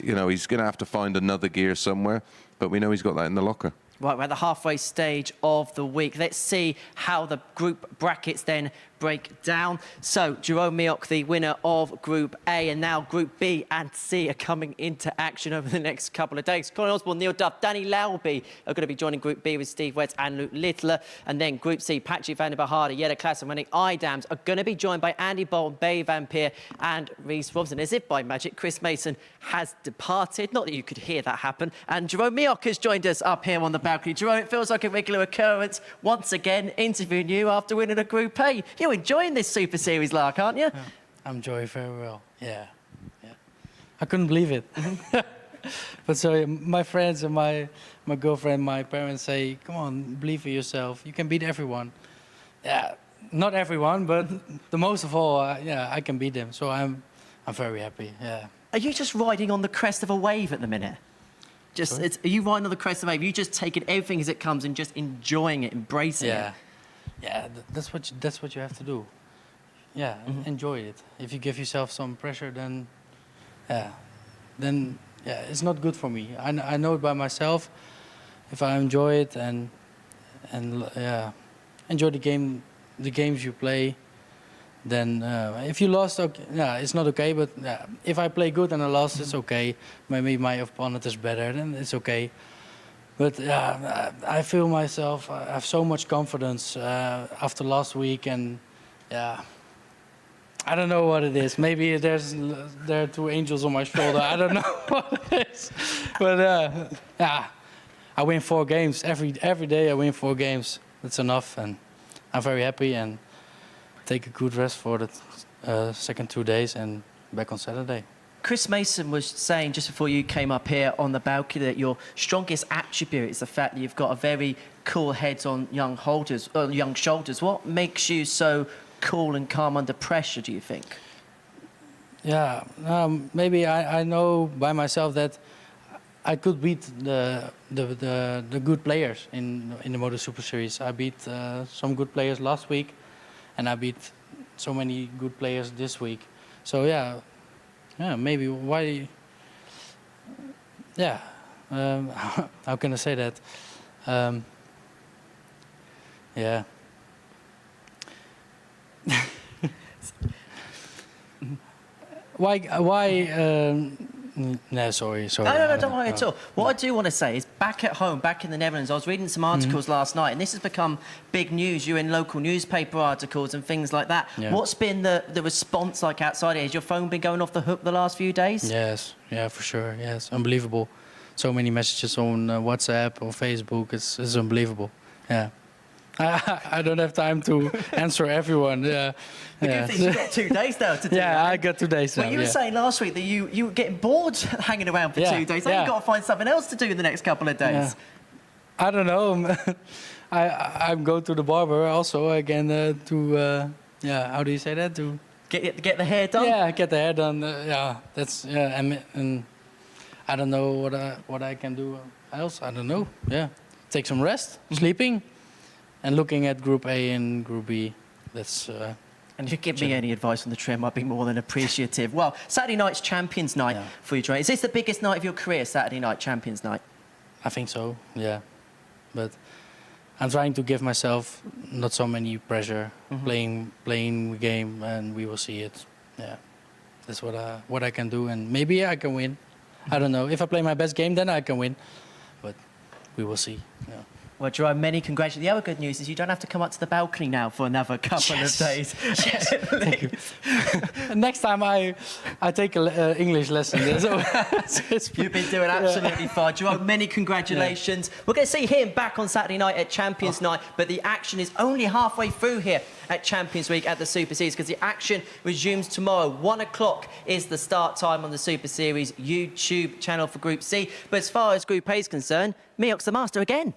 going to have to find another gear somewhere, but we know he's got that in the locker. Right, we're at the halfway stage of the week. Let's see how the group brackets then break down. So, Jerome Mioch, the winner of Group A, and now Group B and C are coming into action over the next couple of days. Colin Osborne, Neil Duff, Danny Lauby are going to be joining Group B with Steve Wetz and Luke Littler. And then Group C, Patrick van der Bahade, Jelle Klaas and Rennick Idams are going to be joined by Andy Bolton, Barry Van Peer and Reece Robinson. As if by magic, Chris Mason has departed. Not that you could hear that happen. And Jerome Mioch has joined us up here on the balcony. Jerome, it feels like a regular occurrence once again interviewing you after winning a Group A. You're enjoying this Super Series lark, aren't you? Yeah, I'm enjoying very well. Yeah. I couldn't believe it. But so my friends and my girlfriend, my parents say, "Come on, believe in yourself. You can beat everyone." Yeah, not everyone, but the most of all, I can beat them. So I'm very happy. Yeah. Are you just riding on the crest of a wave at the minute? Are you riding on the crest of a wave? Are you just taking everything as it comes and just enjoying it, embracing it? Yeah, that's what you have to do. Yeah, enjoy it. If you give yourself some pressure, then it's not good for me. I know it by myself. If I enjoy it and and yeah, enjoy the game, the games you play. Then if you lost, okay, yeah, it's not okay. But if I play good and I lost, it's okay. Maybe my opponent is better, then it's okay. But I feel myself. I have so much confidence after last week, and yeah, I don't know what it is. Maybe there are two angels on my shoulder. I don't know what it is. But yeah, I win 4 games every day. I win 4 games. That's enough, and I'm very happy and take a good rest for the second 2 days and back on Saturday. Chris Mason was saying just before you came up here on the balcony that your strongest attribute is the fact that you've got a very cool head on young shoulders. What makes you so cool and calm under pressure, do you think? Yeah, maybe I know by myself that I could beat the good players in the MODUS Super Series. I beat some good players last week, and I beat so many good players this week. So yeah, maybe why? Yeah, how can I say that? Yeah. Why? No, sorry. No, don't worry at all. What I do want to say is, back at home, back in the Netherlands, I was reading some articles last night, and this has become big news. You're in local newspaper articles and things like that. Yeah. What's been the response like outside here? Has your phone been going off the hook the last few days? Yes, yeah, for sure. Yes, unbelievable. So many messages on WhatsApp or Facebook. It's unbelievable. Yeah. I don't have time to answer everyone. Yeah. The good thing is you've got 2 days now to do Yeah, that. I got 2 days now. Well, you were saying last week that you were getting bored hanging around for 2 days. Now you've got to find something else to do in the next couple of days. Yeah. I don't know. I'm going to the barber also again to how do you say that? To get the hair done. Yeah, get the hair done. That's and I don't know what I can do else. I don't know. Yeah, take some rest, sleeping, and looking at Group A and Group B. That's. And if you give me any advice on the trim, I'd be more than appreciative. Well, Saturday night's Champions Night for you, Dre. Is this the biggest night of your career, Saturday night, Champions Night? I think so, yeah. But I'm trying to give myself not so many pressure, playing the game, and we will see it. Yeah, that's what I can do, and maybe I can win. I don't know. If I play my best game, then I can win. But we will see. Yeah. Well, Jerome, many congratulations. The other good news is you don't have to come up to the balcony now for another couple of days. Yes. Thank you. Next time I take an English lesson. You've been doing absolutely fine. Jerome, many congratulations. Yeah. We're going to see him back on Saturday night at Champions Night, but the action is only halfway through here at Champions Week at the Super Series, because the action resumes tomorrow. 1 o'clock is the start time on the Super Series YouTube channel for Group C. But as far as Group A is concerned, Miox the master again.